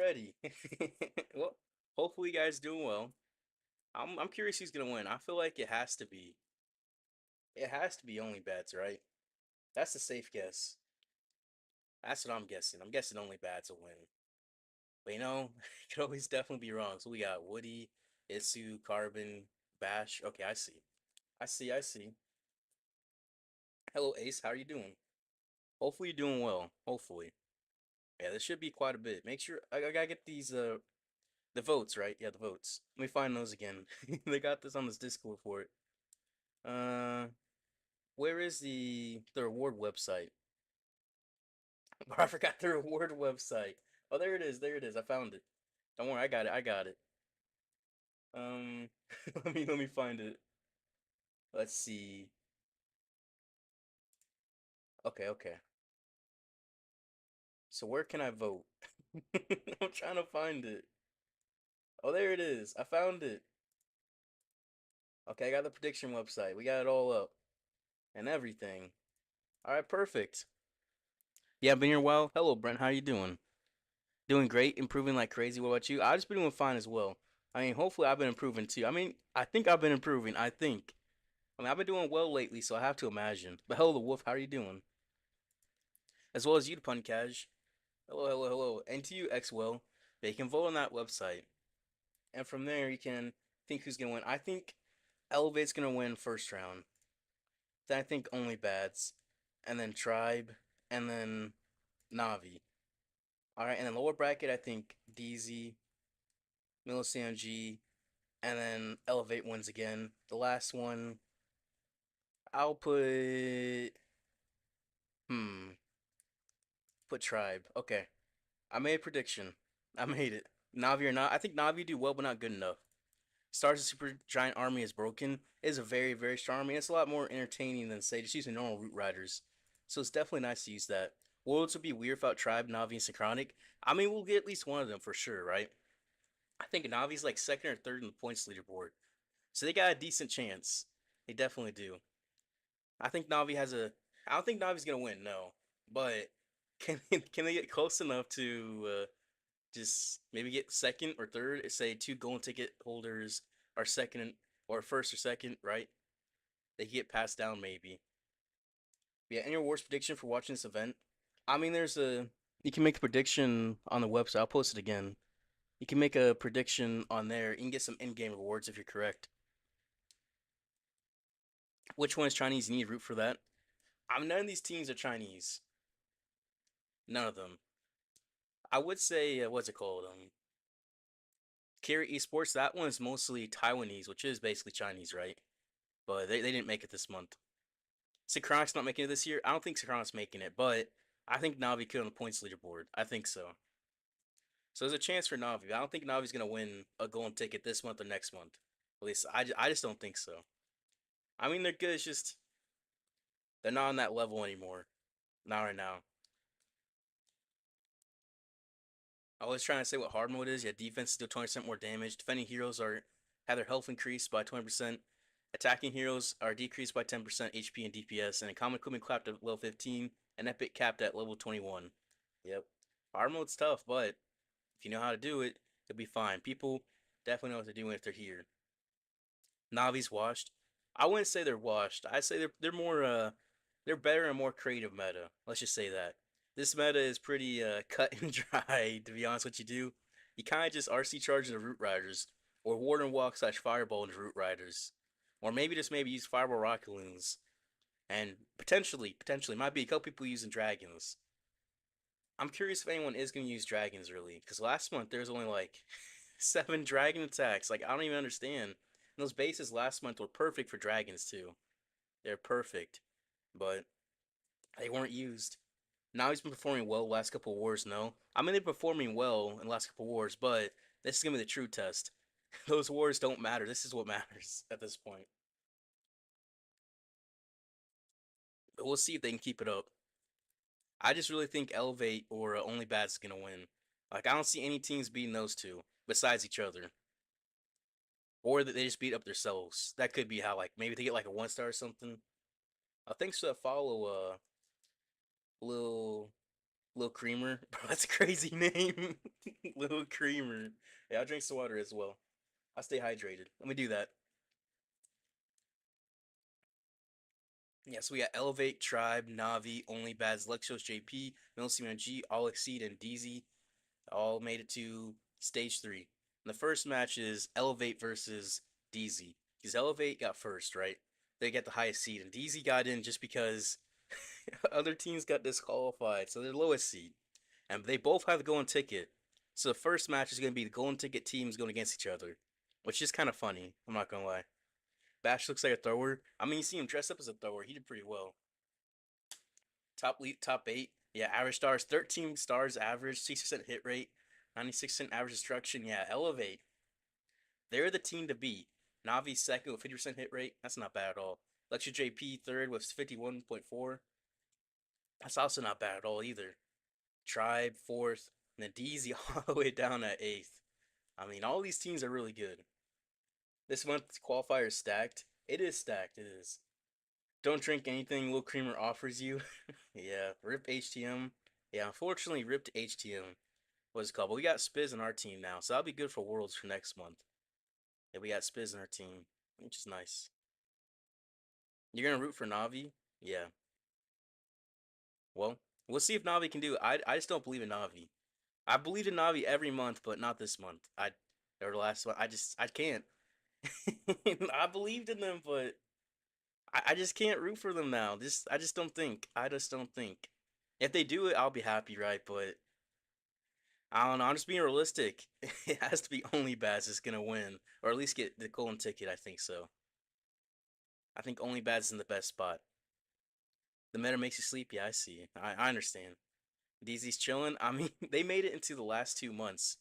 already. Well, hopefully you guys doing well. I'm curious who's gonna win. I feel like it has to be only bats, right? That's a safe guess. That's what I'm guessing. I'm guessing only bats will win. But it could always definitely be wrong. So we got Woody, Isu, Carbon, Bash. Okay, I see. I see. Hello Ace, how are you doing? Hopefully you're doing well. Hopefully. Yeah, this should be quite a bit. Make sure I gotta get these the votes, right? Yeah, the votes. Let me find those again. They got this on this Discord for it. Uh, where is the reward website? I forgot the reward website. Oh, there it is. There it is. I found it. Don't worry, I got it. I got it. Um, let me find it. Let's see. Okay, okay. So where can I vote? I'm trying to find it. Oh, there it is. I found it. Okay, I got the prediction website. We got it all up and everything. All right, perfect. Yeah, been here a while. Hello, Brent. How you doing? Doing great, improving like crazy. What about you? I've just been doing fine as well. I mean, hopefully I've been improving too. I mean, I think I've been improving. I think. I mean, I've been doing well lately, so I have to imagine. But hello, the wolf. How are you doing? As well as you, the pun cash. Hello, hello, hello. And to you, Xwell. Yeah, you can vote on that website, and from there you can think who's gonna win. I think Elevate's gonna win first round. Then I think Only Bads, and then Tribe, and then Navi. All right, and then lower bracket I think DZ, Millesime, and then Elevate wins again. The last one, I'll hmm put Tribe. Okay, I made a prediction. I made it. Navi or not? I think Navi do well, but not good enough. Stars of Super Giant Army is broken. It is a very very strong army. It's a lot more entertaining than say just using normal Root Riders. So it's definitely nice to use that. Worlds would be weird without Tribe, Navi, and Synchronic. I mean, we'll get at least one of them for sure, right? I think Navi's like second or third in the points leaderboard. So they got a decent chance. They definitely do. I think Navi has a. I don't think Navi's gonna win, no. But can they get close enough to just maybe get second or third? Say two golden ticket holders are second or first or second, right? They get passed down maybe. Yeah, any rewards prediction for watching this event? I mean, there's a. You can make a prediction on the website. I'll post it again. You can make a prediction on there. You can get some in-game rewards if you're correct. Which one is Chinese? You need to root for that. I mean, none of these teams are Chinese. None of them. I would say, what's it called? Carry Esports. That one's mostly Taiwanese, which is basically Chinese, right? But they didn't make it this month. Synchronic's not making it this year. I don't think Synchronic's making it, but I think Navi could on the points leaderboard. I think so. So there's a chance for Navi. I don't think Navi's gonna win a golden ticket this month or next month. At least I just don't think so. I mean, they're good. It's just they're not on that level anymore. Not right now. I was trying to say what hard mode is. Yeah, defense do 20% more damage. Defending heroes are have their health increased by 20%. Attacking heroes are decreased by 10% HP and DPS. And common equipment capped at level 15 and epic capped at level 21. Yep. Hard mode's tough, but if you know how to do it, it'll be fine. People definitely know what they're doing if they're here. Navi's washed. I wouldn't say they're washed. I'd say they're more they're better and more creative meta. Let's just say that. This meta is pretty cut and dry, to be honest with you do. You kinda just RC charge the root riders, or Warden Walk slash Fireball into root riders. Or maybe use Fireball Rocket Loons. And potentially might be a couple people using dragons. I'm curious if anyone is gonna use dragons really, because last month there was only like 7 dragon attacks. Like I don't even understand. And those bases last month were perfect for dragons too. They're perfect, but they weren't used. Now he's been performing well the last couple of wars. No, I mean they're performing well in the last couple of wars, but this is gonna be the true test. Those wars don't matter. This is what matters at this point. But we'll see if they can keep it up. I just really think Elevate or Only Bats is gonna win. Like I don't see any teams beating those two besides each other, or that they just beat up themselves. That could be how like maybe they get like a 1 star or something. Thanks for that follow, Lil Little Creamer. Bro, that's a crazy name. Little Creamer. Yeah, I'll drink some water as well. I'll stay hydrated. Let me do that. Yeah, so we got Elevate, Tribe, Navi, Only Bads, Elektros JP, Millesime G, AllExceed, and DZ all made it to stage three. And the first match is Elevate versus DZ. Because Elevate got first, right? They get the highest seed, and DZ got in just because other teams got disqualified, so they're lowest seed. And they both have the golden ticket. So the first match is going to be the golden ticket teams going against each other, which is kind of funny. I'm not going to lie. Bash looks like a thrower. I mean, you see him dressed up as a thrower. He did pretty well. Top eight. Yeah, average stars, 13 stars average, 6% hit rate, 96% average destruction. Yeah, Elevate. They're the team to beat. Navi second with 50% hit rate. That's not bad at all. Lecture JP third with 51.4. That's also not bad at all either. Tribe fourth, and then DZ all the way down at eighth. I mean, all these teams are really good. This month's qualifier is stacked. It is stacked. It is. Don't drink anything Lil Creamer offers you. Yeah, rip HTM. Yeah, unfortunately, ripped HTM was it called. But we got Spiz in our team now, so that'll be good for Worlds for next month. Yeah, we got Spiz in our team, which is nice. You're gonna root for Navi? Yeah. Well, we'll see if Navi can do it. I just don't believe in Navi. I believe in Navi every month, but not this month. Or the last one. I can't. I believed in them, but I just can't root for them now. I just don't think. I just don't think. If they do it, I'll be happy, right? But I don't know. I'm just being realistic. It has to be only Baz is gonna win, or at least get the golden ticket. I think so. I think only Baz is in the best spot. The meta makes you sleep. Yeah, I see. I understand. DZ's chilling. I mean, they made it into the last 2 months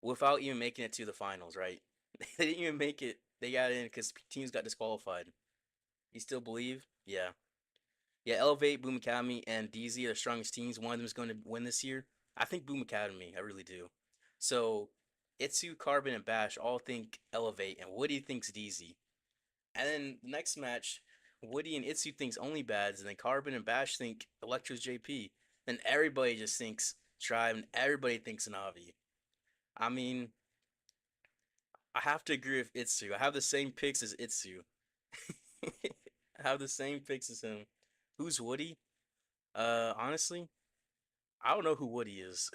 without even making it to the finals, right? They didn't even make it. They got in because teams got disqualified. You still believe? Yeah. Yeah, Elevate, Boom Academy, and DZ are the strongest teams. One of them is going to win this year. I think Boom Academy. I really do. So, Itsu, Carbon, and Bash all think Elevate, and Woody thinks DZ. And then the next match, Woody and Itsu thinks only Bads, and then Carbon and Bash think Elektros JP. Then everybody just thinks Tribe, and everybody thinks Navi. I mean, I have to agree with Itsu. I have the same picks as Itsu. I have the same picks as him. Who's Woody? Honestly, I don't know who Woody is.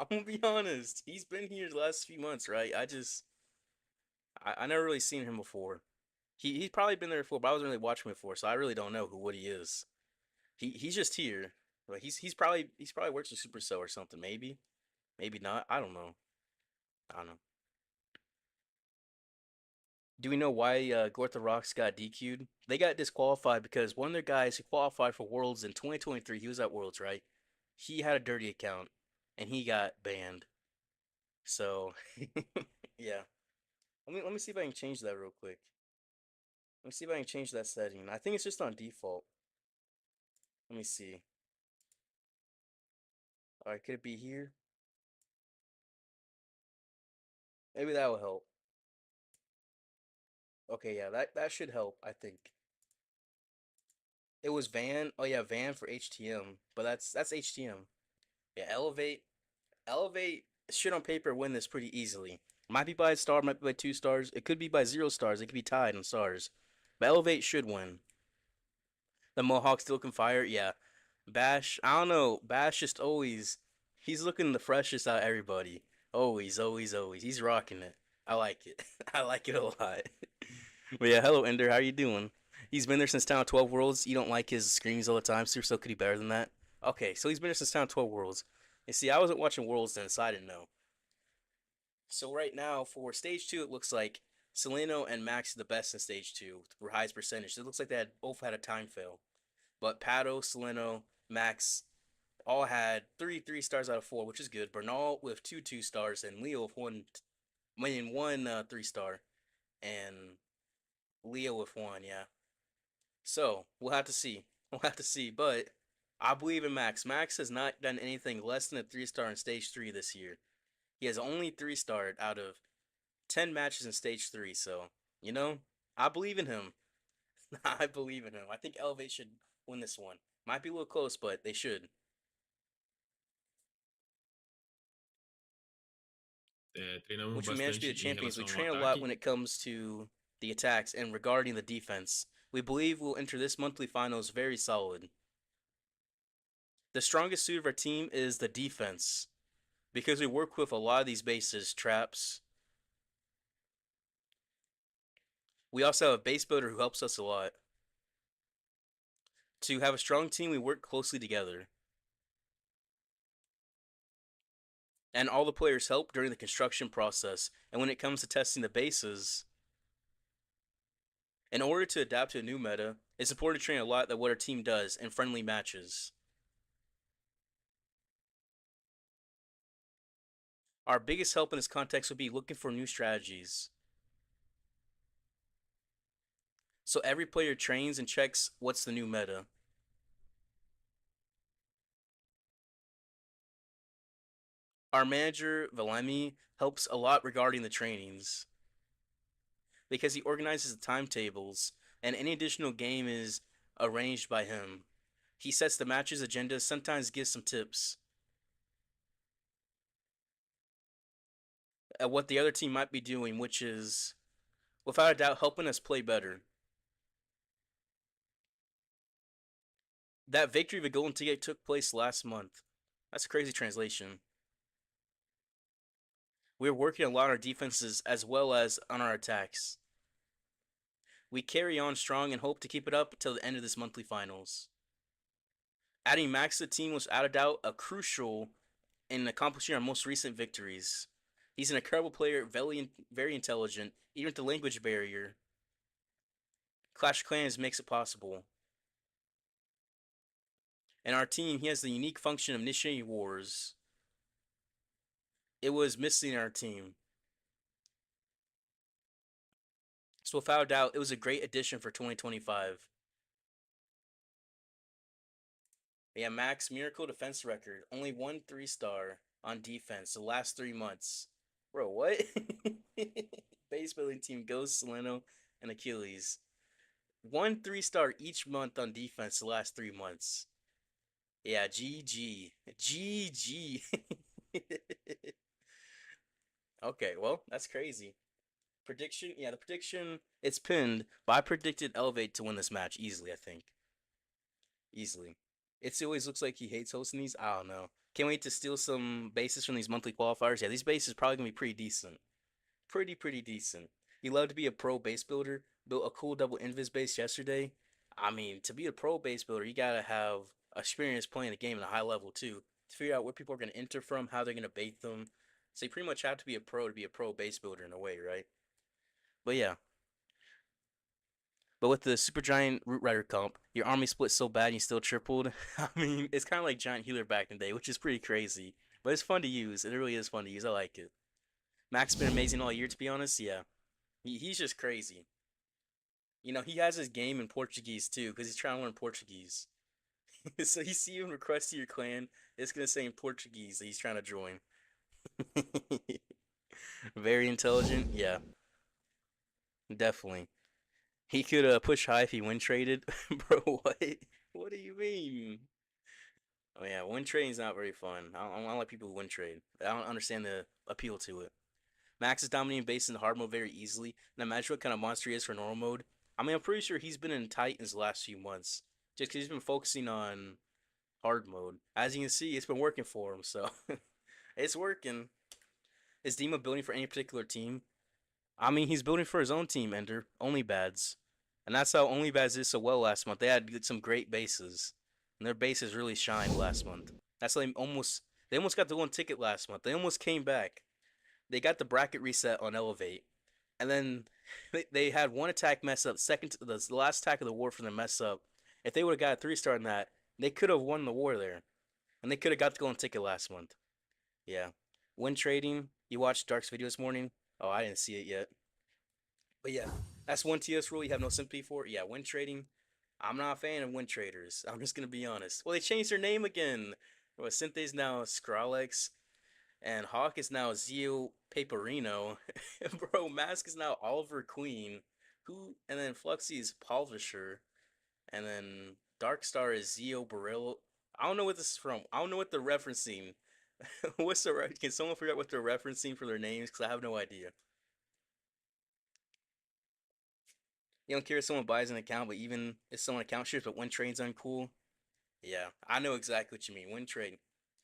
I'm gonna be honest. He's been here the last few months, right? I never really seen him before. He's probably been there before, but I wasn't really watching him before, so I really don't know who Woody is. He's just here. But he's probably works with Supercell or something. Maybe not. I don't know. I don't know. Do we know why Gortha Rocks got DQ'd? They got disqualified because one of their guys who qualified for Worlds in 2023, he was at Worlds, right? He had a dirty account and he got banned. So, yeah. Let me see if I can change that real quick. Let me see if I can change that setting. I think it's just on default. Let me see. All right, could it be here? Maybe that will help. Okay, yeah, that should help, I think. It was Van. Oh yeah, Van for HTM, but that's HTM. Yeah, Elevate should on paper win this pretty easily. Might be by a star, might be by 2 stars. It could be by 0 stars. It could be tied on stars. But Elevate should win. The Mohawk still can fire. Yeah. Bash, I don't know. Bash just always, he's looking the freshest out of everybody. Always, always, always. He's rocking it. I like it. I like it a lot. But yeah, hello Ender. How you doing? He's been there since Town 12 Worlds. You don't like his screams all the time. Supercell could be better than that. Okay, so he's been there since Town 12 Worlds. You see, I wasn't watching Worlds then, so I didn't know. So right now for stage two, it looks like Seleno and Max are the best in stage two for highest percentage. It looks like both had a time fail, but Pato, Seleno, Max all had three stars out of four, which is good. Bernal with two stars and Leo with one 3 star, and Leo with one. Yeah. So we'll have to see. We'll have to see, but I believe in Max. Max has not done anything less than a 3 star in stage three this year. He has only 3 starred out of 10 matches in stage three. So, I believe in him. I believe in him. I think Elevate should win this one. Might be a little close, but they should. Treinamos which we managed to be bastante the em champions. We relação ao train a lot ataque. when it comes to the attacks and regarding the defense. We believe we'll enter this monthly finals very solid. The strongest suit of our team is the defense because we work with a lot of these bases, traps. We also have a base builder who helps us a lot. To have a strong team, we work closely together. And all the players help during the construction process. And when it comes to testing the bases, in order to adapt to a new meta, it's important to train a lot that what our team does in friendly matches. Our biggest help in this context would be looking for new strategies. So every player trains and checks what's the new meta. Our manager, Valemi, helps a lot regarding the trainings because he organizes the timetables and any additional game is arranged by him. He sets the match's agenda, sometimes gives some tips at what the other team might be doing, which is, without a doubt, helping us play better. That victory of a golden ticket took place last month. That's a crazy translation. We're working a lot on our defenses as well as on our attacks. We carry on strong and hope to keep it up until the end of this monthly finals. Adding Max to the team was without a doubt a crucial in accomplishing our most recent victories. He's an incredible player, very intelligent, even with the language barrier. Clash of Clans makes it possible. And our team, he has the unique function of initiating wars. It was missing in our team. So without a doubt, it was a great addition for 2025. Yeah, Max miracle defense record. Only one 3-star on defense the last 3 months. Bro, what? Base building team Ghost, Soleno, and Achilles. One 3-star each month on defense the last 3 months. Yeah, GG. GG. Okay, well, that's crazy. Prediction, yeah, the prediction, it's pinned, but I predicted Elevate to win this match easily, I think. Easily. It always looks like he hates hosting these. I don't know. Can't wait to steal some bases from these monthly qualifiers. Yeah, these bases probably gonna be pretty decent. Pretty decent. He loved to be a pro base builder. Built a cool double invis base yesterday. I mean, to be a pro base builder, you gotta have experience playing the game at a high level too. To figure out where people are gonna enter from, how they're gonna bait them. So you pretty much have to be a pro to be a pro base builder in a way, right? But yeah, but with the Super Giant Root Rider comp, your army split so bad and you still tripled. I mean, it's kind of like Giant Healer back in the day, which is pretty crazy. But it's fun to use. It really is fun to use. I like it. Mac's been amazing all year, to be honest. Yeah. He's just crazy. You know, he has his game in Portuguese too, because he's trying to learn Portuguese. So you see him request to your clan, it's going to say in Portuguese that he's trying to join. Very intelligent. Yeah, definitely. He could push high if he win traded. Bro, what? What do you mean? Oh yeah, win trading is not very fun. I don't like people who win trade. I don't understand the appeal to it. Max is dominating base in the hard mode very easily, and imagine what kind of monster he is for normal mode. I mean, I'm pretty sure he's been in Titans the last few months, just because he's been focusing on hard mode. As you can see, it's been working for him, so it's working. Is Dima building for any particular team? I mean, he's building for his own team, Ender. Only Bads. And that's how Only Bads did so well last month. They had some great bases. And their bases really shined last month. That's like they almost got the one ticket last month. They almost came back. They got the bracket reset on Elevate. And then they had one attack mess up. The last attack of the war for them mess up. If they would have got a 3-star in that, they could have won the war there. And they could have got the golden ticket last month. Yeah. Win trading. You watched Dark's video this morning? Oh, I didn't see it yet. But yeah, that's one TS rule you have no sympathy for. Yeah, win trading. I'm not a fan of win traders. I'm just gonna be honest. Well, they changed their name again. Well, Synthe's now Skrillex, and Hawk is now Zio Paperino. Bro, Mask is now Oliver Queen. Who? And then Fluxy is Palvisher, and then Darkstar is Zio Barillo. I don't know what this is from. I don't know what they're referencing. What's can someone figure out what they're referencing for their names? Because I have no idea. You don't care if someone buys an account, but even if someone account shares, but one trade's uncool. Yeah, I know exactly what you mean. Win trade.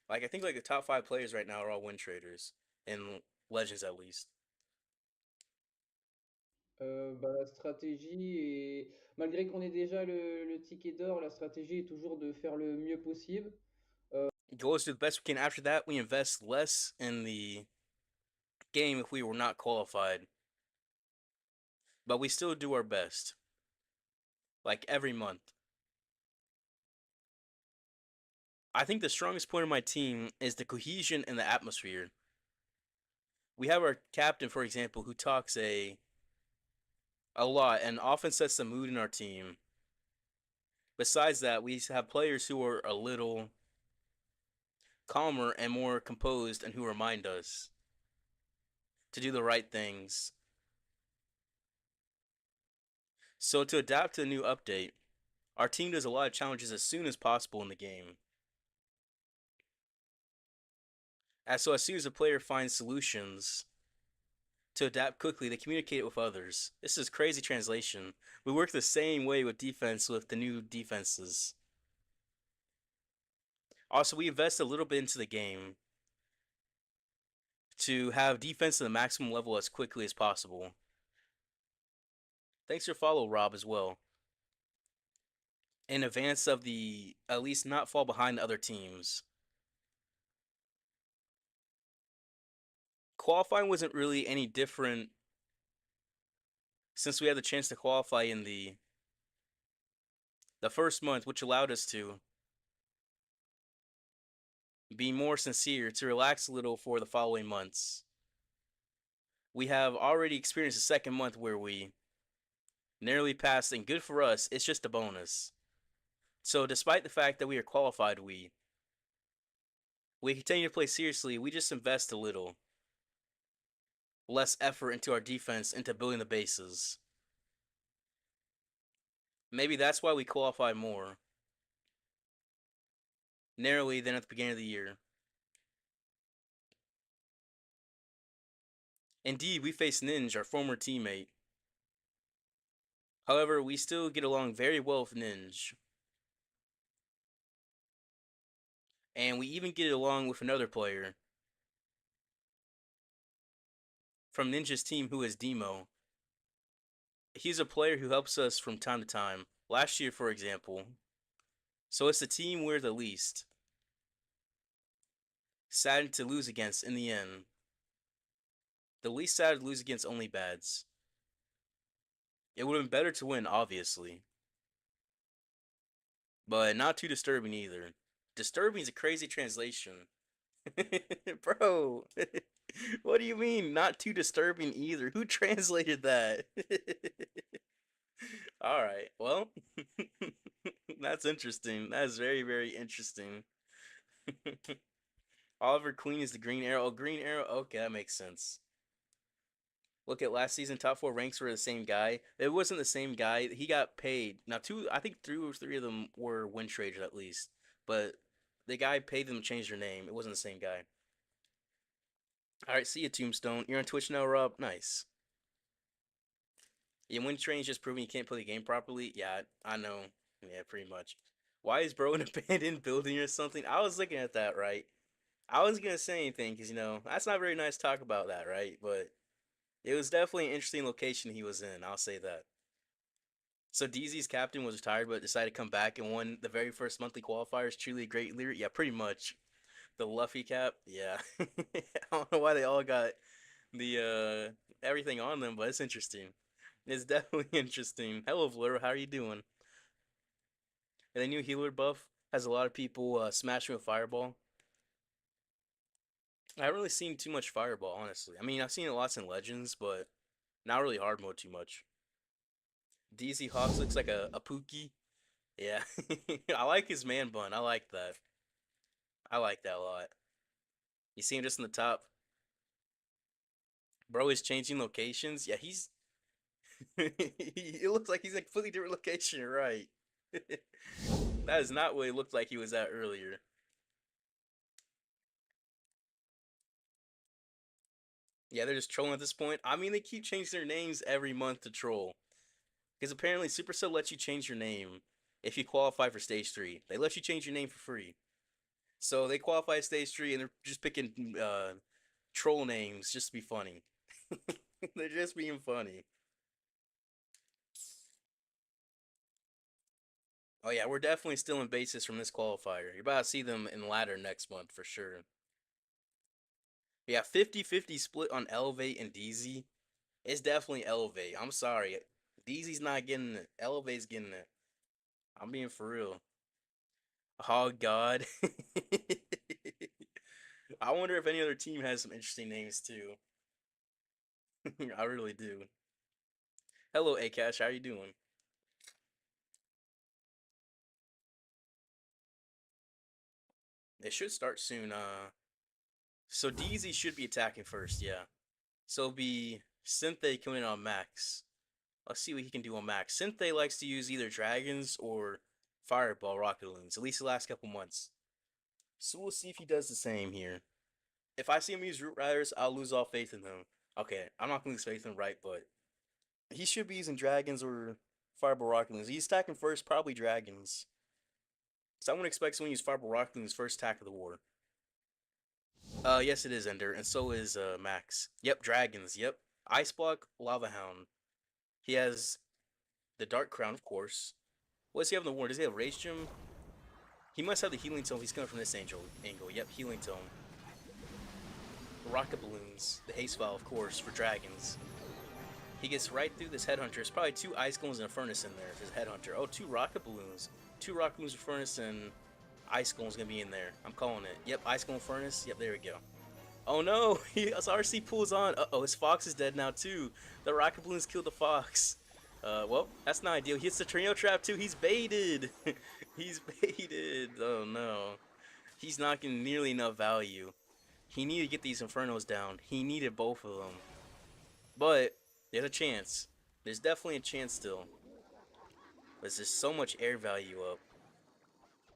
Like I think like the top five players right now are all win traders in Legends at least. La stratégie est, malgré qu'on ait déjà le ticket d'or, la stratégie est toujours de faire le mieux possible. Goals do the best we can. After that, we invest less in the game if we were not qualified, but we still do our best. Like every month. I think the strongest point of my team is the cohesion and the atmosphere. We have our captain, for example, who talks a lot and often sets the mood in our team. Besides that, we have players who are a little calmer and more composed and who remind us to do the right things. So to adapt to the new update, our team does a lot of challenges as soon as possible in the game. As soon as a player finds solutions to adapt quickly, they communicate it with others. This is crazy translation. We work the same way with defense with the new defenses. Also, we invest a little bit into the game to have defense to the maximum level as quickly as possible. Thanks for follow, Rob, as well. In advance of the at least not fall behind other teams. Qualifying wasn't really any different since we had the chance to qualify in the first month, which allowed us to be more sincere, to relax a little for the following months. We have already experienced the second month where we narrowly passed, and good for us, it's just a bonus. So, despite the fact that we are qualified, we continue to play seriously. We just invest a little less effort into our defense, into building the bases. Maybe that's why we qualify more narrowly than at the beginning of the year. Indeed, we face Ninja, our former teammate. However, we still get along very well with Ninja. And we even get along with another player from Ninja's team who is Demo. He's a player who helps us from time to time. Last year, for example. So it's the team we're the least saddened to lose against in the end. The least sad to lose against only bads. It would have been better to win, obviously. But not too disturbing either. Disturbing is a crazy translation. Bro, what do you mean not too disturbing either? Who translated that? All right. Well, that's interesting. That is very, very interesting. Oliver Queen is the green arrow. Oh, green arrow. Okay, that makes sense. Look at last season, top four ranks were the same guy. It wasn't the same guy. He got paid. Now, I think two or three of them were win traders at least. But the guy paid them to change their name. It wasn't the same guy. All right, see you, Tombstone. You're on Twitch now, Rob. Nice. Yeah, win train's just proving you can't play the game properly. Yeah, I know. Yeah, pretty much. Why is bro in an abandoned building or something? I was looking at that, right? I wasn't gonna say anything because that's not very nice to talk about that, right? But it was definitely an interesting location he was in. I'll say that. So DZ's captain was retired, but decided to come back and won the very first monthly qualifiers. Truly a great leader. Yeah, pretty much. The Luffy cap. Yeah. I don't know why they all got the everything on them, but it's interesting. It's definitely interesting. Hello, Vlur. How are you doing? And the new healer buff has a lot of people smashing with Fireball. I haven't really seen too much Fireball, honestly. I mean, I've seen it lots in Legends, but not really hard mode too much. DZ Hawks looks like a Pookie. Yeah. I like his man bun. I like that. I like that a lot. You see him just in the top. Bro is changing locations. Yeah, he's. It looks like he's in a completely different location, right? That is not what it looked like he was at earlier. Yeah, they're just trolling at this point. I mean, they keep changing their names every month to troll. Because apparently Supercell lets you change your name if you qualify for stage 3. They let you change your name for free. So they qualify stage 3 and they're just picking troll names just to be funny. They're just being funny. Oh yeah, we're definitely still in basis from this qualifier. You're about to see them in ladder next month for sure. Yeah, 50-50 split on Elevate and DZ. It's definitely Elevate. I'm sorry. DZ's not getting it. Elevate's getting it. I'm being for real. Oh God. I wonder if any other team has some interesting names too. I really do. Hello, Akash. How you doing? It should start soon. So DZ should be attacking first. Yeah. So it'll be Synthé coming in on Max. Let's see what he can do on Max. Synthé likes to use either dragons or fireball rocket balloons. At least the last couple months. So we'll see if he does the same here. If I see him use Root Riders, I'll lose all faith in him. Okay, I'm not gonna lose faith in him, right? But he should be using dragons or fireball rocket balloons. He's attacking first, probably dragons. So I wouldn't expect someone to use fireball rocket balloons first attack of the war. Yes, it is Ender, and so is Max. Yep, dragons. Yep, Ice Block, Lava Hound. He has the Dark Crown, of course. What does he have in the war? Does he have Rage Gem? He must have the Healing Tome. He's coming from this angle. Yep, Healing Tome. Rocket balloons, the haste vial, of course, for dragons. He gets right through this headhunter. There's probably 2 ice golems and a furnace in there. His headhunter. Oh, 2 rocket balloons. 2 rocket balloons, a furnace, and ice golem's gonna be in there. I'm calling it. Yep, ice golem furnace. Yep, there we go. Oh no, his RC pulls on. Uh-oh, his fox is dead now too. The rocket balloons killed the fox. Well, that's not ideal. He hits the trio trap too. He's baited. He's baited. Oh no. He's not getting nearly enough value. He needed to get these infernos down. He needed both of them. But there's a chance. There's definitely a chance still. There's just so much air value up.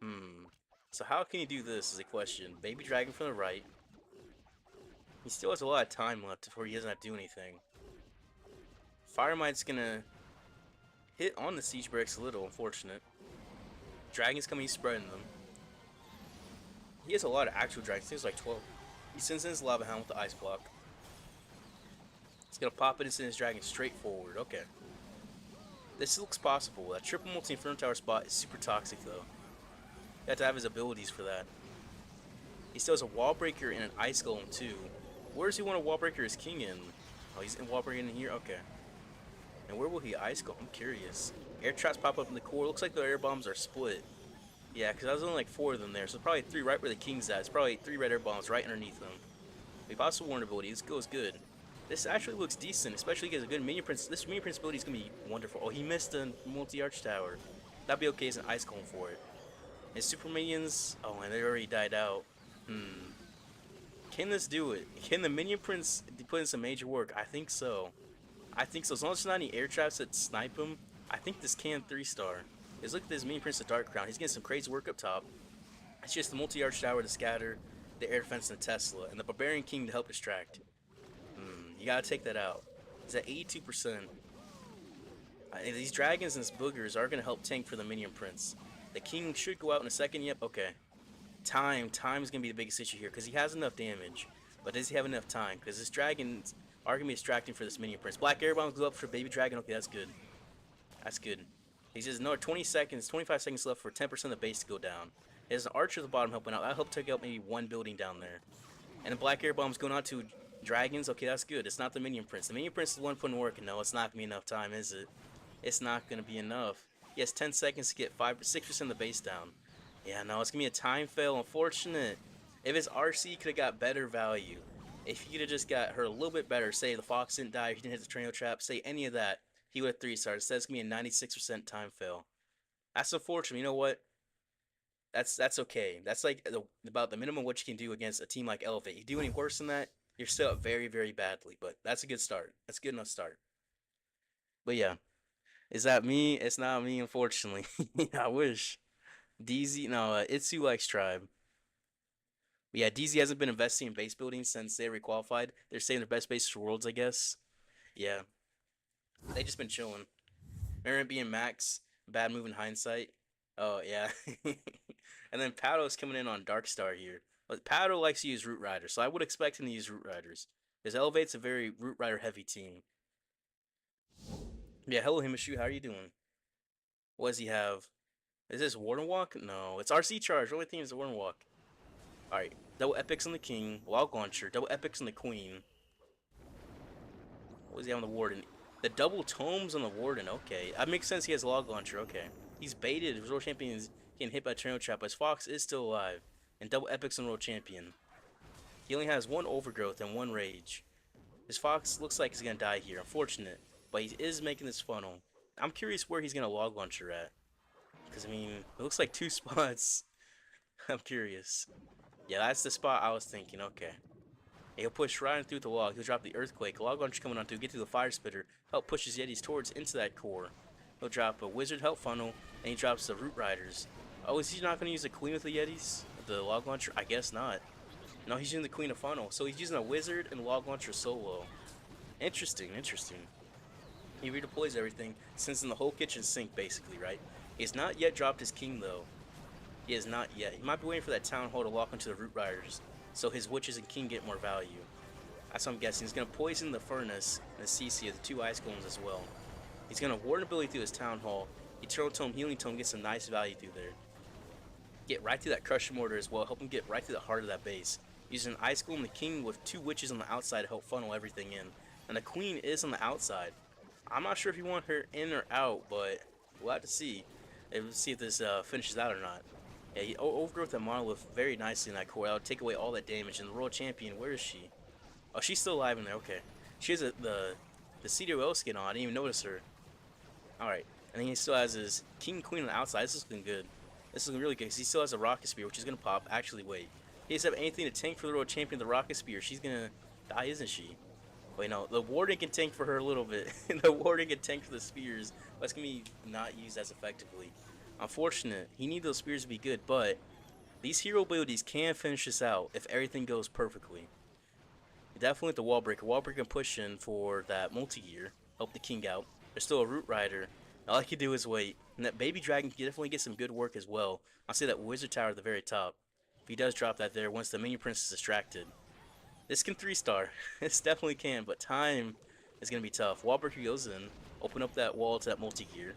Hmm. So how can he do this is a question. Baby Dragon from the right. He still has a lot of time left before he doesn't have to do anything. Firemite's gonna hit on the siege barracks a little, unfortunate. Dragon's coming, he's spreading them. He has a lot of actual dragons, I think it's like 12. He sends in his Lava Hound with the Ice Block. He's gonna pop it and send his dragon straight forward. Okay. This looks possible. That triple multi-inferno tower spot is super toxic though. You have to have his abilities for that. He still has a wall breaker and an ice golem too. Where does he want a wall breaker his king in? Oh, he's in wall breaker in here? Okay. And where will he ice go? I'm curious. Air traps pop up in the core. Looks like the air bombs are split. Yeah, because I was only like 4 of them there. So probably 3 right where the king's at. It's probably 3 red air bombs right underneath them. We also warn ability. This goes good. This actually looks decent, especially because a good minion prince. This minion prince ability is gonna be wonderful. Oh, he missed a multi-arch tower. That'd be okay as an ice golem for it. His super minions. Oh, and they already died out. Can this do it? Can the minion prince put in some major work? I think so. I think so. As long as there's not any air traps that snipe him, I think this can 3-star. Because look at this minion prince of Dark Crown. He's getting some crazy work up top. It's just the multi-arch tower to scatter, the air defense and Tesla, and the Barbarian King to help distract. You gotta take that out. He's at 82%. These dragons and these boogers are gonna help tank for the minion prince. The king should go out in a second. Yep, okay. Time's gonna be the biggest issue here because he has enough damage, but does he have enough time? Because this dragons are gonna be distracting for this minion prince. Black air bombs go up for baby dragon. Okay, that's good. That's good. He says another 20 seconds, 25 seconds left for 10% of the base to go down. There's an archer at the bottom helping out. That'll help take out maybe 1 building down there. And the black air bombs going out to dragons. Okay, that's good. It's not the minion prince. The minion prince is the one putting work. And no, it's not gonna be enough time, is it? It's not gonna be enough. He has 10 seconds to get 6% of the base down. Yeah, no, it's gonna be a time fail. Unfortunate. If his RC could have got better value, if he could have just got her a little bit better, say the fox didn't die, he didn't hit the tornado trap, say any of that, he would have 3-starred. Instead, it's gonna be a 96% time fail. That's unfortunate. You know what? That's okay. That's like about the minimum what you can do against a team like Elevate. You do any worse than that, you're still up very, very badly. But that's a good start. That's a good enough start. But yeah, is that me? It's not me, unfortunately. I wish. DZ, no, Itsu likes Tribe. But yeah, DZ hasn't been investing in base building since they requalified. They're saving their best bases for Worlds, I guess. Yeah, they just been chilling. Remember being Max, bad move in hindsight. Oh yeah, and then Paddle's coming in on Darkstar here. But Paddle likes to use Root Rider, so I would expect him to use Root Riders. Because Elevate's a very Root Rider heavy team. Yeah, hello Himishu, how are you doing? What does he have? Is this Warden Walk? No, it's RC Charge. The only thing is the Warden Walk. Alright, double epics on the King, Log Launcher, double epics on the Queen. What was he on the Warden? The double tomes on the Warden, okay. That makes sense, he has Log Launcher, okay. He's baited, his World Champion is getting hit by Tornado Trap, but his Fox is still alive. And double epics on World Champion. He only has one Overgrowth and one Rage. His Fox looks like he's gonna die here, unfortunate. But he is making this funnel. I'm curious where he's gonna Log Launcher at. Because, I mean, it looks like 2 spots. I'm curious. Yeah, that's the spot I was thinking, okay. He'll push right in through the log. He'll drop the Earthquake. Log Launcher coming on to get through the Fire Spitter. Help push his Yetis towards into that core. He'll drop a Wizard Help Funnel, and he drops the Root Riders. Oh, is he not going to use the Queen with the Yetis? The Log Launcher? I guess not. No, he's using the Queen of Funnel. So he's using a Wizard and Log Launcher solo. Interesting, interesting. He redeploys everything, sends in the whole kitchen sink, basically, right? He's not yet dropped his King, though. He has not yet. He might be waiting for that Town Hall to lock onto the Root Riders, so his Witches and King get more value. That's what I'm guessing. He's going to poison the Furnace and the CC of the 2 Ice Golems as well. He's going to Warden ability through his Town Hall. Eternal Tome, Healing Tome, get some nice value through there. Get right through that Crusher Mortar as well. Help him get right through the heart of that base. Using an Ice Golem, the King with 2 Witches on the outside to help funnel everything in. And the Queen is on the outside. I'm not sure if you want her in or out, but we'll have to see. We'll see if this finishes out or not. Yeah, he overgrowth that Monolith very nicely in that core. That'll take away all that damage. And the World Champion, where is she? Oh, she's still alive in there. Okay. She has the CDOL skin on. I didn't even notice her. Alright. And then he still has his King and Queen on the outside. This is looking good. This is looking really good because he still has a Rocket Spear, which is going to pop. Actually, wait. He doesn't have anything to tank for the World Champion, the Rocket Spear. She's going to die, isn't she? Wait, no. The Warden can tank for her a little bit. The Warden can tank for the Spears. But it's going to be not used as effectively. Unfortunate. He needs those Spears to be good, but these hero abilities can finish this out if everything goes perfectly. Definitely the Wall Breaker. Wall Breaker can push in for that multi-gear. Help the King out. There's still a Root Rider. All I can do is wait. And that Baby Dragon can definitely get some good work as well. I'll say that Wizard Tower at the very top. If he does drop that there once the Minion Prince is distracted. This can 3-star. This definitely can, but time is going to be tough. Wall Breaker goes in. Open up that wall to that multi-gear.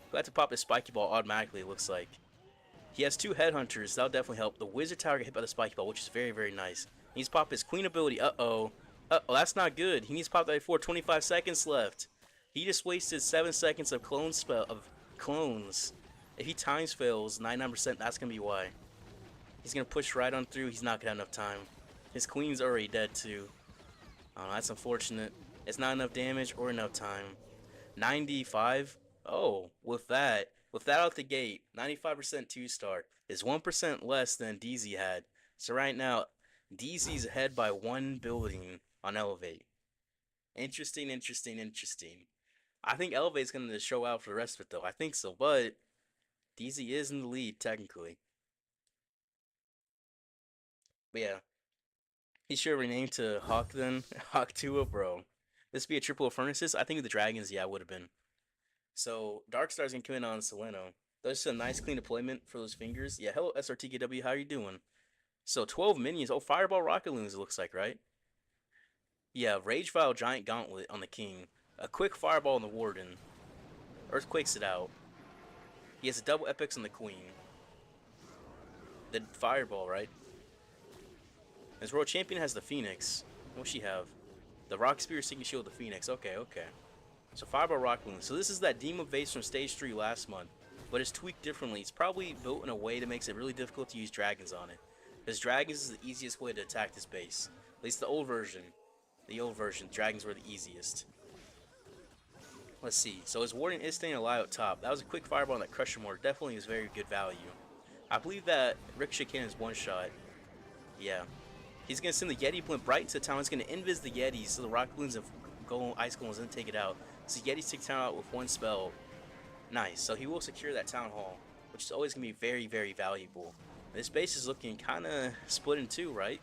He'll have to pop his Spiky Ball automatically, it looks like. He has 2 Headhunters. That'll definitely help. The Wizard Tower get hit by the Spiky Ball, which is very, very nice. He needs to pop his Queen ability. Uh-oh. Uh-oh, that's not good. He needs to pop that before 25 seconds left. He just wasted 7 seconds of clones. If he times fails 99%, that's going to be why. He's going to push right on through. He's not going to have enough time. His Queen's already dead, too. Oh, that's unfortunate. It's not enough damage or enough time. 95. Oh, with that out the gate, 95% 2-star is 1% less than DZ had. So right now, DZ's ahead by 1 building on Elevate. Interesting, interesting, interesting. I think Elevate's going to show out for the rest of it, though. I think so, but DZ is in the lead, technically. But yeah, he should have renamed to Hawk then. Hawk 2, bro. This be a triple of Furnaces? I think with the Dragons, yeah, it would have been. So, Darkstar's going to come in on Soleno. That's a nice clean deployment for those fingers. Yeah, hello SRTKW, how are you doing? So, 12 minions. Oh, Fireball Rocket Loons, it looks like, right? Yeah, Rage Vial Giant Gauntlet on the King. A quick Fireball on the Warden. Earthquakes it out. He has a double Epics on the Queen. The Fireball, right? His World Champion has the Phoenix. What's she have? The Rock Spear, Sinking Shield, the Phoenix. Okay, okay. So Fireball Rocket Loon. So this is that Demon Vase from Stage 3 last month. But it's tweaked differently. It's probably built in a way that makes it really difficult to use dragons on it. Because dragons is the easiest way to attack this base. At least the old version. The old version, dragons were the easiest. Let's see. So his Warden is staying alive up top. That was a quick Fireball on that Crusher Mortar. Definitely is very good value. I believe that Ricochet Cannon is 1-shot. Yeah. He's going to send the Yeti Blimp right into the town. He's going to invis the Yetis so the Rocket Balloons and Ice Golems didn't take it out. So Yetis take town out with 1 spell. Nice. So he will secure that Town Hall, which is always going to be very, very valuable. This base is looking kind of split in two, right?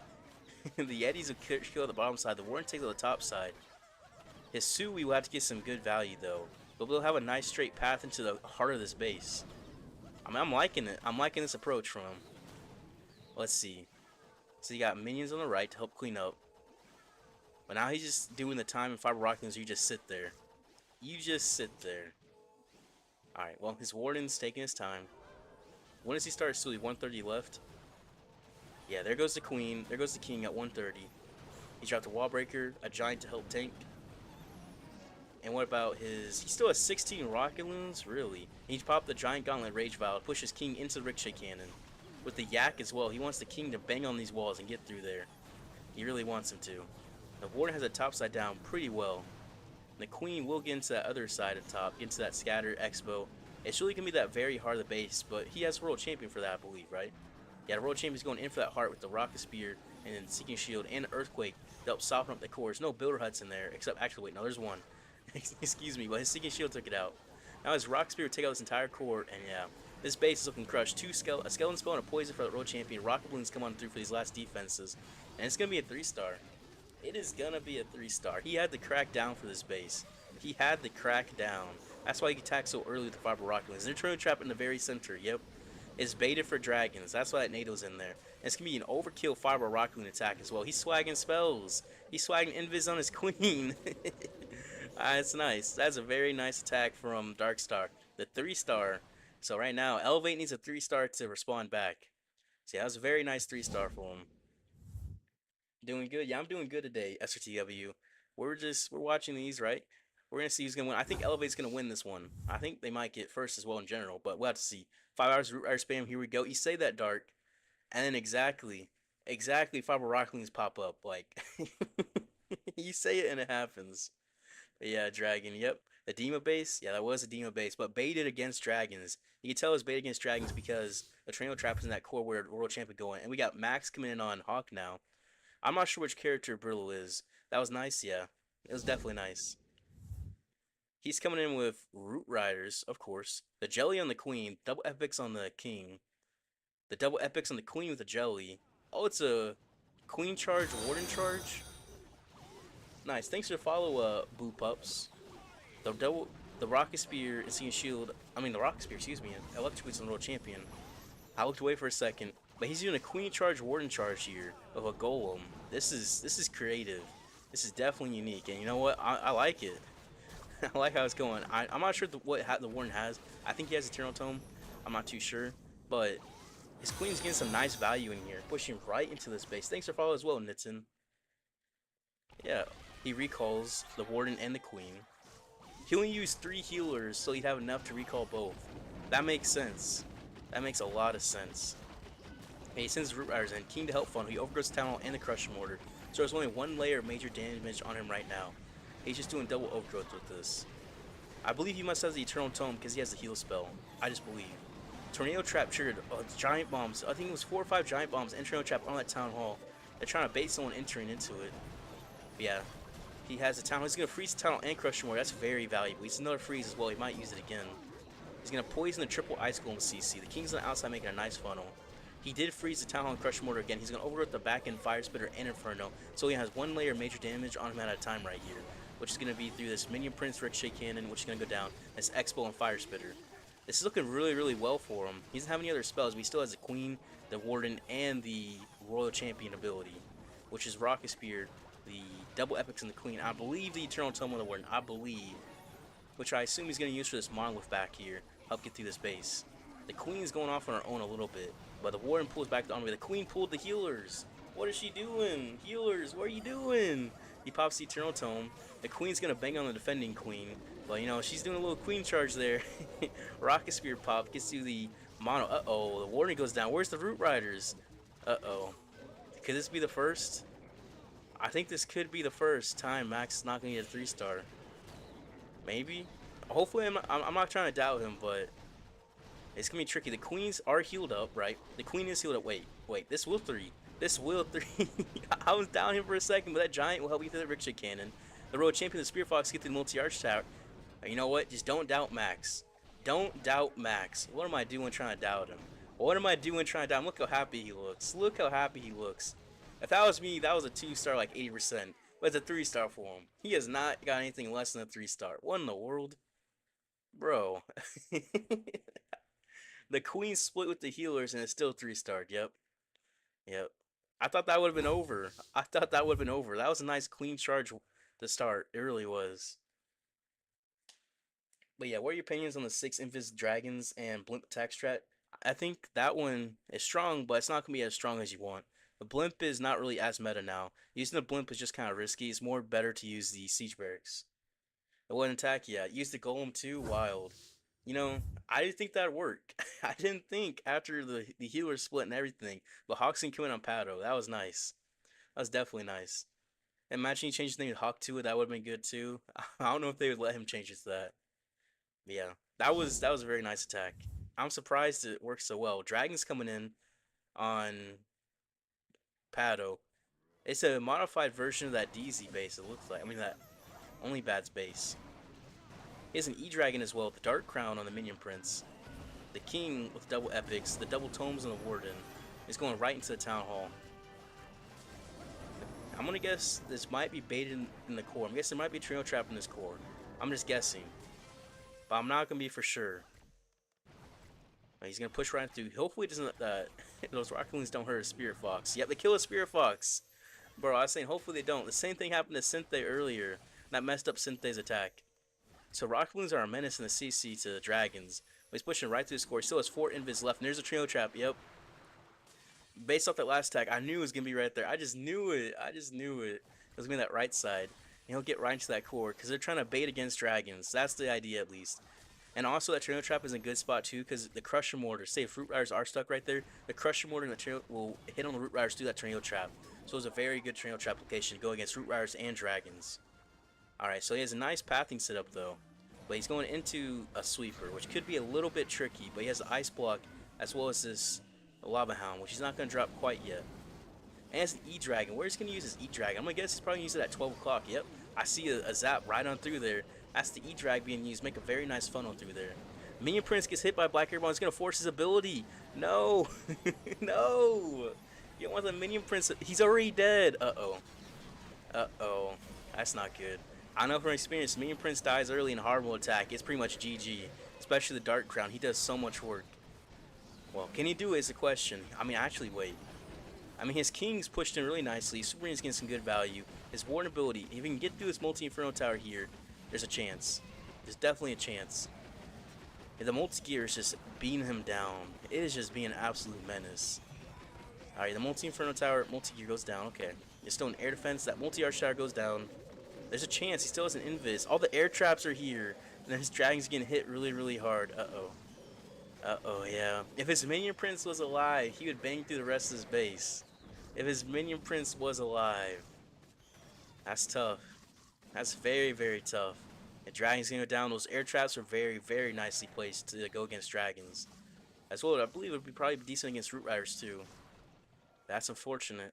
The Yetis will kill the bottom side. The Warren takes on the top side. His Sui will have to get some good value, though. But we'll have a nice straight path into the heart of this base. I mean, I'm liking it. I'm liking this approach from him. Let's see. So you got minions on the right to help clean up. But now he's just doing the time and fiber rockings. You just sit there. You just sit there. Alright, well, his Warden's taking his time. When does he start Sui? 130 left? Yeah, there goes the Queen. There goes the King at 130. He dropped a Wall Breaker, a Giant to help tank. And what about his... He still has 16 Rocket Loons? Really? He popped the Giant Gauntlet Rage Vial, pushes King into the Ricochet Cannon. With the Yak as well, he wants the King to bang on these walls and get through there. He really wants him to. The Warden has a top side down pretty well. The Queen will get into that other side at top, get into that Scatter, Expo. It's really going to be that very heart of the base, but he has World Champion for that, I believe, right? Yeah, the World Champion's going in for that heart with the Rocket Spear and then Seeking Shield and Earthquake to help soften up the core. There's no Builder Huts in there, except, actually, wait, no, there's one. Excuse me, but his Seeking Shield took it out. Now his Rock Spear will take out this entire core, and yeah, this base is looking crushed. A Skeleton Spell and a Poison for the World Champion. Rocket Balloons come on through for these last defenses, and it's going to be a 3-star. It is going to be a 3-star. He had to crack down for this base. He had to crack down. That's why he attacked so early with the Fiber Rocket Balloons. They're trying to trap in the very center, yep. It's baited for dragons. That's why that NATO's in there. And it's going to be an overkill Fiber Rocket Balloon attack as well. He's swagging spells. He's swagging Invis on his Queen. That's nice. That's a very nice attack from Darkstar. The 3-star. So right now, Elevate needs a 3-star to respond back. See, that was a very nice 3-star for him. Doing good? Yeah, I'm doing good today, SRTW. We're watching these, right? We're going to see who's going to win. I think Elevate's going to win this one. I think they might get first as well in general, but we'll have to see. 5 hours of Root Rider spam. Here we go. You say that, Dark. And then exactly, Fiber Rocklings pop up. Like, you say it and it happens. But yeah, Dragon, yep. The Dema base? Yeah, that was a Dema base, but baited against dragons. You can tell it's baited against dragons because the Tornado Trap is in that core where World Champion going. And we got Max coming in on Hawk now. I'm not sure which character Brittle is. That was nice, yeah. It was definitely nice. He's coming in with Root Riders, of course. The Jelly on the Queen. Double Epics on the King. The double Epics on the Queen with the Jelly. Oh, it's a Queen charge, Warden charge. Nice. Thanks for the follow, Boo Pups. The Rocket Spear and Seeing Shield. I mean, the Rocket Spear, excuse me. Electrocute's on the World Champion. I looked away for a second. But he's doing a Queen charge, Warden charge here of a Golem. This is creative. This is definitely unique. And you know what? I like it. I like how it's going. I'm not sure what the Warden has. I think he has Eternal Tome. I'm not too sure. But his Queen's getting some nice value in here. Pushing right into this base. Thanks for following as well, Nitzen. Yeah. He recalls the Warden and the Queen. He only used 3 healers, so he'd have enough to recall both. That makes sense. That makes a lot of sense. And he sends Root Riders in. King to help funnel. He overgrows the Town Hall and the Crushing Mortar. So there's only 1 layer of major damage on him right now. He's just doing double overgrowth with this. I believe he must have the Eternal Tome because he has the heal spell. I just believe. Tornado Trap triggered giant bombs. I think it was 4 or 5 giant bombs and Tornado Trap on that Town Hall. They're trying to bait someone entering into it. But yeah. He has the Town Hall. He's going to freeze the Town Hall and Crushing Mortar. That's very valuable. He's another freeze as well. He might use it again. He's going to poison the triple Ice Golem CC. The King's on the outside making a nice funnel. He did freeze the Town Hall and Crush Mortar again. He's going to overgrowth the back end Fire Spitter and Inferno. So he has 1 layer of major damage on him at a time right here. Which is going to be through this Minion Prince Ricochet Cannon, which is going to go down as Expo and Fire Spitter. This is looking really, really well for him. He doesn't have any other spells, but he still has the Queen, the Warden, and the Royal Champion ability. Which is Rocket Spear, the double Epics, and the Queen. I believe the Eternal Tome of the Warden. I believe. Which I assume he's going to use for this Monolith back here. Help get through this base. The Queen's going off on her own a little bit. But the Warden pulls back the army. The Queen pulled the healers. What is she doing? Healers, what are you doing? He pops the Eternal Tome. The Queen's going to bang on the defending Queen. But, you know, she's doing a little Queen charge there. Rocket Spear pop. Gets to the Mono. Uh-oh. The Warden goes down. Where's the Root Riders? Uh-oh. Could this be the first? I think this could be the first time Max is not going to get a 3-star. Maybe. Hopefully, I'm not trying to doubt him, but it's going to be tricky. The Queens are healed up, right? The Queen is healed up. Wait. This will 3. This will 3. I was down here for a second, but that Giant will help you through the Ricochet Cannon. The Royal Champion, the Spear Fox, get through the Multi-Arch Tower. You know what? Just don't doubt Max. Don't doubt Max. What am I doing trying to doubt him? What am I doing trying to down? Look how happy he looks. Look how happy he looks. If that was me, that was a 2-star, like 80%. But it's a 3-star for him. He has not got anything less than a 3-star. What in the world? Bro. The queen split with the healers and it's still 3-starred. Yep. Yep. I thought that would have been over. I thought that would have been over. That was a nice clean charge to start. It really was. But yeah, what are your opinions on the 6 Invis Dragons and Blimp attack strat? I think that one is strong, but it's not going to be as strong as you want. The Blimp is not really as meta now. Using the Blimp is just kind of risky. It's more better to use the Siege Barracks. The one attack, yeah. Use the Golem too, wild. You know, I didn't think that'd work. I didn't think after the healer split and everything, but Hawkson coming on Pato, that was nice. That was definitely nice. Imagine he changed his name to Hawk to it, that would have been good too. I don't know if they would let him change it to that. But yeah, that was a very nice attack. I'm surprised it worked so well. Dragon's coming in on Pato. It's a modified version of that DZ base, it looks like. I mean, that only Bad's base. He has an E-Dragon as well, the Dark Crown on the Minion Prince. The King with double epics, the double tomes on the Warden. Is going right into the Town Hall. I'm gonna guess this might be baited in the core. I'm guessing there might be a trio trap in this core. I'm just guessing. But I'm not gonna be for sure. He's gonna push right through. Hopefully it doesn't those Rocket Balloons don't hurt a Spirit Fox. Yep, they kill a Spirit Fox. Bro, I was saying hopefully they don't. The same thing happened to Synthé earlier. That messed up Synthe's attack. So Rocket Balloons are a menace in the CC to the Dragons. But he's pushing right through the score. He still has 4 invis left. And there's a trio trap. Yep. Based off that last attack, I knew it was gonna be right there. I just knew it. I just knew it. It was gonna be that right side. And he'll get right into that core because they're trying to bait against Dragons. That's the idea at least. And also that trio trap is a good spot too because the Crusher Mortar, say if Root Riders are stuck right there, the Crusher Mortar and the trio will hit on the Root Riders through that trio trap. So it's a very good trio trap location to go against Root Riders and Dragons. Alright, so he has a nice pathing setup though. But he's going into a sweeper, which could be a little bit tricky, but he has the ice block as well as this lava hound, which he's not going to drop quite yet. And it's the E-Dragon. Where's he going to use his E-Dragon? I'm going to guess he's probably going to use it at 12 o'clock. Yep, I see a zap right on through there. That's the E-Drag being used. Make a very nice funnel through there. Minion Prince gets hit by Black Airball. He's going to force his ability. No. No. You don't want the Minion Prince. He's already dead. Uh-oh. Uh-oh. That's not good. I know from experience, Minion Prince dies early in hard mode attack. It's pretty much GG. Especially the Dark Crown. He does so much work. Well, can he do it is the question. I mean, actually, wait. I mean, his King's pushed in really nicely. Super Minions getting some good value. His Warden ability, if he can get through this Multi-Inferno Tower here, there's a chance. There's definitely a chance. The Multi-Gear is just beating him down. It is just being an absolute menace. Alright, the Multi-Inferno Tower, Multi-Gear goes down. Okay. There's still an air defense. That Multi-Arch Tower goes down. There's a chance. He still has an invis. All the air traps are here. And then his Dragon's getting hit really, really hard. Uh-oh. Uh-oh, yeah. If his Minion Prince was alive, he would bang through the rest of his base. If his Minion Prince was alive. That's tough. That's very, very tough. The Dragon's gonna go down. Those air traps are very, very nicely placed to go against Dragons. As well, I believe it would be probably decent against Root Riders too. That's unfortunate.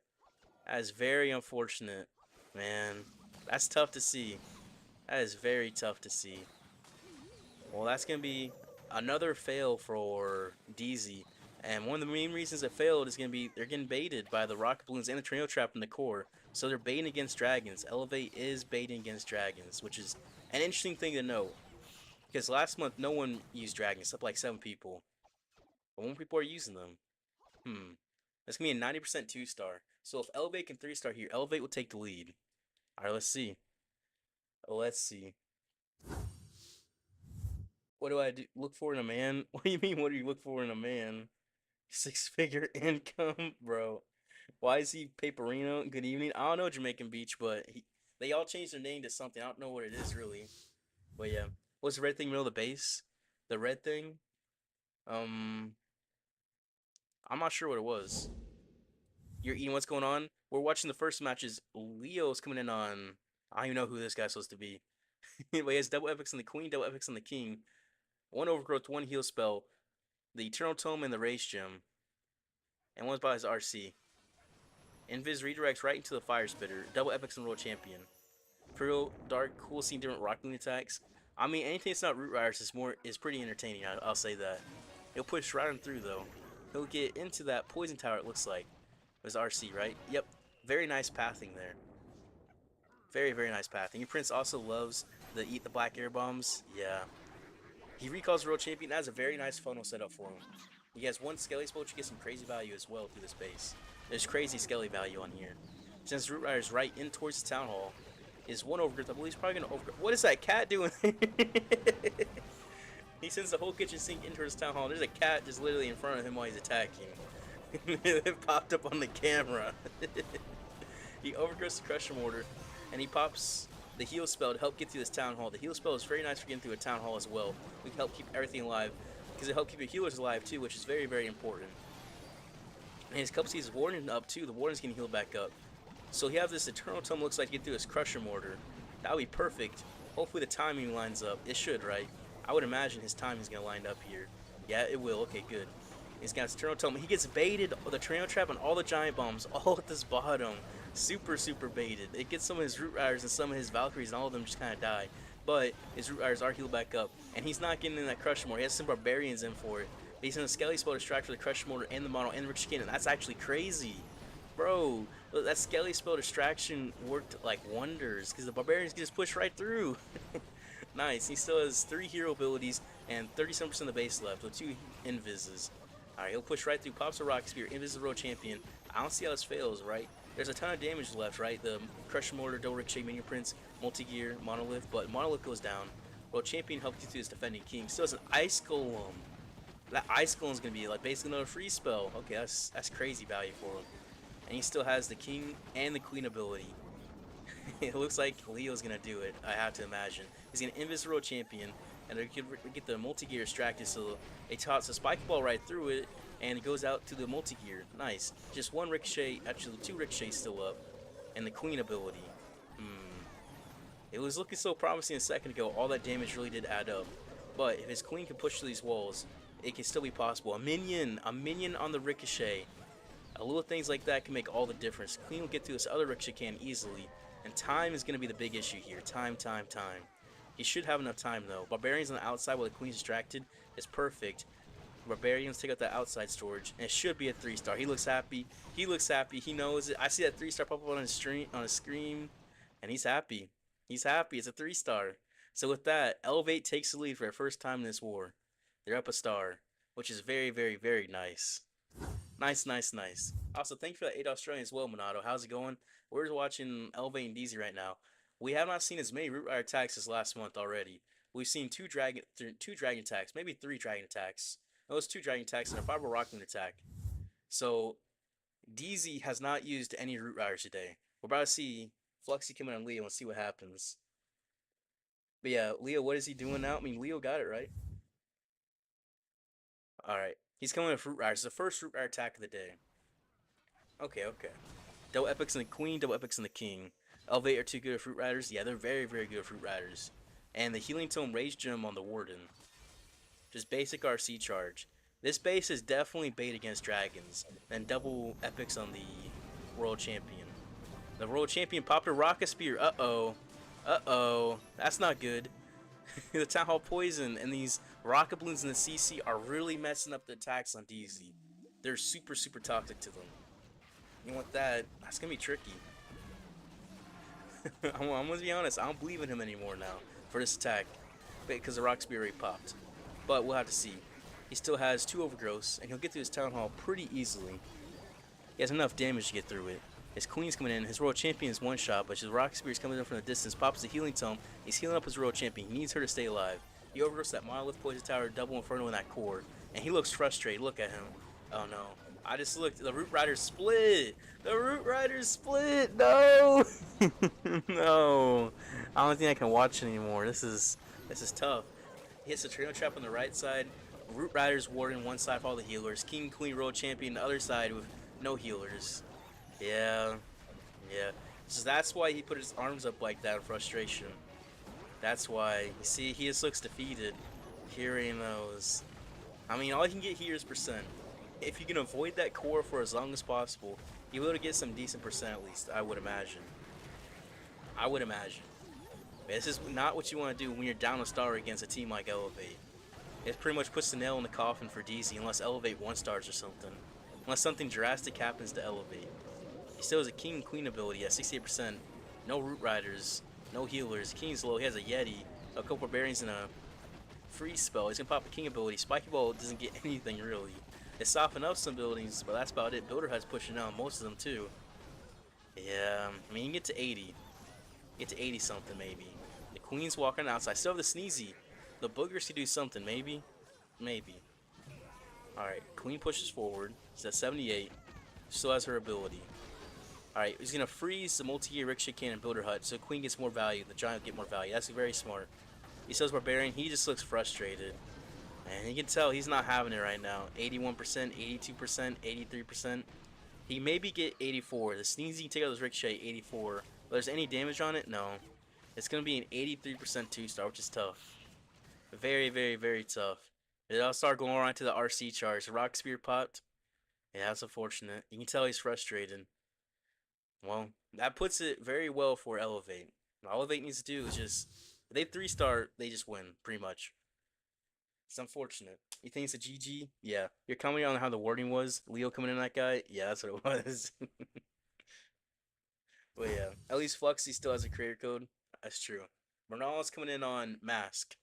That is very unfortunate. Man, that's tough to see. That is very tough to see. Well, that's gonna be another fail for DZ. And one of the main reasons it failed is going to be they're getting baited by the Rocket Balloons and the Trio Trap in the core. So they're baiting against Dragons. Elevate is baiting against Dragons, which is an interesting thing to know. Because last month, no one used Dragons, except like 7 people. But more people are using them. That's going to be a 90% 2-star. So if Elevate can 3-star here, Elevate will take the lead. Alright, let's see. Let's see. What do I do? Look for in a man? What do you mean, what do you look for in a man? 6-figure income, bro. Why is he Paperino? Good evening. I don't know Jamaican Beach, but they all changed their name to something. I don't know what it is really. But yeah, what's the red thing in the middle of the base? The red thing. I'm not sure what it was. You're eating. What's going on? We're watching the first matches. Leo's coming in on. I don't even know who this guy's supposed to be. But he has double epics on the queen, double epics on the king. 1 overgrowth, 1 heal spell. The Eternal Tome and the Rage Gem. And one's by his RC. Invis redirects right into the Fire Spitter. Double epics and World Champion. Pearl, Dark, cool seeing different Rocket Balloon attacks. I mean, anything that's not Root Riders is pretty entertaining. I'll say that. He'll push right on through though. He'll get into that poison tower, it looks like. It was RC, right? Yep. Very nice pathing there. Very, very nice pathing. Your Prince also loves the eat the black air bombs. Yeah. He recalls World Champion. That has a very nice funnel set up for him. He has one Skelly spell, which gets some crazy value as well through this base. There's crazy Skelly value on here. Since Root Rider's right in towards the Town Hall, is one overgrowth. I believe he's probably going to overgrowth. What is that cat doing? He sends the whole kitchen sink into his Town Hall. There's a cat just literally in front of him while he's attacking. It popped up on the camera. He overgrowths the Crusher Mortar, and he pops the heal spell to help get through this Town Hall. The heal spell is very nice for getting through a Town Hall as well. We can help keep everything alive, because it helps keep your healers alive too, which is very, very important. And his couple sees Warden up too. The Warden's getting healed back up. So he has this Eternal Tome, looks like, to get through his Crusher Mortar. That would be perfect. Hopefully the timing lines up. It should, right? I would imagine his timing is going to line up here. Yeah, it will. Okay, good. He's got his Eternal Tome. He gets baited, the Tornado Trap and all the Giant Bombs, all at this bottom. Super, super baited. It gets some of his Root Riders and some of his Valkyries, and all of them just kind of die. But his Root Riders are healed back up, and he's not getting in that Crusher Mortar. He has some Barbarians in for it. But he's in a Skelly spell to distract for the Crusher Mortar and the model and the Rich Cannon. That's actually crazy. Bro, that Skelly spell distraction worked like wonders, because the Barbarians can just push right through. Nice. He still has 3 hero abilities and 37% of the base left with 2 invises. Alright, he'll push right through, pops a Rock Spear, invis the World Champion. I don't see how this fails, right? There's a ton of damage left, right? The Crusher Mortar, Double Ricochet, Minion Prince, Multi-Gear, Monolith, but Monolith goes down. World Champion helps you through his defending king. Still has an Ice Golem. That Ice Golem is going to be like basically another free spell. Okay, that's crazy value for him. And he still has the king and the queen ability. It looks like Leo's going to do it, I have to imagine. He's going to invis the World Champion, and they can get the Multi-Gear distracted, so they toss a Spike Ball right through it, and it goes out to the Multi-Gear. Nice. Just 1 Ricochet, actually 2 Ricochets still up, and the Queen ability. It was looking so promising a second ago. All that damage really did add up. But if his Queen can push through these walls, it can still be possible. A minion on the Ricochet. Little things like that can make all the difference. Queen will get through this other Ricochet can easily, and time is going to be the big issue here. Time. He should have enough time, though. Barbarians on the outside while the Queen's distracted is perfect. Barbarians take out the outside storage, and it should be a 3-star. He looks happy. He knows it. I see that 3-star pop up on his screen, and he's happy. He's happy. It's a 3-star. So with that, Elevate takes the lead for their first time in this war. They're up a star, which is very, very, very nice. Nice. Also, thank you for that 8 Australian as well, Monado. How's it going? We're watching Elevate and DZ right now. We have not seen as many Root Rider attacks as last month already. We've seen 2 dragon attacks, maybe 3 dragon attacks. Those 2 dragon attacks and a 5 Rockman attack. So DZ has not used any Root Riders today. We're about to see Fluxy come in on Leo and see what happens. But yeah, Leo, what is he doing now? I mean, Leo got it, right? Alright. He's coming with Root Riders. It's the first Root Rider attack of the day. Okay. Double Epics and the Queen, double Epics and the King. Elevate are 2 good at Fruit Riders. Yeah, they're very, very good at Fruit Riders. And the Healing Tome Rage Gem on the Warden. Just basic RC charge. This base is definitely bait against dragons. And double Epics on the World Champion. The World Champion popped a Rocket Spear. Uh-oh. That's not good. The Town Hall Poison and these Rocket Balloons in the CC are really messing up the attacks on DZ. They're super, super toxic to them. And with that, that's going to be tricky. I'm going to be honest, I don't believe in him anymore now for this attack, because the Rock Spear already popped. But we'll have to see. He still has 2 Overgrowths, and he'll get through his Town Hall pretty easily. He has enough damage to get through it. His Queen's coming in, his Royal Champion is 1-shot, but his Rock Spear is coming in from the distance, pops the Healing Tome, he's healing up his Royal Champion, he needs her to stay alive. He overgrowths that Monolith Poison Tower, double Inferno in that core, and he looks frustrated. Look at him. Oh no. I just looked. The Root Riders split. The Root Riders split. No. No. I don't think I can watch anymore. This is tough. He hits the Tornado Trap on the right side. Root Riders Warden one side for all the healers. King, Queen, Royal Champion the other side with no healers. Yeah. So that's why he put his arms up like that in frustration. That's why. You see, he just looks defeated. Hearing those. I mean, all he can get here is percent. If you can avoid that core for as long as possible, you'll be able to get some decent percent at least, I would imagine. This is not what you want to do when you're down a star against a team like Elevate. It pretty much puts the nail in the coffin for DZ unless Elevate 1-stars or something. Unless something drastic happens to Elevate. He still has a King and Queen ability at 68%. No Root Riders, no healers. King's low. He has a Yeti, a couple barbarians, and a freeze spell. He's gonna pop a King ability. Spiky Ball doesn't get anything really. It softened up some buildings, but that's about it. Builder Hut's pushing down most of them too. Yeah, I mean, you get to 80. Get to 80 something maybe. The Queen's walking outside. Still have the Sneezy. The Boogers can do something maybe. Maybe. Alright, Queen pushes forward. She's at 78. Still has her ability. Alright, he's gonna freeze the multi-gear Rickshaw Cannon Builder Hut so Queen gets more value. The Giant will get more value. That's very smart. He says Barbarian. He just looks frustrated. And you can tell he's not having it right now. 81%, 82%, 83%. He maybe get 84. The Sneezy take out this Ricochet, 84. But there's any damage on it? No. It's going to be an 83% 2-star, which is tough. Very, very, very tough. It'll start going around to the RC charge. The Rock Spear popped. Yeah, that's unfortunate. You can tell he's frustrated. Well, that puts it very well for Elevate. What Elevate needs to do is just... If they 3-star, they just win, pretty much. It's unfortunate. You think it's a GG? Yeah. You're commenting on how the wording was? Leo coming in that guy? Yeah, that's what it was. But yeah, at least Fluxy still has a creator code. That's true. Bernal's coming in on Mask.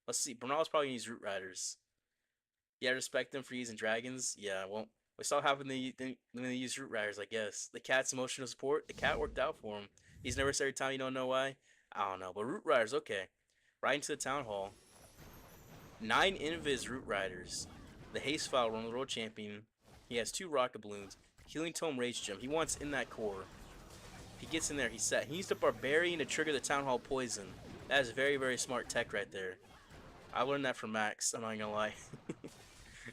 Let's see. Bernal's probably gonna use Root Riders. Yeah, respect them for using dragons. Yeah, well, we saw how when they use Root Riders, I guess. The cat's emotional support. The cat worked out for him. He's nervous every time. You don't know why. I don't know, but Root Riders, okay. Right into the town hall. 9 Invis Root Riders. The Haste File Run, the World Champion. He has 2 Rocket Balloons. Healing Tome Rage Gem. He wants in that core. If he gets in there, he's set. He used a Barbarian to trigger the Town Hall Poison. That is very, very smart tech right there. I learned that from Max, I'm not gonna lie.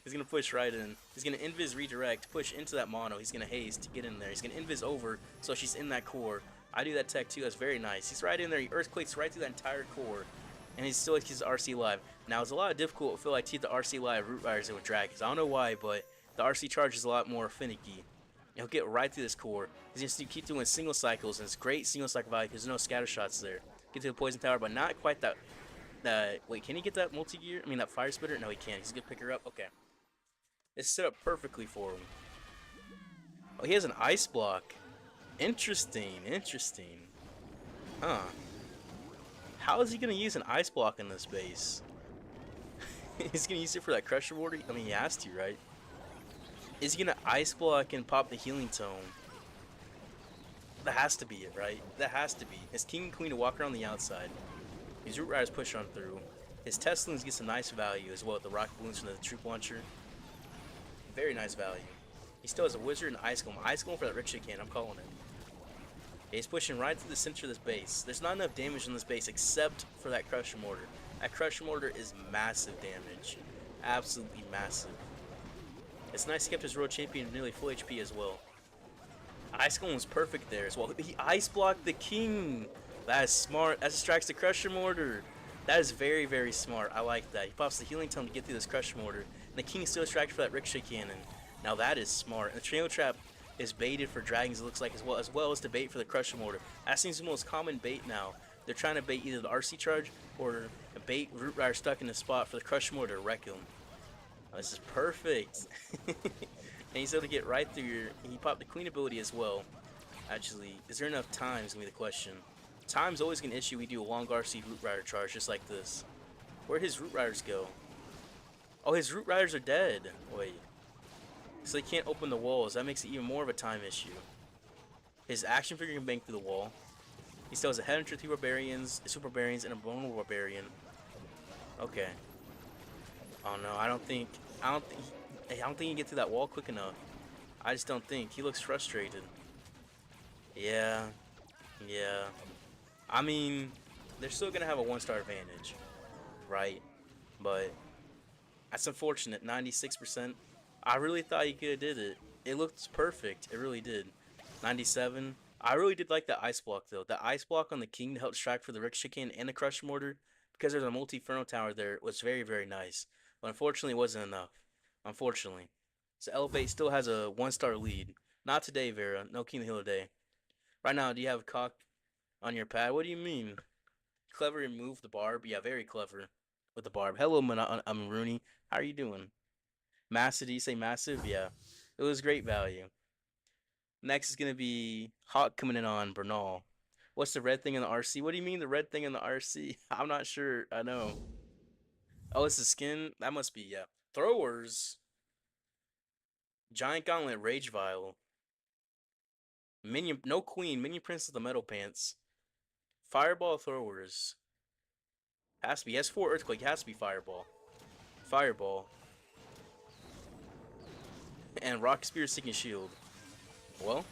He's gonna push right in. He's gonna Invis Redirect, push into that mono. He's gonna Haste to get in there. He's gonna Invis over, so she's in that core. I do that tech too, that's very nice. He's right in there, he Earthquakes right through that entire core. And he still keeps the RC live. Now, it's a lot difficult, I feel like, to keep the RC live Root Riders than with Dragons. I don't know why, but the RC charge is a lot more finicky. He'll get right through this core. He's going to keep doing single cycles, and it's great single cycle value because there's no scatter shots there. Get to the Poison Tower, but not quite that... Wait, can he get that multi-gear? I mean, that Fire Spitter? No, he can't. He's going to pick her up. Okay. It's set up perfectly for him. Oh, he has an Ice Block. Interesting, interesting. Huh. How is he going to use an Ice Block in this base? He's going to use it for that Crusher Warrior? I mean, he has to, right? Is he going to Ice Block and pop the Healing Tome? That has to be it, right? That has to be. His King and Queen to walk around the outside. His Root Riders push on through. His Teslins get some nice value as well with the Rocket Balloons from the Troop Launcher. Very nice value. He still has a Wizard and Ice Golem. Ice Golem for that Ricochet Cannon, I'm calling it. He's pushing right through the center of this base. There's not enough damage in this base except for that Crusher Mortar. That Crusher Mortar is massive damage. Absolutely massive. It's nice he kept his World Champion nearly full HP as well. Ice Golem was perfect there as well. He Ice Blocked the King. That is smart. That distracts the Crusher Mortar. That is very, very smart. I like that. He pops the Healing Tome to get through this Crusher Mortar. And the King is still distracted for that Ricochet Cannon. Now that is smart. And the Trio Trap is baited for dragons, it looks like, as well as the bait for the Crusher Mortar. That seems the most common bait now. They're trying to bait either the RC charge or a bait Root Rider stuck in the spot for the Crusher Mortar to wreck him. Oh, this is perfect. And he's able to get right through your... He popped the Queen ability as well. Actually, is there enough time is going to be the question. Time's always going to issue. We do a long RC Root Rider charge just like this. Where'd his Root Riders go? Oh, his Root Riders are dead. Wait. So they can't open the walls. That makes it even more of a time issue. His action figure can bank through the wall. He still has a Headhunter, 3 Barbarians, Super Barbarians, and a Vulnerable Barbarian. Okay. Oh no, I don't think he can get through that wall quick enough. I just don't think. He looks frustrated. Yeah. Yeah. I mean, they're still gonna have a 1-star advantage, right? But that's unfortunate. 96%. I really thought he could have did it. It looked perfect. It really did. 97. I really did like the Ice Block though. The Ice Block on the King to help distract for the Ricochet Cannon and the Crusher Mortar, because there's a multi-Inferno Tower there, was very, very nice. But unfortunately, it wasn't enough. Unfortunately. So Elevate still has a 1-star lead. Not today, Vera. No King of the Hill today. Right now, do you have a cock on your pad? What do you mean? Clever remove the barb? Yeah, very clever. with the barb. Hello, Rooney. How are you doing? Massive, did you say massive? Yeah. It was great value. Next is going to be Hawk coming in on Bernal. What's the red thing in the RC? What do you mean the red thing in the RC? I'm not sure. I know. Oh, it's the skin? That must be, yeah. Throwers. Giant Gauntlet Rage Vial. Minion, no Queen. Minion Prince of the Metal Pants. Fireball Throwers. Has to be. S4 Earthquake. Has to be Fireball. Fireball. And Rock Spear Seeking Shield. Well,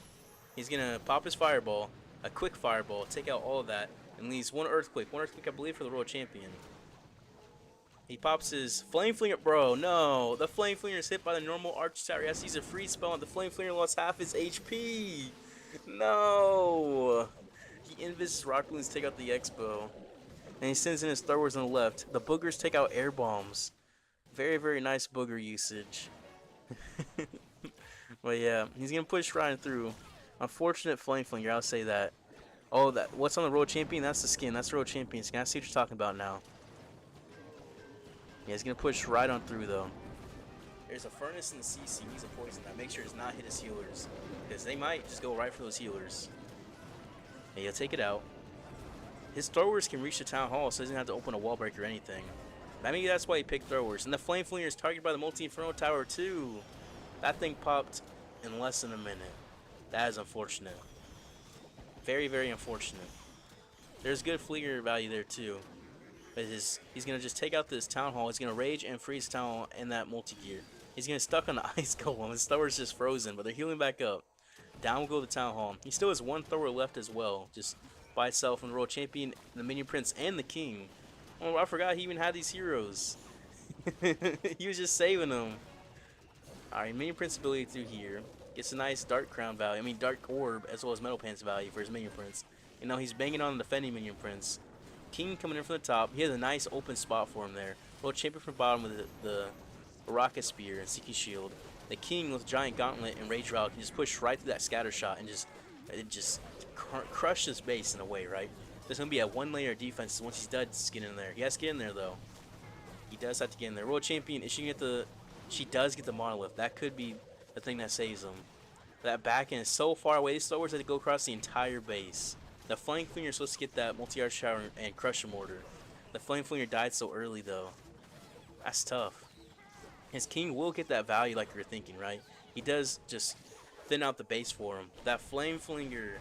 he's going to pop his Fireball. A quick Fireball. Take out all of that. And leaves one Earthquake. One Earthquake, I believe, for the World Champion. He pops his Flame Flinger. Bro, no. The Flame Flinger is hit by the normal Arch Tower. He has to use a free spell, and the Flame Flinger lost half his HP. No. He invis Rock Balloons, take out the Expo. And he sends in his Star Wars on the left. The Boogers take out Air Bombs. Very, very nice Booger usage. But yeah, he's going to push Ryan through. Unfortunate Flame Flinger, I'll say that. Oh, that what's on the World Champion? That's the skin. That's the World Champion skin. I see what you're talking about now. Yeah, he's going to push right on through, though. There's a Furnace in the CC. He's a poison. That make sure it's not hit his healers. Because they might just go right for those healers. Yeah, he'll take it out. His throwers can reach the Town Hall, so he doesn't have to open a wall break or anything. I mean, that's why he picked throwers. And the Flame Flinger is targeted by the Multi-Inferno Tower, too. That thing popped in less than a minute. That is unfortunate. Very, very unfortunate. There's good Flinger value there, too. But he's going to just take out this Town Hall. He's going to Rage and Freeze Town Hall and that Multi-Gear. He's going to stuck on the Ice Golem. His thrower's just frozen, but they're healing back up. Down will go the Town Hall. He still has one thrower left as well. Just by itself from the World Champion, the Minion Prince, and the King. Oh, I forgot he even had these heroes. He was just saving them. Alright, Minion Prince ability through here. Gets a nice Dark Crown value. I mean, Dark Orb as well as Metal Pants value for his Minion Prince. You know, he's banging on the defending Minion Prince. King coming in from the top. He has a nice open spot for him there. World Champion from bottom with the Rocket Spear and Seeking Shield. The King with Giant Gauntlet and Rage Route can just push right through that scatter shot and just crush this base in a way, right? There's going to be a one layer defense once he's done getting in there. He has to get in there, though. He does have to get in there. World Champion, is she going to get the... She does get the Monolith. That could be the thing that saves him. That back end is so far away. These Star Wars had to go across the entire base. The Flame Flinger is supposed to get that Multi-Arch Shower and Crusher Mortar. The Flame Flinger died so early, though. That's tough. His King will get that value like you're thinking, right? He does just thin out the base for him. That Flame Flinger.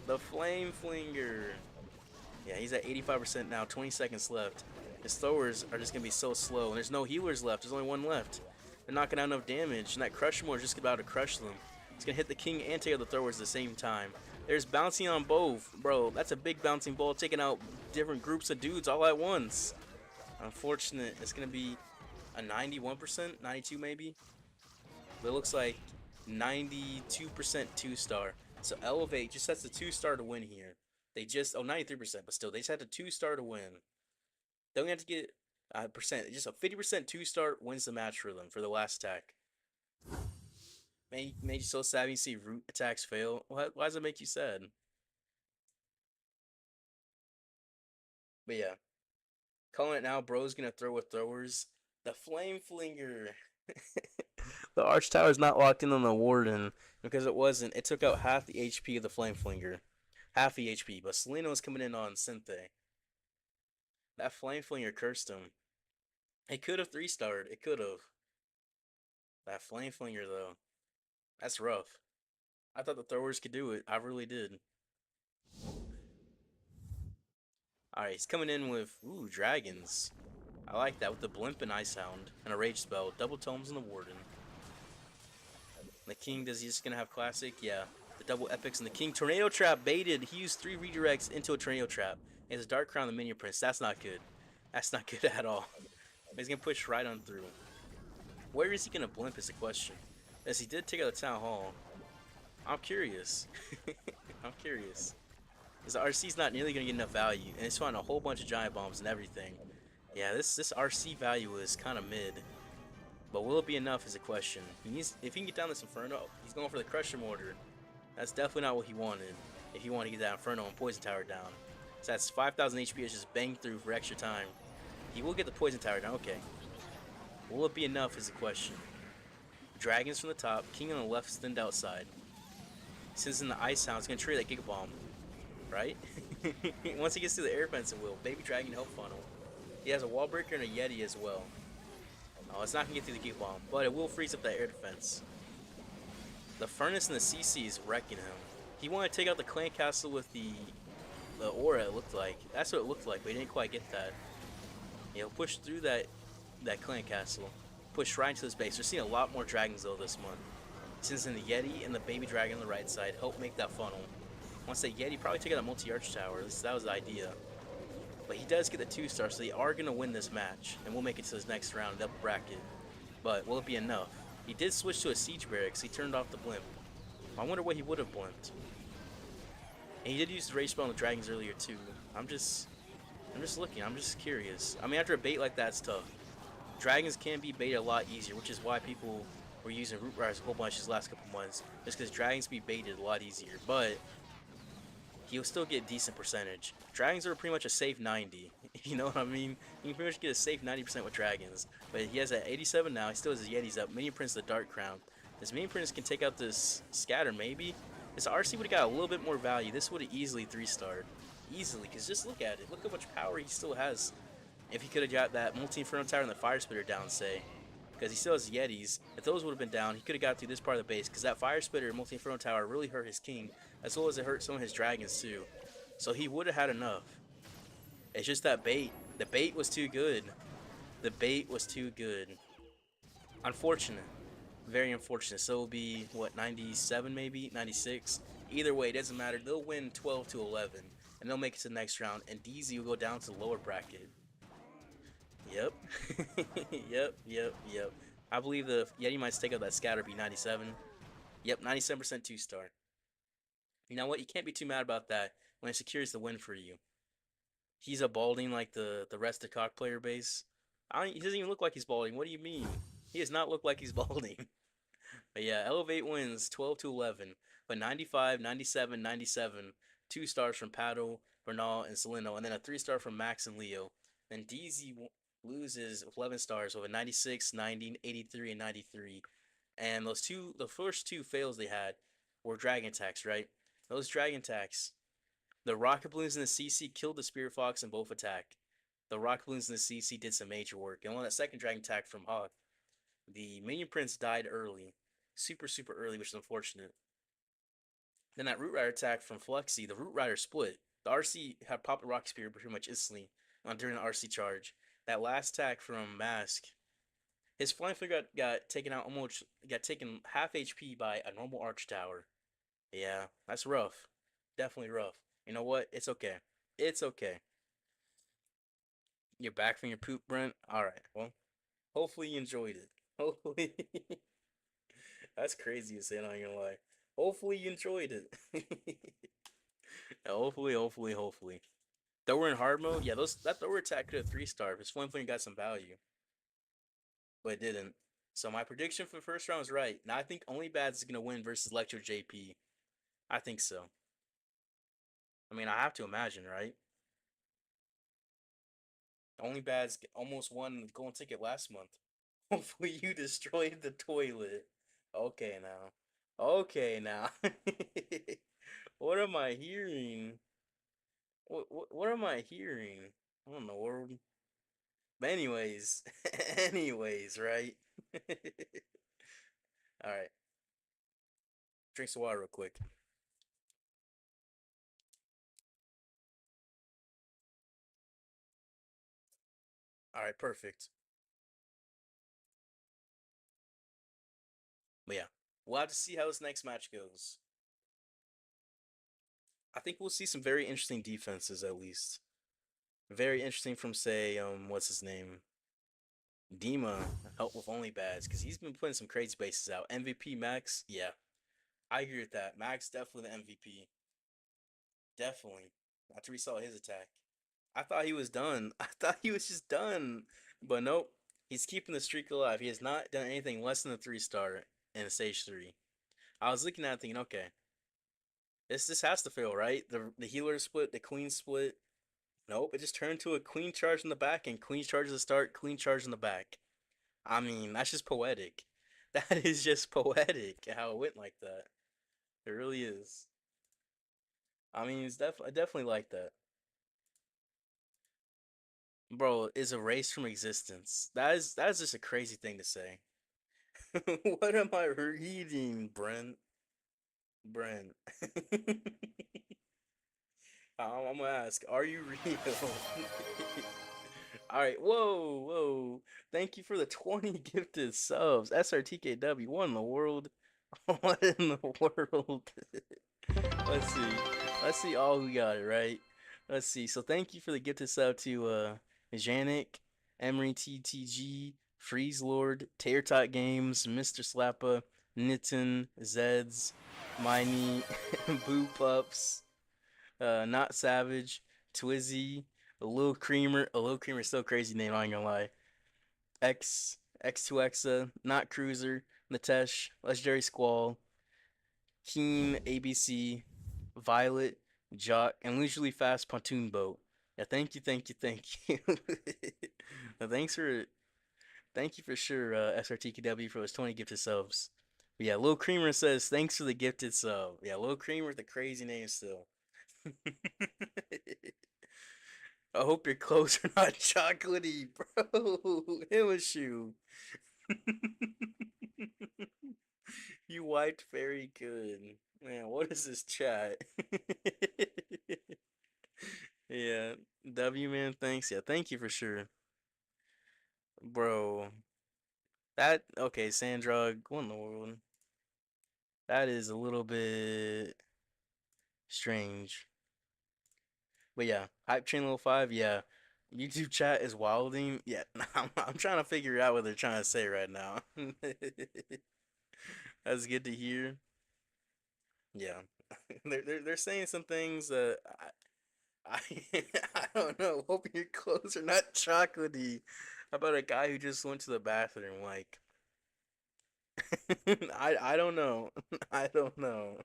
The Flame Flinger. Yeah, he's at 85% now. 20 seconds left. His throwers are just going to be so slow. And there's no healers left. There's only one left. They're not going to have enough damage. And that Crusher Mortar is just about to crush them. It's going to hit the King and take out the throwers at the same time. There's bouncing on both. Bro, that's a big bouncing ball taking out different groups of dudes all at once. Unfortunate. It's going to be a 91%, 92 maybe. But it looks like 92% 2-star. So Elevate just has the 2-star to win here. They just, 93%, but still, they just had the 2-star to win. They only have to get a percent. Just a 50% 2-star wins the match for them for the last attack. Made you so sad when you see root attacks fail. Why does it make you sad? But yeah. Calling it now, bro's gonna throw with throwers. The Flame Flinger. The Arch Tower is not locked in on the Warden because it wasn't. It took out half the HP of the Flame Flinger. Half the HP. But Selena was coming in on Synthe. That Flame Flinger cursed him. It could have 3-starred. It could have. That Flame Flinger, though. That's rough. I thought the throwers could do it. I really did. Alright, he's coming in with, ooh, dragons. I like that with the Blimp and Ice Hound and a Rage spell. Double Tomes and the Warden. The King, does he just gonna have classic? Yeah. The double epics and the King. Tornado Trap baited. He used 3 redirects into a Tornado Trap. He has a Dark Crown, the Minion Prince. That's not good. That's not good at all. He's gonna push right on through. Where is he gonna blimp is the question. As he did take out the Town Hall. I'm curious. I'm curious. Because the RC's not nearly gonna get enough value. And it's finding a whole bunch of giant bombs and everything. Yeah, this RC value is kind of mid. But will it be enough is a question. If he can get down this Inferno, he's going for the Crusher Mortar. That's definitely not what he wanted. If he wanted to get that Inferno and Poison Tower down. So that's 5,000 HP is just banged through for extra time. He will get the poison tower down. Okay. Will it be enough is the question. Dragons from the top, king on the left, thinned outside. Since in the ice hound, he's gonna trade that Giga Bomb, right? Once he gets to the air fence, it will. Baby Dragon Health Funnel. He has a wall breaker and a Yeti as well. Oh, it's not gonna get through the Giga Bomb, but it will freeze up that air defense. The furnace and the CC is wrecking him. He wanted to take out the clan castle with the aura. It looked like that's what it looked like, but he didn't quite get that. He'll push through that clan castle, push right into his base. We're seeing a lot more dragons though this month. Since in the Yeti and the baby dragon on the right side help make that funnel. Once the Yeti probably take out a multi-arch tower. That was the idea. But he does get the 2-star, so they are going to win this match. And we'll make it to this next round, double bracket. But will it be enough? He did switch to a siege barracks. He turned off the blimp. I wonder what he would have blimped. And he did use the rage spell on the dragons earlier too. I'm just looking. I'm just curious. I mean, after a bait like that, it's tough. Dragons can be baited a lot easier, which is why people were using Root Riders a whole bunch these last couple months. Just because dragons be baited a lot easier. But he'll still get decent percentage. Dragons are pretty much a safe 90. You know what I mean? You can pretty much get a safe 90% with dragons. But he has that 87 now. He still has his Yetis up. Minion Prince the Dark Crown. This Minion Prince can take out this Scatter maybe. This RC would have got a little bit more value. This would have easily 3-starred. Easily, because just look at it. Look how much power he still has. If he could have got that Multi-Inferno Tower and the Fire Spitter down, say. Because he still has Yetis. If those would have been down, he could have got through this part of the base. Because that Fire Spitter and Multi-Inferno Tower really hurt his king. As well as it hurt some of his dragons too. So he would have had enough. It's just that bait. The bait was too good. The bait was too good. Unfortunate. Very unfortunate. So it'll be, what, 97 maybe? 96? Either way, it doesn't matter. They'll win 12 to 11. And they'll make it to the next round. And DZ will go down to the lower bracket. Yep. Yep. I believe the Yeti might take out that scatter be 97. Yep, 97% 2-star. You know what? You can't be too mad about that when it secures the win for you. He's a balding like the rest of the cock player base. He doesn't even look like he's balding. What do you mean? He does not look like he's balding. But yeah, Elevate wins 12 to 11. But 95, 97, 97, 2-stars from Paddle, Bernal, and Salino, and then a 3-star from Max and Leo. Then DZ loses 11 stars with a 96, 90, 83, and 93. And the first two fails they had were dragon attacks, right? Those dragon attacks, the rocket balloons in the CC killed the Spirit Fox in both attack. The rocket balloons in the CC did some major work. And on that second dragon attack from Hawk, the Minion Prince died early. Super early, which is unfortunate. Then that Root Rider attack from Fluxy, the Root Rider split. The RC had popped the Rock Spear pretty much instantly during the RC charge. That last attack from Mask, his Flying Flare got taken out got taken half HP by a normal Arch Tower. Yeah, that's rough. Definitely rough. You know what? It's okay. It's okay. You're back from your poop, Brent? Alright, well, hopefully you enjoyed it. Hopefully. That's crazy to say, not gonna lie. Hopefully you enjoyed it. Hopefully. Though we're in hard mode, yeah, that thrower attack could have 3-star if his Flame Flame got some value. But it didn't. So my prediction for the first round was right. Now I think Only Bads is gonna win versus Elektros JP. I think so. I mean, I have to imagine, right? Only Bads almost won the golden ticket last month. Hopefully you destroyed the toilet. Okay now. Okay now. What am I hearing? What am I hearing? I don't know, world. But anyways, right? All right. Drink some water real quick. All right, perfect. But yeah, we'll have to see how this next match goes. I think we'll see some very interesting defenses at least. Very interesting from say, what's his name? Dima help with Only Bads because he's been putting some crazy bases out. MVP Max, yeah, I agree with that. Max definitely the MVP. Definitely. After we saw his attack. I thought he was done. I thought he was just done. But nope. He's keeping the streak alive. He has not done anything less than a 3-star in stage 3. I was looking at it thinking, okay. This has to fail, right? The healer split, the queen split. Nope, it just turned to a queen charge in the back and queen charge at the start, queen charge in the back. I mean, that's just poetic. That is just poetic how it went like that. It really is. I mean, it's definitely like that. Bro, is erased from existence. That is just a crazy thing to say. What am I reading, Brent? Brent. I'm gonna ask, are you real? All right, whoa. Thank you for the 20 gifted subs. SRTKW, what in the world? What in the world? Let's see. Let's see all who got it, right? Let's see. So thank you for the gifted sub to Janik, Emery TTG, Freeze Lord, Tater Tot Games, Mr. Slappa, Nitten, Zeds, Miney, Boo Pups, Not Savage, Twizzy, a little creamer. A little creamer is still a crazy name, I ain't gonna lie. X2Xa, Not Cruiser, Natesh, Legendary Squall, Keen, ABC, Violet, Jock, and Leisurely Fast Pontoon Boat. Yeah, thank you. Thanks for thank you for sure, SRTKW for those 20 gifted subs. But yeah, Lil Creamer says thanks for the gifted sub. Yeah, Lil Creamer with a crazy name still. I hope your clothes are not chocolatey, bro. Him a shoe. You wiped very good. Man, what is this chat? Yeah, W man, thanks. Yeah, thank you for sure. Bro, that okay, Sandrug, what in the world? That is a little bit strange. But yeah, Hype Train Level 5, yeah. YouTube chat is wilding. Yeah, I'm trying to figure out what they're trying to say right now. That's good to hear. Yeah. They're saying some things that I I don't know. Hope your clothes are not chocolatey. How about a guy who just went to the bathroom? Like, I don't know. I don't know.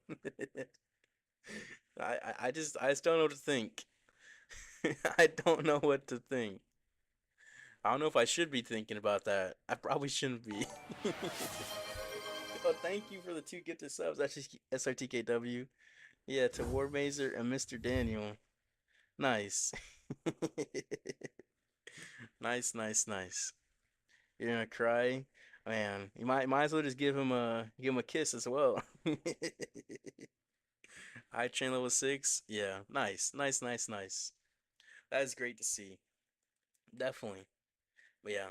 I just don't know what to think. I don't know what to think. I don't know if I should be thinking about that. I probably shouldn't be. Well, thank you for the two gifted subs. That's just SRTKW. Yeah, to War Mazer and Mr. Daniel. Nice. Nice. You're gonna cry, man. You might as well just give him a kiss as well. I train level 6. Yeah, nice. That is great to see. Definitely. But yeah,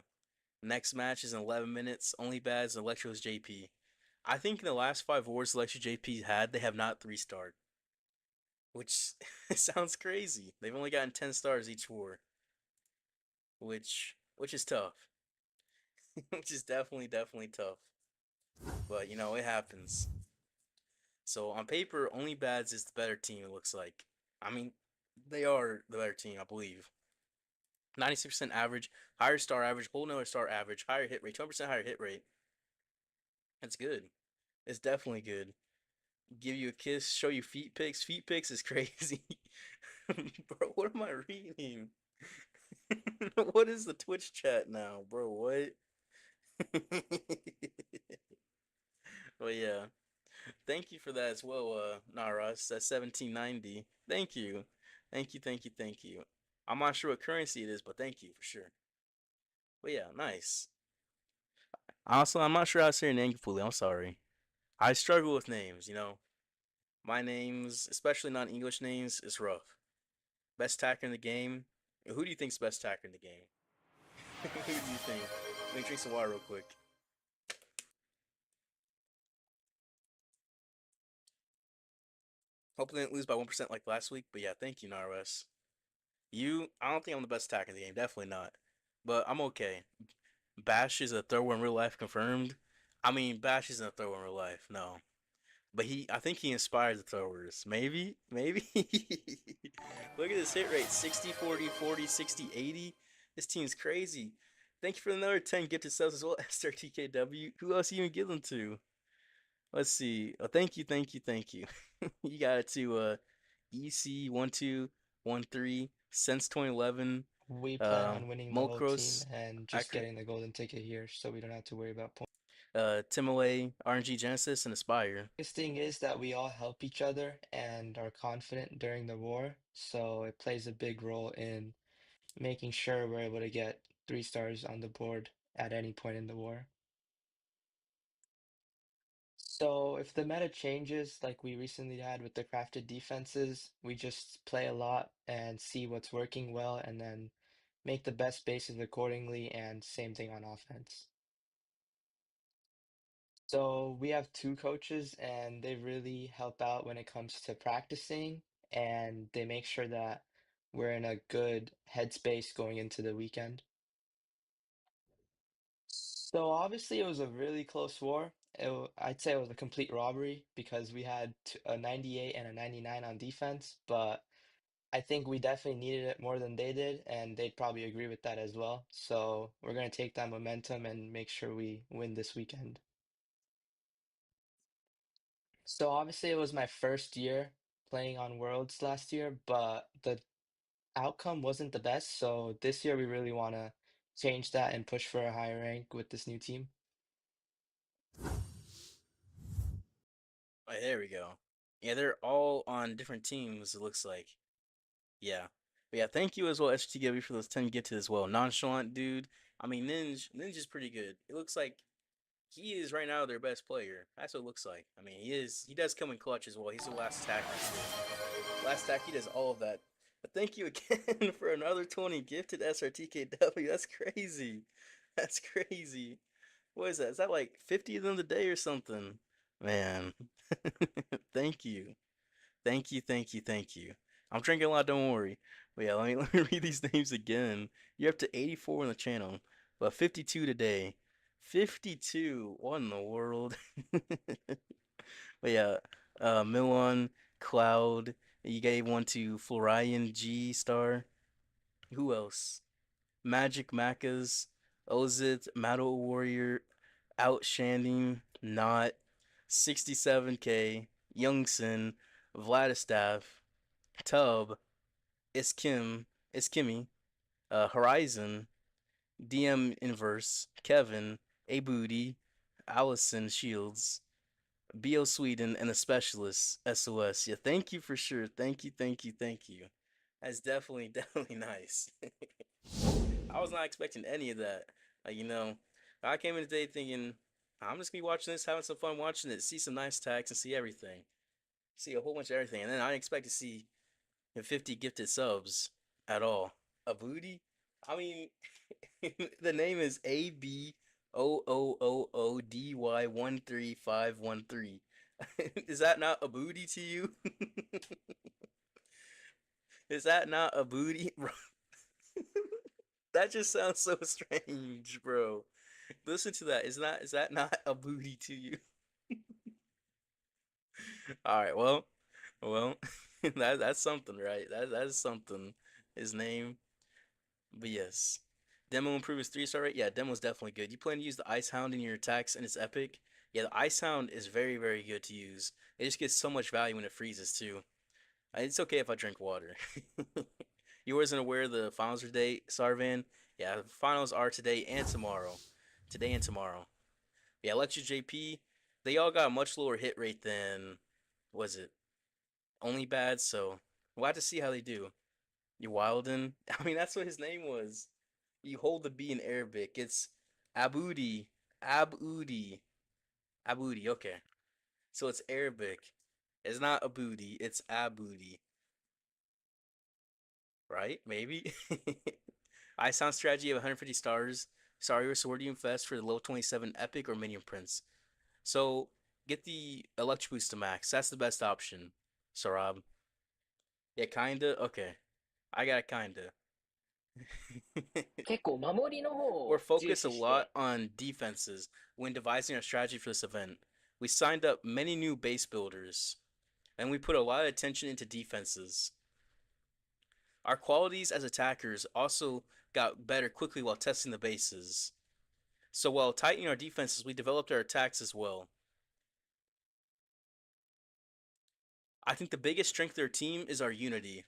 next match is in 11 minutes. Only bad is Elektros JP. I think in the last 5 wars Elektros JP had, they have not 3-starred, which sounds crazy. They've only gotten 10 stars each war, which is tough. Which is definitely tough. But it happens. So on paper, only Bads is the better team. It looks like. I mean, they are the better team, I believe. 96% average, higher star average, whole another star average, higher hit rate, 20% higher hit rate. That's good. It's definitely good. Give you a kiss, show you feet pics. Feet pics is crazy. Bro, what am I reading? What is the Twitch chat now, bro? What? Well, yeah. Thank you for that as well, Naras. That's 1790. Thank you. I'm not sure what currency it is, but thank you for sure. But yeah, nice. Also, I'm not sure how to say your name completely. I'm sorry. I struggle with names. My names, especially non-English names, is rough. Best tacker in the game. Who do you think's best tacker in the game? Who do you think? Let me drink some water real quick. Hopefully, I didn't lose by 1% like last week. But yeah, thank you, Naras. I don't think I'm the best attacker in the game. Definitely not. But I'm okay. Bash is a thrower in real life, confirmed. I mean, Bash isn't a thrower in real life, no. But I think he inspires the throwers. Maybe? Look at this hit rate 60, 40, 40, 60, 80. This team's crazy. Thank you for another 10 gifted subs as well, SRTKW. Who else you even give them to? Let's see. Oh, thank you. You got it to EC1213 since 2011. We plan on winning the whole team Mulcros, and just Acro, getting the golden ticket here, so we don't have to worry about points. Timale, RNG Genesis, and Aspire. Biggest thing is that we all help each other and are confident during the war, so it plays a big role in making sure we're able to get 3 stars on the board at any point in the war. So if the meta changes like we recently had with the crafted defenses, we just play a lot and see what's working well and then make the best bases accordingly, and same thing on offense. So we have 2 coaches and they really help out when it comes to practicing, and they make sure that we're in a good headspace going into the weekend. So obviously it was a really close war. I'd say it was a complete robbery because we had a 98 and a 99 on defense, but I think we definitely needed it more than they did, and they'd probably agree with that as well. So we're going to take that momentum and make sure we win this weekend. So obviously it was my first year playing on Worlds last year, but the outcome wasn't the best. So this year we really want to change that and push for a higher rank with this new team. Oh, there we go. Yeah, they're all on different teams, it looks like. Yeah. But yeah, thank you as well, STW, for those 10 gifted as well. Nonchalant dude. I mean, Ninja's pretty good. It looks like he is right now their best player. That's what it looks like. I mean, he does come in clutch as well. He's the last attacker too. Last attack, he does all of that. But thank you again for another 20 gifted SRTKW. That's crazy. That's crazy. What is that? Is that like 50 of them today or something? Man. Thank you. Thank you, thank you, thank you. I'm drinking a lot, don't worry. But yeah, let me read these names again. You're up to 84 on the channel, but 52 today. 52? What in the world? But yeah, Milan, Cloud, you gave one to Florian G Star. Who else? Magic Macas, Ozit, Metal Warrior, Outstanding, Not, 67K, Youngson, Vladislav, Tub, Iskim, Iskimi, Horizon, DM Inverse, Kevin, A Booty, Allison Shields, BO Sweden, and the Specialist SOS. Yeah, thank you for sure. Thank you, thank you, thank you. That's definitely, definitely nice. I was not expecting any of that. Like, I came in today thinking, I'm just gonna be watching this, having some fun watching it, see some nice tags, and see everything. See a whole bunch of everything. And then I didn't expect to see 50 gifted subs at all. A booty? I mean, the name is ABOOOODY13513. Is that not a booty to you? Is that not a booty? That just sounds so strange, bro. Listen to that. Is that not a booty to you? All right, well, that's something, right? That's something. His name, but yes. Demo improve his 3-star rate. Yeah, demo's definitely good. You plan to use the Ice Hound in your attacks, and it's epic. Yeah, the Ice Hound is very, very good to use. It just gets so much value when it freezes too. It's okay if I drink water. You wasn't aware the finals are today, Sarvan? Yeah, the finals are today and tomorrow. Today and tomorrow. Yeah, Elektros JP, they all got a much lower hit rate than, was it, Only Bad, so we'll have to see how they do. You Wilden? I mean, that's what his name was. You hold the B in Arabic. It's Aboudi. Aboudi. Aboudi, okay. So it's Arabic. It's not Aboudi, it's Aboudi. Right? Maybe? I sound strategy of 150 stars. Sorry, Swordium Fest for the low 27 Epic or Minion Prince. So get the Electric Boost to max. That's the best option, Sarab. Yeah, kinda. Okay, I got kinda. 結構守りの方 We're を重 focused a 視し lot て、on defenses when devising our strategy for this event. We signed up many new base builders, and we put a lot of attention into defenses. Our qualities as attackers also got better quickly while testing the bases. So while tightening our defenses, we developed our attacks as well. I think the biggest strength of our team is our unity.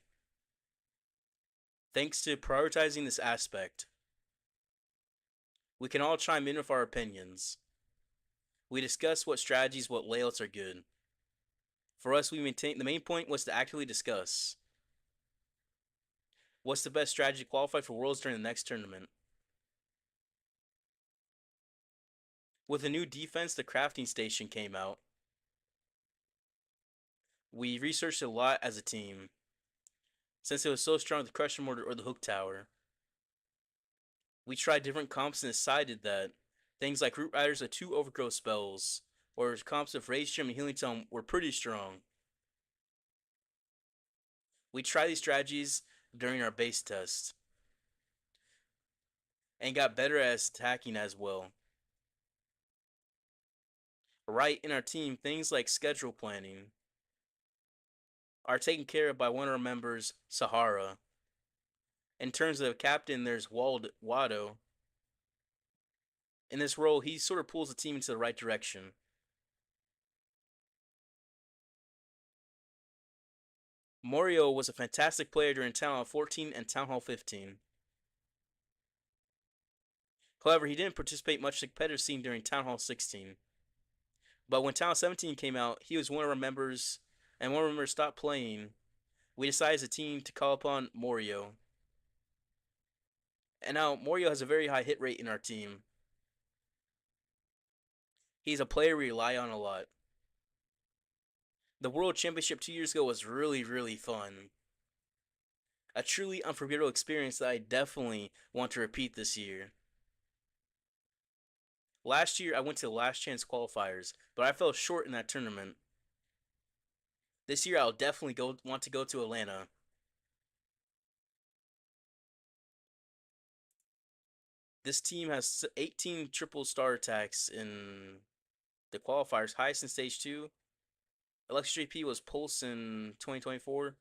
Thanks to prioritizing this aspect, we can all chime in with our opinions. We discuss what strategies, what layouts are good. For us, the main point was to actively discuss what's the best strategy to qualify for Worlds during the next tournament. With a new defense, the crafting station came out. We researched a lot as a team, since it was so strong with the Crusher Mortar or the Hook Tower. We tried different comps and decided that things like Root Riders with 2 Overgrowth spells, or comps of Rage Gem and Healing Tome were pretty strong. We tried these strategies during our base test, and got better at attacking as well. Right in our team, things like schedule planning are taken care of by one of our members, Sahara. In terms of captain, there's Wado. In this role, he sort of pulls the team into the right direction. Mario was a fantastic player during Town Hall 14 and Town Hall 15. However, he didn't participate much in the competitive scene during Town Hall 16. But when Town Hall 17 came out, he was one of our members, and when our members stopped playing, we decided as a team to call upon Mario. And now Mario has a very high hit rate in our team. He's a player we rely on a lot. The World Championship 2 years ago was really, really fun. A truly unforgettable experience that I definitely want to repeat this year. Last year, I went to the Last Chance qualifiers, but I fell short in that tournament. This year, I'll definitely want to go to Atlanta. This team has 18 triple star attacks in the qualifiers, highest in Stage 2. Elektros JP was Pulse in 2024.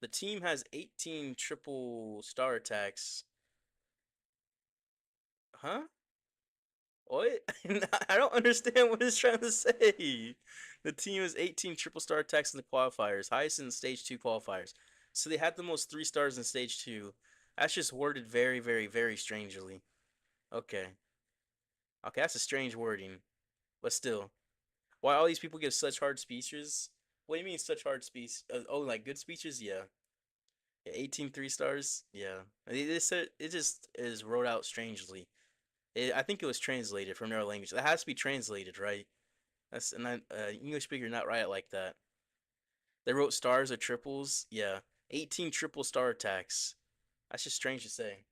The team has 18 triple star attacks. Huh? What? I don't understand what it's trying to say. The team has 18 triple star attacks in the qualifiers, highest in Stage 2 qualifiers. So they had the most 3 stars in Stage 2. That's just worded very, very, very strangely. Okay. Okay, that's a strange wording. But still. Why all these people give such hard speeches? What do you mean such hard speech? Oh, like good speeches? Yeah. 18 3 stars? Yeah. It just is wrote out strangely. I think it was translated from their language. That has to be translated, right? That's and English speaker not write it like that. They wrote stars or triples. Yeah. 18 triple star attacks. That's just strange to say.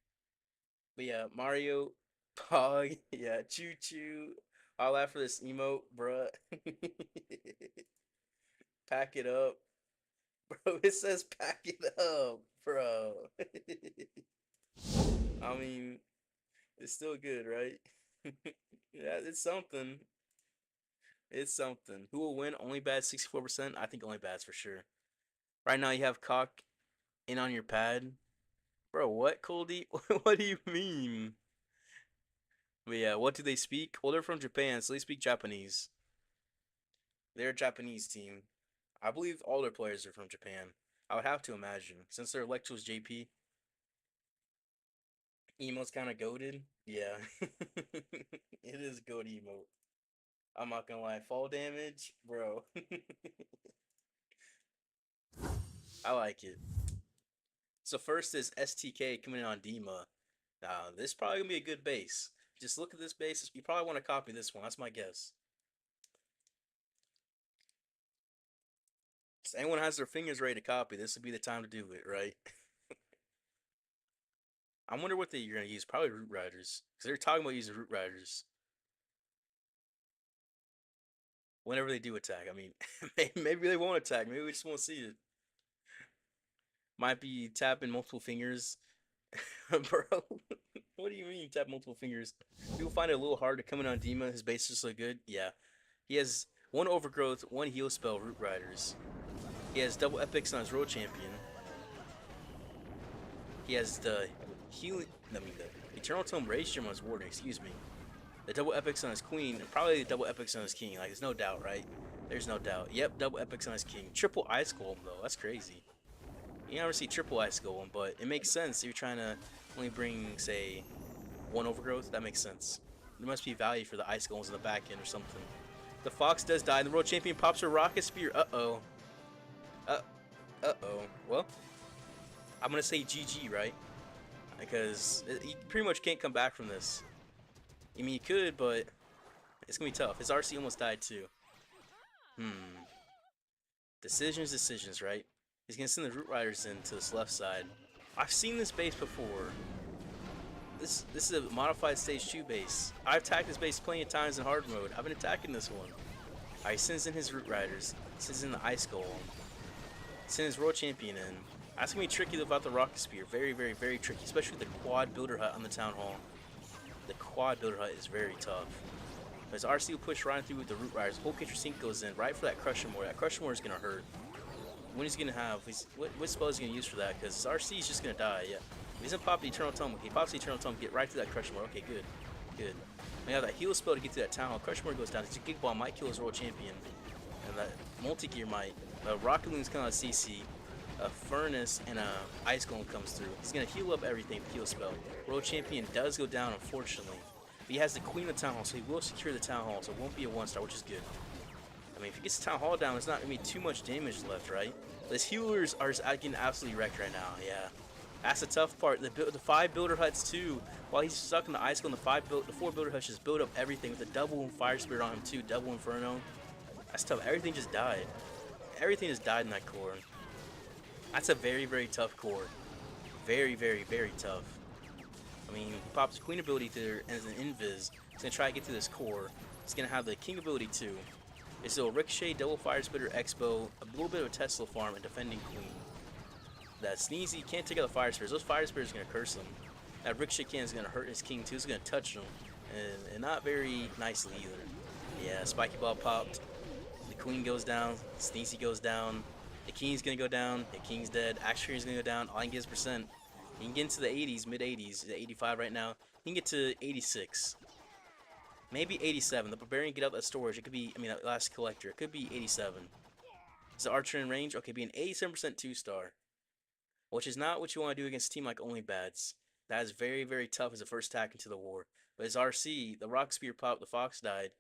But yeah, Mario, Pog, yeah, Choo Choo. I'll laugh for this emote, bruh. Pack it up. Bro, it says pack it up, bro. I mean, it's still good, right? Yeah, it's something. It's something. Who will win? Only bad 64%? I think only bad's for sure. Right now you have cock in on your pad. Bro, what, Coldy? What do you mean? But yeah, what do they speak? Well, they're from Japan, so they speak Japanese. They're a Japanese team. I believe all their players are from Japan. I would have to imagine. Since they're Elektros JP. Emote's kind of goated. Yeah. It is goat emote. I'm not gonna lie. Fall damage? Bro. I like it. So first is STK coming in on Dima. This is probably gonna be a good base. Just look at this base. You probably want to copy this one. That's my guess. If anyone has their fingers ready to copy, this would be the time to do it, right? I wonder what you're gonna use. Probably Root Riders, because they're talking about using Root Riders whenever they do attack. I mean, maybe they won't attack. Maybe we just won't see it. Might be tapping multiple fingers. Bro, what do you mean tap multiple fingers? People find it a little hard to come in on Dima. His base is so good. Yeah. He has 1 Overgrowth, 1 Heal Spell, Root Riders. He has double epics on his World Champion. He has the healing, the Eternal Tome Rage Gem on his Warden, excuse me. The double epics on his Queen, and probably the double epics on his King. Like, there's no doubt, right? There's no doubt. Yep, double epics on his King. Triple Ice Golem, though. That's crazy. You never see triple ice golem, but it makes sense if you're trying to only bring, say, one overgrowth. That makes sense. There must be value for the ice golems in the back end or something. The fox does die, and the world champion pops her rocket spear. Uh-oh. Uh-oh. Well, I'm gonna say GG, right? Because you pretty much can't come back from this. I mean, you could, but it's gonna be tough. His RC almost died too. Decisions, right? He's gonna send the Root Riders into this left side. I've seen this base before. This is a modified stage 2 base. I've attacked this base plenty of times in hard mode. I've been attacking this one. Alright, sends in his Root Riders. Sends in the Ice Golem. Sends his World Champion in. That's gonna be tricky about the Rocket Spear. Very, very, very tricky. Especially with the quad builder hut on the Town Hall. The quad builder hut is very tough. His RC will push right through with the Root Riders. Whole Kitchen Sink goes in right for that Crusher Moor. That Crusher Moor is gonna hurt. When he's gonna have, what spell is he gonna use for that? Because his RC is just gonna die. Yeah. If he doesn't pop the Eternal Tome, okay, he pops the Eternal Tome, get right through that Crusher Moor. Okay, good. Good. We have that heal spell to get through that Town Hall. Crusher Moor goes down. His Gig Ball might kill his World Champion. And that Multi-Gear might. Rocket Loon's coming out CC. A Furnace and a Ice Golem comes through. He's gonna heal up everything with heal spell. World Champion does go down, unfortunately. But he has the Queen of the Town Hall, so he will secure the Town Hall, so it won't be a 1-star, which is good. I mean, if he gets the Town Hall down, there's not gonna be too much damage left, right? But his healers are just getting absolutely wrecked right now, yeah. That's the tough part. The 5 builder huts too. While he's stuck in the Ice Golem, the 4 builder huts just build up everything with a double Fire Spirit on him too, double Inferno. That's tough. Everything just died. Everything just died in that core. That's a very, very tough core. Very, very, very tough. I mean, he pops Queen ability through and as an Invis. He's gonna try to get to this core. He's gonna have the King ability too. It's a Ricochet, double Fire Spitter, Expo, a little bit of a Tesla farm, and defending Queen. That Sneezy can't take out the Fire Spitters. Those Fire Spitters are gonna curse him. That Ricochet can is gonna hurt his King too. It's gonna touch him, and not very nicely either. Yeah, Spiky Ball popped. The Queen goes down. Sneezy goes down. The King's gonna go down. The King's dead. Action is gonna go down. All I can get is percent. He can get into the 80s, mid 80s. He's at 85 right now. He can get to 86. Maybe 87. The Barbarian get out that storage. It could be, I mean, that last collector. It could be 87. Is the Archer in range? Okay, be an 87% 2-star. Which is not what you want to do against a team like Only Bads. That is very, very tough as a first attack into the war. But his RC, the Rock Spear popped, the Fox died.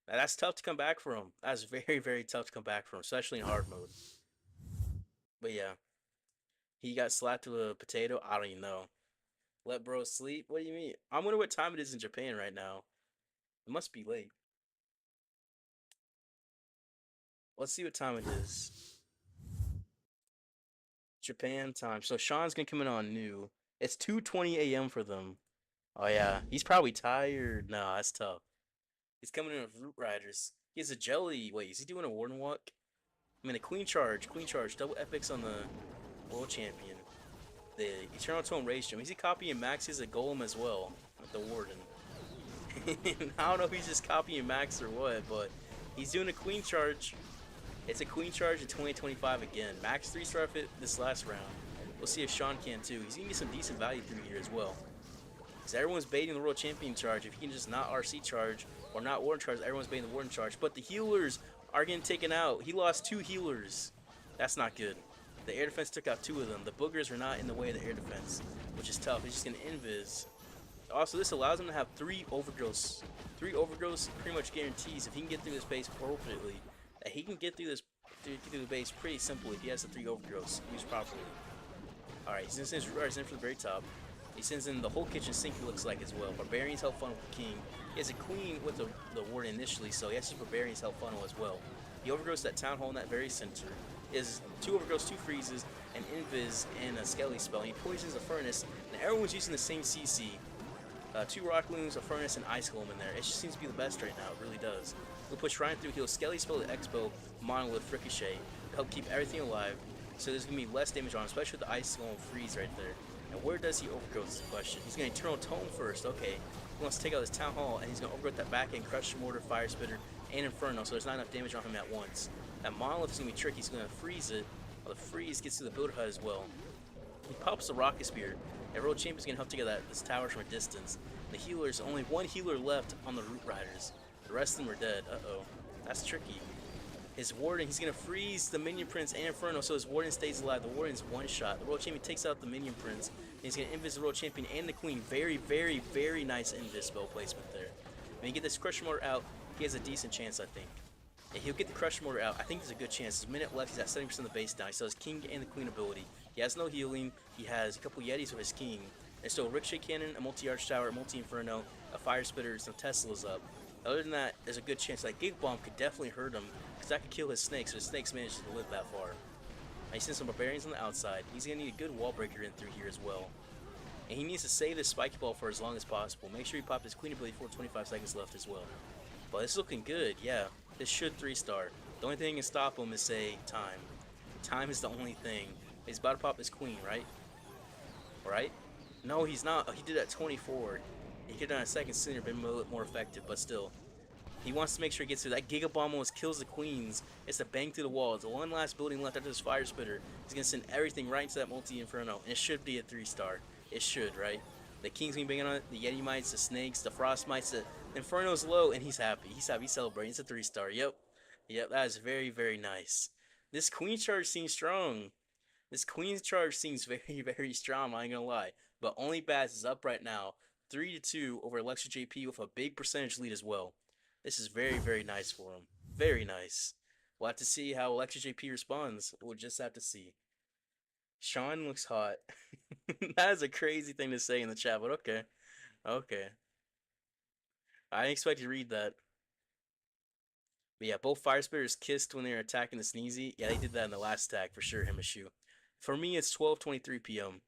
Now, that's tough to come back from. That's very, very tough to come back from, especially in hard mode. But yeah. He got slapped with a potato? I don't even know. Let bro sleep? What do you mean? I wonder what time it is in Japan right now. It must be late. Let's see what time it is. Japan time. So Sean's gonna come in on new. It's 2:20 a.m. for them. Oh yeah. He's probably tired. Nah, that's tough. He's coming in with Root Riders. He has a jelly. Wait, is he doing a Warden Walk? I mean, a Queen Charge. Queen Charge. Double epics on the World Champion. The Eternal Tome Rage Gem. Is he copying Max as a Golem as well? With the Warden. I don't know if he's just copying Max or what, but he's doing a Queen Charge. It's a Queen Charge in 2025 again. Max 3-star fit this last round. We'll see if Sean can too. He's gonna get some decent value through here as well. Because everyone's baiting the World Champion Charge. If he can just not RC Charge or not Warden Charge, everyone's baiting the Warden Charge. But the healers are getting taken out. He lost 2 healers. That's not good. The air defense took out 2 of them. The boogers are not in the way of the air defense, which is tough. He's just gonna invis. Also, this allows him to have 3 overgrowths. 3 overgrowths pretty much guarantees if he can get through this base appropriately, that he can get through this through the base pretty simply if he has the 3 overgrowths used properly. Alright, he's gonna send his Root Riders in from the very top. He sends in the whole kitchen sink, it looks like, as well. Barbarians help funnel with the King. He has a Queen with the Warden initially, so he has his Barbarians help funnel as well. He overgrows that Town Hall in that very center. Is 2 overgrowths, 2 freezes, an invis, and a skelly spell. And he poisons a furnace, and everyone's using the same CC. 2 rock loons, a furnace, and ice golem in there. It just seems to be the best right now. It really does. We'll push right through. He'll skelly spell the expo, monolith, ricochet to help keep everything alive. So there's gonna be less damage on him, especially with the ice golem freeze right there. And where does he overgrowth is the question. He's gonna Eternal Tome first. Okay. He wants to take out this Town Hall, and he's gonna overgrowth that back end, Crush Mortar, Fire Spitter, and Inferno. So there's not enough damage on him at once. That monolith is gonna be tricky. He's gonna freeze it. Well, the freeze gets to the builder hut as well. He pops the Rocket Spear. And World Champion's gonna help to get this tower from a distance. The healers, only 1 healer left on the Root Riders. The rest of them are dead. Uh-oh. That's tricky. His Warden, he's gonna freeze the Minion Prince and Inferno, so his Warden stays alive. The Warden's one shot. The World Champion takes out the Minion Prince. And he's gonna invis the World Champion and the Queen. Very, very, very nice invis spell placement there. When you get this Crusher Mortar out, he has a decent chance, I think. And he'll get the Crusher Mortar out. I think there's a good chance. There's a minute left. He's at 70% of the base down. He still has King and the Queen ability. He has no healing. He has a couple Yetis with his King. And still a Ricochet Cannon, a multi-Arch Tower, a multi-Inferno, a Fire Spitter, some Teslas up. Other than that, there's a good chance that Gig Bomb could definitely hurt him, because that could kill his snakes, so his snakes manages to live that far. Now he's sending some Barbarians on the outside. He's going to need a good wall breaker in through here as well. And he needs to save this Spiky Ball for as long as possible. Make sure he pops his Queen ability for 25 seconds left as well. But it's looking good, yeah. This should 3-star. The only thing that can stop him is, say, time. Time is the only thing. He's about to pop his Queen, right? Right? No, he's not. He did it at 24. He could have done it a second sooner, been a little more effective, but still. He wants to make sure he gets through. That Giga Bomb almost kills the Queens. It's a bang through the wall. It's the one last building left after this Fire Spitter. He's going to send everything right into that multi-Inferno. And it should be a 3-star. It should, right? The King's going to be banging on it. The Yeti Mites, the Snakes, the Frost Mites. The Inferno's low, and he's happy. He's happy. He's celebrating. It's a 3-star. Yep. Yep, that is very, very nice. This Queen charge seems strong. This Queen's charge seems very, very strong, I ain't gonna lie. But Only Baz is up right now, 3-2 over Elektros JP with a big percentage lead as well. This is very, very nice for him. Very nice. We'll have to see how Elektros JP responds. We'll just have to see. Sean looks hot. That is a crazy thing to say in the chat, but okay. Okay. I didn't expect you to read that. But yeah, both Fire Spitters kissed when they were attacking the Sneezy. Yeah, they did that in the last attack for sure, him and Shu. For me, it's 12:23 p.m.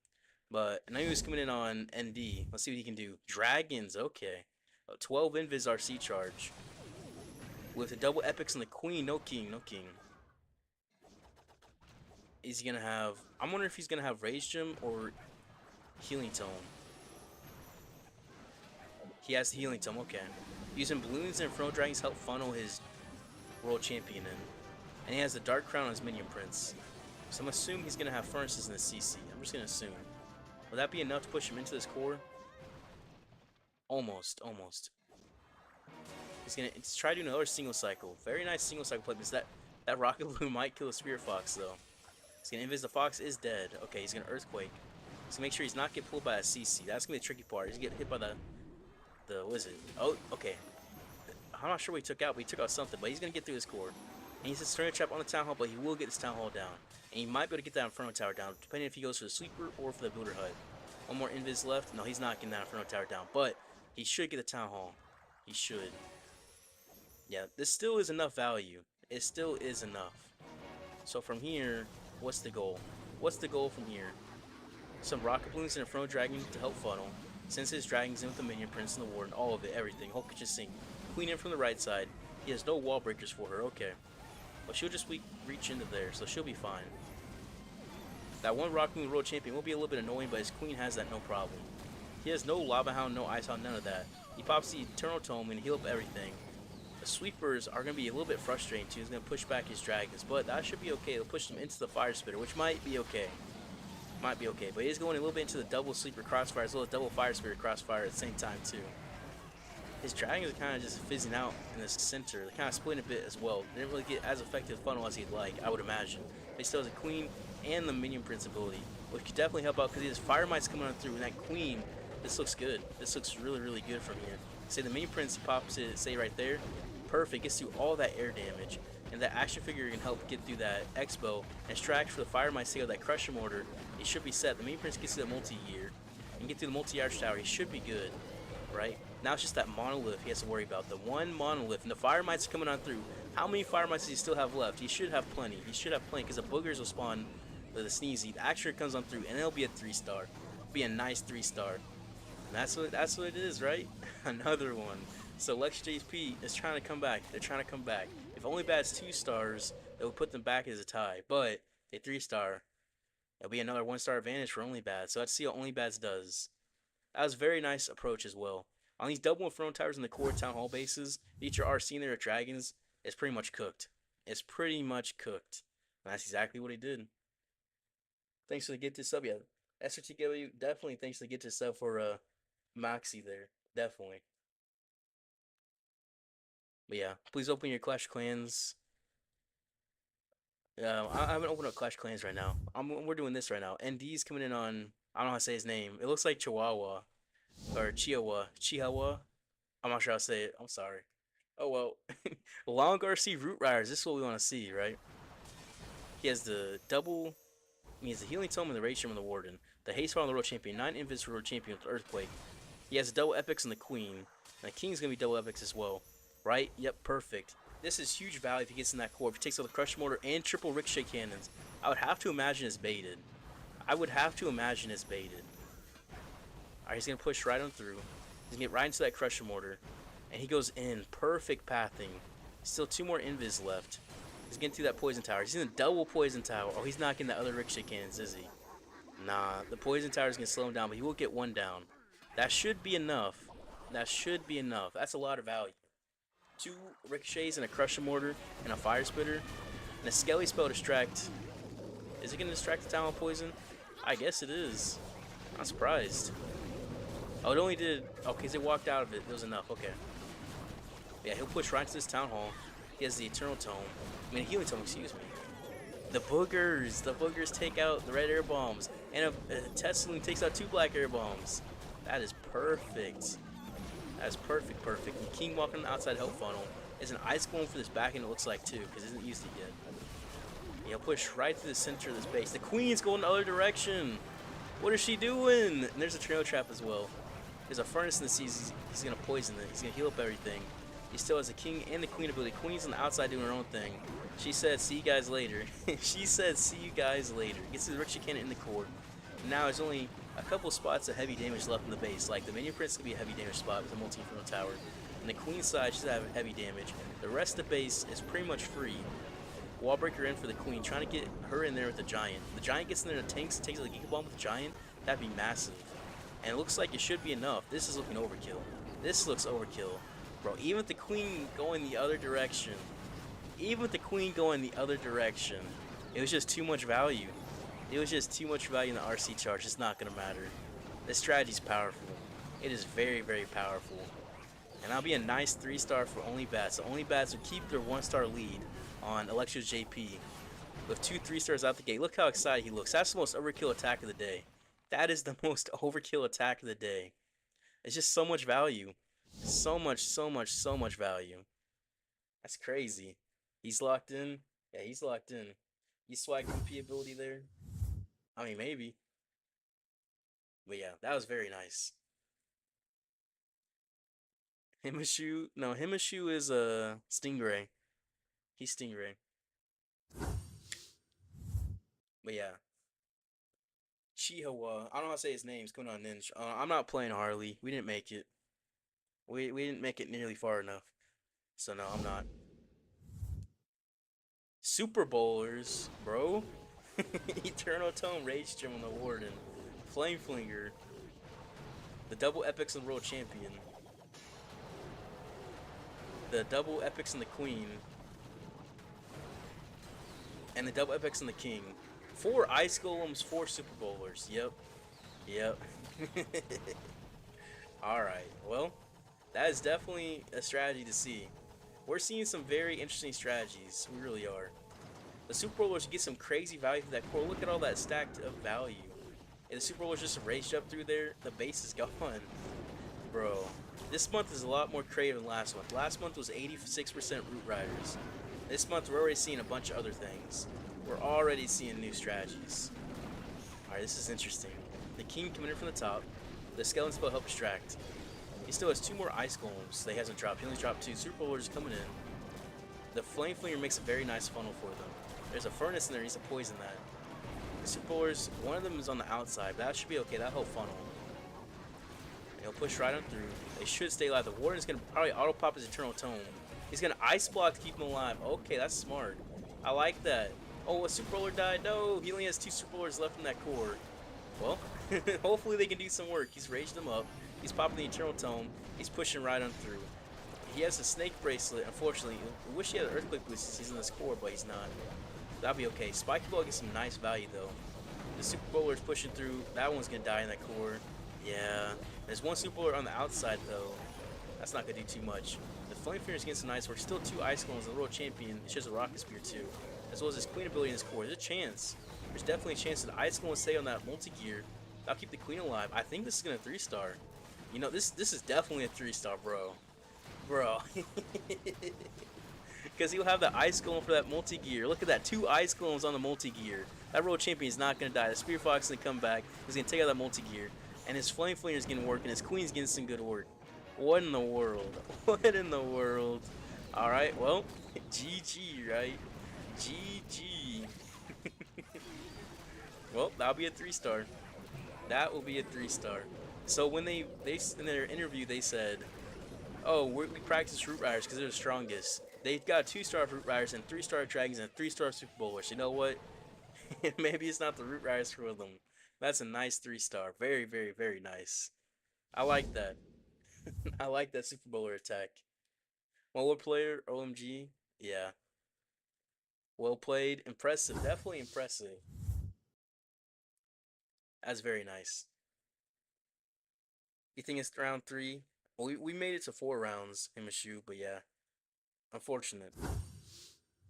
But I know he was coming in on ND. Let's see what he can do. Dragons, okay. 12 Invis RC charge. With the double epics and the Queen, no King, no King. Is he gonna have... I'm wondering if he's gonna have Rage Gem or Healing Tome. He has the Healing Tome, okay. Using Balloons and Inferno Dragons help funnel his World Champion in. And he has the Dark Crown on his Minion Prince. So I'm assuming he's gonna have Furnaces in the CC. I'm just gonna assume. Will that be enough to push him into this core? Almost, almost. He's gonna try doing another single cycle. Very nice single cycle play, because that Rocket Balloon might kill a Spirit Fox though. He's gonna invis the Fox is dead. Okay, he's gonna Earthquake. So make sure he's not get pulled by a CC. That's gonna be the tricky part. He's gonna get hit by the what is it? Oh, okay. I'm not sure what he took out, but he took out something. But he's gonna get through his core. And he's a Stern Trap on the Town Hall, but he will get this Town Hall down. And he might be able to get that Inferno Tower down, depending if he goes for the Sweeper or for the Builder Hut. One more invis left. No, he's not getting that Inferno Tower down, but he should get the Town Hall. He should. Yeah, this still is enough value. It still is enough. So from here, what's the goal? What's the goal from here? Some Rocket Balloons and Inferno Dragon to help funnel. Sends his dragons in with the Minion Prince and the Warden, all of it, everything. Hulk could just sink. Queen in from the right side. He has no wall breakers for her, okay. But she'll just reach into there, so she'll be fine. That one Rocket Balloon World Champion will be a little bit annoying, but his Queen has that no problem. He has no Lava Hound, no Ice Hound, none of that. He pops the Eternal Tome and heal up everything. The Sweepers are going to be a little bit frustrating too. He's going to push back his dragons, but that should be okay. They'll push them into the Fire Spitter, which might be okay. Might be okay, but he's going a little bit into the double Sleeper Crossfire as well as double Fire Spirit Crossfire at the same time too. His dragons are kind of just fizzing out in the center. They're kind of splitting a bit as well. They didn't really get as effective funnel as he'd like, I would imagine. But he still has a Queen and the Minion Prince ability, which could definitely help out because he has Fire Mites coming on through. And that Queen, this looks good. This looks really, really good from here. Say the Minion Prince pops it, say right there. Perfect, gets through all that air damage. And that action figure can help get through that Expo and Strax for the Fire Mites to go that Crusher Mortar. He should be set. The Minion Prince gets through the multi-year and get through the multi-arch tower. He should be good, right? Now it's just that monolith he has to worry about. The one monolith, and the Fire Mites are coming on through. How many Fire Mites does he still have left? He should have plenty. He should have plenty because the boogers will spawn with a Sneezy. The action comes on through, and it'll be a 3-star. It'll be a nice 3-star. And that's what it is, right? Another one. So Elektros JP is trying to come back. They're trying to come back. If Only Bad's 2 stars, it will put them back as a tie. But a 3-star, it'll be another 1-star advantage for Only Bad. So let's see what Only Bad does. That was a very nice approach as well. On these double Inferno Towers in the core Town Hall bases, each are RC there at Dragons, it's pretty much cooked. It's pretty much cooked. And that's exactly what he did. Thanks for the get to sub. Yeah, SRTW, definitely thanks for the get to sub for Moxie there. Definitely. But yeah, please open your Clash of Clans I haven't opened up Clash Clans right now. We're doing this right now. ND's coming in on, I don't know how to say his name. It looks like Chihuahua or Chihuahua. I'm not sure how to say it. I'm sorry. Oh well. Long RC Root Riders. This is what we want to see, right? He has the double. He has the Healing Tome and the Rage Gem and the Warden. The Haste Fire on the World Champion. 9 Invis World Champion with Earthquake. He has the double epics and the Queen. And the King's gonna be double epics as well. Right? Yep, perfect. This is huge value if he gets in that core. If he takes out the Crush Mortar and triple Ricochet Cannons. I would have to imagine it's baited. Alright, he's gonna push right on through. He's gonna get right into that Crusher Mortar. And he goes in. Perfect pathing. Still 2 more Invis left. He's getting through that Poison Tower. He's in a double Poison Tower. Oh, he's not getting that other Ricochet Cannons, is he? Nah, the Poison Tower is gonna slow him down, but he will get 1 down. That should be enough. That's a lot of value. 2 Ricochets and a Crusher Mortar and a Fire Spitter. And a Skelly Spell Distract. Is it gonna distract the Talon Poison? I guess it is. Not surprised. Oh, it only did... Okay, so it walked out of it. It was enough. Okay. Yeah, he'll push right into this Town Hall. He has the Eternal Tome. I mean, Healing Tome, excuse me. The boogers take out the red air bombs. And a Tesla takes out 2 black air bombs. That is perfect. That is perfect. And King walking on the outside help funnel. Is an Ice Golem for this back end, it looks like, too, because he hasn't used it yet. He'll push right to the center of this base. The Queen's going the other direction. What is she doing? And there's a Trail Trap as well. There's a Furnace in the seas. He's going to poison it. He's going to heal up everything. He still has the King and the Queen ability. Queen's on the outside doing her own thing. She said, see you guys later. She said, see you guys later. Gets the Ricochet Cannon in the core. Now there's only a couple spots of heavy damage left in the base. Like the Minion Prince could be a heavy damage spot with the multi-inferno tower. And the Queen's side, she's having heavy damage. The rest of the base is pretty much free. Wall Breaker in for the Queen, trying to get her in there with the Giant. The Giant gets in there and takes the Giga Bomb with the Giant. That'd be massive. And it looks like it should be enough. This is looking overkill. This looks overkill. Bro, even with the Queen going the other direction. It was just too much value. It was just too much value in the RC charge. It's not going to matter. This strategy's powerful. It is very, very powerful. And that'll be a nice 3-star for Only Bats. The Only Bats will keep their 1-star lead on Elektros JP with 2 3-stars out the gate. Look how excited he looks. That's the most overkill attack of the day. That is the most overkill attack of the day. It's just so much value. So much value. That's crazy. He's locked in. Yeah, he's locked in. You swag MP ability there? I mean, maybe. But yeah, that was very nice. Himashu? No, Himashu is a Stingray. He's Stingray. But yeah. Chihuahua. I don't know how to say his name. It's coming on Ninja. I'm not playing Harley. We didn't make it. We didn't make it nearly far enough. So no, I'm not. Super Bowlers, bro. Eternal Tome, Rage Gem on the Warden. Flame Flinger. The double epics and World Champion. The double epics and the Queen. And the double epics and the King. 4 Ice Golems, 4 Super Bowlers. Yep. Alright, well, that is definitely a strategy to see. We're seeing some very interesting strategies. We really are. The Super Bowlers get some crazy value for that core. Look at all that stacked up value. And the Super Bowlers just raged up through there. The base is gone. Bro, this month is a lot more creative than last month. Last month was 86% Root Riders. This month we're already seeing a bunch of other things. We're already seeing new strategies. Alright, this is interesting. The King coming in from the top. The Skeleton Spell help distract. He still has 2 more Ice Golems that he hasn't dropped. He only dropped 2. Super Bowlers coming in. The Flame Flinger makes a very nice funnel for them. There's a Furnace in there, he needs to poison that. The Super Bowlers, one of them is on the outside, but that should be okay. That whole funnel. He'll push right on through. They should stay alive. The Warden's going to probably auto-pop his Eternal Tome. He's going to Ice Block to keep him alive. Okay, that's smart. I like that. Oh, a Super Bowler died. No, he only has 2 Super Bowlers left in that core. Well, hopefully they can do some work. He's raged them up. He's popping the Eternal Tome. He's pushing right on through. He has a Snake Bracelet. Unfortunately, I wish he had an Earthquake boost. He's in this core, but he's not. That'll be okay. Spiky Ball gets some nice value, though. The Super Bowler's pushing through. That one's going to die in that core. Yeah. There's 1 Super Bowler on the outside, though. That's not going to do too much. The Flame Finger's getting some nice work. Still 2 Ice Golems. The World Champion. She has a Rocket Spear, too. as well as his queen ability in his core. There's a chance. There's definitely a chance that the Ice Golem will stay on that multi-gear. That'll keep the queen alive. I think this is going to 3-star. You know, this is definitely a 3-star, bro. Bro. Because he'll have the Ice Golem for that multi-gear. Look at that. 2 Ice Golems on the multi-gear. That World Champion is not going to die. The Spear Fox is going to come back. He's going to take out that multi-gear. And his Flame Flinger is getting work. And his Queen's getting some good work. What in the world? What in the world? Alright, well, GG, right? GG. Well, that'll be a 3-star. That will be a 3-star. So when they in their interview, they said, oh, we practice Root Riders because they're the strongest. They've got 2-star Root Riders and 3-star Dragons and 3-star Super Bowlers. You know what? Maybe it's not the Root Riders for them. That's a nice 3-star. Very, very, very nice. I like that. I like that Super Bowler attack. Well player, OMG. Yeah. Well played. Impressive. Definitely impressive. That's very nice. You think it's round 3? Well, we made it to 4 rounds in Mashu, but yeah. Unfortunate.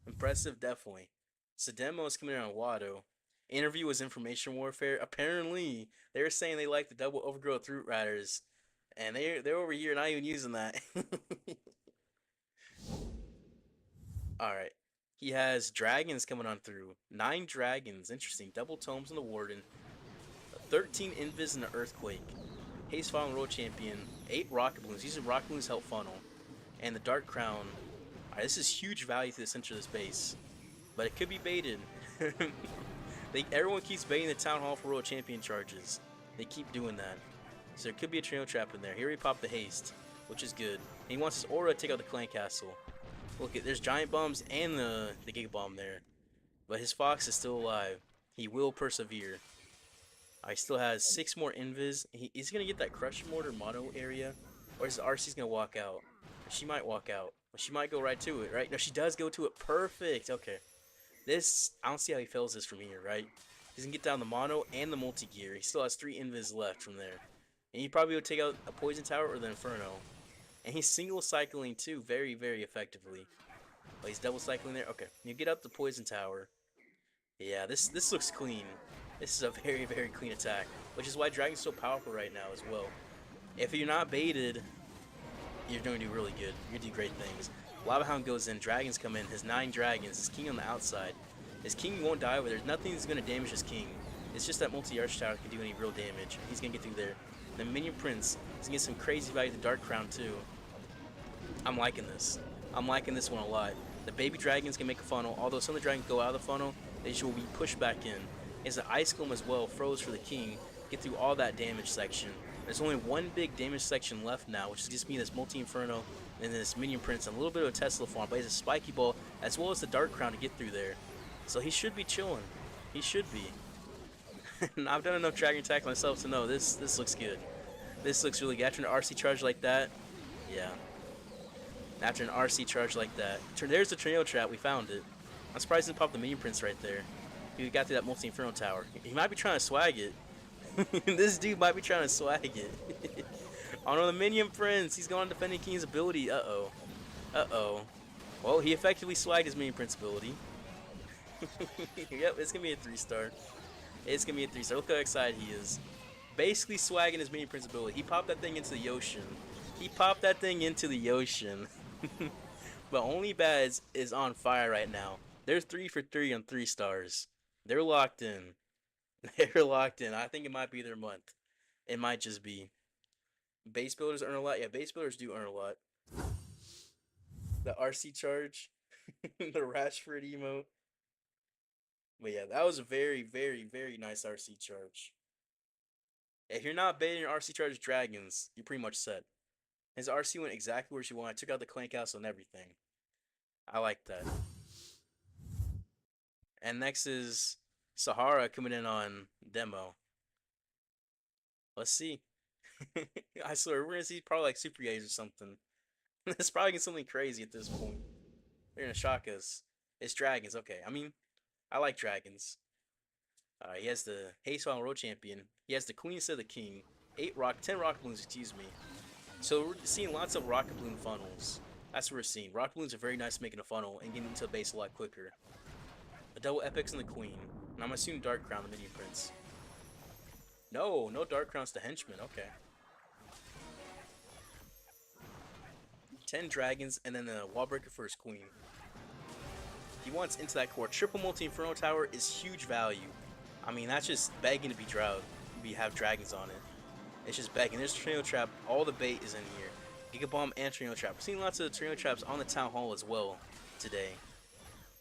Impressive, definitely. So demo is coming in on Wado. Interview was information warfare. Apparently, they were saying they like the double overgrowth Root Riders. And they're over here not even using that. Alright. He has dragons coming on through. 9 dragons. Interesting. Double tomes on the Warden. 13 Invis and the Earthquake. Haste Fallen World Champion. 8 Rocket Balloons. Using Rocket Balloons help funnel. And the Dark Crown. Alright, this is huge value to the center of this base. But it could be baited. Everyone keeps baiting the Town Hall for World Champion charges. They keep doing that. So there could be a trio trap in there. Here he popped the haste, which is good. And he wants his aura to take out the clan castle. Look, there's giant bombs and the giga bomb there. But his fox is still alive. He will persevere. He still has 6 more invis. He's going to get that crush mortar mono area. Or is RC's going to walk out? She might walk out. She might go right to it, right? No, she does go to it. Perfect. Okay. This, I don't see how he fails this from here, right? He's going to get down the mono and the multi-gear. He still has 3 invis left from there. And he probably would take out a poison tower or the inferno. And he's single cycling too, very, very effectively. Oh, he's double cycling there. Okay, you get up the poison tower. Yeah, this looks clean. This is a very, very clean attack, which is why Dragon's so powerful right now as well. If you're not baited, you're going to do really good. You're going to do great things. Lava Hound goes in, dragons come in, his 9 dragons, his king on the outside. His king won't die over there. There's nothing that's going to damage his king. It's just that multi-arch tower can do any real damage. He's going to get through there. The Minion Prince is going to get some crazy value to Dark Crown too. I'm liking this. I'm liking this one a lot. The baby dragons can make a funnel, although some of the dragons go out of the funnel, they will be pushed back in. As the Ice Golem as well froze for the king, get through all that damage section. There's only one big damage section left now, which is just me this multi-inferno and this Minion Prince and a little bit of a Tesla farm, but he has a spiky ball as well as the Dark Crown to get through there. So he should be chilling. He should be. I've done enough dragon attacks myself to know this looks good. This looks really good. After an RC charge like that, yeah. After an RC charge like that. There's the tornado trap, we found it. I'm surprised he didn't pop the Minion Prince right there. He got through that multi-inferno tower. He might be trying to swag it. This dude might be trying to swag it. Oh no, the Minion Prince. He's going on defending King's ability. Uh-oh. Uh-oh. Well, he effectively swagged his Minion Prince ability. Yep, it's going to be a 3-star. It's going to be a 3-star. Look how excited he is. Basically swagging his Minion Prince ability. He popped that thing into the ocean. He popped that thing into the ocean. But Only Bads is on fire right now. They're 3 for 3 on 3 stars. They're locked in. They're locked in. I think it might be their month. It might just be. Base builders earn a lot. Yeah, base builders do earn a lot. The RC charge. The Rashford emote. But yeah, that was a very, very, very nice RC charge. If you're not baiting your RC charge dragons, you're pretty much set. His RC went exactly where she wanted. Took out the clan castle and everything. I like that. And next is Sahara coming in on demo. Let's see. I swear, we're gonna see probably like Super Yays or something. It's probably gonna be something crazy at this point. They're gonna shock us. It's dragons, okay. I mean, I like dragons. He has the Haste Fallen World Champion. He has the Queen instead of the King. 10 rocket balloons, excuse me. So we're seeing lots of rocket balloon funnels. That's what we're seeing. Rocket balloons are very nice at making a funnel and getting into the base a lot quicker. A double epics and the queen. And I'm assuming Dark Crown, the minion prince. No, no Dark Crown's the henchman. Okay. 10 dragons and then a wall breaker for his queen. He wants into that core. Triple multi-inferno tower is huge value. I mean, that's just begging to be drought. We have dragons on it. It's just begging. There's Tornado Trap. All the bait is in here. Giga Bomb and Tornado Trap. We've seen lots of Tornado Traps on the Town Hall as well today.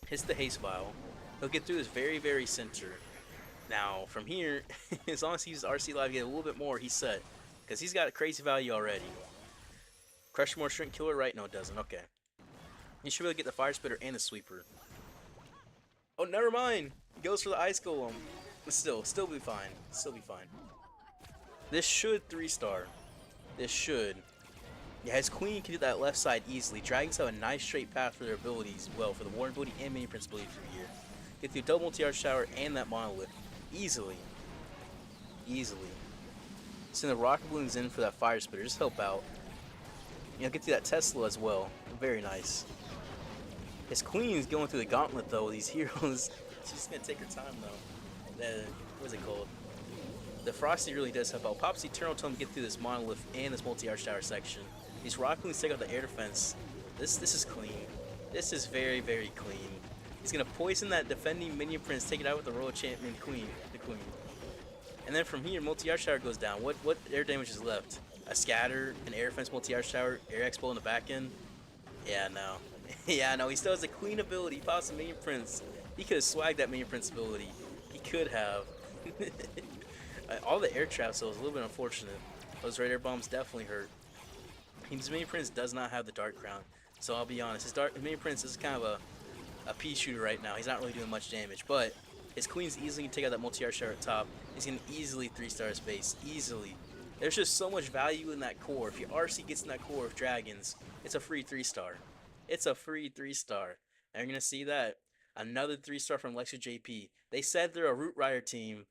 Hits the Haste Vial. He'll get through this very, very center. Now, from here, as long as he uses RC Live, get a little bit more, he's set. Because he's got a crazy value already. Crush more Shrink Killer, right? No, it doesn't. Okay. He should really get the Fire Spitter and the Sweeper. Oh, never mind. He goes for the Ice Golem. But still be fine. Still be fine. This should 3-star. This should. Yeah, his queen can do that left side easily. Dragons have a nice straight path for their abilities. Well, for the Warden ability and Minion Prince ability through here. Get through double multi-arch tower and that monolith. Easily. Easily. Send the rocket balloons in for that fire spitter. Just help out. You know, get through that Tesla as well. Very nice. His queen's going through the gauntlet though. These heroes. She's gonna take her time though. What's it called? The Frosty really does help out. Pops Eternal Tome get through this monolith and this multi-arch tower section. These rocket balloons take out the air defense. This is clean. This is very, very clean. He's gonna poison that defending minion prince, take it out with the royal champion queen, the queen. And then from here, multi-arch tower goes down. What air damage is left? A scatter, an air defense, multi-arch tower, air expo in the back end. Yeah, no. Yeah, no. He still has a queen ability. He pops a minion prince. He could have swagged that minion prince ability. He could have. All the air traps, though, was a little bit unfortunate. Those red air bombs definitely hurt. His minion prince does not have the dark crown, so I'll be honest. His minion prince is kind of a pea shooter right now. He's not really doing much damage, but his queen's easily going to take out that multi-arch tower at top. He's going to easily 3-star his base. Easily. There's just so much value in that core. If your RC gets in that core of dragons, it's a free 3-star. It's a free 3-star. And you're going to see that. Another 3-star from Elektros JP. They said they're a Root Rider team.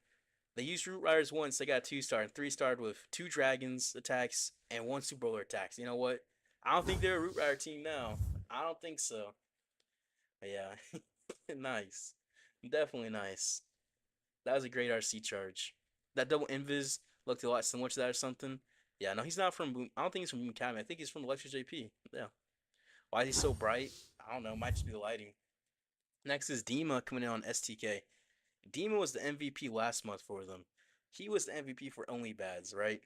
They used Root Riders once. They got a 2-star and 3-starred with 2 dragons attacks and 1 Super Bowler attacks. You know what? I don't think they're a Root Rider team now. I don't think so. But yeah. Nice. Definitely nice. That was a great RC charge. That double invis looked a lot similar to that or something. Yeah, no, he's not from Boom. I don't think he's from Boom Academy. I think he's from Elektros JP. Yeah. Why is he so bright? I don't know. Might just be the lighting. Next is Dima coming in on STK. Dima was the MVP last month for them. He was the MVP for Only Bads, right?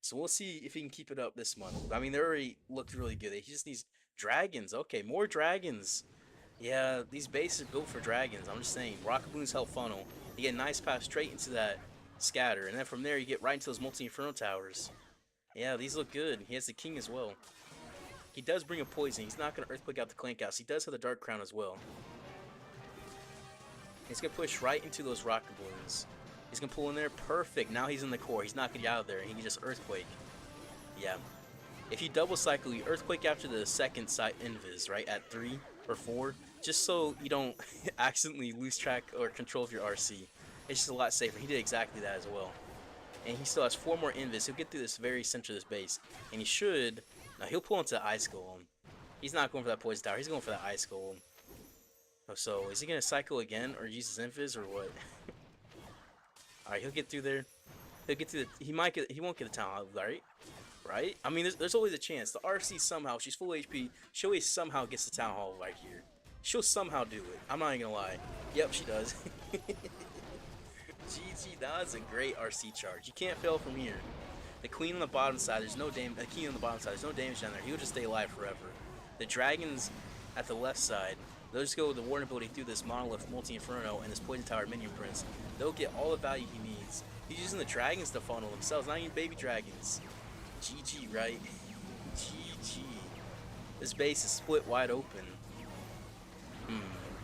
So we'll see if he can keep it up this month. I mean, they already looked really good. He just needs dragons. Okay, more dragons. Yeah, these bases are built for dragons. I'm just saying. Rocket Balloons help funnel. You get a nice path straight into that scatter. And then from there, you get right into those multi-inferno towers. Yeah, these look good. He has the king as well. He does bring a poison. He's not going to earthquake out the clank house. He does have the dark crown as well. He's going to push right into those rocket balloons. He's going to pull in there. Perfect. Now he's in the core. He's not going to get out of there. He can just earthquake. Yeah. If you double cycle, you earthquake after the second side invis, right? At 3 or 4. Just so you don't accidentally lose track or control of your RC. It's just a lot safer. He did exactly that as well. And he still has 4 more invis. He'll get through this very center of this base. And he should... Now he'll pull into the Ice Golem. He's not going for that poison tower. He's going for that Ice Golem. So, is he going to cycle again or use his invis or what? Alright, he'll get through there. He'll get through the... He won't get the town hall, right? Right? I mean, there's always a chance. The RC somehow, she's full HP. She always somehow gets the town hall right here. She'll somehow do it. I'm not even going to lie. Yep, she does. GG, that was a great RC charge. You can't fail from here. The queen on the bottom side, there's no damage. The king on the bottom side, there's no damage down there. He'll just stay alive forever. The dragons at the left side, they'll just go with the warden ability through this monolith, multi-inferno, and this poison tower minion prince. They'll get all the value he needs. He's using the dragons to funnel themselves, not even baby dragons. GG, right? GG. This base is split wide open.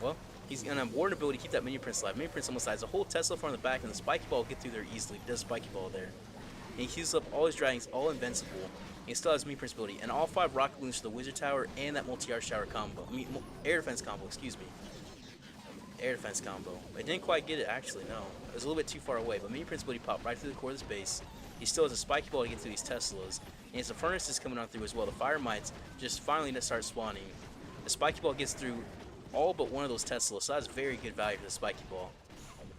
Well, he's gonna have warden ability to keep that minion prince alive. Minion prince almost dies. A whole Tesla farm in the back, and the spiky ball will get through there easily. He does spiky ball there. And he heals up all his dragons, all invincible. And he still has minion prince ability. And all 5 rocket balloons for the wizard tower and that multi-arch tower combo. I mean, air defense combo, excuse me. Air defense combo. It didn't quite get it, actually, no. It was a little bit too far away, but minion prince ability popped right through the core of this base. He still has a spiky ball to get through these Teslas. And his furnace is coming on through as well. The fire mites just finally start spawning. The spiky ball gets through all but one of those Teslas, so that's very good value for the spiky ball.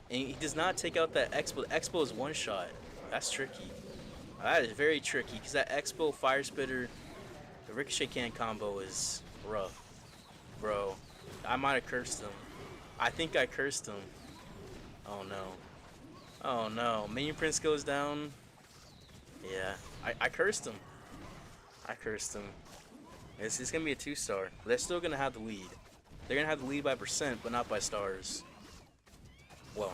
And he does not take out that Expo. The Expo is one shot. That's tricky. That is very tricky because that Expo Fire Spitter, the Ricochet Can combo is rough. Bro, I might have cursed him. I think I cursed him. Oh no. Oh no. Minion Prince goes down. Yeah, I cursed him. I cursed him. It's going to be a 2-star. They're still going to have the lead. They're going to have the lead by percent, but not by stars. Well,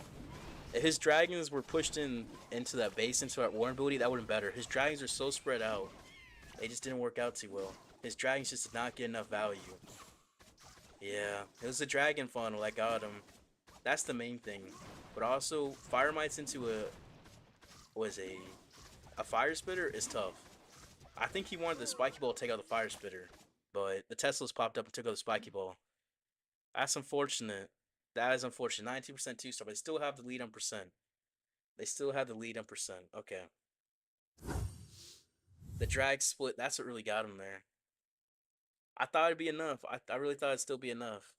if his dragons were pushed into that base, into that Warren ability, that would have been better. His dragons are so spread out. They just didn't work out too well. His dragons just did not get enough value. Yeah, it was the dragon funnel that got him. That's the main thing. But also, Fire Mites into a Fire Spitter is tough. I think he wanted the Spiky Ball to take out the Fire Spitter, but the Teslas popped up and took out the Spiky Ball. That's unfortunate. That is unfortunate. 19% 2-star, but they still have the lead on percent. They still have the lead on percent. Okay. The drag split, that's what really got him there. I thought it'd be enough. I really thought it'd still be enough.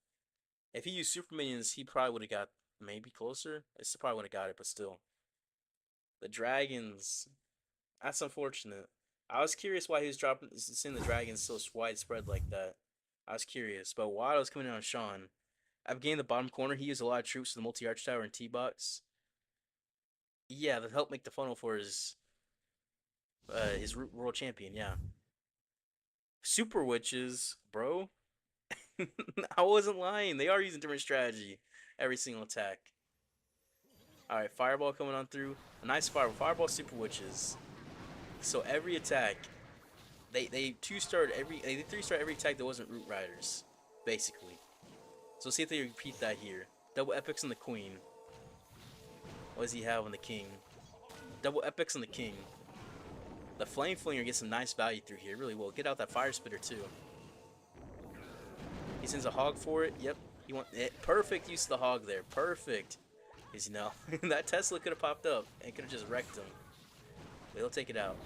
If he used Super Minions, he probably would have got maybe closer. It still probably would have got it, but still. The dragons, that's unfortunate. I was curious why he was seeing the dragons so widespread like that. I was curious, but while I was coming in on Sean, I've gained the bottom corner. He used a lot of troops for the multi-arch tower and T-box. Yeah, that helped make the funnel for his world champion. Yeah, super witches, bro. I wasn't lying. They are using different strategy every single attack. All right, fireball coming on through. A nice fireball. Fireball super witches. So every attack, they 3-star every attack that wasn't Root Riders, basically. So see if they repeat that here. Double epics on the queen. What does he have on the king? Double epics on the king. The flame flinger gets some nice value through here. Really will. Get out that fire spitter too. He sends a hog for it. Yep. He want it. Perfect use of the hog there. Perfect. Because you know that Tesla could have popped up and could have just wrecked him. But he'll take it out.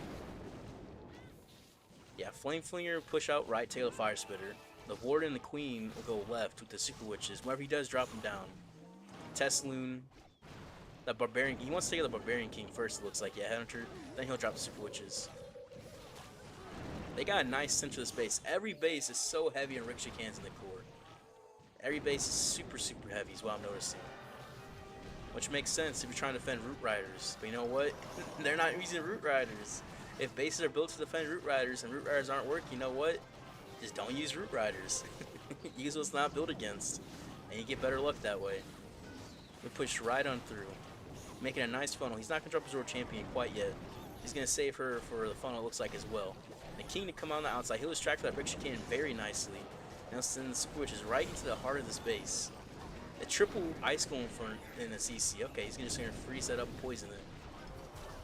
Yeah, flame flinger push out right, tail the fire spitter. The warden and the queen will go left with the super witches. Whenever he does, drop him down. Tesloon. The barbarian. He wants to take out the barbarian king first. It looks like yeah, headhunter. Then he'll drop the super witches. They got a nice center of the base. Every base is so heavy on Ricochet cans in the core. Every base is super heavy is what I'm noticing. Which makes sense if you're trying to defend Root Riders. But you know what? They're not using Root Riders. If bases are built to defend Root Riders and Root Riders aren't working, you know what? Just don't use Root Riders. Use what's not built against. And you get better luck that way. We push right on through. Making a nice funnel. He's not going to drop his World Champion quite yet. He's going to save her for the funnel, it looks like, as well. The king to come on the outside. He'll distract that Ricochet Cannon very nicely. Now send the super witches right into the heart of this base. The triple ice golem in the CC. Okay, he's just gonna freeze that up and poison it.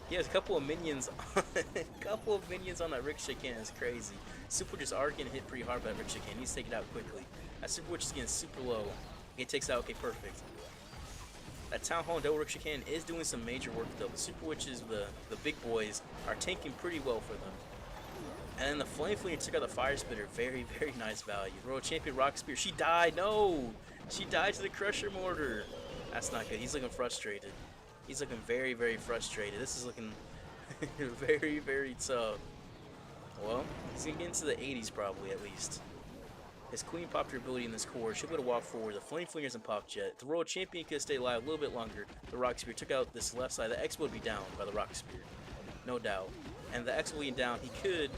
He has a couple of minions on that Ricochet Cannon. It's crazy. Super just are gonna hit pretty hard by that Ricochet Cannon. He needs to take it out quickly. That super witch is getting super low. He takes out, okay, perfect. That Town Hall and double Ricochet Cannon is doing some major work though. The super witches, the big boys, are tanking pretty well for them. And then the Flame Flinger took out the Fire Spitter. Very nice value. Royal Champion Rock Spear. She died. No! She died to the Crusher Mortar. That's not good. He's looking frustrated. He's looking very frustrated. This is looking very tough. Well, he's going to get into the 80s probably at least. His Queen popped her ability in this core. She'll be able to walk forward. The Flame Flinger hasn't popped yet. The Royal Champion could stay alive a little bit longer. The Rock Spear took out this left side. The Expo would be down by the Rock Spear. No doubt. And the Expo being down, he could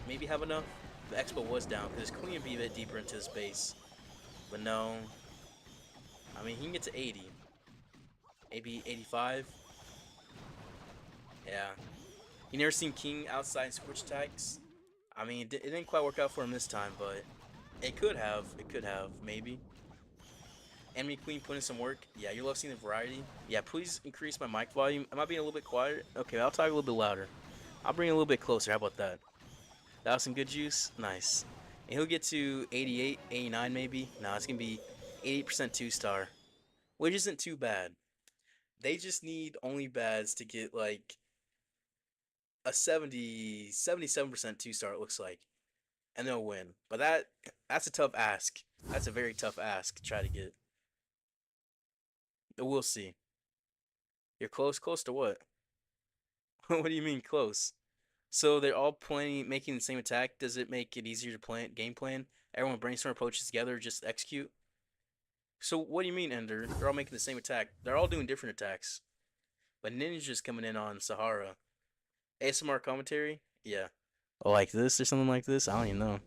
maybe have enough. The Expo was down because his Queen would be a bit deeper into his base. But no. I mean, he can get to 80. Maybe 85. Yeah. You never seen King outside switch attacks? I mean, it didn't quite work out for him this time, but it could have. It could have, maybe. Enemy Queen putting some work. Yeah, you love seeing the variety. Yeah, please increase my mic volume. Am I being a little bit quieter? Okay, I'll talk a little bit louder. I'll bring it a little bit closer. How about that? That was some good juice. Nice. And he'll get to 88, 89 maybe. Nah, it's going to be 80% 2-star. Which isn't too bad. They just need only bads to get like a 77% 2-star, it looks like. and they'll win. But that's a tough ask. That's a very tough ask to try to get. But we'll see. You're close. Close to what? What do you mean close? So they're all playing, making the same attack. Does it make it easier to game plan? Everyone brainstorm approaches together, just execute. So what do you mean, Ender? They're all making the same attack. They're all doing different attacks. But Ninja's coming in on Sahara. ASMR commentary? Yeah. Like this or something like this? I don't even know.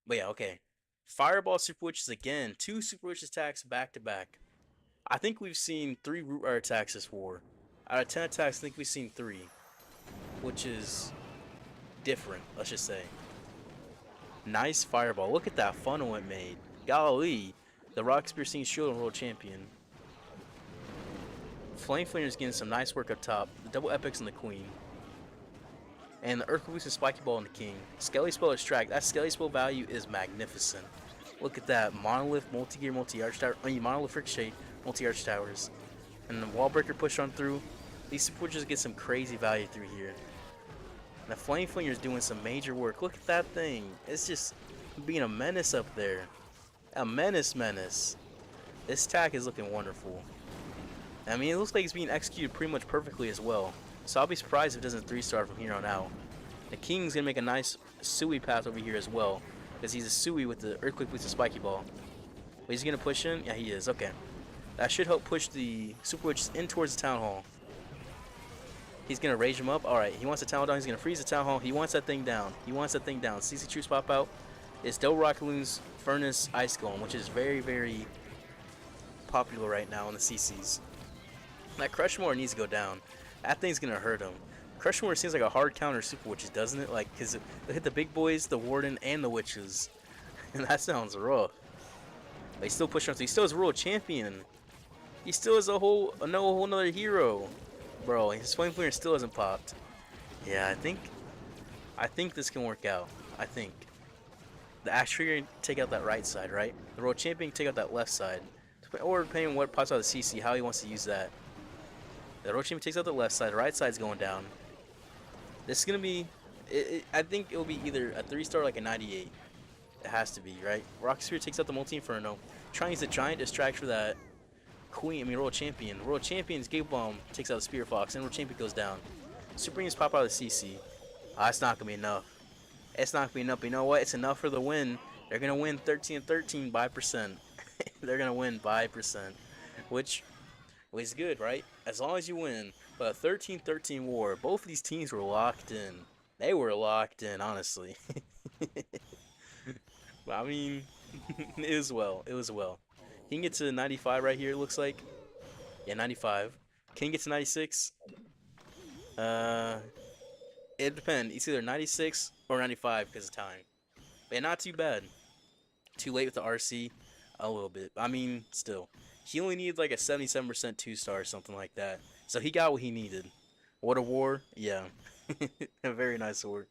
But yeah, okay. Fireball Super Witches again. 2 Super Witch attacks back to back. I think we've seen 3 Root Rider attacks this war. Out of 10 attacks, I think we've seen 3. Which is different, let's just say. Nice Fireball. Look at that funnel it made. Golly. The Rock Spear Scene Shield and World Champion. Flame Flamer's getting some nice work up top. The double epics and the Queen. And the Earthquake Boost and Spiky Ball and the King. Skelly Spell Extract. That Skelly Spell value is magnificent. Look at that. Monolith, Multi-Gear, Multi-Arch Tower. I mean, Monolith Ricochet, Multi-Arch Towers. And the Wall Breaker push on through. These Super Witches get some crazy value through here. And the Flame Flinger is doing some major work. Look at that thing. It's just being a menace up there. A menace. This attack is looking wonderful. I mean, it looks like it's being executed pretty much perfectly as well. So I'll be surprised if it doesn't 3-star from here on out. The King's going to make a nice Sui path over here as well. Because he's a Sui with the Earthquake Boost and Spiky Ball. But he's going to push in? Yeah, he is. Okay. That should help push the Super Witches in towards the Town Hall. He's going to rage him up. Alright, he wants the Town Hall down. He's going to freeze the Town Hall. He wants that thing down. CC Troops pop out. It's Del Rockaloon's Furnace Ice Golem, which is very, very popular right now in the CCs. That Crushmore needs to go down. That thing's going to hurt him. Crushmore seems like a hard counter Super Witches, doesn't it? Like, because they hit the big boys, the Warden, and the Witches. And that sounds rough. But he's still pushing on. He still has World Champion. He still has a whole nother hero. Bro, his Flame Flamer still hasn't popped. Yeah, I think this can work out. I think. The Axe Trigger can take out that right side, right? The World Champion can take out that left side. Or depending on what pops out of the CC, how he wants to use that. The World Champion takes out the left side, the right side's going down. This is going to be... I think it will be either a 3-star like a 98. It has to be, right? Rock Spear takes out the Multi-Inferno. Trying to use the Giant Distract for that World Champion. World Champion's Gate Bomb takes out the Spear Fox, and World Champion goes down. Super Rings pop out of the CC. That's not going to be enough. It's not going to be enough, but you know what? It's enough for the win. They're going to win 13-13 by percent. They're going to win by percent. Which is good, right? As long as you win. But a 13-13 war. Both of these teams were locked in. They were locked in, honestly. But I mean, it was well. It was well. He can get to 95 right here, it looks like. Yeah, 95. Can he get to 96? It depends. It's either 96 or 95 because of time. But not too bad. Too late with the RC. A little bit. I mean, still. He only needed like a 77% 2-star or something like that. So he got what he needed. What a war. Yeah. A very nice war.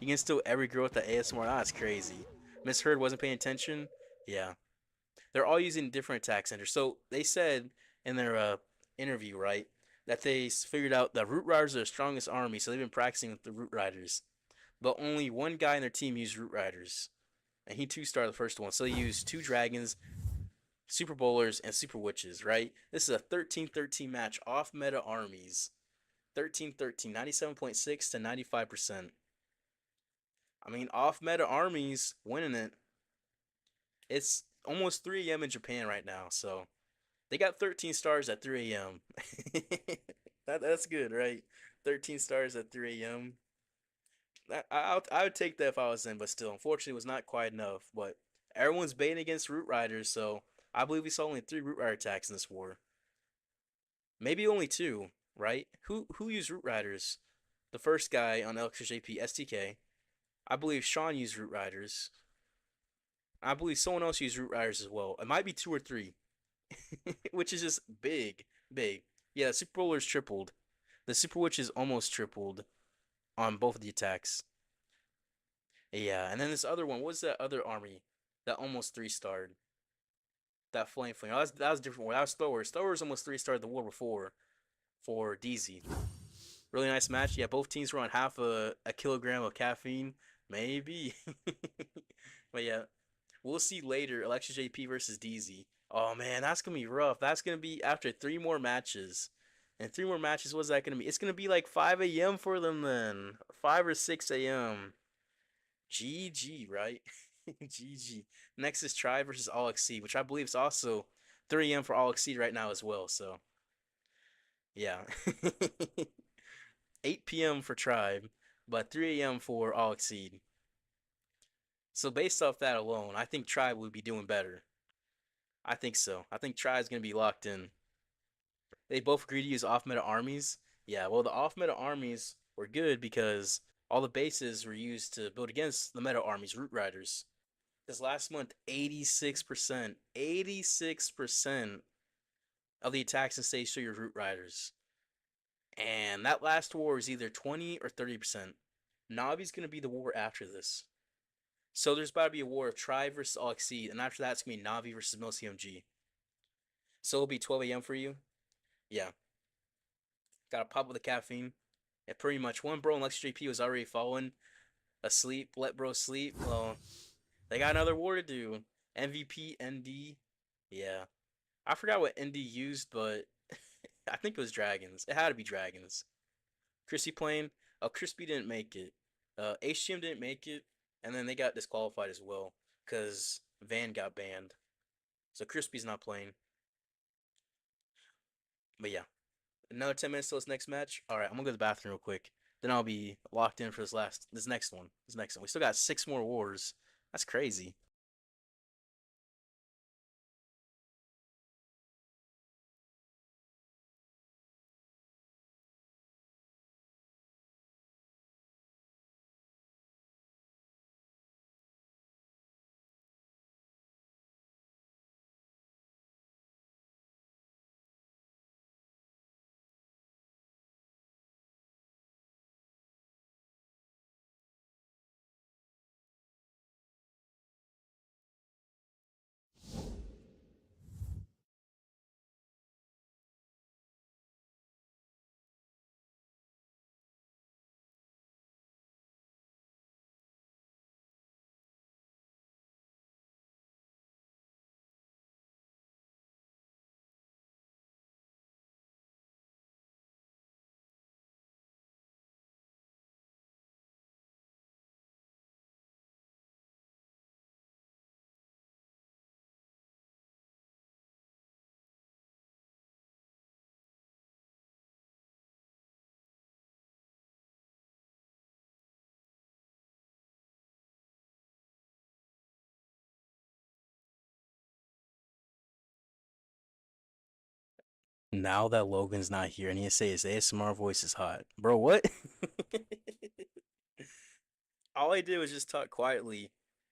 You can steal every girl with the ASMR. That's crazy. Miss Heard wasn't paying attention. Yeah. They're all using different attack centers. So they said in their interview, right, that they figured out that Root Riders are the strongest army. So they've been practicing with the Root Riders. But only one guy in their team used Root Riders. And he 2-starred the first one. So they used 2 dragons, Super Bowlers, and Super Witches, right? This is a 13-13 match off meta armies. 13-13, 97.6 to 95%. I mean, off meta armies winning it. It's almost 3 a.m. in Japan right now, so they got 13 stars at 3 a.m. That's good, right? 13 stars at 3 a.m. I would take that if I was in, but still, unfortunately, it was not quite enough. But everyone's baiting against Root Riders, so I believe we saw only 3 Root Rider attacks in this war. Maybe only 2, right? Who used Root Riders? The first guy on Elektros JP, STK. I believe Sean used Root Riders. I believe someone else used Root Riders as well. It might be 2 or 3. Which is just big. Yeah, Super Bowlers tripled. The Super Witches almost tripled on both of the attacks. Yeah, and then this other one. What's that other army that almost 3-starred? That Flame Flame. Oh, that was a different war. That was Thor. Thor's almost 3-starred the war before for DZ. Really nice match. Yeah, both teams were on half a kilogram of caffeine. Maybe. But yeah, we'll see later. Elektros JP versus DZ. Oh man, that's gonna be rough. That's gonna be after 3 more matches. And 3 more matches, what's that gonna be? It's gonna be like 5 a.m. for them then. 5 or 6 a.m. GG, right? GG. Next is Try versus AllExceed, which I believe is also 3 a.m. for AllExceed right now as well. So yeah. 8 p.m. for Tribe, but 3 a.m. for AllExceed. So based off that alone, I think Tribe would be doing better. I think so. I think Tribe's gonna be locked in. They both agreed to use off-meta armies. Yeah, well, the off-meta armies were good because all the bases were used to build against the meta armies, Root Riders. Because last month, 86% of the attacks in stage 3 are Root Riders. And that last war is either 20 or 30%. Navi's going to be the war after this. So there's about to be a war of Tribe versus AllExceed, and after that, it's going to be Navi versus Millesime. So it'll be 12 a.m. for you? Yeah. Gotta pop with the caffeine. And pretty much one bro in Elektros JP was already falling asleep. Let bro sleep. Well, they got another war to do. MVP, ND. Yeah. I forgot what ND used, but I think it was Dragons. It had to be Dragons. Crispy playing. Oh, Crispy didn't make it. HGM didn't make it. And then they got disqualified as well. Because Van got banned. So Crispy's not playing. But yeah. Another 10 minutes till this next match. Alright, I'm gonna go to the bathroom real quick. Then I'll be locked in for this next one. We still got 6 more wars. That's crazy. Now that Logan's not here, and he say his ASMR voice is hot. Bro, what? All I did was just talk quietly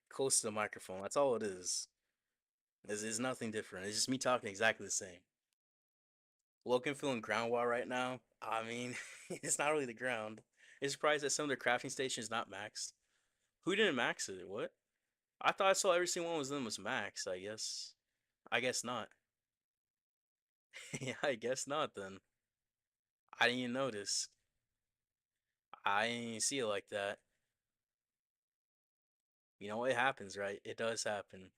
close to the microphone. That's all it is. It's nothing different. It's just me talking exactly the same. Logan feeling ground wall right now. I mean, it's not really the ground. It's surprised that some of their crafting stations not maxed. Who didn't max it? What? I thought I saw every single one of them was maxed, I guess. I guess not. Yeah, I guess not then. I didn't even notice. I didn't even see it like that. You know, it happens, right? It does happen.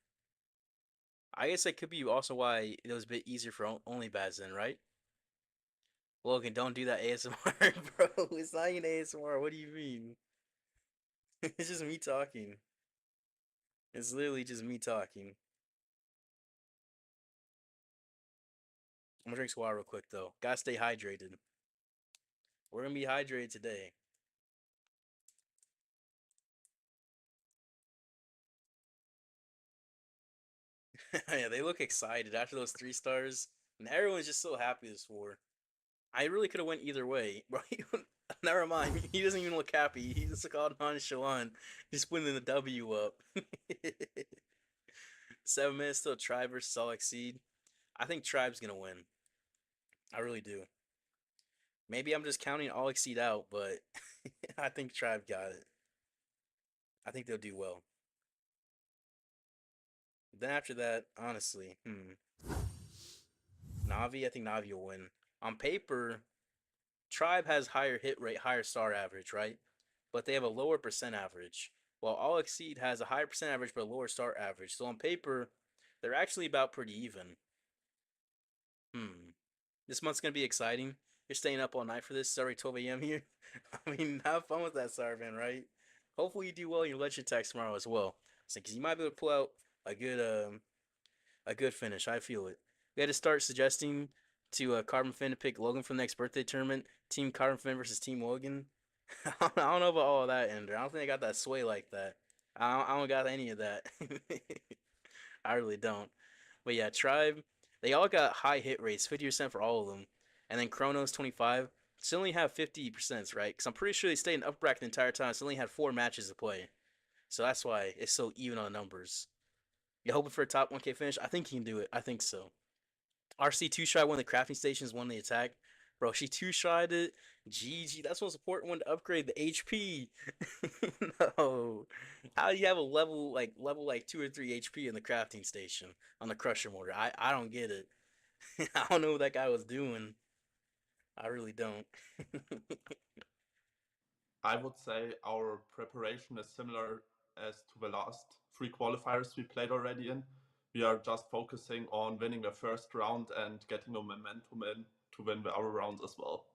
I guess that could be also why it was a bit easier for only bads then, right? Logan, don't do that ASMR, bro. It's not even ASMR. What do you mean? It's just me talking. It's literally just me talking. I'm gonna drink some water real quick though. Gotta stay hydrated. We're gonna be hydrated today. Yeah, they look excited after those 3 stars, and everyone's just so happy this war. I really could have went either way, bro. Never mind. He doesn't even look happy. He just look all nonchalant. He's putting the W up. 7 minutes till Tribe versus AllExceed. I think Tribe's gonna win. I really do. Maybe I'm just counting AllExceed out, but I think Tribe got it. I think they'll do well. Then after that, honestly, Navi, I think Navi will win. On paper, Tribe has higher hit rate, higher star average, right? But they have a lower percent average. while AllExceed has a higher percent average but a lower start average. So on paper, they're actually about pretty even. This month's gonna be exciting. You're staying up all night for this. It's already 12 a.m. here. I mean, have fun with that, Sarvan, right? Hopefully you do well in your legend tax tomorrow as well. So, because you might be able to pull out a good finish. I feel it. We had to start suggesting to Carbon Fin to pick Logan for the next birthday tournament. Team Carbon Fin versus Team Logan. I don't know about all of that, Ender. I don't think I got that sway like that. I don't got any of that. I really don't. But yeah, Tribe, they all got high hit rates, 50% for all of them. And then Chronos 25 still only have 50%, right? Because I'm pretty sure they stayed in up bracket the entire time. Still only had 4 matches to play. So that's why it's so even on the numbers. You hoping for a top 1K finish? I think he can do it. I think so. RC 2-shot one of the crafting stations, won the attack. Bro, she 2-shot it. GG. That's the most important one to upgrade the HP. No. How do you have a level 2 or 3 HP in the crafting station on the crusher mortar? I don't get it. I don't know what that guy was doing. I really don't. I would say our preparation is similar as to the last 3 qualifiers we played already in. We are just focusing on winning the first round and getting the momentum in to win the other rounds as well.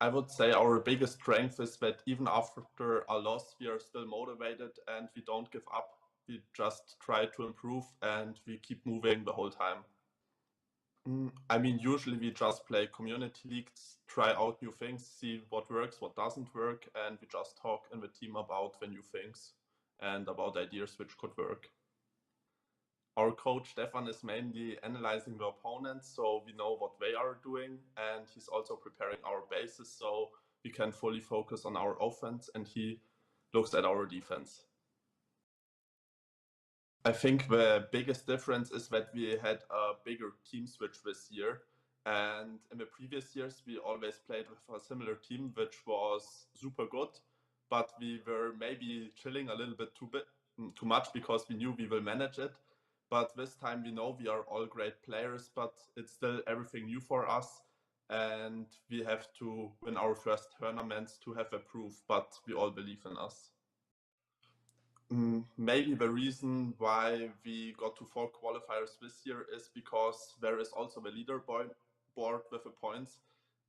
I would say our biggest strength is that even after a loss, we are still motivated and we don't give up. We just try to improve and we keep moving the whole time. I mean, usually we just play community leagues, try out new things, see what works, what doesn't work, and we just talk in the team about the new things and about ideas which could work. Our coach Stefan is mainly analyzing the opponents, so we know what they are doing, and he's also preparing our bases so we can fully focus on our offense, and he looks at our defense. I think the biggest difference is that we had a bigger team switch this year. And in the previous years, we always played with a similar team, which was super good. But we were maybe chilling a little bit too much because we knew we will manage it. But this time we know we are all great players, but it's still everything new for us. And we have to win our first tournaments to have a proof, but we all believe in us. Maybe the reason why we got to 4 qualifiers this year is because there is also the leaderboard with the points,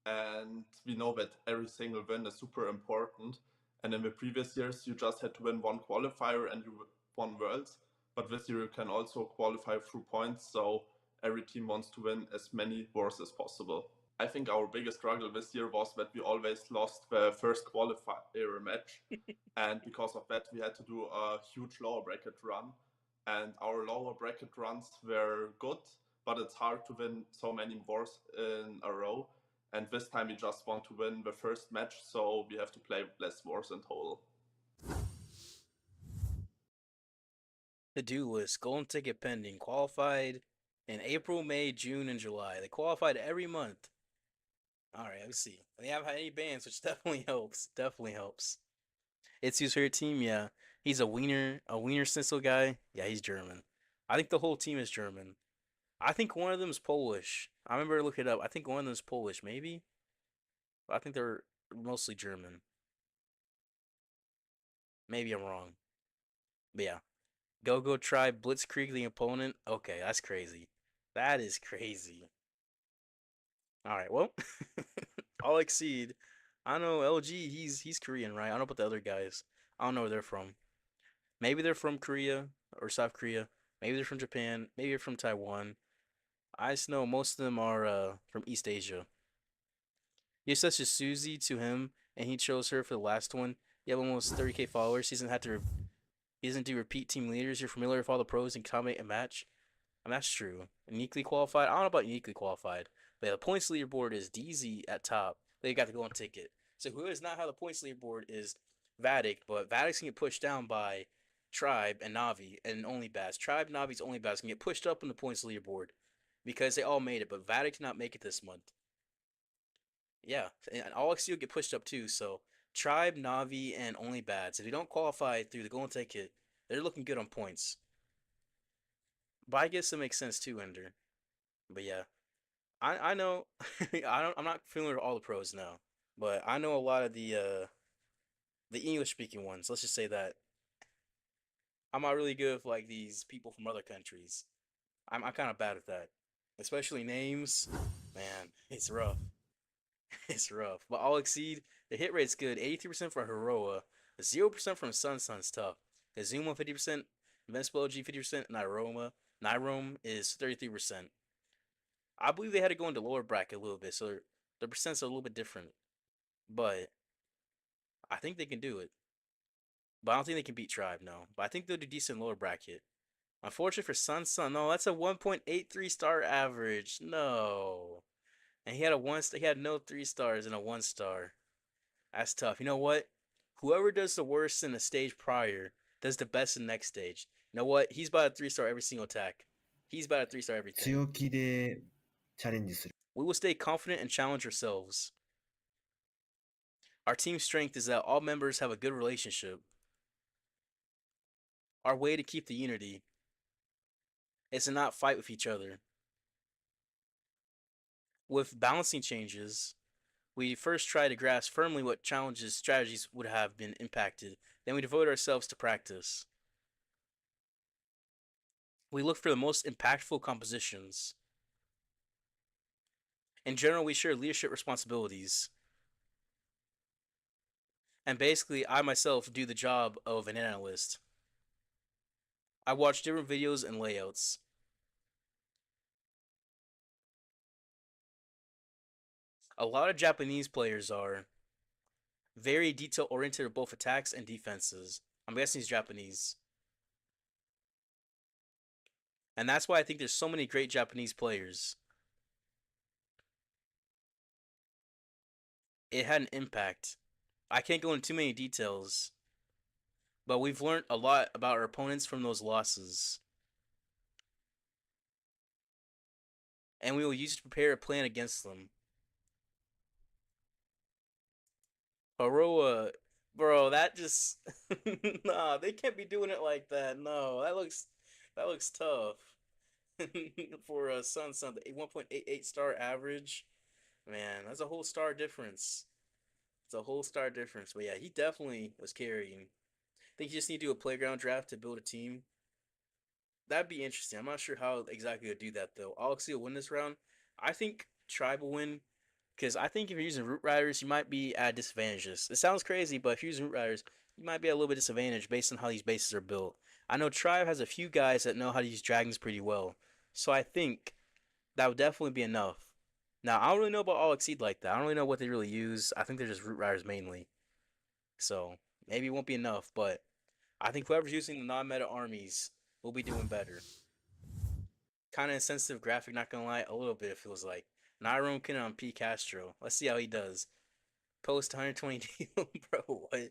and we know that every single win is super important. And in the previous years, you just had to win 1 qualifier and you won Worlds, but this year you can also qualify through points, so every team wants to win as many wars as possible. I think our biggest struggle this year was that we always lost the first qualifier match. And because of that, we had to do a huge lower bracket run. And our lower bracket runs were good, but it's hard to win so many wars in a row. And this time we just want to win the first match, so we have to play less wars in total. To-do list, golden ticket pending, qualified in April, May, June, and July. They qualified every month. All right, let's see. They haven't had any bans, which definitely helps. Definitely helps. It's his favorite team, yeah. He's a wiener schnitzel guy. Yeah, he's German. I think the whole team is German. I think one of them is Polish. I remember looking it up. I think one of them is Polish, maybe. But I think they're mostly German. Maybe I'm wrong. But yeah. Go try Blitzkrieg the opponent. Okay, that's crazy. That is crazy. Alright, well. AllExceed. I know LG, he's Korean, right? I don't know about the other guys. I don't know where they're from. Maybe they're from Korea or South Korea. Maybe they're from Japan. Maybe they're from Taiwan. I just know most of them are from East Asia. You're such a Susie to him, and he chose her for the last one. You have almost 30K followers. He doesn't do repeat team leaders. You're familiar with all the pros and comment and match. I mean, that's true. Uniquely qualified. I don't know about uniquely qualified, but yeah, the points leaderboard is DZ at top. They got the golden ticket. So who is not how the points leaderboard is Vatic, but Vatic's can get pushed down by Tribe and Navi and only Baz. Tribe, Navi's only Baz can get pushed up in the points leaderboard because they all made it, but Vatic did not make it this month. Yeah, and AllExceed will get pushed up too. So Tribe, Navi, and only Baz. If they don't qualify through the golden ticket, they're looking good on points. But I guess it makes sense too, Ender. But yeah, I know I'm not familiar with all the pros now, but I know a lot of the The English-speaking ones. Let's just say that. I'm not really good with like these people from other countries. I'm kind of bad at that, especially names. Man, it's rough. It's rough. But AllExceed, the hit rate's good. 83% for Heroa. 0% from Sun's tough. Kazuma 50%, Invincible OG 50%, Nyrome is 33%. I believe they had to go into lower bracket a little bit, so the percents are a little bit different. But I think they can do it. But I don't think they can beat Tribe, no. But I think they'll do decent lower bracket. Unfortunately for Sun, no, that's a 1.83 star average. No. And he had no 3 stars and a 1 star. That's tough. You know what? Whoever does the worst in the stage prior does the best in the next stage. You know what? He's about a 3 star every single attack. He's about a 3 star everything. 強気でチャレンジする。 We will stay confident and challenge ourselves. Our team's strength is that all members have a good relationship. Our way to keep the unity is to not fight with each other. With balancing changes, we first try to grasp firmly what strategies would have been impacted. Then we devote ourselves to practice. We look for the most impactful compositions. In general, we share leadership responsibilities. And basically, I myself do the job of an analyst. I watch different videos and layouts. A lot of Japanese players are very detail-oriented with both attacks and defenses. I'm guessing he's Japanese. And that's why I think there's so many great Japanese players. It had an impact. I can't go into too many details, but we've learned a lot about our opponents from those losses. And we will use it to prepare a plan against them. Aroa, bro, that just nah, they can't be doing it like that. No, that looks tough. For a Sun, the 1.88 star average, man, that's a whole star difference. It's a whole star difference. But yeah, he definitely was carrying. I think you just need to do a playground draft to build a team. That'd be interesting. I'm not sure how exactly to do that though. AllExceed will win this round. I think Tribe will win. Because I think if you're using Root Riders, you might be at disadvantages. It sounds crazy, but if you're using Root Riders, you might be at a little bit disadvantaged based on how these bases are built. I know Tribe has a few guys that know how to use dragons pretty well. So I think that would definitely be enough. Now, I don't really know about AllExceed like that. I don't really know what they really use. I think they're just Root Riders mainly. So maybe it won't be enough, but I think whoever's using the non-meta armies will be doing better. Kind of insensitive graphic, not gonna lie. A little bit, it feels like. Nyrome Cannon on P. Castro. Let's see how he does. Post 120 deal, bro. What?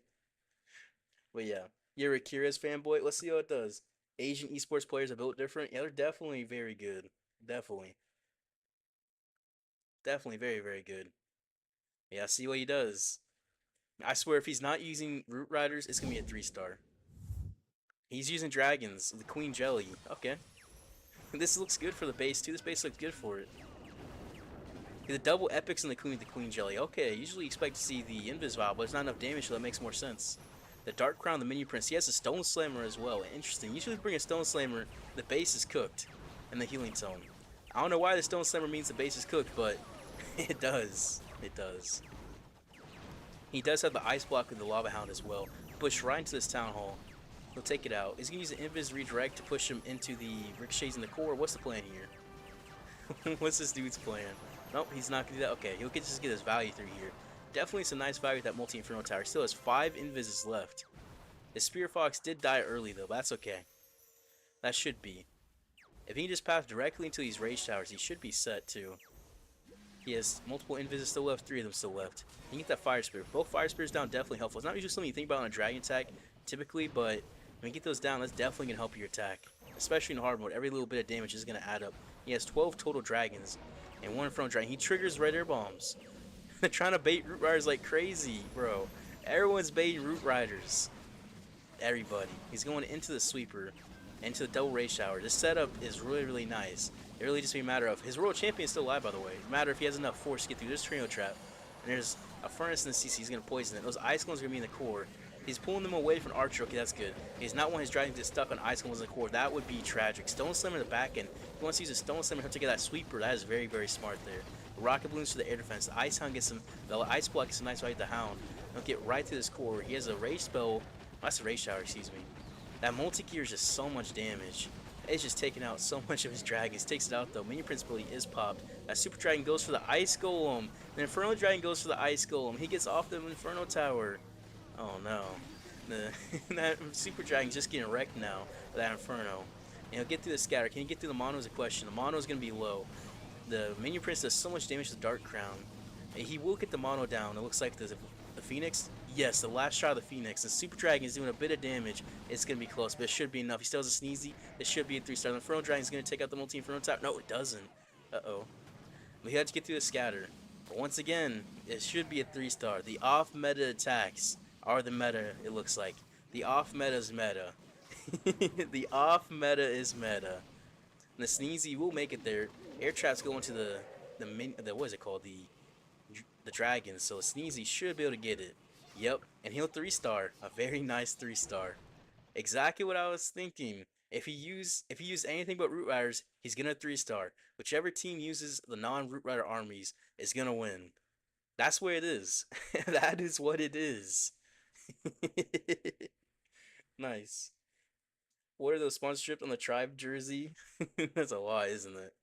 But yeah, you're a Kira's fanboy. Let's see how it does. Asian esports players are built different. Yeah, they're definitely very good. Definitely very, very good. Yeah, see what he does. I swear, if he's not using Root Riders, it's gonna be a 3 star. He's using dragons, the Queen Jelly. Okay. This looks good for the base too. This base looks good for it. The double epics and the Queen Jelly. Okay, usually expect to see the Invis Vial, but it's not enough damage, so that makes more sense. The Dark Crown, the Mini Prince. He has a Stone Slammer as well. Interesting. Usually bring a Stone Slammer, the base is cooked, and the Healing Tome. I don't know why the Stone Slammer means the base is cooked, but it does. It does. He does have the Ice Block with the Lava Hound as well. Push right into this Town Hall. He'll take it out. He's going to use the Invis Redirect to push him into the Ricochets in the core. What's the plan here? What's this dude's plan? Nope, he's not going to do that. Okay, he'll just get his value through here. Definitely some nice value with that Multi-Inferno Tower. Still has 5 Invises left. His Spear Fox did die early, though, but that's okay. That should be. If he can just path directly into these Rage Towers, he should be set, too. He has multiple Invises still left, 3 of them still left. He can get that Fire Spear. Both Fire Spears down, definitely helpful. It's not usually something you think about on a Dragon attack, typically, but when you get those down, that's definitely going to help your attack. Especially in hard mode, every little bit of damage is going to add up. He has 12 total Dragons. And 1 Inferno Dragon. He triggers Red Air Bombs. They're trying to bait Root Riders like crazy, bro. Everyone's baiting Root Riders. Everybody. He's going into the Sweeper, into the Double Rage Tower. This setup is really, really nice. It really just be a matter of... His World Champion is still alive, by the way. It's a matter if he has enough force to get through this Trio Trap. And there's a Furnace in the CC. He's going to poison it. Those Ice Clones are going to be in the core. He's pulling them away from Archer. Okay, that's good. He's not wanting his dragon to get stuck on Ice Golems in the core. That would be tragic. Stone Slammer in the back end. He wants to use a Stone Slammer to get that sweeper. That is very, very smart there. Rocket Balloons for the air defense. The Ice Hound gets him. The Ice Block gets a nice right to the Hound. He'll get right to this core. He has a Rage Spell. That's a Rage Shower, excuse me. That Multi-Gear is just so much damage. It's just taking out so much of his dragons. Takes it out though. Minion Prince ability is popped. That Super Dragon goes for the Ice Golem. The Inferno Dragon goes for the Ice Golem. He gets off the Inferno Tower. Oh no. That Super Dragon's just getting wrecked now with that Inferno. And he'll get through the scatter. Can he get through the mono is a question. The mono is going to be low. The Minion Prince does so much damage to the Dark Crown. And he will get the mono down. It looks like the Phoenix. Yes, the last shot of the Phoenix. The Super Dragon is doing a bit of damage. It's going to be close, but it should be enough. He still has a Sneezy. It should be a 3-star. The Inferno Dragon is going to take out the multi-Inferno Tower. No, it doesn't. Uh-oh. We had to get through the scatter. But once again, it should be a 3-star. The off-meta attacks are the meta, it looks like. The off-meta is meta. The off-meta is meta. And the Sneezy will make it there. Air Trap's going to the what is it called? The Dragon. So the Sneezy should be able to get it. Yep, and he'll 3-star. A very nice 3-star. Exactly what I was thinking. If he used anything but Root Riders, he's gonna 3-star. Whichever team uses the non-Root Rider armies is gonna win. That's where it is. That is what it is. Nice. What are those sponsorships on the Tribe jersey? That's a lot, isn't it?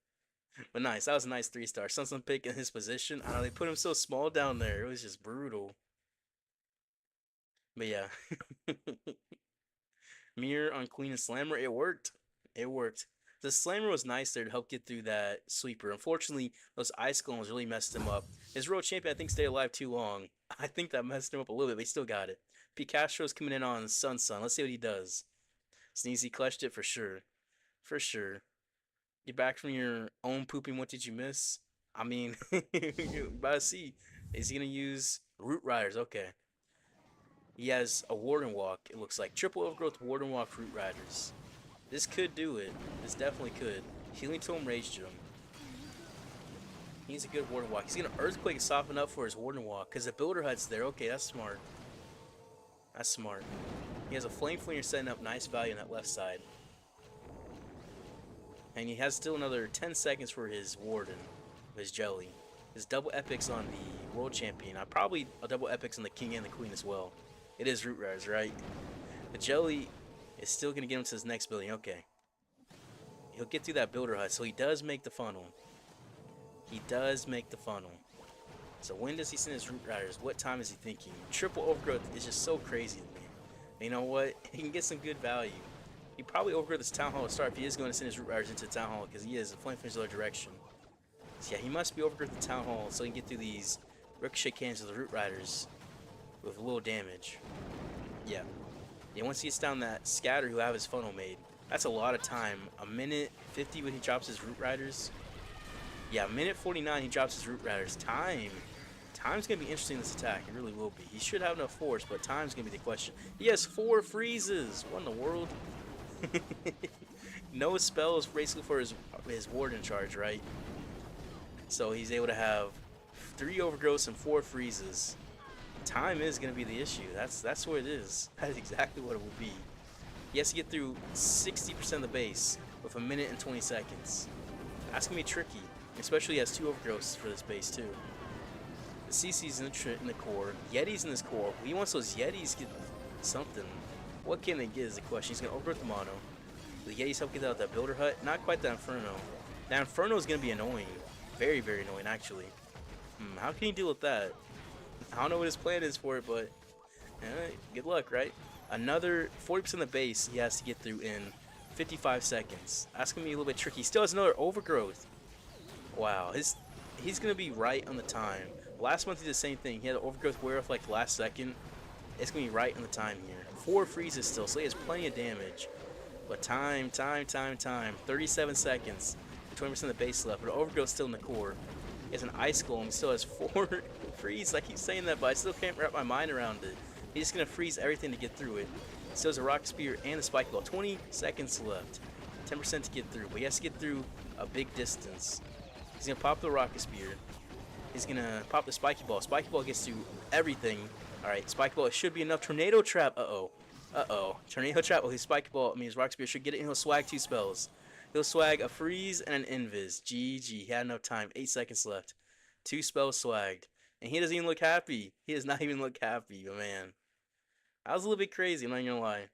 But nice. That was a nice 3-star. Sun pick in his position. I know they put him so small down there. It was just brutal. But yeah. Mirror on Queen and Slammer. It worked. It worked. The Slammer was nice there to help get through that sweeper. Unfortunately, those Ice Golems really messed him up. His World Champion, I think, stayed alive too long. I think that messed him up a little bit, but he still got it. Picastro's coming in on Sun. Let's see what he does. Sneezy clutched it for sure. For sure. Get back from your own pooping. What did you miss? I mean, you're about to see. Is he going to use Root Riders? Okay. He has a Warden Walk, it looks like. Triple Overgrowth, Warden Walk, Root Riders. This could do it. This definitely could. Healing Tome, Rage Gem. He's a good Warden Walk. He's going to Earthquake and soften up for his Warden Walk. Because the Builder Hut's there. Okay, that's smart. That's smart. He has a Flame Flinger setting up nice value on that left side. And he has still another 10 seconds for his Warden. His Jelly. His double epics on the World Champion. Probably a double epics on the King and the Queen as well. It is Root Riders, right? The Jelly is still going to get him to his next building. Okay. He'll get through that Builder Hut. So he does make the funnel. He does make the funnel. So when does he send his Root Riders? What time is he thinking? Triple Overgrowth is just so crazy to me. And you know what? He can get some good value. He probably overgrow this Town Hall to start if he is going to send his Root Riders into the Town Hall because he is a Flame Finish's other direction. So yeah, he must be overgrowth the Town Hall so he can get through these Ricochet cannons of the Root Riders with a little damage. Yeah. Yeah, once he gets down that Scatter, he'll have his funnel made. That's a lot of time. A minute 50 when he drops his Root Riders. Yeah, a minute 49 he drops his Root Riders. Time's going to be interesting in this attack. It really will be. He should have enough force, but time's going to be the question. He has 4 freezes. What in the world? No spells basically for his Warden charge, right? So he's able to have 3 overgrowths and 4 freezes. Time is going to be the issue. That's what it is. That is exactly what it will be. He has to get through 60% of the base with a minute and 20 seconds. That's going to be tricky. Especially he has 2 overgrowths for this base too. The CC's in the core. Yeti's in this core. He wants those Yetis to get something. What can they get is the question. He's going to overgrowth the mono. The Yetis help get out that Builder Hut. Not quite that Inferno. That Inferno is going to be annoying. Very, very annoying actually. How can he deal with that? I don't know what his plan is for it, but good luck, right? Another 40% of the base he has to get through in 55 seconds. That's going to be a little bit tricky. He still has another overgrowth. Wow, he's going to be right on the time. Last month he did the same thing. He had an overgrowth wear off like the last second. It's going to be right on the time here. 4 freezes still, so he has plenty of damage. But time. 37 seconds. 20% of the base left, but the overgrowth's still in the core. He has an Ice Golem. He still has 4 freeze. I keep saying that, but I still can't wrap my mind around it. He's just going to freeze everything to get through it. He still has a Rocket Spear and a Spike Ball. 20 seconds left. 10% to get through, but he has to get through a big distance. He's going to pop the Rocket Spear. He's going to pop the Spiky Ball. Spiky Ball gets through everything. Alright, Spike Ball should be enough. Tornado Trap. Tornado Trap. Oh, his Spike Ball means Rock Spear should get it, and he'll swag 2 spells. He'll swag a Freeze and an Invis. GG. He had enough time. 8 seconds left. 2 spells swagged. And he doesn't even look happy. He does not even look happy, but man. I was a little bit crazy, I'm not gonna lie.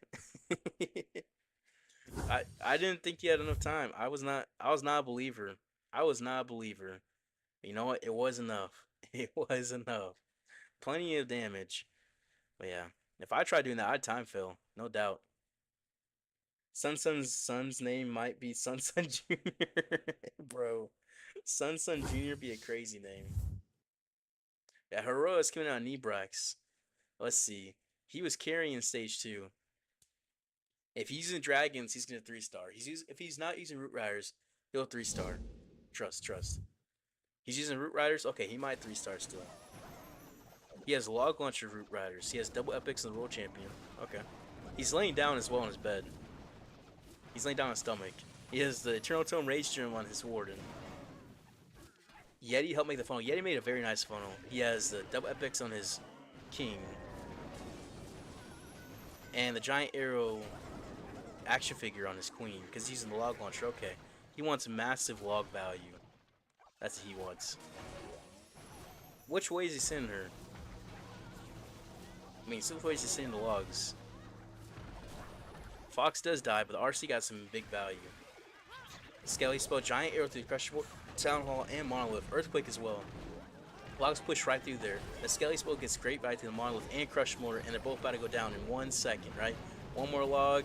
I didn't think he had enough time. I was not a believer. I was not a believer. You know what? It was enough. It was enough. Plenty of damage. But yeah. If I tried doing that, I'd time fill. No doubt. Sun's son's name might be Sun Jr. Bro. Sun Jr. be a crazy name. Yeah, Hero is coming out on Nebrax. Let's see. He was carrying stage 2. If he's using dragons, he's gonna 3-star. If he's not using root riders, he'll 3-star. Trust. He's using root riders. Okay, he might 3-star still. He has log launcher root riders. He has double epics and the world champion. Okay. He's laying down as well on his bed. He's laying down on his stomach. He has the Eternal Tome Rage Gem on his warden. Yeti helped make the funnel. Yeti made a very nice funnel. He has the double epics on his king. And the giant arrow action figure on his queen, because he's using the log launcher. Okay. He wants massive log value. That's what he wants. Which way is he sending her? I mean, some ways he's sending the logs. Fox does die, but the RC got some big value. Skelly spell, giant arrow through the crushable, town hall, and monolith. Earthquake as well. Logs push right through there. The Skelly spell gets great value to the monolith and crush mortar, and they're both about to go down in 1 second, right? One more log.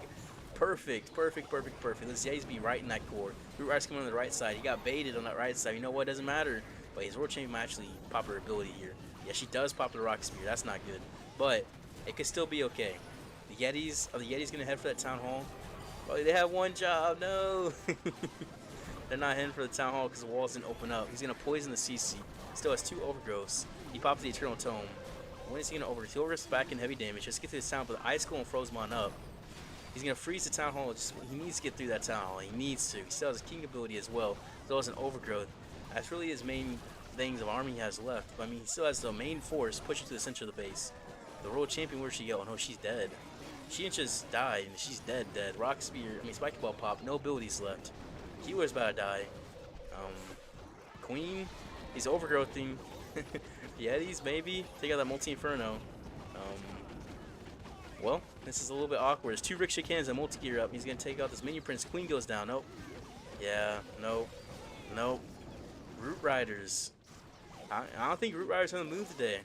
Perfect. Let's Yeti's be right in that core. Root Rider's coming on the right side. He got baited on that right side. You know what? Doesn't matter. But his world champion might actually pop her ability here. Yeah, she does pop the rock spear. That's not good. But it could still be okay. The Yetis, are the Yetis gonna head for that town hall? Probably they have one job. No. They're not heading for the town hall because the walls didn't open up. He's gonna poison the CC. Still has 2 overgrowths. He pops the Eternal Tome. When is he gonna overgrowth? He'll risk back in heavy damage. Just get to this town, but the Ice Golem froze Mon up. He's gonna freeze the town hall. He needs to get through that town hall. He needs to. He still has a king ability as well. Still has an overgrowth. That's really his main things of army he has left. But I mean, he still has the main force pushing to the center of the base. The world champion, where'd she go? Oh no, she's dead. She just died, and she's dead. Rock spear. I mean, Spike Ball pop. No abilities left. Keywords about to die. Queen. He's overgrowthing. Yetis maybe. Take out that multi inferno. Well, this is a little bit awkward. There's 2 Ricochet cannons and multi-gear up. He's going to take out this minion prince. Queen goes down. Nope. Yeah, nope. Root Riders. I don't think Root Riders are on the move today.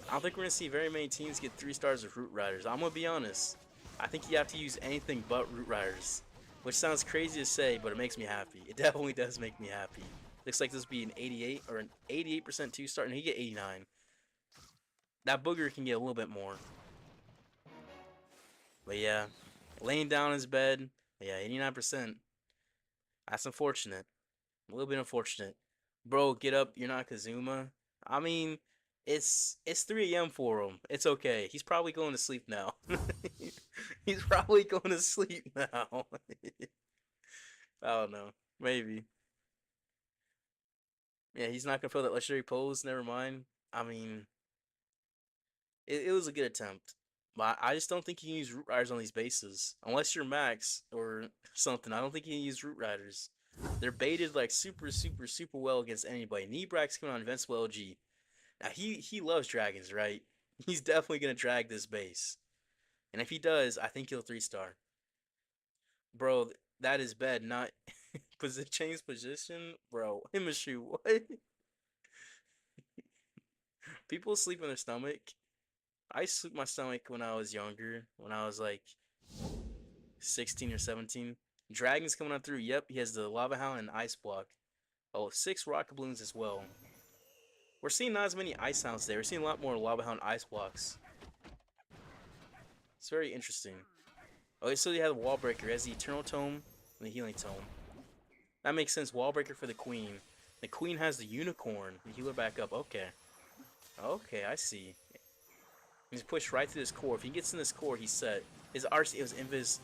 I don't think we're going to see very many teams get 3 stars with Root Riders. I'm going to be honest. I think you have to use anything but Root Riders. Which sounds crazy to say, but it makes me happy. It definitely does make me happy. Looks like this would be an 88 or an 88% 2-star, and he get 89. That booger can get a little bit more. But yeah, laying down in his bed, yeah, 89%. That's unfortunate. A little bit unfortunate. Bro, get up, you're not Kazuma. I mean, it's 3 AM for him. It's okay. He's probably going to sleep now. He's probably going to sleep now. I don't know. Maybe. Yeah, he's not going to feel that legendary pose. Never mind. I mean, it was a good attempt. But I just don't think you can use Root Riders on these bases. Unless you're Max or something. I don't think you can use Root Riders. They're baited like super well against anybody. Nebrax coming on Invincible LG. Now he loves dragons, right? He's definitely going to drag this base. And if he does, I think he'll 3-star. Bro, that is bad. Not change position? Bro, Himashu, what? People sleep in their stomach. I sleep my stomach when I was younger, when I was like 16 or 17. Dragon's coming on through. Yep, he has the Lava Hound and Ice Block. Oh, 6 Rocket Balloons as well. We're seeing not as many Ice Hounds there. We're seeing a lot more Lava Hound Ice Blocks. It's very interesting. Oh, so he has a Wall Breaker. He has the Eternal Tome and the Healing Tome. That makes sense. Wall Breaker for the Queen. The Queen has the Unicorn. The healer back up. Okay. Okay, I see. He's pushed right through this core. If he gets in this core, he's set. His RC, it was Invis.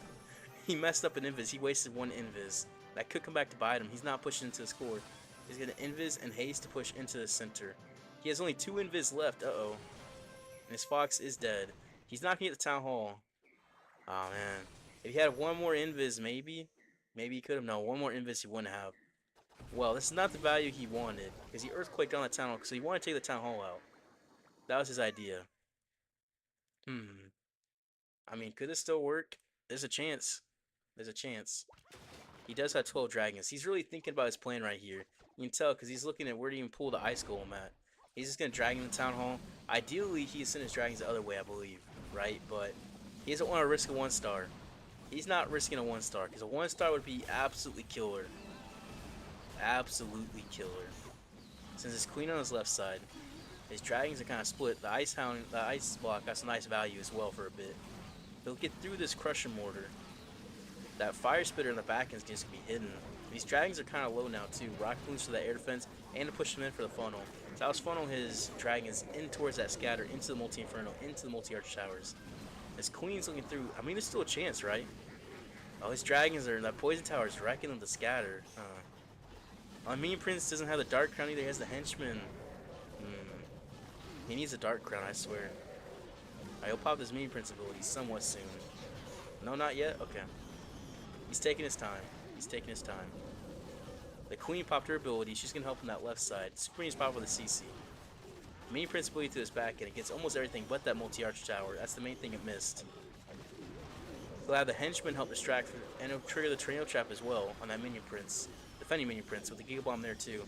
He messed up an Invis. He wasted 1 Invis. That could come back to bite him. He's not pushing into his core. He's going to Invis and haste to push into the center. He has only 2 Invis left. Uh-oh. And his Fox is dead. He's not gonna get the Town Hall. Oh man. If he had one more invis, maybe he could have. No, one more invis he wouldn't have. Well, this is not the value he wanted, because he earthquaked on the Town Hall, because he wanted to take the Town Hall out. That was his idea. I mean, could this still work? There's a chance. There's a chance. He does have 12 dragons. He's really thinking about his plan right here. You can tell, because he's looking at where to even pull the ice golem at. He's just going to drag in the Town Hall. Ideally, he sent his dragons the other way, I believe. Right? But he doesn't want to risk a 1-star. He's not risking a 1-star, because a 1-star would be absolutely killer. Absolutely killer. Since his queen on his left side, his dragons are kind of split. The ice hound, the ice block got some nice value as well for a bit. He'll get through this crusher mortar. That fire spitter in the back is just gonna be hidden. These dragons are kind of low now too. Rock boots for the air defense and to push them in for the funnel. So I was funneling his dragons in towards that scatter, into the multi-inferno, into the multi-arch towers. His queen's looking through. I mean, there's still a chance, right? Oh, his dragons are, that poison tower is wrecking them to scatter. Minion Prince doesn't have the dark crown either. He has the henchman. He needs a dark crown, I swear. He'll pop this Minion Prince ability somewhat soon. No, not yet? Okay. He's taking his time. He's taking his time. The queen popped her ability. She's going to help on that left side. Queen's popped with a CC. Minion Prince ability to his back, and it gets almost everything but that multi-arch tower. That's the main thing it missed. He'll have the henchman help distract, and it'll trigger the tornado trap as well on that Minion Prince. Defending Minion Prince with the Giga Bomb there too.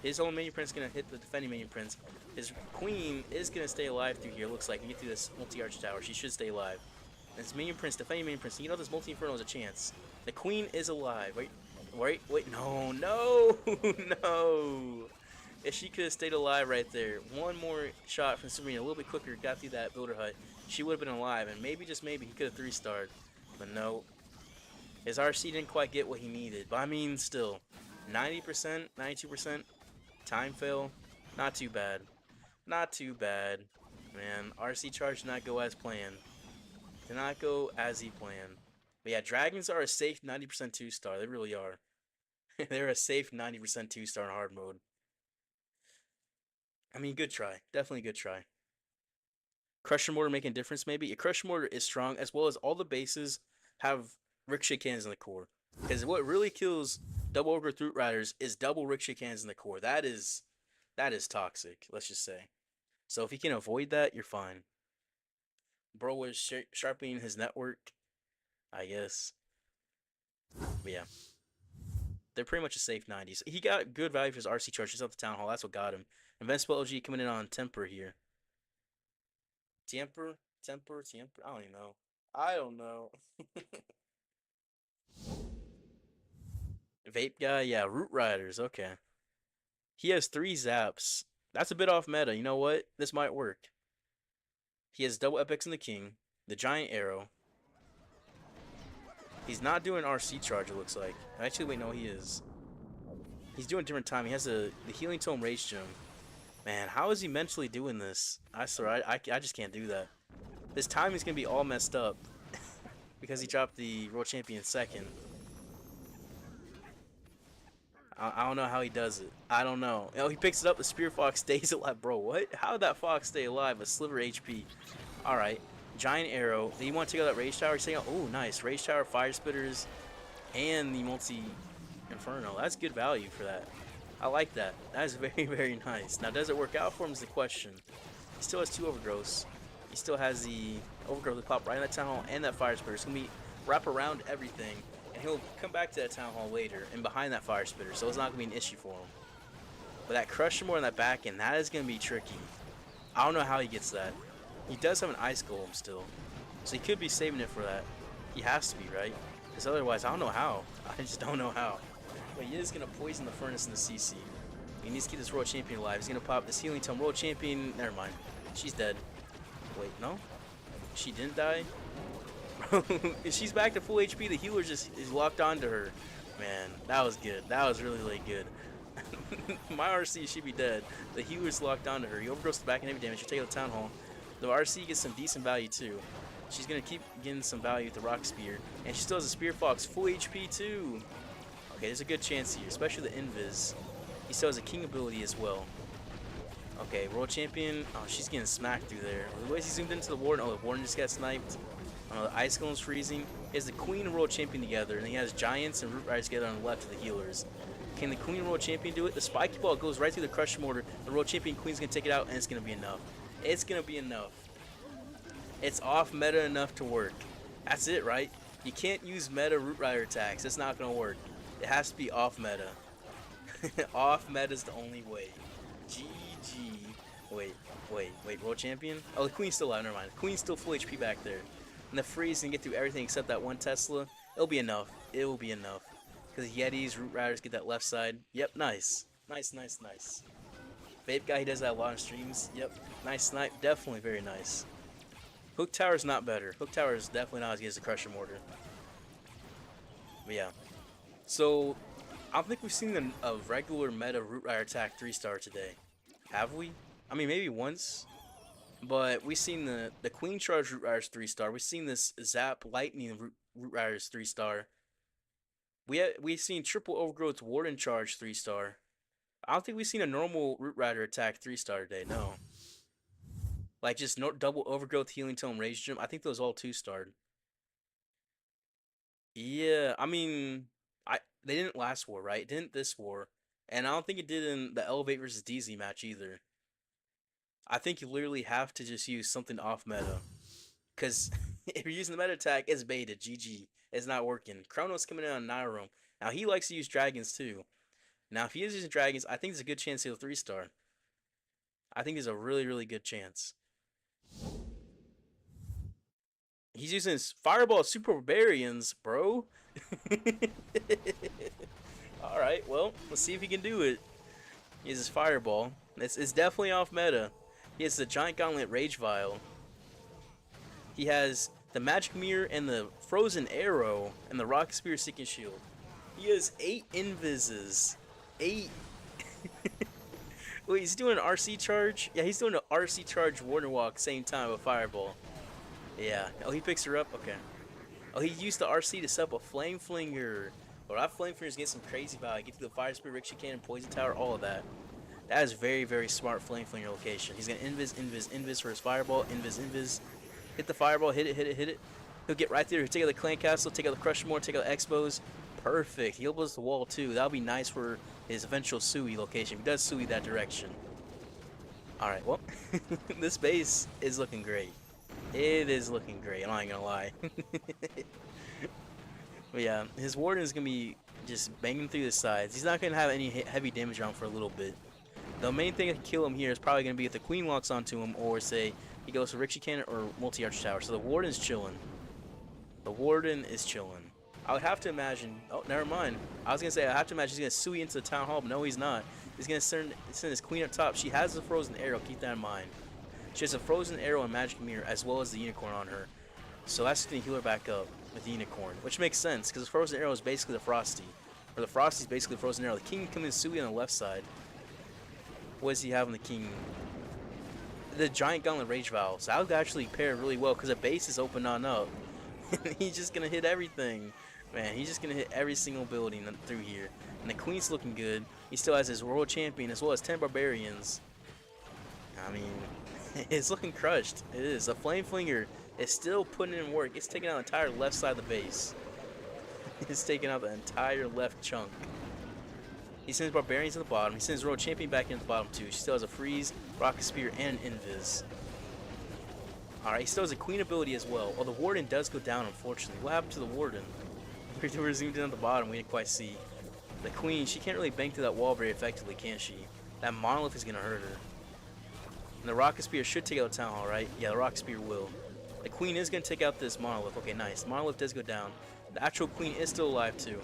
His own Minion Prince is going to hit the defending Minion Prince. His queen is going to stay alive through here, looks like, and get through this multi-arch tower. She should stay alive. And his Minion Prince, defending Minion Prince, you know this multi-inferno has a chance. The queen is alive. Wait, no, no! If she could have stayed alive right there, one more shot from Serena, a little bit quicker, got through that builder hut, she would have been alive, and maybe, just maybe, he could have 3-starred. But no. His RC didn't quite get what he needed, but I mean, still, 90%, 92%, time fail, not too bad. Not too bad. Man, RC charge did not go as planned. Did not go as he planned. But yeah, dragons are a safe 90% 2-star. They really are. They're a safe 90% 2-star in hard mode. I mean, good try. Definitely good try. Crusher Mortar making a difference, maybe? A Crusher Mortar is strong, as well as all the bases have ricochet cannons in the core. Because what really kills double ogre Root Riders is double ricochet cannons in the core. That is toxic, let's just say. So if you can avoid that, you're fine. Bro was sharpening his network, I guess. But yeah. They're pretty much a safe 90s. He got good value for his RC charges at the Town Hall. That's what got him. Invincible OG coming in on Temper here. Temper? I don't know. Vape guy? Yeah, Root Riders. Okay. He has 3 zaps. That's a bit off meta. You know what? This might work. He has double Epics in the King. The Giant Arrow. He's not doing RC charge, it looks like. Actually, wait, no, he is. He's doing a different time. He has the Healing Tome Rage Gem. Man, how is he mentally doing this? I swear, I just can't do that. This time is going to be all messed up. Because he dropped the World Champion second. I don't know how he does it. I don't know. Oh, he picks it up. The Spear Fox stays alive. Bro, what? How did that Fox stay alive? A sliver HP. Alright. Giant Arrow. Then you want to take out that Rage Tower? Saying, oh, nice. Rage Tower, Fire Spitters, and the Multi-Inferno. That's good value for that. I like that. That is very, very nice. Now, does it work out for him is the question. He still has 2 Overgrowths. He still has the Overgrowth that pop right in that Town Hall and that Fire Spitter. It's going to be wrap around everything. And he'll come back to that Town Hall later and behind that Fire Spitter. So it's not going to be an issue for him. But that Crusher More in that back end, that is going to be tricky. I don't know how he gets that. He does have an Ice Golem still. So he could be saving it for that. He has to be, right? Because otherwise, I don't know how. I just don't know how. But he is going to poison the Furnace and the CC. He needs to keep this World Champion alive. He's going to pop this Healing Tome. World Champion. Never mind. She's dead. Wait, no? She didn't die? If she's back to full HP, the healer just is locked onto her. Man, that was good. That was really, really good. My RC should be dead. The healer's locked onto her. He overgrowths the back and heavy damage. She'll take out the Town Hall. The RC gets some decent value too. She's going to keep getting some value with the Rock Spear. And she still has a Spear Fox. Full HP too. Okay, there's a good chance here, especially the Invis. He still has a King ability as well. Okay, World Champion. Oh, she's getting smacked through there. The way he zoomed into the Warden. Oh, the Warden just got sniped. Oh, the Ice Golem's freezing. He has the Queen and World Champion together, and he has Giants and Root Riders together on the left of the healers. Can the Queen and World Champion do it? The Spiky Ball goes right through the Crush Mortar. The World Champion Queen's gonna take it out, and it's gonna be enough. It's gonna be enough. It's off meta enough to work. That's it, right? You can't use meta Root Rider attacks. It's not gonna work. It has to be off meta. Off meta is the only way. GG. Wait. World Champion? Oh, the Queen's still alive. Never mind. The Queen's still full HP back there. And the freeze can get through everything except that one Tesla. It'll be enough. It will be enough. Because Yetis, Root Riders get that left side. Yep, nice. Nice. Vape Guy, he does that a lot on streams. Yep, nice snipe. Definitely very nice. Hook Tower's not better. Hook Tower is definitely not as good as the Crusher Mortar. But yeah. So, I don't think we've seen a regular meta Root Rider attack 3-star today. Have we? I mean, maybe once. But we've seen the Queen Charge Root Riders 3-star. We've seen this Zap Lightning Root Riders 3-star. We've seen Triple Overgrowth Warden Charge 3-star. I don't think we've seen a normal Root Rider attack 3-star today, no. Like just double Overgrowth, Healing Tome, Rage Gem. I think those all 2-starred. Yeah, I mean, they didn't last war, right? It didn't this war. And I don't think it did in the Elevate versus DZ match either. I think you literally have to just use something off meta. Because if you're using the meta attack, it's baited. GG. It's not working. Chrono's coming in on Nairom. Now, he likes to use dragons too. Now, if he is using dragons, I think there's a good chance he'll 3-star. I think there's a really, really good chance. He's using his Fireball Super Barbarians, bro. Alright, well, let's see if he can do it. He has his Fireball. It's definitely off meta. He has the Giant Gauntlet Rage Vial. He has the Magic Mirror and the Frozen Arrow and the Rocket Spear Seeking Shield. He has 8 Invises. 8. Wait, he's doing an RC charge? Yeah, he's doing an RC charge Warden Walk same time with Fireball. Yeah. Oh, he picks her up? Okay. Oh, he used the RC to set up a Flame Flinger. Well, that Flame Flinger's getting some crazy value. Get through the Fire Spirit, Ricochet Cannon, Poison Tower, all of that. That is very, very smart Flame Flinger location. He's going to Invis for his Fireball. Invis. Hit the Fireball, hit it. He'll get right there. He'll take out the Clan Castle, take out the Crush More, take out the Expos. Perfect. He elbows the wall too. That'll be nice for his eventual Sui location. He does Sui that direction. Alright, well, this base is looking great. It is looking great, I'm not gonna lie. But yeah, his Warden is gonna be just banging through the sides. He's not gonna have any heavy damage on for a little bit. The main thing that can kill him here is probably gonna be if the Queen locks onto him, or say he goes for Ricochet Cannon or Multi-Arch Tower. So the Warden is chilling. The Warden is chilling. I would have to imagine. Oh, never mind. I was gonna say I have to imagine he's gonna Sui into the Town Hall, but no, he's not. He's gonna send his Queen up top. She has the Frozen Arrow. Keep that in mind. She has a Frozen Arrow and Magic Mirror as well as the Unicorn on her. So that's gonna heal her back up with the Unicorn, which makes sense because the Frozen Arrow is basically the Frosty, or the Frosty is basically the Frozen Arrow. The King coming to Sui on the left side. What does he have on the King? The Giant Gauntlet Rage Vial. So that would actually pair really well because the base is open on up. He's just gonna hit everything. Man, he's just gonna hit every single building through here. And the Queen's looking good. He still has his World Champion as well as 10 Barbarians. I mean, it's looking crushed. It is. The Flame Flinger is still putting in work. It's taking out the entire left side of the base. It's taking out the entire left chunk. He sends Barbarians at the bottom. He sends World Champion back into the bottom too. She still has a Freeze, Rocket Spear, and an Invis. Alright, he still has a Queen ability as well. Oh, the Warden does go down, unfortunately. What happened to the Warden? We're zoomed in at the bottom. We didn't quite see. The Queen, she can't really bank through that wall very effectively, can she? That Monolith is going to hurt her. And the Rocket Spear should take out the Town Hall, right? Yeah, the Rocket Spear will. The Queen is going to take out this Monolith. Okay, nice. Monolith does go down. The actual Queen is still alive, too.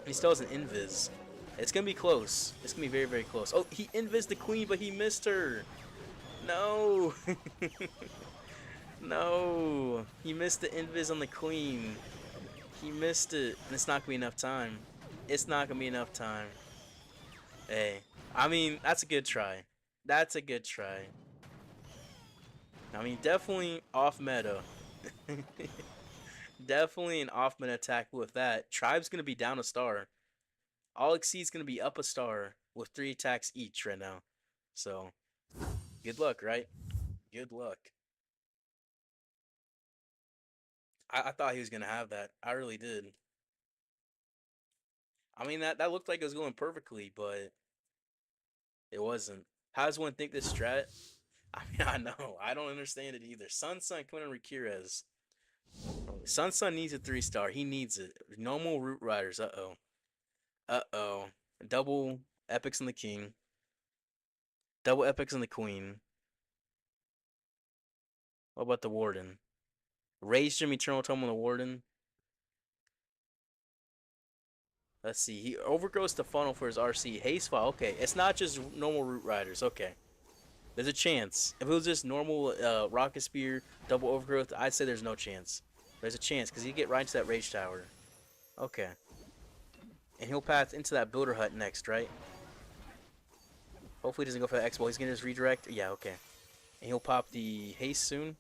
He still has an Invis. It's going to be close. It's going to be very, very close. Oh, he Invis the Queen, but he missed her. No. No. He missed the Invis on the Queen. He missed it. And it's not going to be enough time. It's not going to be enough time. Hey. I mean, that's a good try. That's a good try. I mean, definitely off meta. Definitely an off meta attack with that. Tribe's going to be down a star. AllExceed's going to be up a star with 3 attacks each right now. So, Good luck, right? Good luck. I thought he was gonna have that. I really did. I mean that looked like it was going perfectly, but it wasn't. How does one think this strat? I mean, I know. I don't understand it either. Sun coming on Ramirez. Sun needs a 3-star. He needs it. Normal Root Riders. Uh-oh. Uh-oh. Double Epics on the King. Double Epics on the Queen. What about the Warden? Rage Gem Eternal Tome on the Warden. Let's see. He overgrows the funnel for his RC. Haste File. Okay. It's not just normal Root Riders. Okay. There's a chance. If it was just normal Rocket Spear, double Overgrowth, I'd say there's no chance. There's a chance because you get right into that Rage Tower. Okay. And he'll path into that Builder Hut next, right? Hopefully he doesn't go for the X-Ball. He's going to just redirect. Yeah, okay. And he'll pop the Haste soon.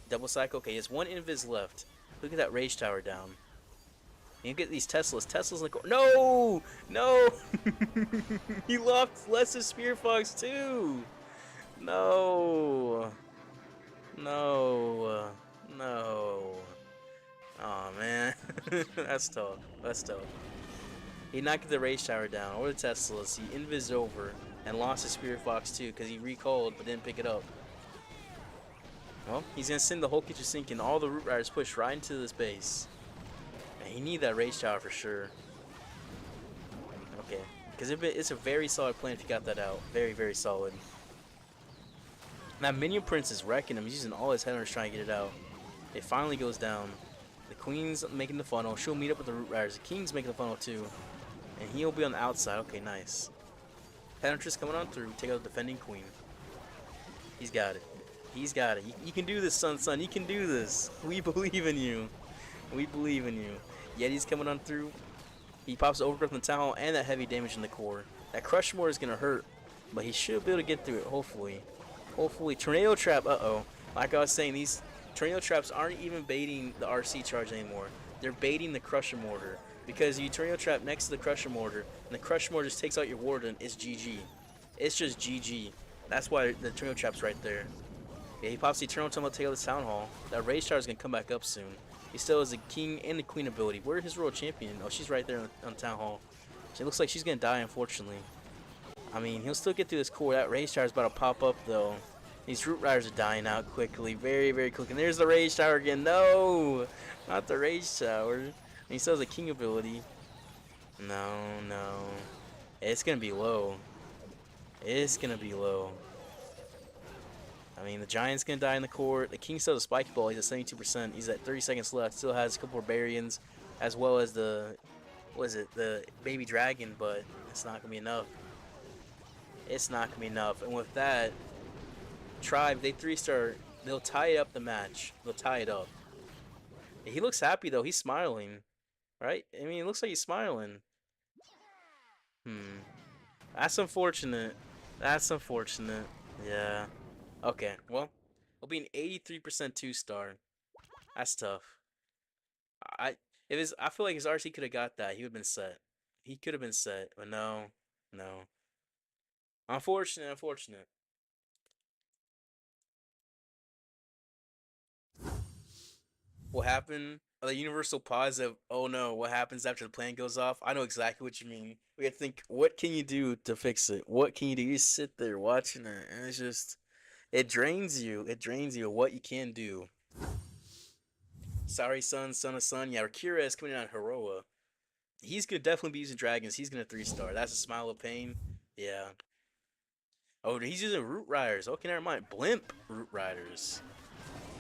Double Cycle. Okay, he has 1 Invis left. Look at that Rage Tower down. And you get these Teslas. Teslas in the corner. No! No! He lost Les's Spear Fox too! No! No! No! Oh man. That's tough. That's tough. He knocked the Rage Tower down, or the Teslas. He invis over and lost his Spirit Fox too because he recalled but didn't pick it up. Well, he's gonna send the whole kitchen sink and all the Root Riders push right into this base. And he need that Rage Tower for sure. Okay, because it's a very solid plan if you got that out. Very, very solid. Now Minion Prince is wrecking him. He's using all his headers trying to get it out. It finally goes down. The Queen's making the funnel. She'll meet up with the Root Riders. The King's making the funnel too. And he'll be on the outside. Okay, nice. Headhunter's coming on through. Take out the defending Queen. He's got it. He's got it. You can do this, Sun. You can do this. We believe in you. We believe in you. Yeti's coming on through. He pops the Overgrowth in the Town Hall and that heavy damage in the core. That Crush Mortar is going to hurt. But he should be able to get through it, hopefully. Hopefully. Tornado Trap. Uh-oh. Like I was saying, these Tornado Traps aren't even baiting the RC charge anymore. They're baiting the Crusher Mortar. Because you Tornado Trap next to the Crusher Mortar, and the Crusher Mortar just takes out your Warden, it's GG. It's just GG. That's why the Tornado Trap's right there. Yeah, he pops the Eternal Tumble to take out the Town Hall. That Rage Tower is going to come back up soon. He still has the King and the Queen ability. Where's his Royal Champion? Oh, she's right there on Town Hall. She looks like she's going to die, unfortunately. I mean, he'll still get through this core. That Rage Tower is about to pop up, though. These Root Riders are dying out quickly. Very, very quick. And there's the Rage Tower again. No! Not the Rage Tower. And he still has a King ability. No. It's going to be low. It's going to be low. I mean, the Giant's going to die in the core. The King still has a Spiky Ball. He's at 72%. He's at 30 seconds left. Still has a couple of Barbarians, as well as the, what is it, the Baby Dragon, but it's not going to be enough. It's not going to be enough. And with that, Tribe, they 3-star, they'll tie up the match. They'll tie it up. He looks happy, though. He's smiling. Right? I mean, it looks like he's smiling. That's unfortunate. That's unfortunate. Yeah. Okay, well, it'll be an 83% 2-star. That's tough. I feel like his RC could have got that. He would have been set. He could have been set, but no. Unfortunate. What happened? The universal pause of, oh no, what happens after the plan goes off? I know exactly what you mean. We have to think, what can you do to fix it? What can you do? You sit there watching it, and it's just, it drains you. It drains you what you can do. Sorry, son of sun. Yeah, Kira is coming in on Heroa. He's going to definitely be using dragons. He's going to 3-star. That's a Smile of Pain. Yeah. Oh, he's using Root Riders. Okay, never mind. Blimp Root Riders.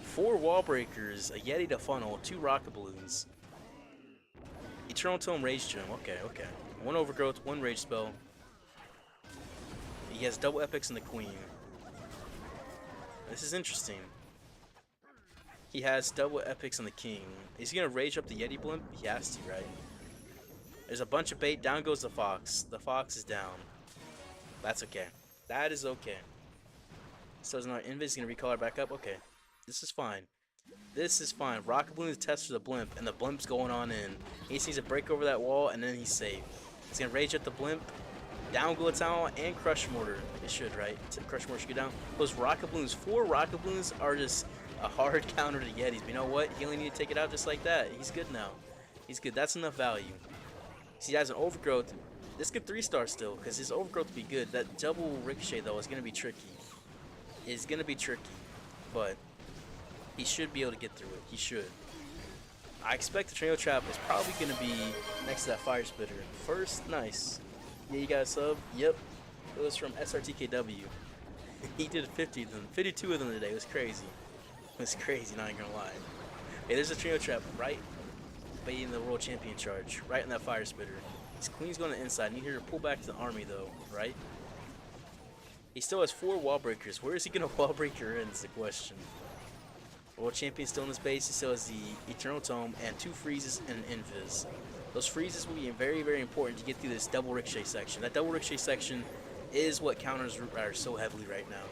4 Wall Breakers, a Yeti to funnel, 2 Rocket Balloons. Eternal Tome Rage Gem. Okay. 1 Overgrowth, 1 Rage Spell. He has double Epics in the Queen. This is interesting. He has double Epics on the King. Is he going to rage up the Yeti Blimp? He has to, right? There's a bunch of bait. Down goes the Fox. The Fox is down. That's okay. That is okay. So is our Invis going to recolor back up? Okay. This is fine. This is fine. Rocket Balloon is test for the Blimp, and the Blimp's going on in. He just needs to break over that wall, and then he's safe. He's going to rage at the Blimp. Down go Town and Crush Mortar. It should, right? Crush Mortar should go down. Those Rocket Balloons, 4 Rocket Balloons are just a hard counter to Yetis. But you know what? He only need to take it out just like that. He's good now. He's good. That's enough value. See, he has an Overgrowth. This could 3-star still, because his Overgrowth would be good. That double Ricochet, though, is going to be tricky. It's going to be tricky. But he should be able to get through it. He should. I expect the Trio Trap is probably going to be next to that Fire Spitter. First, nice. Yeah, you got a sub? Yep. It was from SRTKW. He did 50 of them. 52 of them today. It was crazy. It was crazy, not even gonna lie. Hey, there's a Trio Trap right baiting the World Champion charge. Right in that Fire Spitter. His Queen's going to the inside. Need her to pull back to the army, though, right? He still has 4 wall breakers. Where is he going to wall break her in is the question. World Champion still in his base. He still has the Eternal Tome and 2 freezes and an invis. Those freezes will be very, very important to get through this double Ricochet section. That double Ricochet section is what counters Root Rider so heavily right now.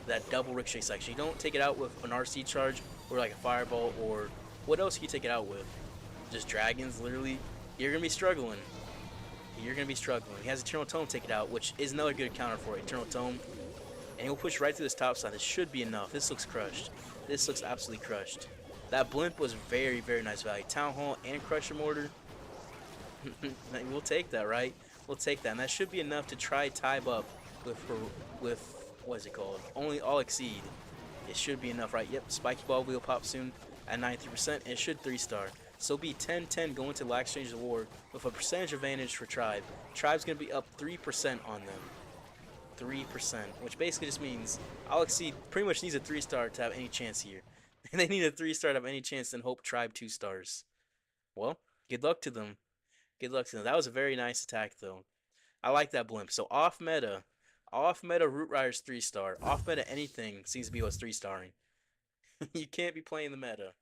That double Ricochet section. You don't take it out with an RC charge or like a Fireball or what else can you take it out with? Just Dragons, literally. You're going to be struggling. You're going to be struggling. He has Eternal Tome take it out, which is another good counter for it. Eternal Tome. And he'll push right through this top side. This should be enough. This looks crushed. This looks absolutely crushed. That Blimp was very, very nice value. Town Hall and Crusher Mortar. We'll take that, right? We'll take that. And that should be enough to try tie up with what is it called? Only AllExceed. It should be enough, right? Yep, Spiky Ball will pop soon at 93%. And it should 3-star. So be 10-10 going to Lack Exchange of War with a percentage advantage for Tribe. Tribe's going to be up 3% on them. 3%, which basically just means AllExceed pretty much needs a 3-star to have any chance here. And they need a 3-star to have any chance and hope Tribe 2 stars. Well, good luck to them. Good luck to them. That was a very nice attack, though. I like that Blimp. So off meta Root Rider's 3-star. Off meta anything seems to be what's 3-starring. You can't be playing the meta.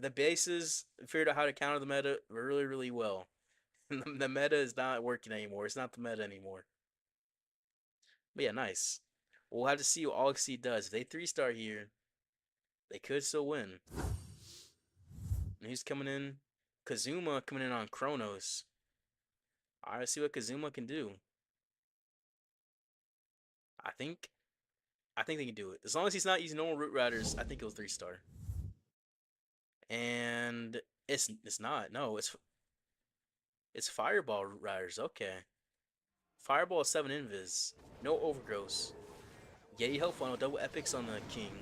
The bases figured out how to counter the meta really, really well. The meta is not working anymore. It's not the meta anymore. But yeah, nice. We'll have to see what AllExceed does. If they 3-star here, they could still win. And who's coming in? Kazuma coming in on Kronos. Alright, see what Kazuma can do. I think they can do it. As long as he's not using normal Root Riders, I think he'll 3-star. And it's not. No, it's Fireball Root Riders. Okay. Fireball 7 invis. No overgrowths. Yeti Health Funnel. Double epics on the king.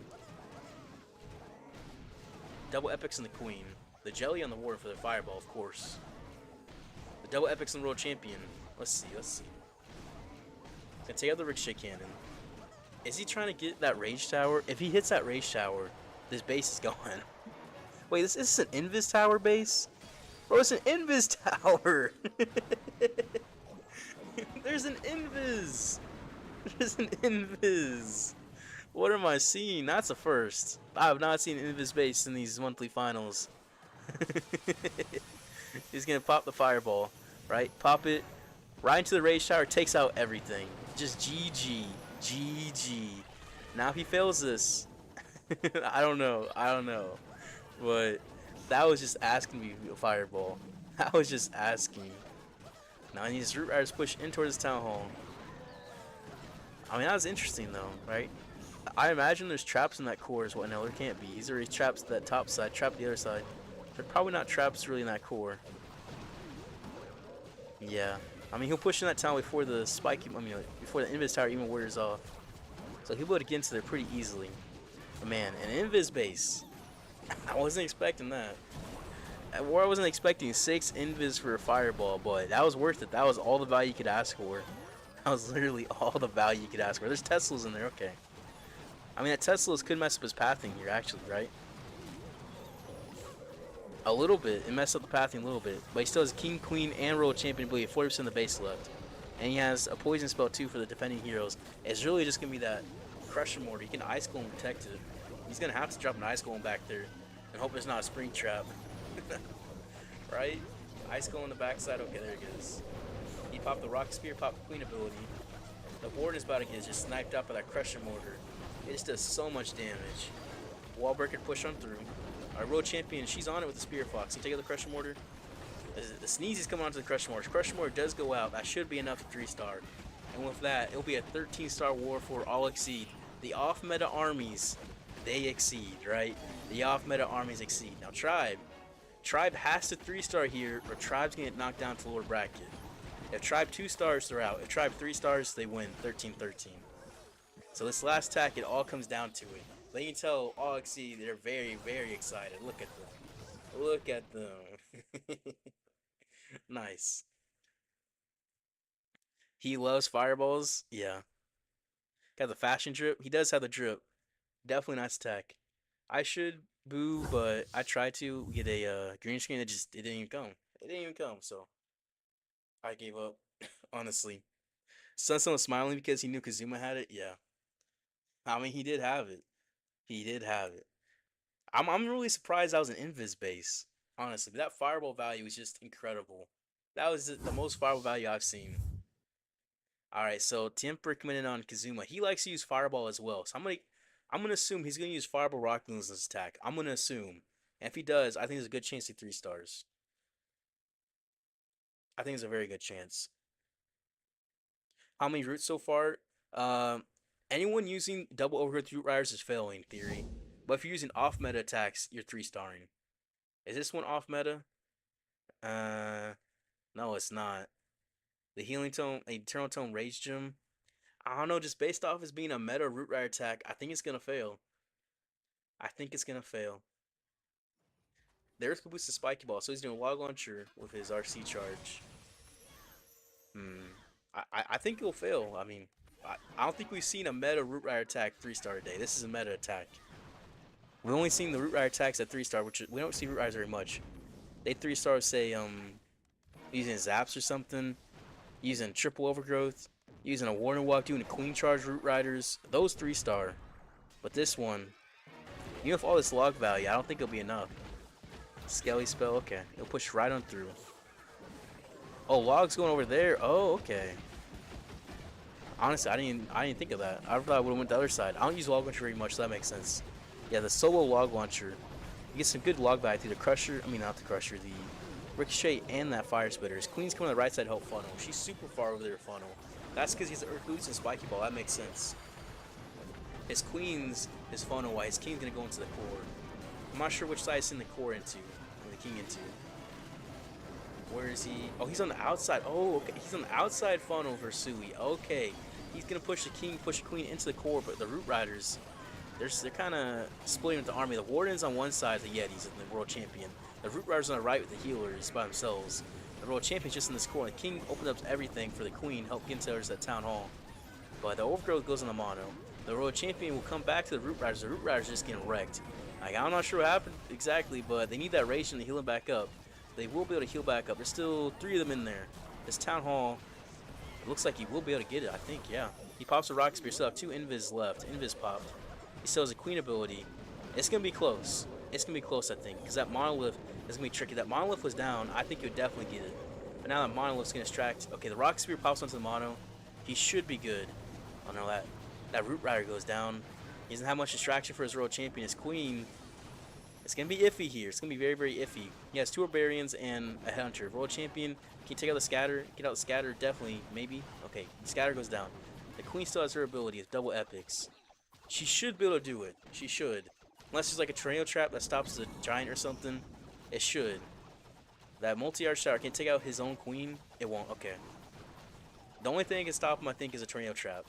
Double epics on the queen. The jelly on the ward for the fireball, of course. The double epics on the world champion. Let's see. Gonna take out the Ricochet Cannon. Is he trying to get that rage tower? If he hits that rage tower, this base is gone. Wait, this is an invis tower base? Bro, it's an invis tower! There's an invis! There's an invis! What am I seeing? That's a first. I have not seen an invis base in these monthly finals. He's gonna pop the fireball, right? Pop it right into the rage tower, takes out everything. Just GG. Now if he fails this, I don't know. But that was just asking me to fireball. That was just asking. Now he needs Root Riders push in towards this Town Hall. I mean, that was interesting though, right? I imagine there's traps in that core as well. No, there can't be. He's already traps that top side, trap the other side. They're probably not traps really in that core. Yeah. I mean, he'll push in that town before the spike, before the invis tower even wears off. So he'll be able to get into there pretty easily. But man, an invis base. I wasn't expecting that. Or I wasn't expecting 6 invis for a fireball, but that was worth it. That was all the value you could ask for. That was literally all the value you could ask for. There's Teslas in there, okay. I mean, that Teslas could mess up his pathing here, actually, right? A little bit. It messed up the pathing a little bit. But he still has King, Queen, and World Champion ability. 40% of the base left. And he has a poison spell too for the defending heroes. It's really just going to be that Crusher Mortar. He can Ice Golem protect it. He's going to have to drop an Ice Golem back there. And hope it's not a Spring Trap. Right? Ice Golem on the backside. Okay, there it goes. He popped the Rock Spear, popped the Queen ability. The ward is about to get just sniped out by that Crusher Mortar. It just does so much damage. Wallbreaker push on through. Our World Champion, she's on it with the Spear Fox. You take out the Crusher Mortar. The Sneezy's coming onto the Crushmore. Crushmore does go out. That should be enough to 3-star. And with that, it'll be a 13-star war for AllExceed. The off-meta armies, they exceed, right? The off-meta armies exceed. Now, Tribe. Tribe has to 3-star here, or Tribe's going to get knocked down to lower bracket. If Tribe 2 stars, they're out. If Tribe 3 stars, they win 13-13. So this last attack, it all comes down to it. But you can tell AllExceed, they're very, very excited. Look at them. Look at them. Nice. He loves fireballs. Yeah. Got the fashion drip. He does have the drip. Definitely nice attack. I should boo, but I tried to get a green screen. It didn't even come. It didn't even come, so I gave up. Honestly. Sunson was smiling because he knew Kazuma had it. Yeah. I mean, he did have it. He did have it. I'm really surprised that was an invis base. Honestly, that fireball value is just incredible. That was the most fireball value I've seen. Alright, so Temper coming in on Kazuma. He likes to use fireball as well. So I'm gonna assume he's gonna use fireball rock moves in this attack. I'm gonna assume. And if he does, I think there's a good chance to 3 stars. I think there's a very good chance. How many roots so far? Anyone using double overgrowth root riders is failing in theory. But if you're using off meta attacks, you're 3-starring. Is this one off meta? No, it's not. The Healing Tone, Eternal Tone Rage Gem. I don't know, just based off as being a meta root rider attack, I think it's gonna fail. I think it's gonna fail. The Earth could boost the Spiky Ball, so he's doing Log Launcher with his RC charge. I think he'll fail. I mean, I don't think we've seen a meta root rider attack 3-star today. This is a meta attack. We've only seen the root rider attacks at 3-star, which we don't see root riders very much. They 3-stars say using zaps or something, using triple overgrowth, using a warning walk, doing a queen charge root riders. Those 3-star. But this one, even with all this log value, I don't think it'll be enough. Skelly spell, okay. It'll push right on through. Oh, log's going over there. Oh, okay. Honestly, I didn't think of that. I thought I would have went the other side. I don't use log launcher very much, so that makes sense. Yeah, the solo log launcher. You get some good log value through the crusher. I mean, not the crusher, the ricochet and that fire spitter. His queen's coming on the right side to help funnel. She's super far over there funnel. That's because he's an Earth Boost and Spiky Ball. That makes sense. His queen's his funnel while his king's gonna go into the core. I'm not sure which side he's in the core into, or the king into. Where is he? Oh, he's on the outside. Oh, okay. He's on the outside funnel for Sui. Okay. He's gonna push the king, push the queen into the core, but the root riders, they're kind of splitting with the army. The warden's on one side, the Yetis and the world champion. The root riders on the right with the healers by themselves. The world champion's just in this core. The king opens up everything for the queen, help get into that town hall. But the overgrowth goes on the mono. The world champion will come back to the root riders. The root riders are just getting wrecked. Like, I'm not sure what happened exactly, but they need that rage to heal him back up. They will be able to heal back up. There's still 3 of them in there. This town hall, it looks like he will be able to get it, I think, yeah. He pops a rock spear, still have 2 invis left. Invis popped. He still has a queen ability. It's going to be close. It's going to be close, I think, because that monolith is going to be tricky. That monolith was down. I think he would definitely get it. But now that monolith's going to distract. Okay, the rock spear pops onto the mono. He should be good. Oh no, that root rider goes down. He doesn't have much distraction for his world champion. His queen, it's going to be iffy here. It's going to be very, very iffy. He has 2 barbarians and a hunter. World champion, can you take out the scatter? Get out the scatter, definitely, maybe. Okay, the scatter goes down. The queen still has her ability of double epics. She should be able to do it. She should. Unless there's like a tornado trap that stops the giant or something. It should. That multi-arch tower can take out his own queen. It won't. Okay. The only thing that can stop him, I think, is a tornado trap.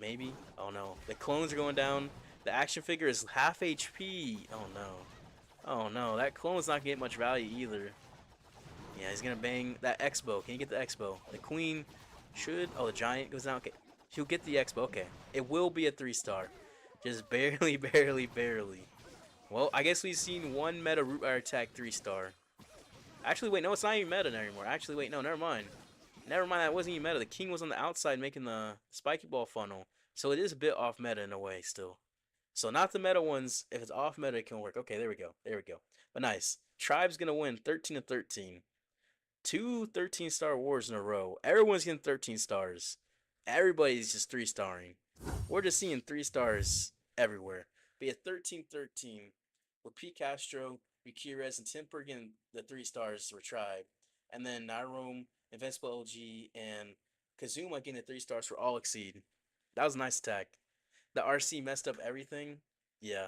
Maybe. Oh no. The clones are going down. The action figure is half HP. Oh no. Oh no. That clone's not getting much value either. Yeah, he's gonna bang that X-bow. Can you get the X-bow? The queen should. Oh, the giant goes down. Okay. He'll get the X-bow. Okay. It will be a 3-star. Just barely, barely, barely. Well, I guess we've seen 1 meta root rider attack 3-star. Actually, wait, no, it's not even meta anymore. Actually, wait, no, never mind. Never mind, that wasn't even meta. The king was on the outside making the spiky ball funnel. So it is a bit off meta in a way still. So not the meta ones. If it's off meta, it can work. Okay, there we go. There we go. But nice. Tribe's going to win 13-13. 2 13-star wars in a row. Everyone's getting 13 stars. Everybody's just 3-starring. We're just seeing 3 stars everywhere. Be a 13-13 with P. Castro, Gutierrez, and Temper getting the 3 stars for Tribe. and then Nyrome, Invincible LG, and Kazuma getting the 3 stars for AllExceed. That was a nice attack. The RC messed up everything. Yeah.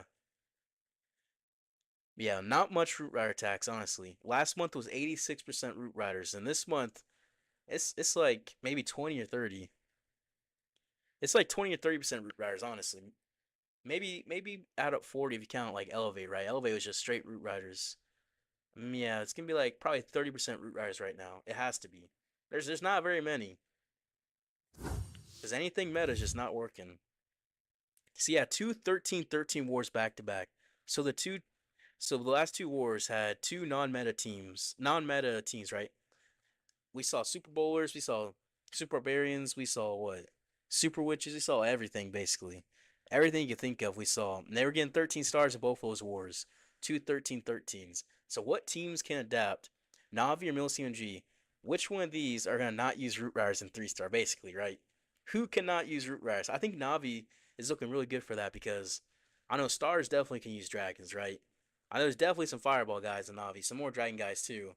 Yeah, not much Root Rider attacks, honestly. Last month was 86% Root Riders, and this month it's like maybe 20 or 30. It's like 20 or 30% Root Riders, honestly. Maybe add up 40 if you count like Elevate, right? Elevate was just straight Root Riders. Yeah, it's gonna be like probably 30% Root Riders right now. It has to be. There's not very many. Because anything meta is just not working. So yeah, 2 13-13 wars back to back. So the last 2 wars had 2 non-meta teams, right? We saw Super Bowlers, we saw Super Barbarians, we saw what? Super Witches, we saw everything basically. Everything you can think of, we saw. And they were getting 13 stars in both those wars. 2 13-13s. So what teams can adapt? Navi or Millesime G? Which one of these are gonna not use Root Riders in 3-star, basically, right? Who cannot use Root Riders? I think Navi is looking really good for that because I know Stars definitely can use dragons, right? I know there's definitely some Fireball guys in Navi, some more Dragon guys too.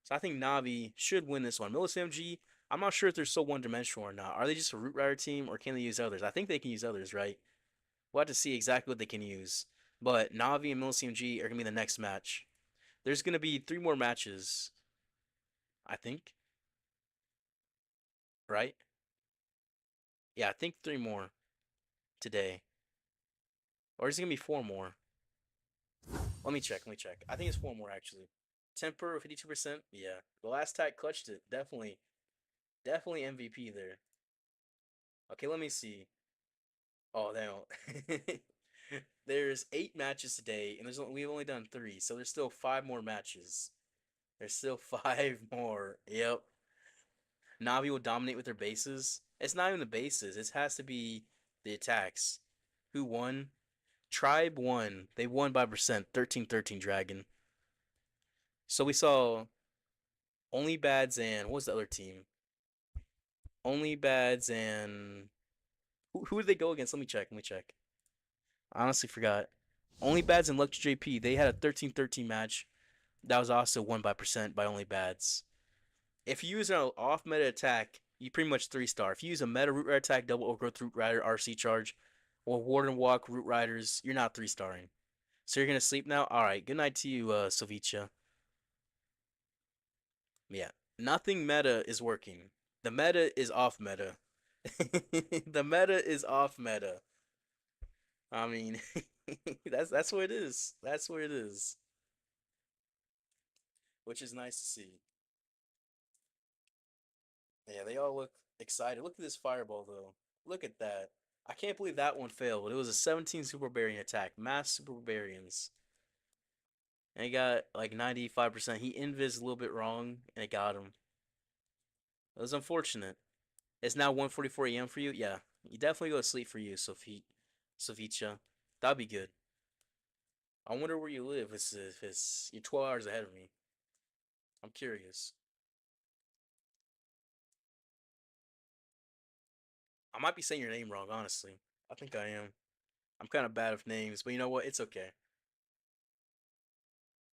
So I think Navi should win this one. Millesime G, I'm not sure if they're so one-dimensional or not. Are they just a Root Rider team or can they use others? I think they can use others, right? We'll have to see exactly what they can use. But Navi and Millesime G are going to be the next match. There's going to be 3 more matches, I think. Right? Yeah, I think 3 more today. Or is it going to be 4 more? Let me check. I think it's 4 more, actually. Temper, 52%. Yeah. The last tag clutched it. Definitely MVP there. Okay, let me see. Oh, damn. There's 8 matches today, and we've only done 3, so there's still 5 more matches. There's still 5 more. Yep. Navi will dominate with their bases. It's not even the bases. It has to be the attacks. Who won? Tribe won. They won by percent. 13-13 Dragon. So we saw Only Bads and what was the other team? Only Bads and who did they go against? Let me check. I honestly forgot. Only Bads and Elektros JP. They had a 13-13 match. That was also won by percent by Only Bads. If you use an off meta attack, you pretty much 3-star. If you use a meta Root Rider attack, double Overgrowth Root Rider RC charge, or Warden Walk Root Riders, you're not 3-starring. So you're gonna sleep now? Alright, good night to you, Silvicha. Yeah. Nothing meta is working. The meta is off meta. The meta is off meta. I mean, that's what it is. That's what it is. Which is nice to see. Yeah, they all look excited. Look at this fireball though. Look at that. I can't believe that one failed. It was a 17 Super Barbarian attack. Mass Super Barbarians. And he got like 95%. He invis a little bit wrong and it got him. It was unfortunate. It's now 1:44 a.m. for you? Yeah. You definitely go to sleep for you, Soficha. That'd be good. I wonder where you live. If you're 12 hours ahead of me. I'm curious. I might be saying your name wrong, honestly. I think I am. I'm kind of bad with names, but you know what? It's okay.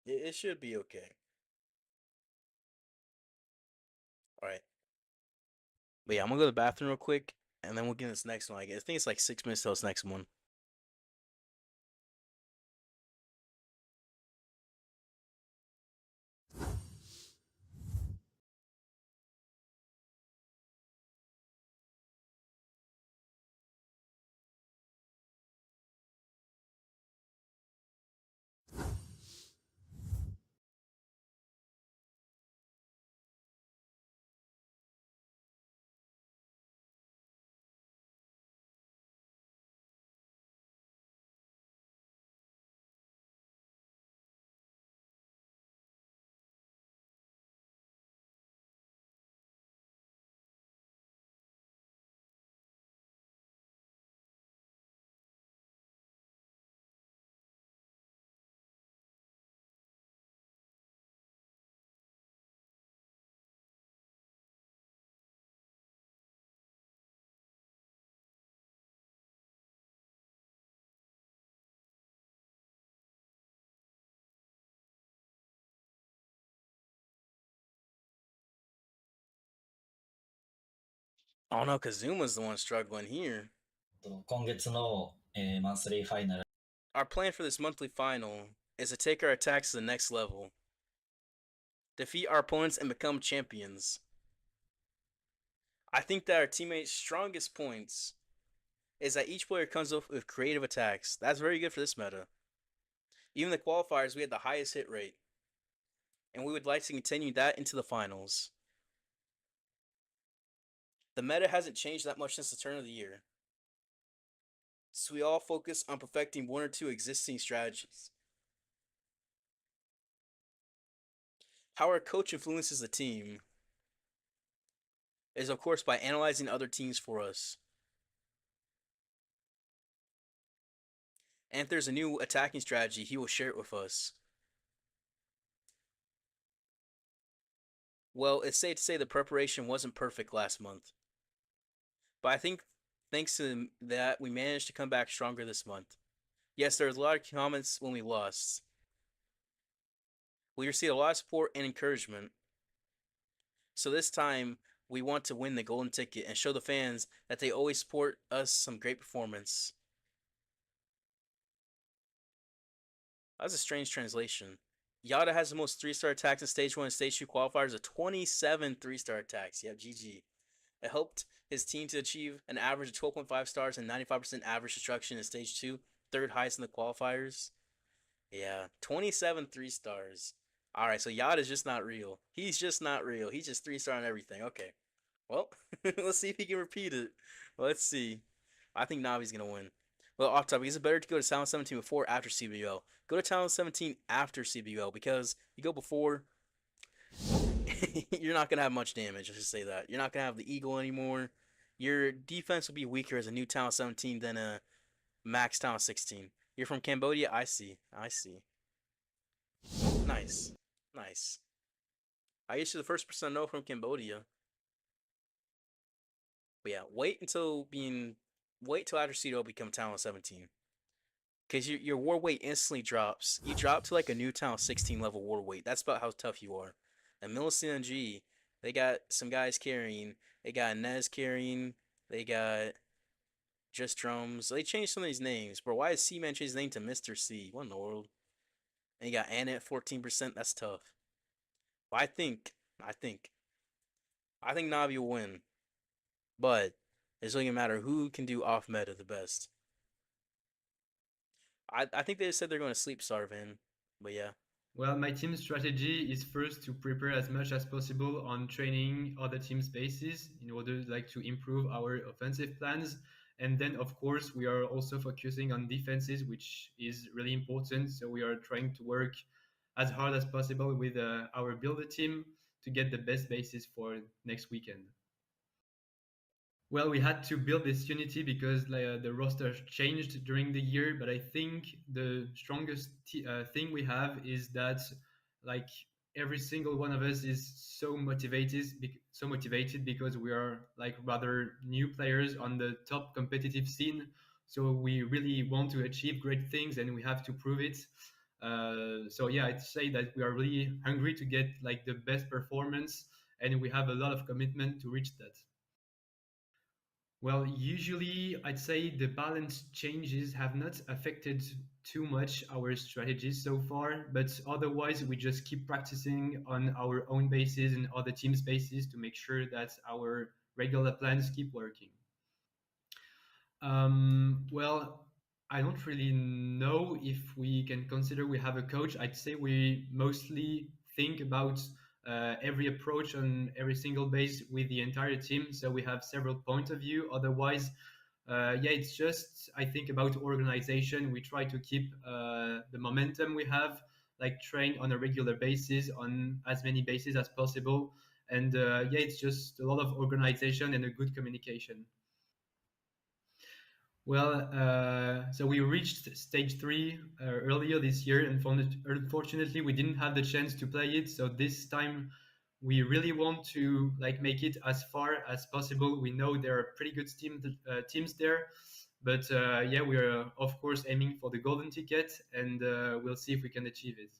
It should be okay. Alright. But yeah, I'm gonna go to the bathroom real quick, and then we'll get this next one. I think it's like 6 minutes till this next one. Oh no, Kazuma's the one struggling here. 今月の、マンスリーファイナル Our plan for this monthly final is to take our attacks to the next level, defeat our opponents, and become champions. I think that our teammates' strongest points is that each player comes up with creative attacks. That's very good for this meta. Even the qualifiers, we had the highest hit rate, and we would like to continue that into the finals. The meta hasn't changed that much since the turn of the year, so we all focus on perfecting one or two existing strategies. How our coach influences the team is, of course, by analyzing other teams for us. And if there's a new attacking strategy, he will share it with us. Well, it's safe to say the preparation wasn't perfect last month, but I think thanks to that, we managed to come back stronger this month. Yes, there was a lot of comments when we lost. We received a lot of support and encouragement. So this time, we want to win the golden ticket and show the fans that they always support us some great performance. That's a strange translation. Yada has the most 3-star attacks in Stage 1 and Stage 2 qualifiers of 27 3-star attacks. Yep, GG. It helped his team to achieve an average of 12.5 stars and 95% average destruction in Stage 2, third highest in the qualifiers. Yeah, 27 3-stars. Alright, so Yada's just not real. He's just not real. He's just 3-star on everything. Okay. Well, let's see if he can repeat it. Let's see. I think Navi's going to win. Well, off topic, is it better to go to Talent 17 before or after CBUL? Go to Talent 17 after CBUL because you go before, you're not going to have much damage. Let's just say that. You're not going to have the Eagle anymore. Your defense will be weaker as a new Talent 17 than a max Talent 16. You're from Cambodia? I see. I see. Nice. Nice. I guess you're the first person I know from Cambodia. But yeah, wait till after CBUL become Talent 17. Because your war weight instantly drops. You drop to like a new Talent 16 level war weight. That's about how tough you are. And Millesime G, they got some guys carrying. They got Nez carrying. They got Just Drums. They changed some of these names. Bro, why is C-Man changed his name to Mr. C? What in the world? And you got Anna at 14%. That's tough. But I think Navi will win. But it's really gonna matter who can do off meta the best. I think they said they're going to sleep Sarvin, but yeah. Well, my team strategy is first to prepare as much as possible on training other teams' bases in order to improve our offensive plans. And then, of course, we are also focusing on defenses, which is really important. So we are trying to work as hard as possible with our builder team to get the best bases for next weekend. Well, we had to build this unity because the roster changed during the year, but I think the strongest thing we have is that like every single one of us is so motivated because we are like rather new players on the top competitive scene. So we really want to achieve great things and we have to prove it. So yeah, I'd say that we are really hungry to get like the best performance and we have a lot of commitment to reach that. Well, usually I'd say the balance changes have not affected too much our strategies so far, but otherwise we just keep practicing on our own bases and other teams' bases to make sure that our regular plans keep working. Well, I don't really know if we can consider we have a coach. I'd say we mostly think about every approach on every single base with the entire team. So we have several points of view. Otherwise, yeah, it's just, I think about organization. We try to keep the momentum we have, like train on a regular basis on as many bases as possible. And yeah, it's just a lot of organization and a good communication. Well, so we reached stage 3 earlier this year, and unfortunately, we didn't have the chance to play it. So this time, we really want to like make it as far as possible. We know there are pretty good teams there, but yeah, we are of course aiming for the golden ticket, and we'll see if we can achieve it.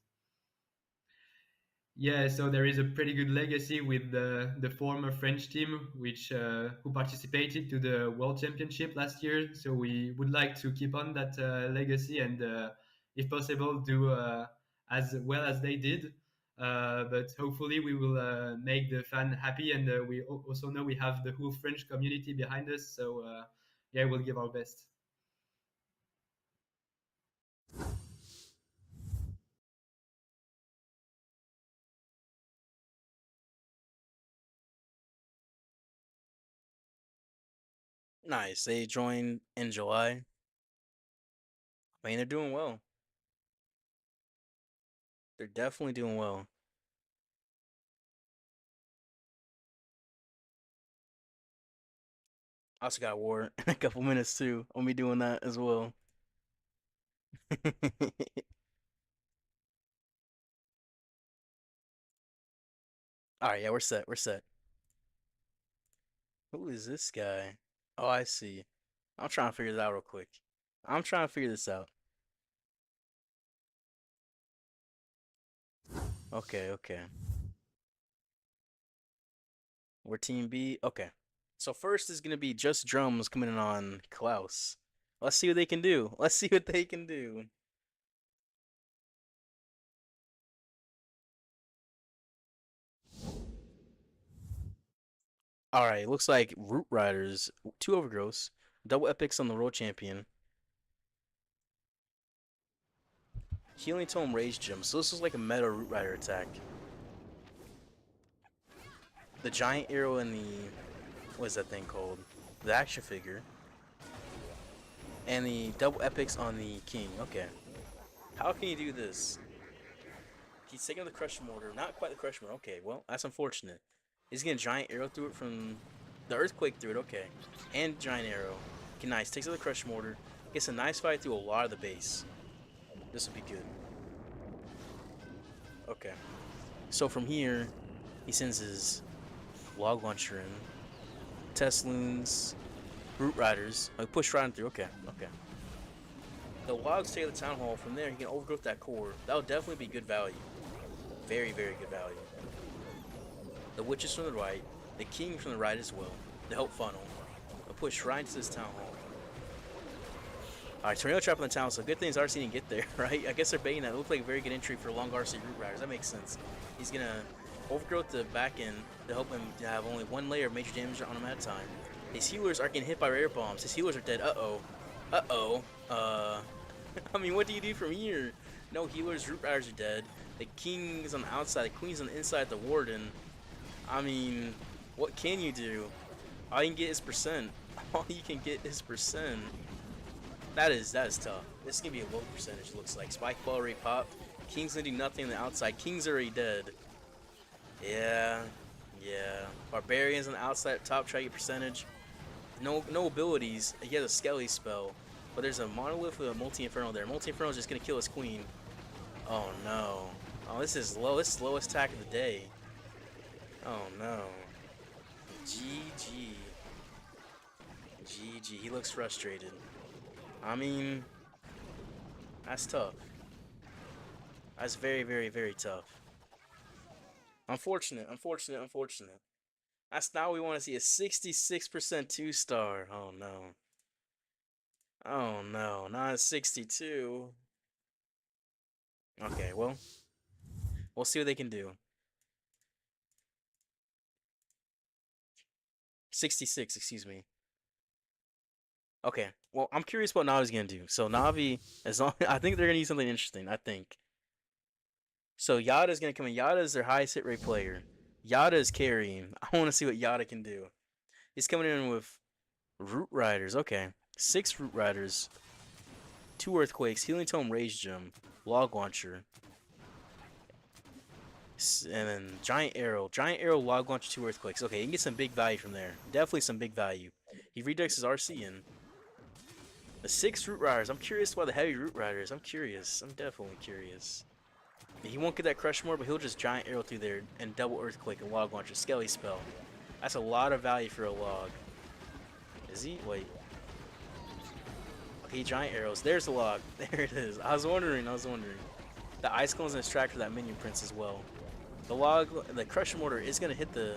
Yeah, so there is a pretty good legacy with the former French team, which who participated to the World Championship last year. So we would like to keep on that legacy and, if possible, do as well as they did. But hopefully, we will make the fan happy, and we also know we have the whole French community behind us. So yeah, we'll give our best. Nice. They joined in July. I mean, they're doing well. They're definitely doing well. I also got war in a couple minutes too. I'll be doing that as well. All right, yeah, we're set. We're set. Who is this guy? Oh, I see. I'm trying to figure this out real quick. I'm trying to figure this out. Okay, okay. We're team B. Okay. So first is gonna be just drums coming in on Klaus. Let's see what they can do. Let's see what they can do. Alright, looks like Root Riders, 2 overgrowths, double epics on the world champion. Healing Tome Rage Gem. So this is like a meta Root Rider attack. The giant arrow and the, what is that thing called? The action figure. And the double epics on the king. Okay. How can you do this? He's taking the crush mortar. Not quite the crush mortar. Okay, well, that's unfortunate. He's getting a giant arrow through it from the earthquake through it. Okay. And giant arrow. Okay, nice. Takes out the crush mortar. Gets a nice fight through a lot of the base. This would be good. Okay. So from here, he sends his log launcher in. Test loons. Root riders. Oh, push right through. Okay, okay. The logs take the town hall. From there, he can overgrowth that core. That would definitely be good value. Very, very good value. The witches from the right. The king from the right as well. The help funnel. A push right into this town hall. Alright, tornado trap on the town, so good things RC didn't get there, right? I guess they're baiting that. It looked like a very good entry for long RC root riders. That makes sense. He's gonna overgrowth the back end to help him to have only 1 layer of major damage on him at a time. His healers are getting hit by air bombs. His healers are dead. Uh-oh. Uh-oh. I mean, what do you do from here? No healers, root riders are dead. The king is on the outside, the queen's on the inside, the warden. I mean, what can you do? All you can get is percent. All you can get is percent. That is tough. This is gonna be a low percentage, it looks like. Spike ball already popped. King's gonna do nothing on the outside. King's already dead. Yeah. Barbarians on the outside, top, try to get percentage. No abilities. He has a Skelly spell. But there's a monolith with a multi-inferno there. Multi-inferno is just gonna kill his queen. Oh no. Oh, this is low. This is lowest attack of the day. Oh no. GG. GG. He looks frustrated. I mean, that's tough. That's very, very, very tough. Unfortunate. That's now we want to see a 66% 2-star. Oh no. Oh no, not a 62. Okay, well, we'll see what they can do. 66, excuse me. Okay, well, I'm curious what Navi's gonna do. So Navi, I think they're gonna use something interesting. I think. So Yada's gonna come in. Yada's their highest hit rate player. Yada is carrying. I want to see what Yada can do. He's coming in with Root Riders. Okay, 6 Root Riders, 2 Earthquakes, Healing Tome, Rage Gem, Log Launcher, and then Giant Arrow. Giant Arrow, Log Launcher, 2 Earthquakes. Okay, you can get some big value from there. Definitely some big value. He redirects his RC in. The 6 Root Riders. I'm curious why the heavy Root Riders. I'm curious. I'm definitely curious. He won't get that crush more, but he'll just Giant Arrow through there and double Earthquake and Log Launcher. Skelly spell. That's a lot of value for a log. Is he? Wait. Okay, Giant Arrows. There's the log. There it is. I was wondering. The Ice Clone's in his track for that minion prince as well. The Crusher Mortar is gonna hit the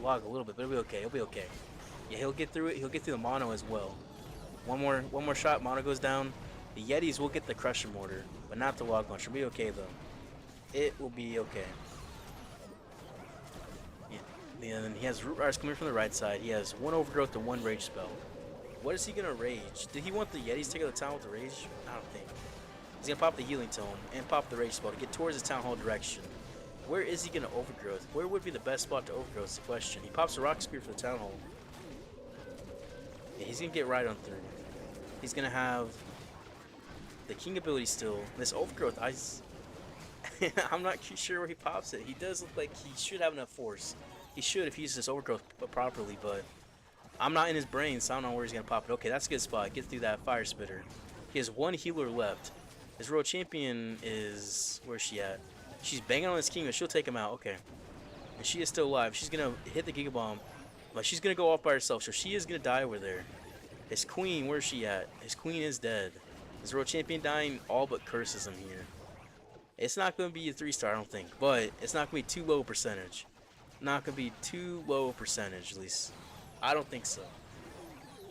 log a little bit, but it'll be okay. It'll be okay. Yeah, he'll get through it. He'll get through the mono as well. One more shot. Mono goes down. The Yetis will get the Crusher Mortar, but not the log launcher. It'll be okay though. It will be okay. Yeah. And he has Root Riders coming from the right side. He has one Overgrowth to one Rage spell. What is he gonna rage? Did he want the Yetis to take out the town with the rage? I don't think. He's gonna pop the Healing Tome and pop the Rage spell to get towards the Town Hall direction. Where is he gonna Overgrowth? Where would be the best spot to Overgrowth is the question. He pops a Rock Spear for the Town Hall. Yeah, he's gonna get right on through. He's gonna have the King ability still. This Overgrowth, I'm not too sure where he pops it. He does look like he should have enough force. He should if he uses this Overgrowth properly, but I'm not in his brain, so I don't know where he's gonna pop it. Okay, that's a good spot. Get through that Fire Spitter. He has one healer left. His Royal Champion is... where's she at? She's banging on his King, but she'll take him out. Okay. And she is still alive. She's gonna hit the Giga Bomb, but she's gonna go off by herself, so she is gonna die over there. His Queen, where's she at? His Queen is dead. His Royal Champion dying all but curses him here. It's not gonna be a 3-star, I don't think, but it's not gonna be too low percentage. Not gonna be too low percentage, at least. I don't think so.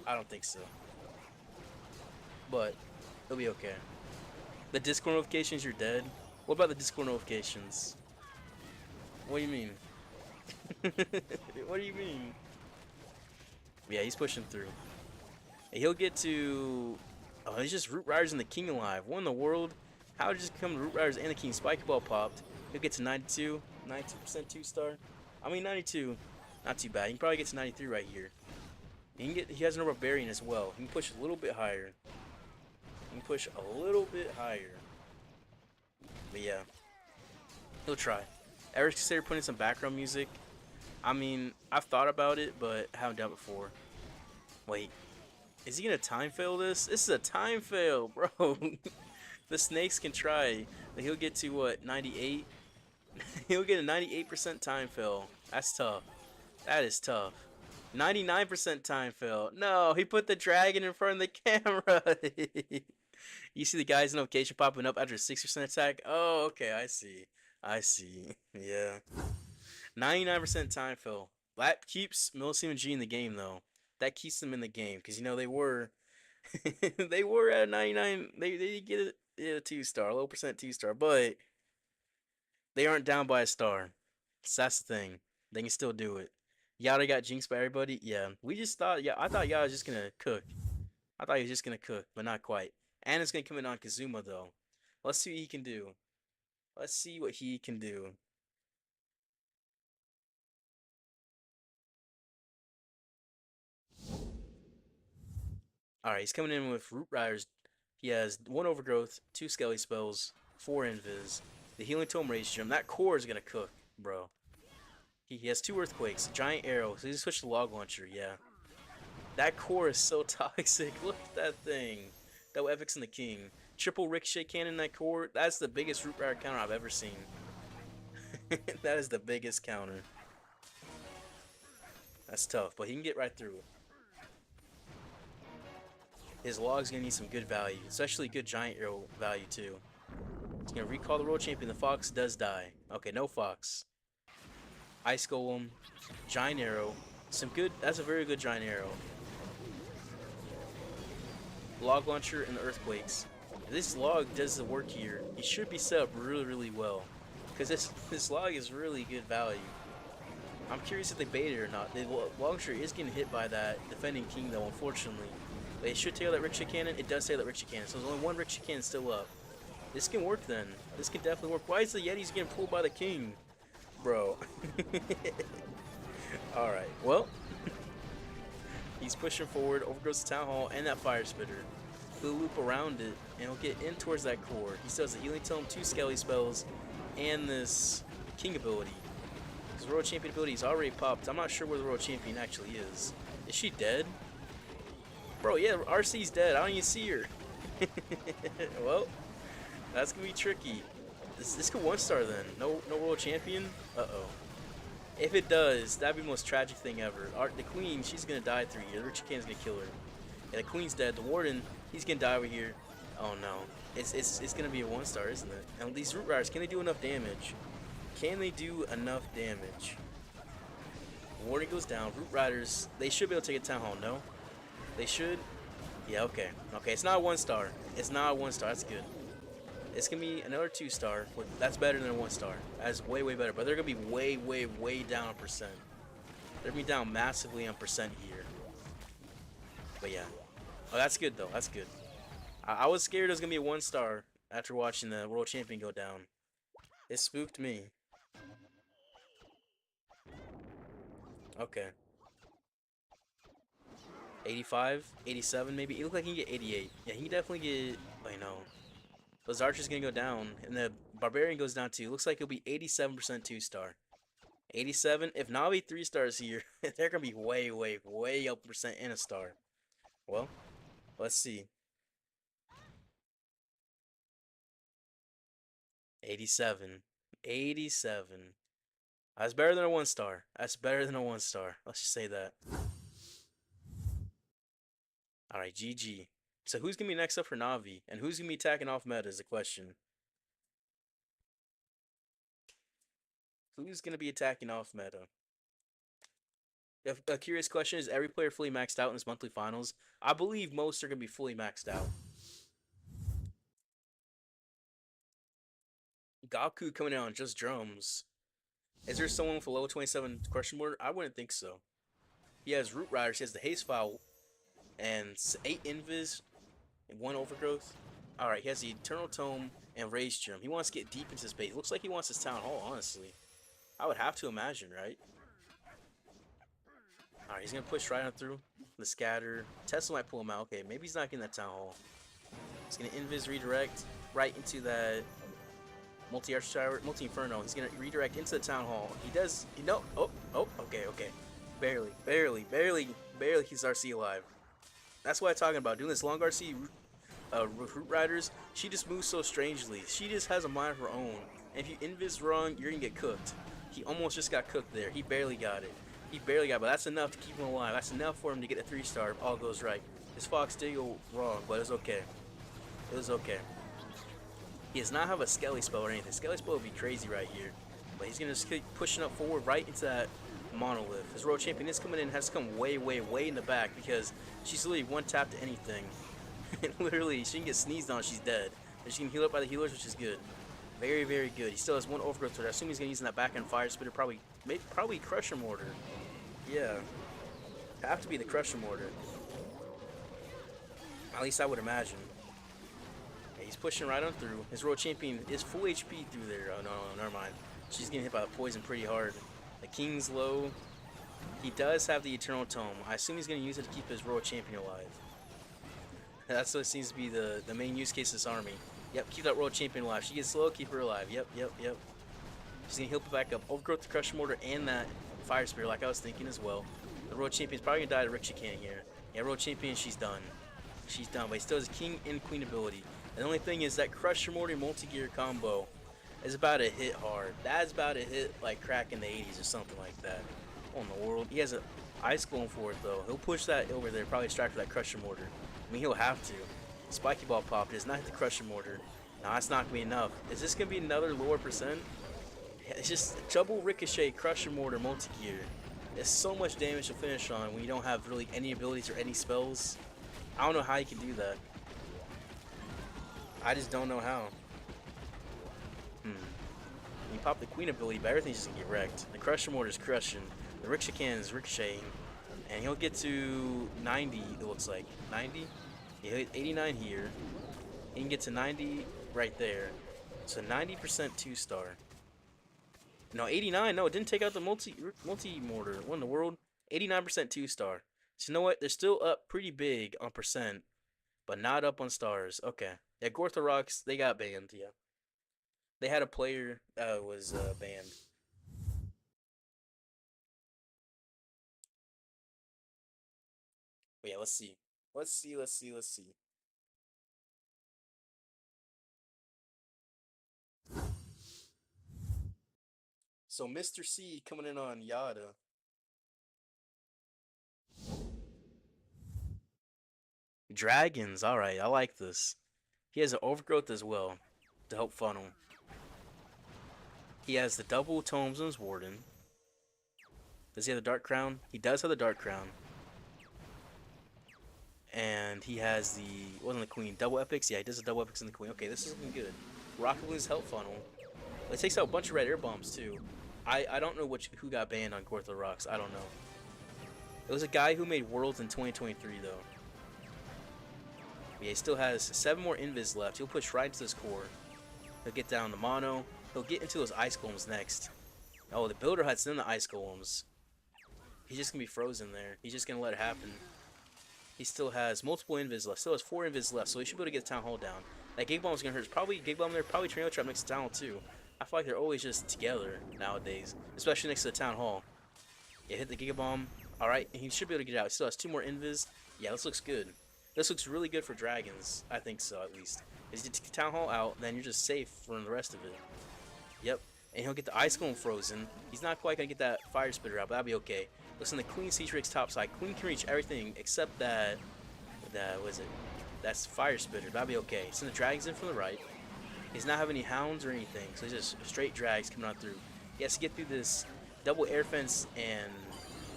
I don't think so. But it'll be okay. The Discord notifications, you're dead. What about the Discord notifications? What do you mean? What do you mean? Yeah, he's pushing through. And he'll get to... oh, he's just Root Riders and the King alive. What in the world? How did it just become Root Riders and the King? Spike Ball popped. He'll get to 92. 92% 2-star. I mean, 92. Not too bad. He can probably get to 93 right here. He has no Barbarian as well. He can push a little bit higher. He can push a little bit higher. But yeah. He'll try. Ever consider putting some background music? I mean, I've thought about it, but I haven't done it before. Wait. Is he gonna time fail this? This is a time fail, bro. The snakes can try. But he'll get to what, 98? He'll get a 98% time fail. That's tough. That is tough. 99% time fail. No, he put the dragon in front of the camera. You see the guy's notification popping up after a 60% attack? Oh, okay, I see. I see. Yeah. 99% time fail. That keeps Millesime G in the game, though. That keeps them in the game, because, you know, they were... they were at a 99... They did get a 2-star, low percent 2-star, but... they aren't down by a star. So that's the thing. They can still do it. Yada got jinxed by everybody? Yeah. We just thought... yeah, I thought Yada was just going to cook. I thought he was just going to cook, but not quite. And it's going to come in on Kazuma, though. Let's see what he can do. Let's see what he can do. Alright, he's coming in with Root Riders. He has 1 Overgrowth, 2 Skelly Spells, 4 Invis. The Healing Tome Rage Gem. That core is going to cook, bro. He has 2 Earthquakes, Giant Arrow. So he just switched to Log Launcher, yeah. That core is so toxic. Look at that thing. Double Epics and the King. Triple Ricochet Cannon in that core. That's the biggest Root Rider counter I've ever seen. That is the biggest counter. That's tough, but he can get right through it. His log's gonna need some good value, especially good Giant Arrow value too. He's gonna recall the World Champion. The Fox does die. Okay, no Fox. Ice Golem, Giant Arrow, some good. That's a very good Giant Arrow. Log Launcher and the Earthquakes. If this log does the work here, he should be set up really, really well, because this log is really good value. I'm curious if they bait it or not. The log launcher is getting hit by that defending King though, unfortunately. But it should take out that Ricochet Cannon. It does take out that Ricochet Cannon, so there's only 1 Ricochet Cannon still up. This can work then. This can definitely work. Why is the Yeti's getting pulled by the King? Bro. Alright, well. He's pushing forward. Over goes the Town Hall and that Fire Spitter. He'll loop around it and he'll get in towards that core. He still has the Healing Tome, 2 Skelly Spells, and this King ability. His Royal Champion ability is already popped. I'm not sure where the Royal Champion actually is. Is she dead? Bro, yeah, RC's dead. I don't even see her. Well, that's gonna be tricky. This could 1-star then. No World Champion? Uh-oh. If it does, that'd be the most tragic thing ever. The Queen, she's gonna die through here. The Richard Cannon's gonna kill her. Yeah, the Queen's dead. The Warden, he's gonna die over here. Oh no. It's gonna be a 1-star, isn't it? And these Root Riders, can they do enough damage? Can they do enough damage? Warning goes down. Root Riders, they should be able to take a Town Hall, no? They should? Yeah, okay. Okay, it's not a 1-star. It's not a 1-star. That's good. It's going to be another 2-star. That's better than a 1-star. That's way, way better. But they're going to be way, way, way down on percent. They're going to be down massively on percent here. But yeah. Oh, that's good, though. That's good. I was scared it was going to be a 1-star after watching the World Champion go down. It spooked me. Okay. 85, 87 maybe. It looked like he can get 88. Yeah, he can definitely get. Wait, no. Those archers gonna go down, and the barbarian goes down too. Looks like it'll be 87% 2-star. 87. If not, be 3-stars here. They're gonna be way, way, way up percent in a star. Well, let's see. 87. 87. That's better than a 1-star. That's better than a 1-star. Let's just say that. Alright, GG. So who's going to be next up for Navi? And who's going to be attacking off meta is the question. Who's going to be attacking off meta? A curious question, is every player fully maxed out in this monthly finals? I believe most are going to be fully maxed out. Gaku coming in on just drums. Is there someone with a level 27 question mark? I wouldn't think so. He has Root Riders, he has the Haste File, and 8 Invis, and 1 Overgrowth. Alright, he has the Eternal Tome and Rage Gem. He wants to get deep into his base. Looks like he wants his Town Hall, honestly. I would have to imagine, right? Alright, he's going to push right on through the Scatter. Tesla might pull him out. Okay, maybe he's not getting that Town Hall. He's going to Invis redirect right into that Multi-Arch Tower, Multi-Inferno. He's going to redirect into the Town Hall. He does... No. Oh, okay. Barely keeps RC alive. That's what I'm talking about. Doing this long RC Root Riders, she just moves so strangely. She just has a mind of her own. And if you invis wrong, you're going to get cooked. He almost just got cooked there. He barely got it. But that's enough to keep him alive. That's enough for him to get a 3-star if all goes right. His Fox did go wrong, but it was okay. It was okay. He does not have a Skelly spell or anything. Skelly spell would be crazy right here. But he's going to just keep pushing up forward right into that Monolith. His Royal Champion is coming in, has to come way, way, way in the back because she's literally one tap to anything. Literally, she can get sneezed on, she's dead. And she can heal up by the healers, which is good. Very, very good. He still has 1 Overgrowth to it. I assume he's going to use that back-end Fire Spitter, probably Crusher Mortar. Yeah. Have to be the Crusher Mortar. At least I would imagine. Yeah, he's pushing right on through. His Royal Champion is full HP through there. Oh, no, never mind. She's getting hit by the poison pretty hard. The King's low. He does have the Eternal Tome. I assume he's going to use it to keep his Royal Champion alive. That's what seems to be the main use case of this army. Yep, keep that Royal Champion alive. She gets slow, keep her alive. Yep. She's going to heal it back up. Overgrowth the Crusher Mortar and that Fire Spear like I was thinking as well. The Royal Champion's probably going to die to Rikshakan here. Yeah, Royal Champion, she's done. She's done, but he still has King and Queen ability. And the only thing is that Crusher Mortar multi-gear combo is about to hit hard. That's about to hit like crack in the 80s or something like that. What in the world? He has an ice going for it though. He'll push that over there, probably distract that Crusher Mortar. I mean, he'll have to. Spiky Ball popped. It's not hit the Crusher Mortar. No, that's not going to be enough. Is this going to be another lower percent? It's just double Ricochet, Crusher Mortar, multi-gear. It's so much damage to finish on when you don't have really any abilities or any spells. I don't know how you can do that. I just don't know how. You pop the Queen ability, but everything's just gonna get wrecked. The Crusher Mortar's crushing. The Rikshakan is ricocheting. And he'll get to 90, it looks like. 90? He hit 89 here. He can get to 90 right there. So 90% 2-star. No, 89. No, it didn't take out the multi-mortar. What in the world? 89% 2-star. So you know what? They're still up pretty big on percent, but not up on stars. Okay. Yeah, Gorthorox, they got banned, yeah. They had a player that was banned. But yeah, let's see. Let's see. So Mr. C coming in on Yada. Dragons, alright, I like this. He has an Overgrowth as well to help funnel. He has the double tomes on his Warden. Does he have the Dark Crown? He does have the Dark Crown. And he has the, wasn't the Queen, double epics? Yeah, he does the double epics in the Queen. Okay, this is looking good. Rocket Balloon's Health Funnel. It takes out a bunch of red air bombs too. I don't know who got banned on Gortha Rocks. I don't know. It was a guy who made Worlds in 2023 though. But yeah, he still has 7 more invis left. He'll push right into this core. He'll get down to mono. He'll get into those ice golems next. Oh, the builder huts, then the ice golems. He's just gonna be frozen there. He's just gonna let it happen. He still has multiple invis left. Still has 4 invis left, so he should be able to get the town hall down. That gig bomb is gonna hurt. It's probably gig bomb there. Probably tornado trap next to town hall too. I feel like they're always just together nowadays, especially next to the town hall. Yeah, hit the giga bomb. All right, and he should be able to get out. He still has 2 more invis. Yeah, this looks good. This looks really good for dragons. I think so, at least. If you take the town hall out, then you're just safe for the rest of it. Yep, and he'll get the ice golem frozen. He's not quite gonna get that fire spitter out, but that'll be okay. Listen, the Queen Siege Rig's top side. Queen can reach everything except that. What is it? That's fire spitter. That'll be okay. Send the dragons in from the right. He's not having any hounds or anything, so he's just straight drags coming on through. He has to get through this double air fence and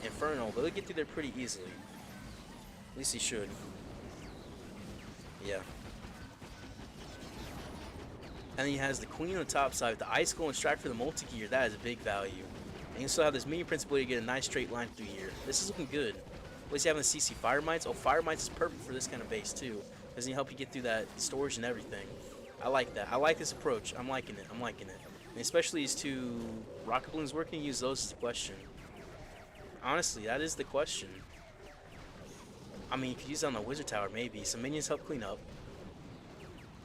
inferno, but he'll get through there pretty easily. At least he should. Yeah. And then he has the Queen on the top side with the ice golem strike for the multi-gear. That is a big value. And you still have this minion principle to get a nice straight line through here. This is looking good. What's he having the CC Fire Mites? Oh, Fire Mites is perfect for this kind of base too. Doesn't he help you get through that storage and everything? I like that. I like this approach. I'm liking it. I'm liking it. And especially these 2 rocket balloons. Where can you use those is the question. Honestly, that is the question. I mean, you could use it on the Wizard Tower maybe. Some minions help clean up.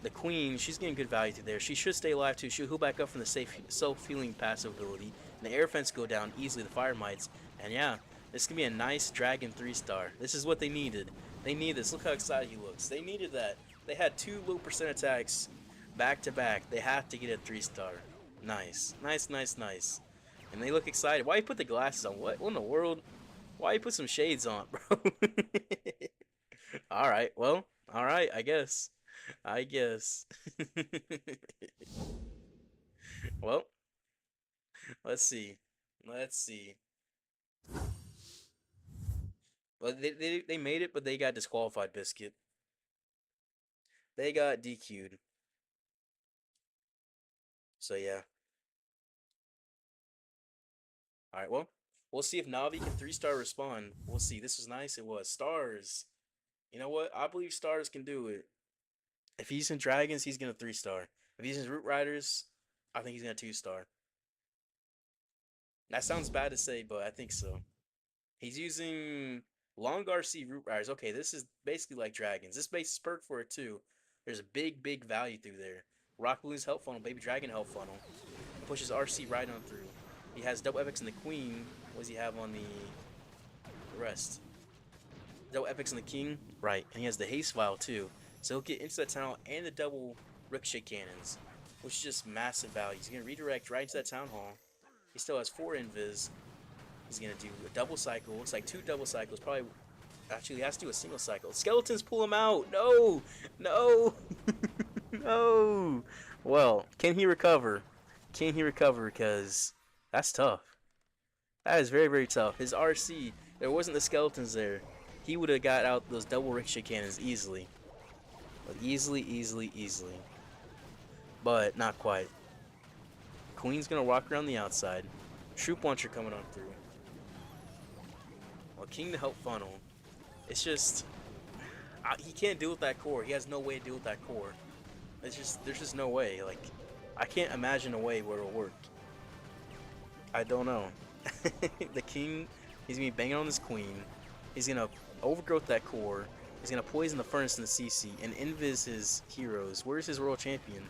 The Queen, she's getting good value through there. She should stay alive too. She'll heal back up from the self-healing passive ability. And the air fence go down easily, the Fire Mites. And yeah, this can be a nice Dragon 3-star. This is what they needed. They need this. Look how excited he looks. They needed that. They had 2 low percent attacks back to back. They have to get a 3-star. Nice. Nice, nice, nice. And they look excited. Why you put the glasses on? What in the world? Why you put some shades on, bro? Alright, well. Alright, I guess. Well. Let's see. Well, they made it, but they got disqualified, Biscuit. They got DQ'd. So, yeah. Alright, well. We'll see if Navi can 3-star respond. We'll see. This was nice. It was. Stars. You know what? I believe Stars can do it. If he's in Dragons, he's going to 3-star. If he's in Root Riders, I think he's going to 2-star. That sounds bad to say, but I think so. He's using Long RC Root Riders. Okay, this is basically like Dragons. This base is perked for it too. There's a big, big value through there. Rock Balloon's Health Funnel, Baby Dragon Health Funnel. Pushes RC right on through. He has double epics in the Queen. What does he have on the rest? Double epics in the King. Right, and he has the Haste Vial too. So he'll get into that town hall and the double ricochet cannons, which is just massive value. He's going to redirect right into that town hall. He still has 4 invis. He's going to do a double cycle. Looks like 2 double cycles. Probably, actually, he has to do a single cycle. Skeletons pull him out. No, no, no. Well, can he recover? Can he recover? Because that's tough. That is very, very tough. His RC, there wasn't the skeletons there. He would have got out those double ricochet cannons easily. Like easily. But not quite. Queen's gonna walk around the outside. Troop launcher coming on through. Well, King to help funnel. It's just he can't deal with that core. He has no way to deal with that core. It's just there's just no way. Like I can't imagine a way where it'll work. I don't know. The King, he's gonna be banging on this Queen. He's gonna overgrowth that core. He's gonna poison the furnace and the CC and invis his heroes. Where's his royal champion?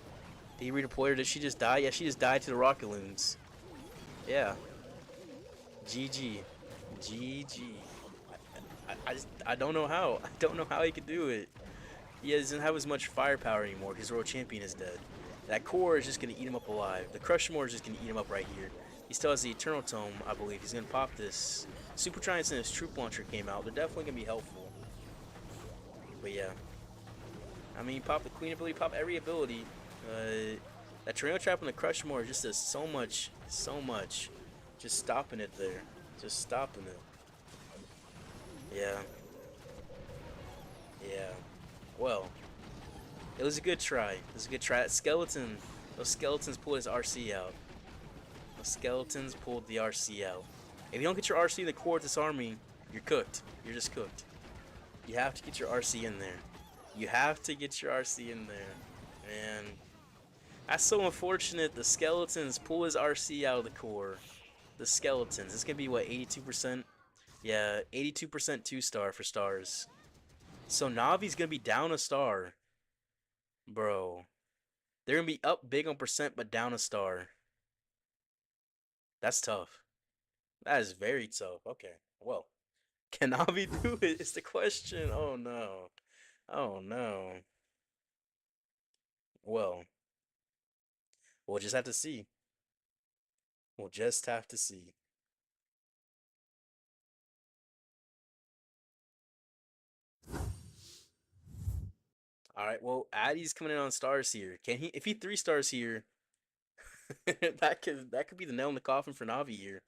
Did he redeploy her? Did she just die? Yeah, she just died to the rocket loons. Yeah. GG. I don't know how. I don't know how he could do it. He doesn't have as much firepower anymore. His royal champion is dead. That core is just gonna eat him up alive. The Crushmore is just gonna eat him up right here. He still has the Eternal Tome, I believe. He's gonna pop this. Super Giants and his troop launcher came out. They're definitely gonna be helpful. But yeah. I mean, pop the Queen ability, pop every ability. That tornado trap on the crush more just does so much. Just stopping it there. Just stopping it. Yeah. Yeah. Well, it was a good try. It was a good try. That skeleton, those skeletons pulled his RC out. Those skeletons pulled the RC out. If you don't get your RC in the core of this army, you're cooked. You're just cooked. You have to get your RC in there. You have to get your RC in there. And that's so unfortunate. The skeletons pull his RC out of the core. The skeletons. It's going to be, what, 82%? Yeah, 82% 2-star for stars. So Navi's going to be down a star. Bro. They're going to be up big on percent, but down a star. That's tough. That is very tough. Okay, well. Can Navi do it? Is the question. Oh, no. Oh, no. Well. We'll just have to see. We'll just have to see. Alright, well, Addy's coming in on stars here. Can he, if he 3 stars here, that could be the nail in the coffin for Navi here.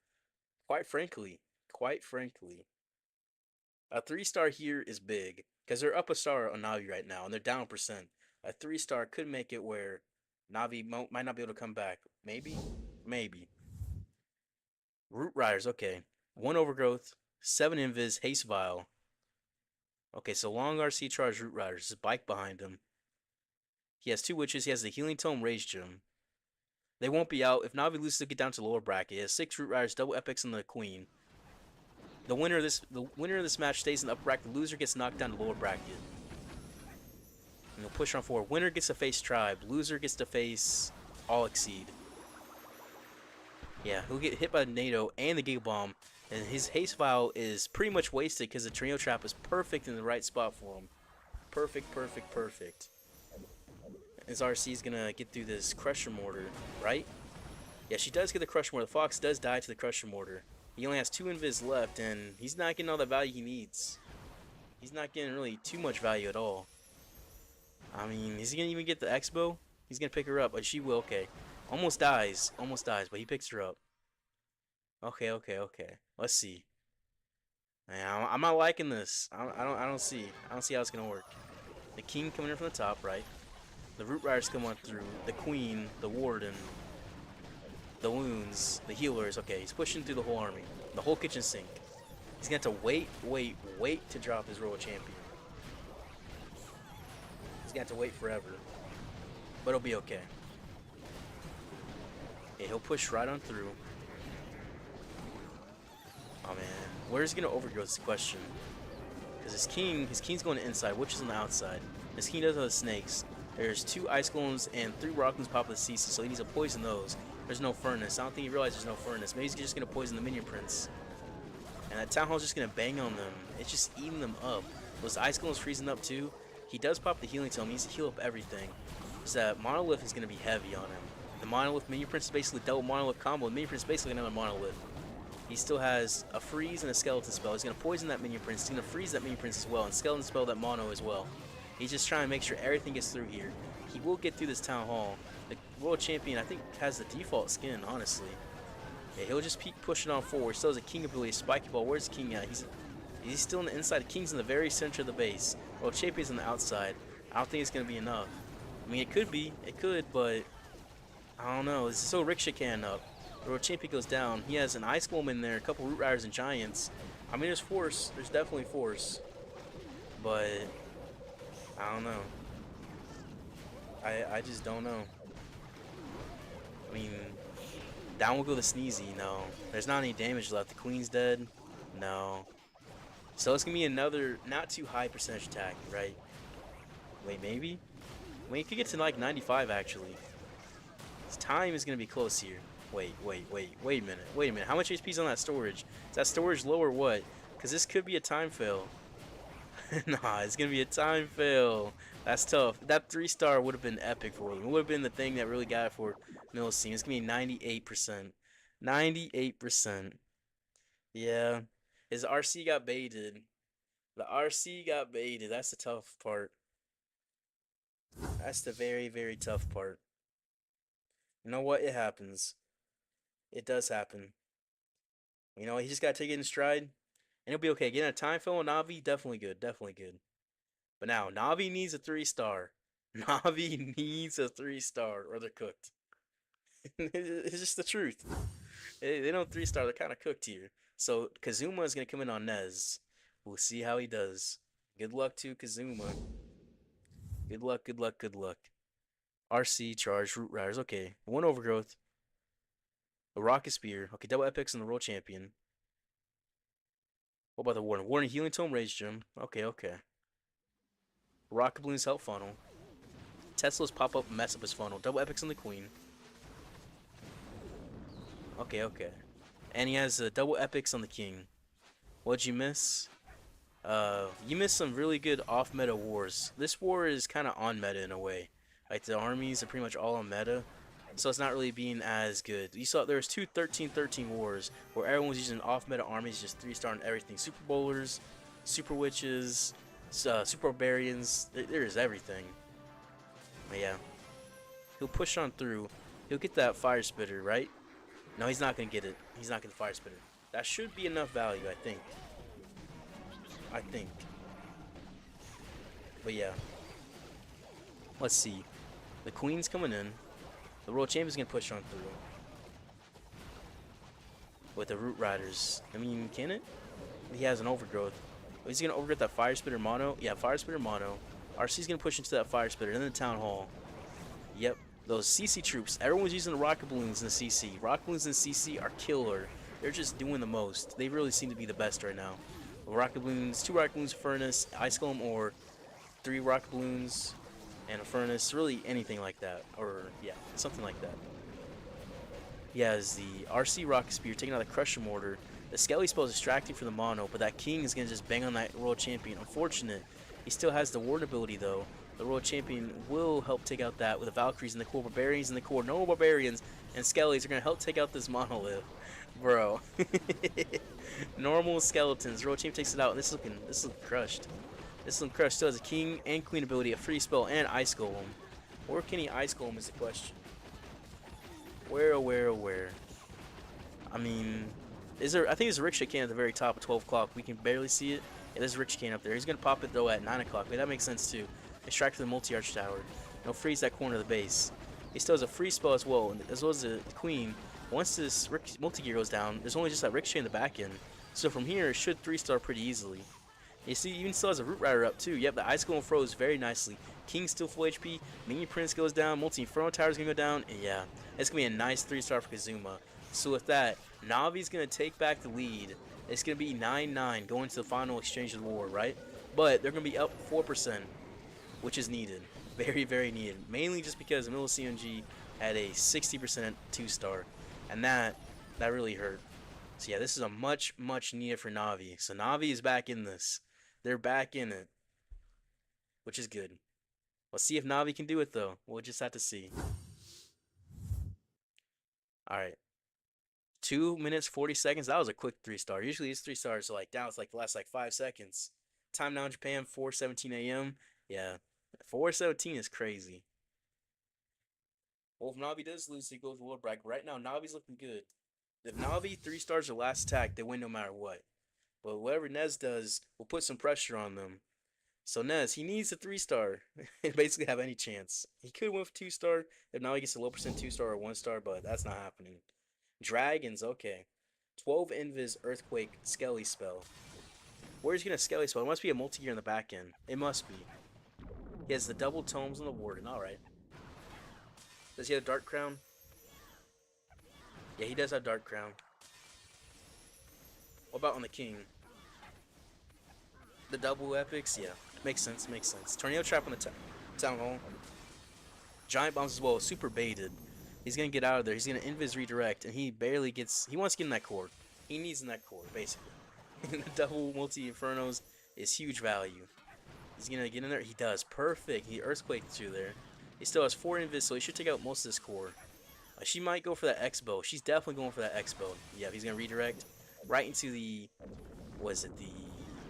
Quite frankly. Quite frankly. A 3-star here is big. Because they're up a star on Navi right now, and they're down percent. A 3-star could make it where Navi might not be able to come back. Maybe? Maybe. Root Riders, okay. 1 Overgrowth, 7 Invis, Haste Vial. Okay, so long RC charge Root Riders. There's a bike behind him. He has 2 Witches. He has the Healing Tome, Rage Gem. They won't be out. If Navi loses, they'll get down to the lower bracket. He has 6 Root Riders, double Epics, and the Queen. The winner of this match stays in the upper bracket. The loser gets knocked down to the lower bracket. And they'll push on forward. Winner gets to face Tribe. Loser gets to face AllExceed. Yeah, he'll get hit by the NATO and the Giga Bomb. And his Haste Vial is pretty much wasted because the Tornado Trap is perfect in the right spot for him. Perfect, perfect, perfect. His RC is going to get through this Crusher Mortar, right? Yeah, she does get the Crusher Mortar. The Fox does die to the Crusher Mortar. He only has 2 Invis left, and he's not getting all the value he needs. He's not getting really too much value at all. I mean, is he going to even get the X-Bow? He's going to pick her up, but she will, okay. Almost dies, but he picks her up. Okay. Let's see. Man, I'm not liking this. I don't see how it's going to work. The King coming in from the top, right? The Root Riders come on through. The Queen, the Warden, the Wounds, the Healers. Okay, he's pushing through the whole army. The whole kitchen sink. He's going to have to wait to drop his Royal Champion. He's going to have to wait forever. But it'll be okay. Yeah, he'll push right on through. Oh man, where's he going to overgrow is the question. Because his King's going to inside, which is on the outside. His King does have the snakes. There's 2 Ice Golems and 3 Rock Golems pop with CC, so he needs to poison those. There's no Furnace. I don't think he realizes there's no Furnace. Maybe he's just going to poison the Minion Prince. And that Town Hall's just going to bang on them. It's just eating them up. Those Ice Golems freezing up too. He does pop the Healing Tome. He needs to heal up everything. So that Monolith is going to be heavy on him. The Monolith Minion Prince is basically double Monolith combo. The Minion Prince is basically another Monolith. He still has a freeze and a skeleton spell. He's going to poison that Minion Prince. He's going to freeze that Minion Prince as well. And skeleton spell that Mono as well. He's just trying to make sure everything gets through here. He will get through this Town Hall. The World Champion, I think, has the default skin, honestly. Yeah, he'll just keep pushing on forward. Still has a King ability, Spiky Ball. Where's the King at? He's still on the inside. The King's in the very center of the base. World Champion's on the outside. I don't think it's going to be enough. I mean, it could be. It could, but I don't know. This is so Rickshaw Can up. The World Champion goes down. He has an Ice Golem in there, a couple Root Riders and Giants. I mean, there's force. There's definitely force. But I don't know. I just don't know. I mean, down will go the Sneezy. No. There's not any damage left. The Queen's dead. No. So it's going to be another not too high percentage attack, right? Wait, maybe? Wait, it could get to like 95 actually. His time is going to be close here. Wait a minute. How much HP is on that storage? Is that storage low or what? Because this could be a time fail. Nah, it's going to be a time fail. That's tough. That 3-star would have been epic for him. It would have been the thing that really got it for Millesime. It's going to be 98%. 98%. Yeah. His RC got baited. The RC got baited. That's the tough part. That's the very, very tough part. You know what? It happens. It does happen. You know, he just gotta take it in stride, and he'll be okay. Getting a time fill on Navi, definitely good, definitely good. But now Navi needs a 3-star. Navi needs a 3-star, or they're cooked. It's just the truth. They don't 3-star. They're kind of cooked here. So Kazuma is gonna come in on Nez. We'll see how he does. Good luck to Kazuma. Good luck. Good luck. Good luck. RC charge root riders. Okay, one overgrowth. A rocket spear. Okay, double epics and the world champion. What about the warden? Warden healing tome rage gem. Okay, okay. Rocket balloons help funnel. Tesla's pop up mess up his funnel. Double epics on the queen. Okay, okay. And he has double epics on the king. What'd you miss? You missed some really good off-meta wars. This war is kind of on meta in a way. Like the armies are pretty much all on meta, so it's not really being as good. You saw there was two 13-13 wars where everyone was using off-meta armies, just 3-starring everything. Super bowlers, super witches, super barbarians. There's everything. But yeah, he'll push on through. He'll get that fire spitter, right? No, he's not gonna get it. He's not gonna fire spitter. That should be enough value, I think. But yeah. Let's see. The queen's coming in. The world champion's gonna push on through. With the root riders. I mean, can it? He has an overgrowth. Is he gonna overgrowth that fire spitter mono? Yeah, fire spitter mono. RC's gonna push into that fire spitter. And then the town hall. Yep. Those CC troops. Everyone's using the rocket balloons in the CC. Rocket balloons in CC are killer. They're just doing the most. They really seem to be the best right now. Rocket balloons, 2 rocket balloons, furnace, ice golem, or 3 rocket balloons and a furnace. Really anything like that. Or, yeah, something like that. He has the RC rocket spear taking out the crusher mortar. The skelly spell is distracting for the mono, but that king is going to just bang on that world champion. Unfortunate. He still has the ward ability though. The world champion will help take out that with the Valkyries and the core barbarians and the core normal barbarians and skellies are going to help take out this monolith. Bro. Normal skeletons. World champion takes it out. And this is looking crushed. This is looking crushed. Still has a king and queen ability, a free spell, and ice golem. Where can he ice golem is the question. Where? I mean, is there? I think there's a ricochet can at the very top at 12 o'clock. We can barely see it. Yeah, there's a ricochet can up there. He's gonna pop it though at 9 o'clock. But that makes sense too. Extract from the multi-arch tower. He'll freeze that corner of the base. He still has a free spell as well, as well as the queen. Once this multi-gear goes down, there's only just that ricochet in the back end. So from here, it should 3-star pretty easily. You see, even still has a root rider up too. Yep, the ice golem froze very nicely. King still full HP. Minion prince goes down. Multi-inferno tower's gonna go down. And yeah, it's gonna be a nice 3-star for Kazuma. So with that, Navi's gonna take back the lead. It's gonna be 9-9 going to the final exchange of the war, right? But they're gonna be up 4%, which is needed. Very, very needed. Mainly just because Millesime had a 60% 2-star, and that really hurt. So yeah, this is a much needed for Navi. So Navi is back in this. They're back in it, which is good. Let's see if Navi can do it though. We'll just have to see. All right. 2 minutes 40 seconds. That was a quick 3-star. Usually these 3 stars are like down. It's like the last like 5 seconds. Time now in Japan, 4:17 a.m. Yeah, 4:17 is crazy. Well, if Navi does lose, he goes world bracket. Right now, Navi's looking good. If Navi 3 stars their last attack, they win no matter what. But whatever Nez does will put some pressure on them. So Nez, he needs a 3-star to basically have any chance. He could win with 2-star if now he gets a low percent 2-star or 1-star, but that's not happening. Dragons, okay. 12 Invis Earthquake Skelly spell. Where's he gonna Skelly spell? It must be a multi-gear in the back end. It must be. He has the double tomes on the warden. Alright. Does he have a Dark Crown? Yeah, he does have Dark Crown. What about on the king? The double epics? Yeah. Makes sense, makes sense. Tornado Trap on the town hall. Giant bombs as well. Super baited. He's gonna get out of there. He's gonna invis redirect, and he barely gets. He wants to get in that core. He needs in that core, basically. The double multi infernos is huge value. He's gonna get in there. He does perfect. He earthquaked through there. He still has 4 invis, so he should take out most of this core. She might go for that X bow. She's definitely going for that X bow. Yeah, he's gonna redirect right into the the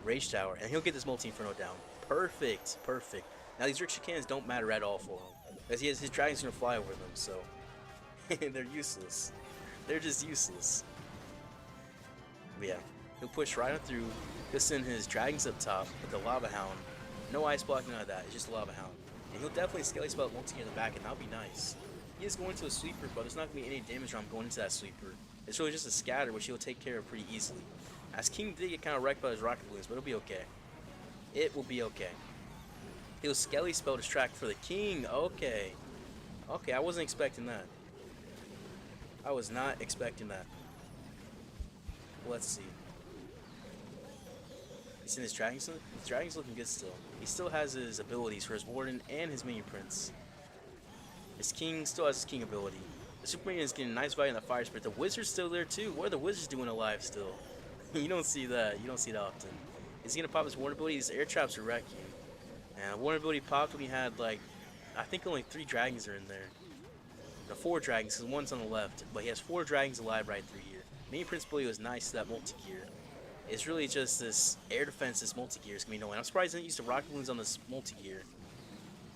rage tower, and he'll get this multi inferno down. Perfect, perfect. Now these ricochet cannons don't matter at all for him, because his dragon's gonna fly over them. So They're useless. They're just useless. But yeah, he'll push right on through. He'll send his dragons up top with the Lava Hound. No ice block, none of that. It's just Lava Hound. And he'll definitely Skelly Spell multi in the back, and that'll be nice. He is going to a sweeper, but there's not going to be any damage on going into that sweeper. It's really just a scatter, which he'll take care of pretty easily. As King did get kind of wrecked by his rocket balloons, but it'll be okay. It will be okay. He'll Skelly Spell Distract for the King. Okay. Okay, I wasn't expecting that. I was not expecting that. Let's see. He's in his dragons. His dragon's looking good still. He still has his abilities for his Warden and his Minion Prince. His King still has his King ability. The Super Minion is getting a nice value in the Fire Spirit. The Wizard's still there too. What are the Wizards doing alive still? You don't see that. You don't see that often. Is he gonna pop his Warden ability? His air traps are wrecking. And Warden ability popped when he had like, I think only 3 dragons are in there. No, 4 dragons, because one's on the left. But he has 4 dragons alive right through here. Minion Prince ability was nice to that multi-gear. It's really just this air defense, this multi-gear is going to be annoying. I'm surprised he didn't use the rocket balloons on this multi-gear.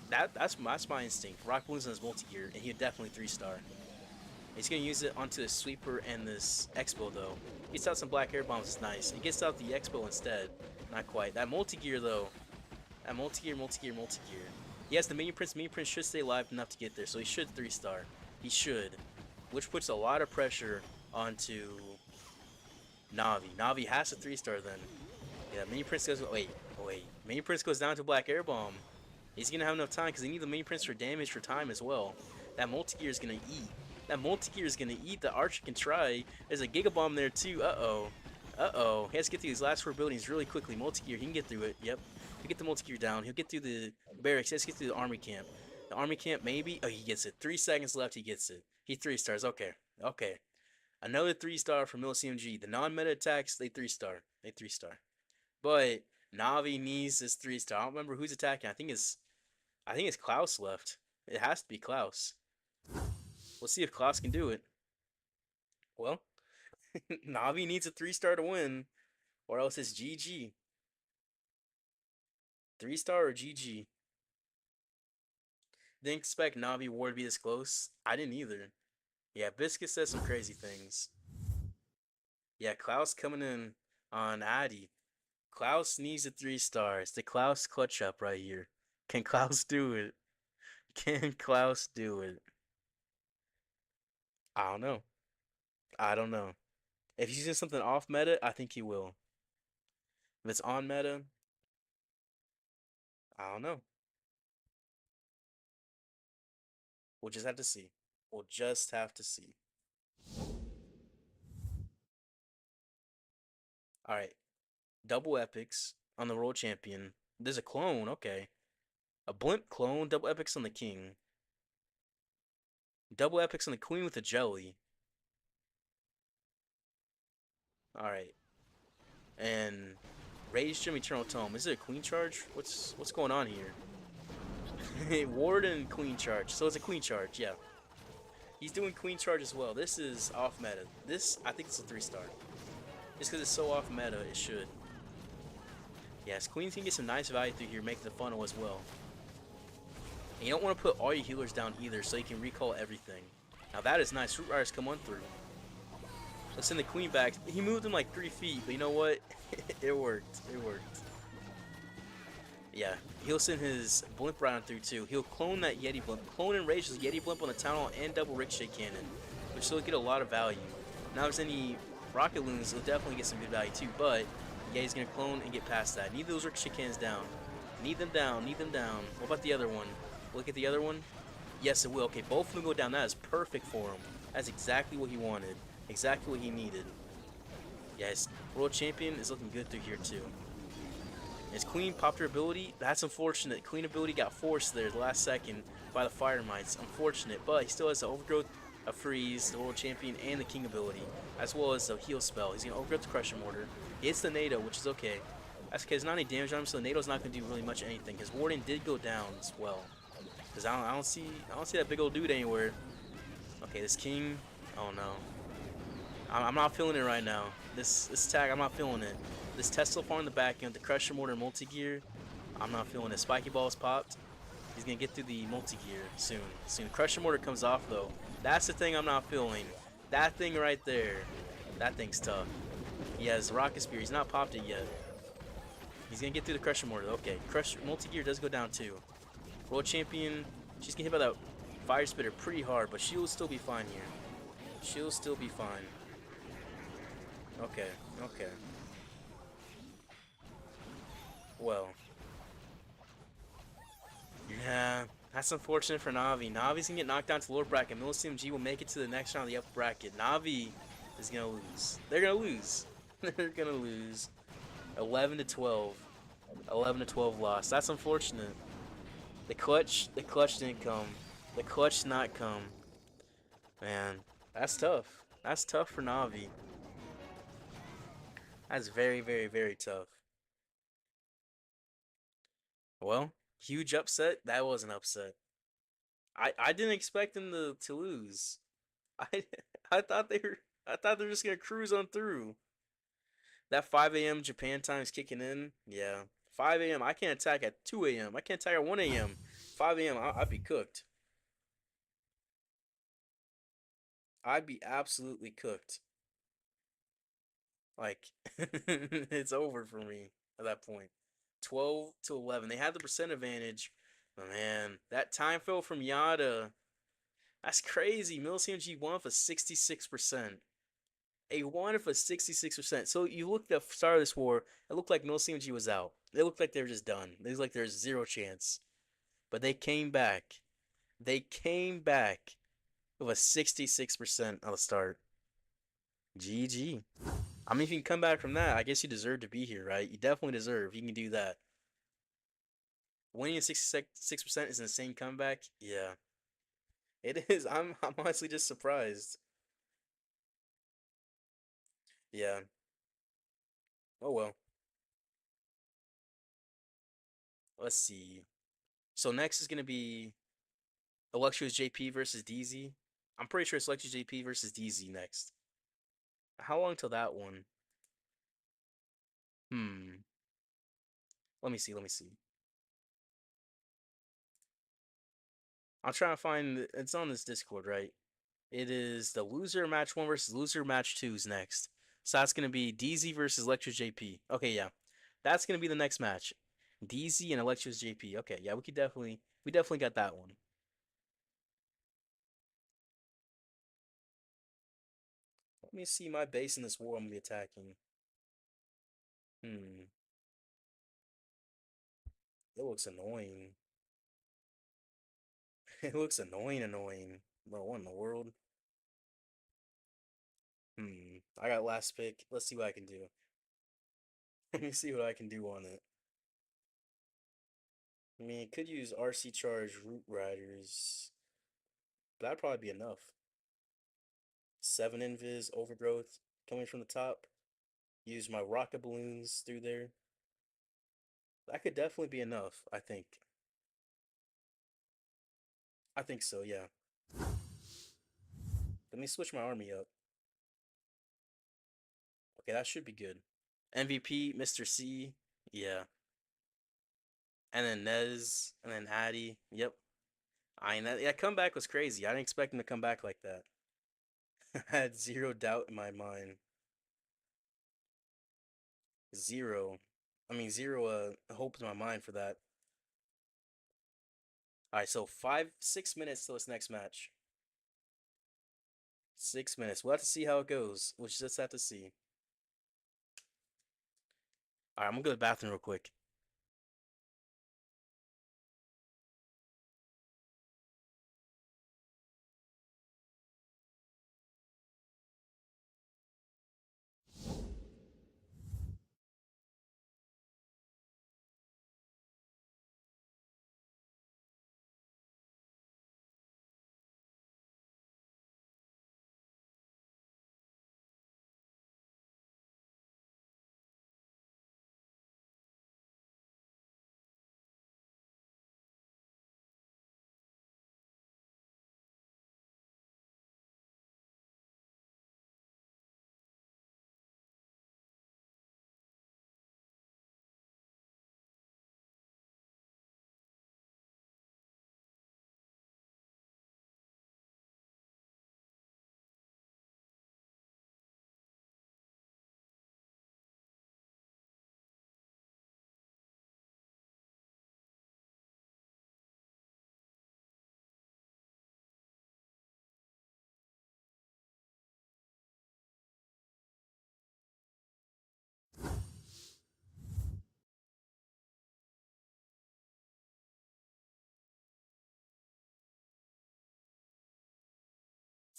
That's my instinct. Rocket balloons on his multi-gear, and he'd definitely 3-star. He's going to use it onto his sweeper and this Expo, though. He gets out some black air bombs, it's nice. He gets out the Expo instead. Not quite. That multi-gear, though. That multi-gear. He has the Minion Prince. Minion Prince should stay alive enough to get there, so he should 3-star. He should. Which puts a lot of pressure onto Navi. Navi has to 3-star then. Yeah, Minion Prince goes. Wait. Minion Prince goes down to Black Air Bomb. He's gonna have enough time because he needs the Minion Prince for damage for time as well. That multi-gear is gonna eat. The Archer can try. There's a Giga Bomb there too. He has to get through these last 4 buildings really quickly. Multi-gear, he can get through it. Yep. He'll get the multi-gear down. He'll get through the barracks. He has to get through the army camp. The army camp, maybe. Oh, he gets it. 3 seconds left. He gets it. He 3-stars. Okay. Another 3-star for Millesime. The non-meta attacks, they 3-star. But Navi needs this 3-star. I don't remember who's attacking. I think it's Klaus left. It has to be Klaus. We'll see if Klaus can do it. Well, Navi needs a 3-star to win, or else it's GG. 3-star or GG. Didn't expect Navi War to be this close. I didn't either. Yeah, Biscuit says some crazy things. Yeah, Klaus coming in on Addy. Klaus needs a 3-star. It's the Klaus clutch up right here. Can Klaus do it? I don't know. If he's using something off meta, I think he will. If it's on meta, I don't know. We'll just have to see. Alright. Double epics on the World Champion. There's a clone, okay. A blimp clone, double epics on the King. Double epics on the Queen with a jelly. Alright. And Rage Gem Eternal Tome. Is it a Queen charge? What's going on here? Warden Queen charge. So it's a Queen charge, yeah. He's doing Queen charge as well. This is off meta. I think it's a 3-star. Just because it's so off meta, it should. Yes, Queens can get some nice value through here, make the funnel as well. And you don't want to put all your healers down either, so you can recall everything. Now that is nice. Root Riders come on through. Let's send the Queen back. He moved him like 3 feet, but you know what? It worked. Yeah, he'll send his blimp right on through too. He'll clone that Yeti blimp. Clone and Rage his Yeti blimp on the Town Hall and double Ricochet Cannon, which will get a lot of value. Now if there's any Rocket Loons, he'll definitely get some good value too, but yeah, he's going to clone and get past that. Need those Ricochet Cannons down. Need them down. What about the other one? Look at the other one. Yes, it will. Okay, both of them go down. That is perfect for him. That's exactly what he wanted. Exactly what he needed. Yes, World Champion is looking good through here too. His Queen popped her ability. That's unfortunate. Queen ability got forced there the last second by the Fire Mites. Unfortunate, but he still has the Overgrowth, a Freeze, the World Champion, and the King ability, as well as the Heal spell. He's going to Overgrowth the Crusher Mortar. He hits the NATO, which is okay. That's okay. There's not any damage on him, so the NATO's not going to do really much anything. His Warden did go down as well. Because I don't see that big old dude anywhere. Okay, this King. Oh no. I'm not feeling it right now. This tag, I'm not feeling it. This Tesla farm in the back end, the Crusher Mortar multi-gear, I'm not feeling it. Spiky Balls popped. He's gonna get through the multi-gear soon. Crusher Mortar comes off though. That's the thing I'm not feeling. That thing right there. That thing's tough. He has Rocket Spear. He's not popped it yet. He's gonna get through the Crusher Mortar. Okay, multi-gear does go down too. World Champion, she's gonna hit by that Fire Spitter pretty hard, but she'll still be fine here. She'll still be fine. Okay. Well. Yeah, that's unfortunate for Navi. Navi's gonna get knocked down to the lower bracket. Millesime G will make it to the next round of the upper bracket. Navi is gonna lose. They're gonna lose. They're gonna lose. 11-12. 11-12 loss. That's unfortunate. The clutch didn't come. The clutch did not come. Man, that's tough. That's tough for Navi. That's very, very, very tough. Well, huge upset. That was an upset. I didn't expect them to lose. I I thought they were just gonna cruise on through. That 5 a.m. Japan time is kicking in. Yeah, 5 a.m. I can't attack at 2 a.m. I can't attack at 1 a.m. 5 a.m. I'd be cooked. I'd be absolutely cooked. Like it's over for me at that point. 12-11. They had the percent advantage. But man, that time fill from Yada. That's crazy. Millesime G won for 66%. A won for 66%. So you looked at the start of this war, it looked like Millesime G was out. It looked like they were just done. It looked like there's zero chance. But they came back. They came back with a 66% on the start. GG. I mean, if you can come back from that, I guess you deserve to be here, right? You definitely deserve. You can do that. Winning at 66% is an insane comeback. Yeah, it is. I'm honestly just surprised. Yeah. Oh well. Let's see. So next is gonna be Elektros JP versus DZ. I'm pretty sure it's Elektros JP versus DZ next. How long till that one? Let me see. I'm trying to find. It's on this Discord, right? It is the loser match 1 versus loser match 2 is next. So that's gonna be DZ versus Elektros JP. Okay, yeah, that's gonna be the next match. DZ and Elektros JP. Okay, yeah, we definitely got that one. Let me see my base in this war I'm gonna be attacking. It looks annoying. It looks annoying. Bro, what in the world? I got last pick. Let's see what I can do. Let me see what I can do on it. I mean, it could use RC Charge Root Riders. But that'd probably be enough. 7 Invis, Overgrowth coming from the top. Use my rocket balloons through there. That could definitely be enough, I think. I think so, yeah. Let me switch my army up. Okay, that should be good. MVP, Mr. C. Yeah. And then Nez. And then Addy. Yep. I mean, that comeback was crazy. I didn't expect him to come back like that. I had zero doubt in my mind. Zero hope in my mind for that. Alright, so 6 minutes till this next match. 6 minutes. We'll have to see how it goes. We'll just have to see. Alright, I'm gonna go to the bathroom real quick.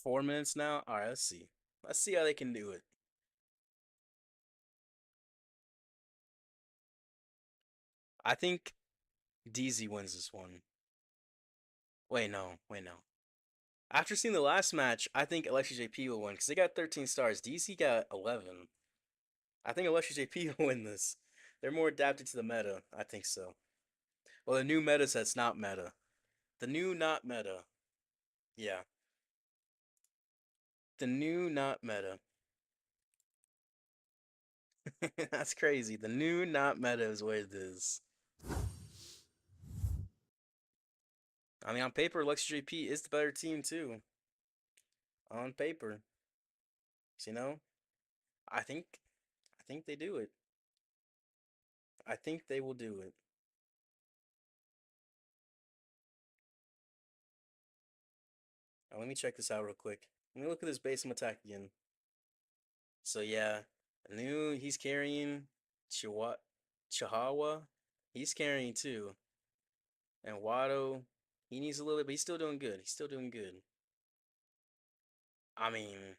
4 minutes now. All right, let's see. Let's see how they can do it. I think DZ wins this one. Wait, no. After seeing the last match, I think Elektros JP will win because they got 13 stars. DZ got 11. I think Elektros JP will win this. They're more adapted to the meta. I think so. Well, the new meta set's not meta. The new not meta. Yeah. The new not meta. That's crazy. The new not meta is what it is. I mean, on paper, Elektros JP is the better team too. On paper. So, you know, I think they do it. I think they will do it. Now, let me check this out real quick. Let me look at this base attack again. So yeah, he's carrying Chihuahua. He's carrying too. And Watto, he needs a little bit, but he's still doing good. I mean,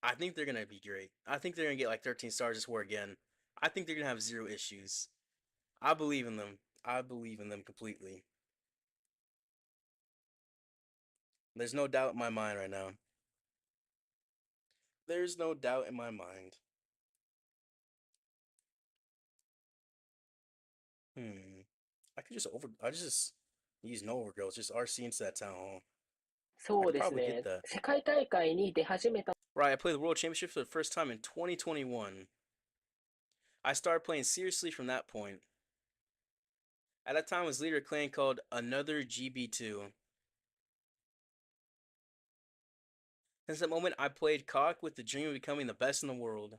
I think they're gonna be great. I think they're gonna get like 13 stars this war again. I think they're gonna have zero issues. I believe in them. I believe in them completely. There's no doubt in my mind right now. There's no doubt in my mind. I could just use no overgrowth, just RC into that town hall. そうです probably get ね。 that. 世界大会に出始めた Right, I played the World Championship for the first time in 2021. I started playing seriously from that point. At that time, I was leader of a clan called Another GB2. Since that moment, I played Cock with the dream of becoming the best in the world.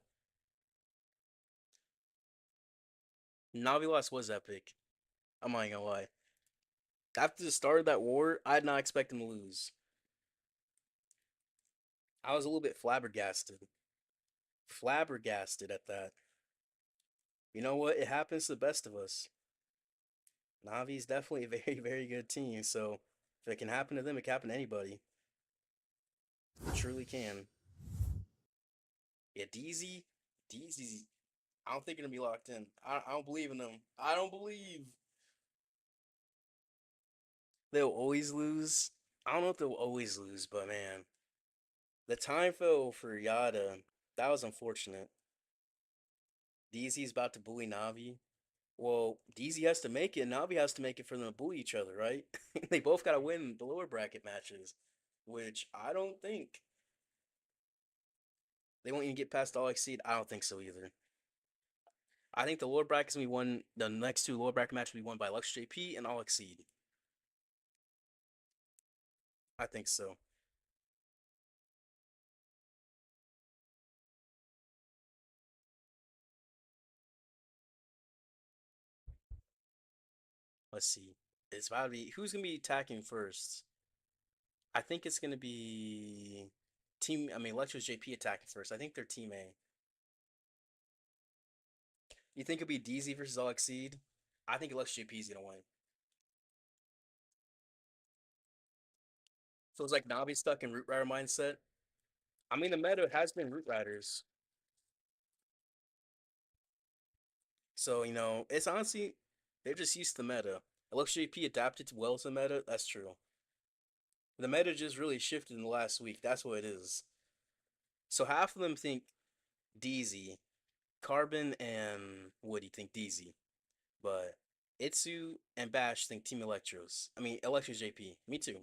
Navi loss was epic. I'm not gonna lie. After the start of that war, I did not expect them to lose. I was a little bit flabbergasted. Flabbergasted at that. You know what? It happens to the best of us. Navi's definitely a very, very good team, so if it can happen to them, it can happen to anybody. It truly can. Yeah, DZ's, I don't think they're gonna be locked in. I don't believe in them. I don't believe. They'll always lose. I don't know if they'll always lose, but man, the time fell for Yada. That was unfortunate. DZ's about to bully Navi. Well, DZ has to make it, and Navi has to make it for them to bully each other, right? They both gotta win the lower bracket matches, which I don't think. They won't even get past AllExceed. I don't think so either. I think the lower brackets will be won. The next two lower bracket matches will be won by Elektros JP and AllExceed. I think so. Let's see. It's about to be who's gonna be attacking first. I think it's gonna be Elektros JP attacking first. I think they're team A. You think it'll be DZ versus AllExceed? I think Elektros JP is gonna win. Feels like Navi's stuck in Root Rider mindset. I mean, the meta has been Root Riders. So, it's honestly, they're just used to the meta. Elektros JP adapted well to the meta, that's true. The meta just really shifted in the last week. That's what it is. So half of them think DZ. Carbon and Woody think DZ. But Itsu and Bash think Team Elektros. I mean, Elektros JP. Me too.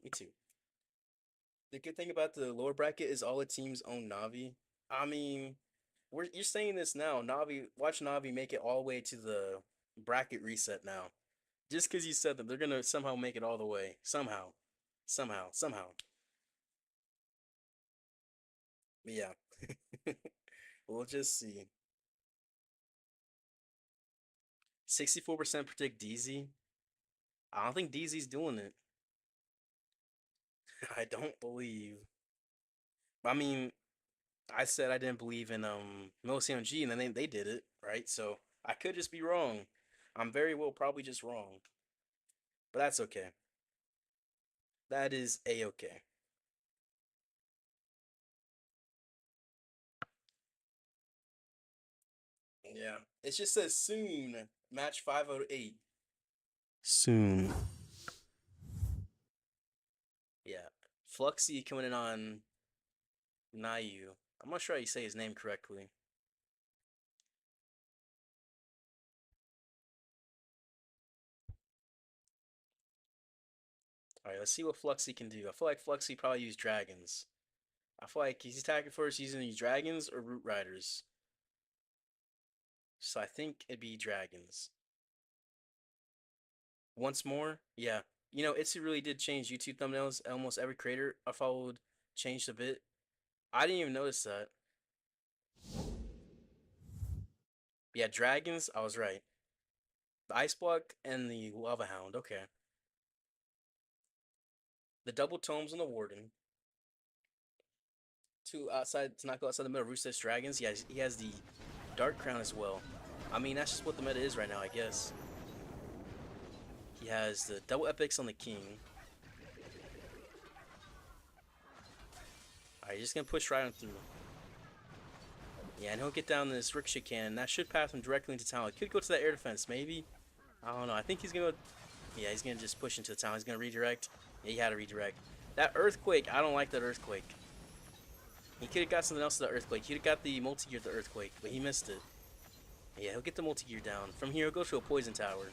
The good thing about the lower bracket is all the teams own Navi. I mean, you're saying this now. Watch Navi make it all the way to the bracket reset now. Just because you said that, they're gonna somehow make it all the way. Somehow. But yeah. We'll just see. 64% predict DZ. I don't think DZ's doing it. I don't believe. I mean, I said I didn't believe in Millesime G, and then they did it, right? So I could just be wrong. I'm very well probably just wrong. But that's okay. That is a-okay. Yeah. It just says soon. Match 5 out of 8. Soon. Yeah. Fluxy coming in on Nayu. I'm not sure how you say his name correctly. Alright, let's see what Fluxy can do. I feel like Fluxy probably use dragons. I feel like he's attacking first using these dragons or root riders. So I think it'd be dragons. Once more, yeah. You know, Itzy really did change YouTube thumbnails. Almost every creator I followed changed a bit. I didn't even notice that. Yeah, dragons, I was right. The ice block and the lava hound, okay. The double tomes on the warden. To not go outside the middle. Roosevelt dragons. He has the dark crown as well. I mean, that's just what the meta is right now, I guess. He has the double epics on the king. Alright, just gonna push right on through. Yeah, and he'll get down this ricochet cannon. That should pass him directly into town. It could go to that air defense, maybe. I don't know. I think he's gonna. Yeah, he's gonna just push into the town. He's gonna redirect. Yeah, he had to redirect. That earthquake, I don't like that earthquake. He could have got something else to the earthquake. He could have got the multi-gear to the earthquake, but he missed it. Yeah, he'll get the multi-gear down. From here, he'll go to a poison tower.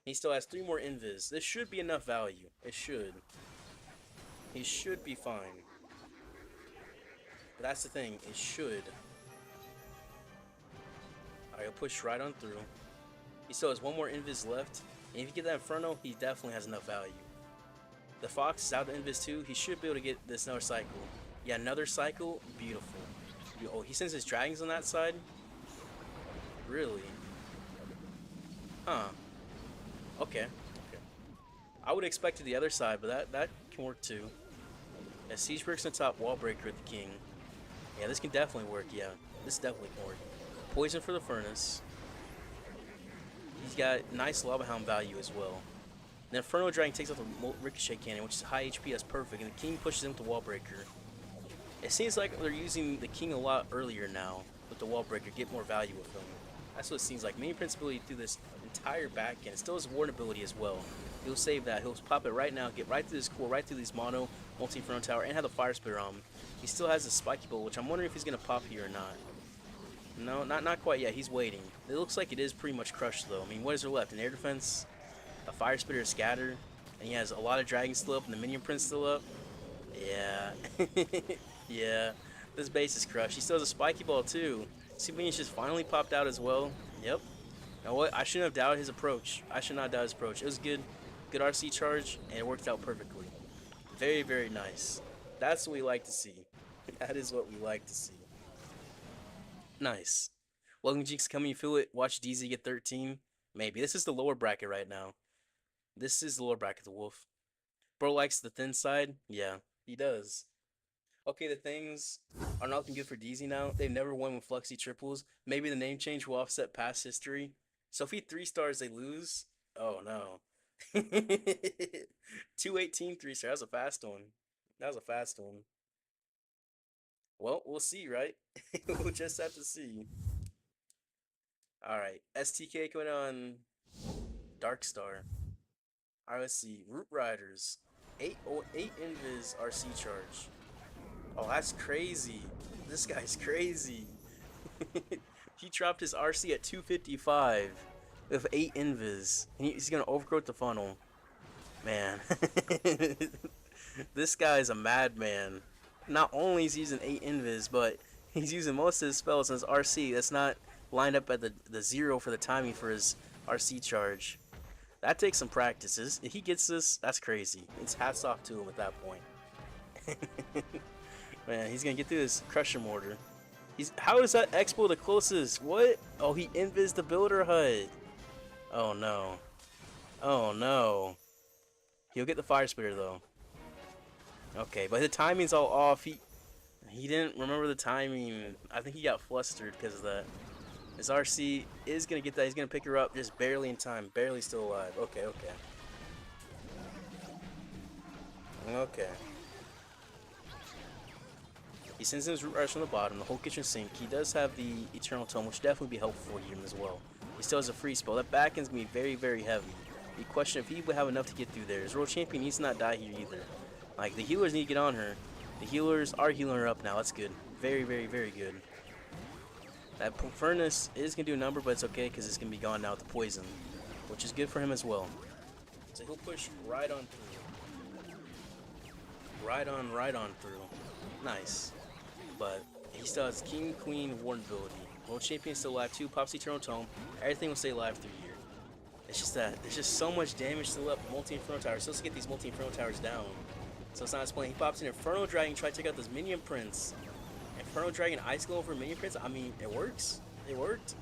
He still has 3 more invis. This should be enough value. It should. He should be fine. But that's the thing. It should. Alright, he'll push right on through. He still has 1 more invis left. And if you get that Inferno, he definitely has enough value. The Fox is out of invis too. He should be able to get this another cycle. Yeah, another cycle. Beautiful. Oh, he sends his dragons on that side? Really? Huh. Okay. Okay. I would have expected the other side, but that can work too. Yeah, Siege Brick's on top, Wall Breaker with the king. Yeah, this can definitely work, yeah. This definitely can work. Poison for the furnace. He's got nice Lava Hound value as well. Then Inferno Dragon takes out the Ricochet Cannon, which is high HP, that's perfect, and the king pushes him with the Wall Breaker. It seems like they're using the king a lot earlier now with the Wall Breaker, get more value with him. That's what it seems like. Main Prince ability through this entire back end. It still has Warden ability as well. He'll save that. He'll pop it right now, get right through this core, right through these mono, multi-inferno tower, and have the Fire Spitter on him. He still has the Spiky Bolt, which I'm wondering if he's going to pop here or not. No, not quite yet. He's waiting. It looks like it is pretty much crushed, though. I mean, what is there left? An Air Defense, a Fire Spitter, a Scatter, and he has a lot of Dragons still up, and the Minion Prince still up. Yeah. Yeah. This base is crushed. He still has a Spiky Ball, too. See, Minion's just finally popped out as well. Yep. You know what? I shouldn't have doubted his approach. I should not doubt his approach. It was good. Good RC charge, and it worked out perfectly. Very, very nice. That's what we like to see. That is what we like to see. Nice. Welcome, Jinx. Coming, you feel it. Watch DZ get 13. Maybe. This is the lower bracket right now. This is the lower bracket, the Wolf. Bro likes the thin side. Yeah, he does. Okay, the things are not looking good for DZ now. They've never won with Fluxy triples. Maybe the name change will offset past history. So if he 3-stars, they lose. Oh, no. 218 3-star. That was a fast one. That was a fast one. Well, we'll see, right? We'll just have to see. Alright. STK coming on Dark Star. Alright, let's see. Root Riders. 8 invis RC charge. Oh, that's crazy. This guy's crazy. He dropped his RC at 255 with 8 invis. And he's going to overgrowth the funnel. Man. This guy is a madman. Not only is he using 8 invis, but he's using most of his spells on his RC. That's not lined up at the 0 for the timing for his RC charge. That takes some practices. If he gets this, that's crazy. It's hats off to him at that point. Man, he's gonna get through this Crusher Mortar. How is that Expo the closest? What? Oh, he invis the Builder Hut. Oh no. Oh no. He'll get the Fire Spitter though. Okay, but the timing's all off. He didn't remember the timing. I think he got flustered because of that. His RC is gonna get that. He's gonna pick her up just barely in time. Barely still alive. Okay, okay. Okay. He sends in his Root Riders from the bottom, the whole kitchen sink. He does have the Eternal Tome, which definitely be helpful for him as well. He still has a free spell. That back end's gonna be very, very heavy. The question if he would have enough to get through there. His World Champion needs to not die here either. Like, the healers need to get on her. The healers are healing her up now. That's good. Very, very, very good. That Furnace is going to do a number, but it's okay because it's going to be gone now with the poison, which is good for him as well. So he'll push right on through. Right on through. Nice. But he still has King, Queen, Warden ability. World Champion still alive too. Pops Eternal Tome. Everything will stay alive through here. It's just that there's just so much damage still up. Multi-Inferno Towers. Still to get these Multi-Inferno Towers down. So it's not as plain. He pops in Inferno Dragon, try to take out this Minion Prince. Inferno Dragon Ice Golem over Minion Prince. I mean, it works. It worked.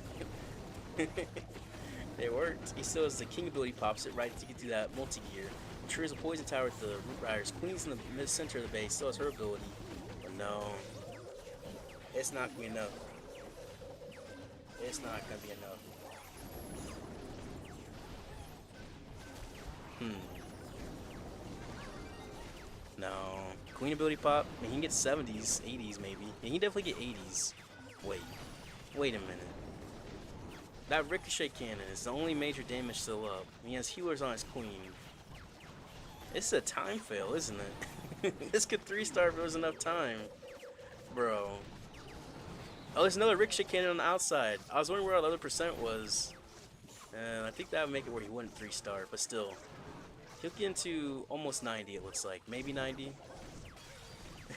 It worked. He still has the King ability, pops it right to get through that multi-gear. Triggers a Poison Tower with the Root Riders. Queen's in the mid-center of the base. Still has her ability. But no. It's not going to be enough. It's not going to be enough. No. Queen ability pop. I mean, he can get 70s, 80s maybe. Yeah, he can definitely get 80s. Wait a minute. That Ricochet Cannon is the only major damage still up. He has healers on his Queen. It's a time fail, isn't it? This could 3-star if there was enough time. Bro. Oh, there's another Ricochet Cannon on the outside. I was wondering where our other percent was. I think that would make it where he wouldn't 3-star, but still. He'll get into almost 90, it looks like. Maybe 90.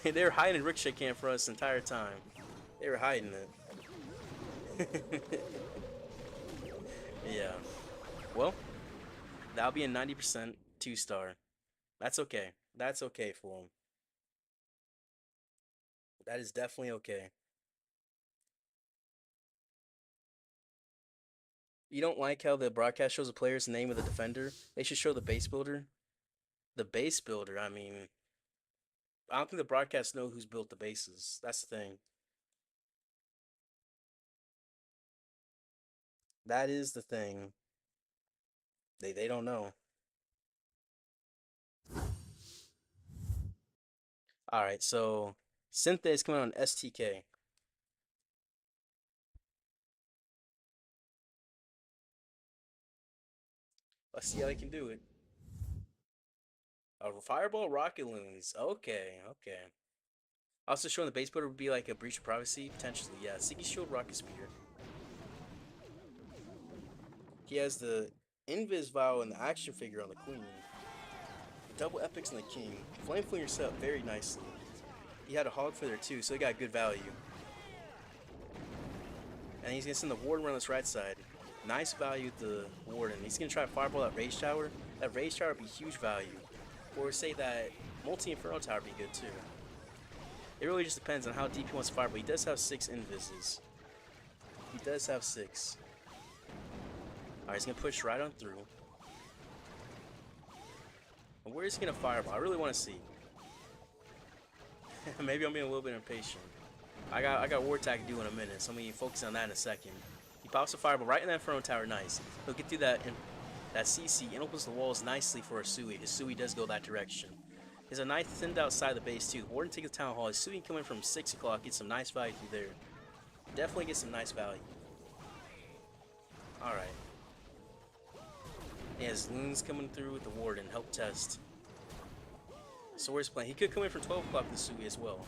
They were hiding Ricochet Cannon for us the entire time. They were hiding it. Yeah. Well, that'll be a 90% 2-star. That's okay. That's okay for him. That is definitely okay. You don't like how the broadcast shows the player's name of the defender? They should show the base builder. The base builder, I mean, I don't think the broadcast know who's built the bases. That's the thing. That is the thing. They don't know. Alright, so Synthé is coming on STK. Let's see how they can do it. Fireball Rocket Loons. Okay. Also showing the base builder would be like a Breach of Privacy, potentially. Yeah, Seeking Shield, Rocket Spear. He has the Invis Vial and the action figure on the Queen. Double Epics on the King. Flame Flinger set up very nicely. He had a Hog Feather too, so he got good value. And he's gonna send the Warden around this right side. Nice value with the Warden. He's gonna try to fireball that Rage Tower. That Rage Tower would be huge value. Or say that Multi-Inferno Tower would be good too. It really just depends on how deep he wants to fire, but he does have 6 invises. He does have 6. Alright, he's gonna push right on through. And where is he gonna fireball? I really want to see. Maybe I'm being a little bit impatient. I got War Attack to do in a minute, so I'm gonna focus on that in a second. He pops a fireball right in that Inferno Tower, nice. He'll get through that CC and opens the walls nicely for a Sui. His Sui does go that direction. There's a knight thinned outside the base too. Warden takes the Town Hall. His Sui coming from 6 o'clock, gets some nice value through there. Definitely get some nice value. Alright. He has Loons coming through with the Warden, help test. So where's playing? He could come in from 12 o'clock with Sui as well.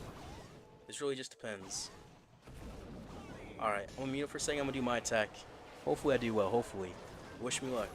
This really just depends. Alright, I'm gonna mute it for a second. I'm gonna do my attack. Hopefully I do well, hopefully. Wish me luck.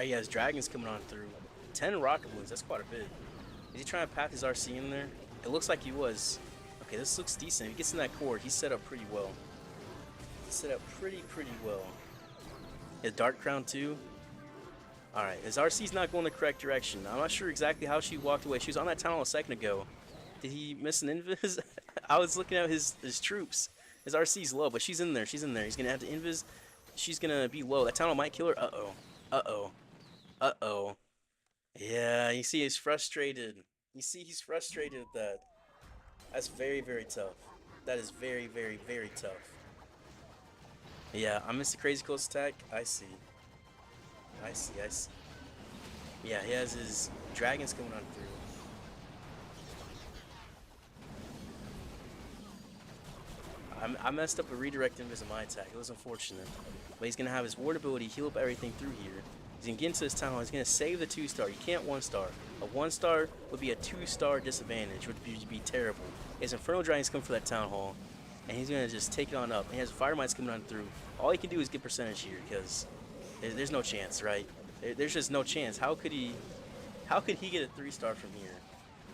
he has dragons coming on through. 10 rocket balloons, that's quite a bit. Is he trying to path his RC in there? It looks like he was. Okay, this looks decent. If he gets in that core, he's set up pretty well. He's set up pretty well. His Dart Crown too. Alright, his RC's not going the correct direction. I'm not sure exactly how she walked away. She was on that tunnel a second ago. Did he miss an invis? I was looking at his troops. His RC's low, but she's in there. She's in there. He's going to have to invis. She's going to be low. That tunnel might kill her. Uh-oh. Uh-oh. Uh-oh. Yeah, you see he's frustrated. You see he's frustrated at that. That's very, very tough. That is very, very, very tough. Yeah, I missed the crazy close attack. I see. I see. Yeah, he has his dragons coming on through. I messed up a redirect invis in my attack. It was unfortunate. But he's going to have his ward ability heal up everything through here. He's going to get into this town hall. He's going to save the 2-star. You can't 1-star. A 1-star would be a 2-star disadvantage, which would be terrible. His Inferno Dragons come for that town hall. And he's going to just take it on up. And he has Fire Mites coming on through. All he can do is get percentage here because there's no chance, right? There's just no chance. How could he get a 3-star from here?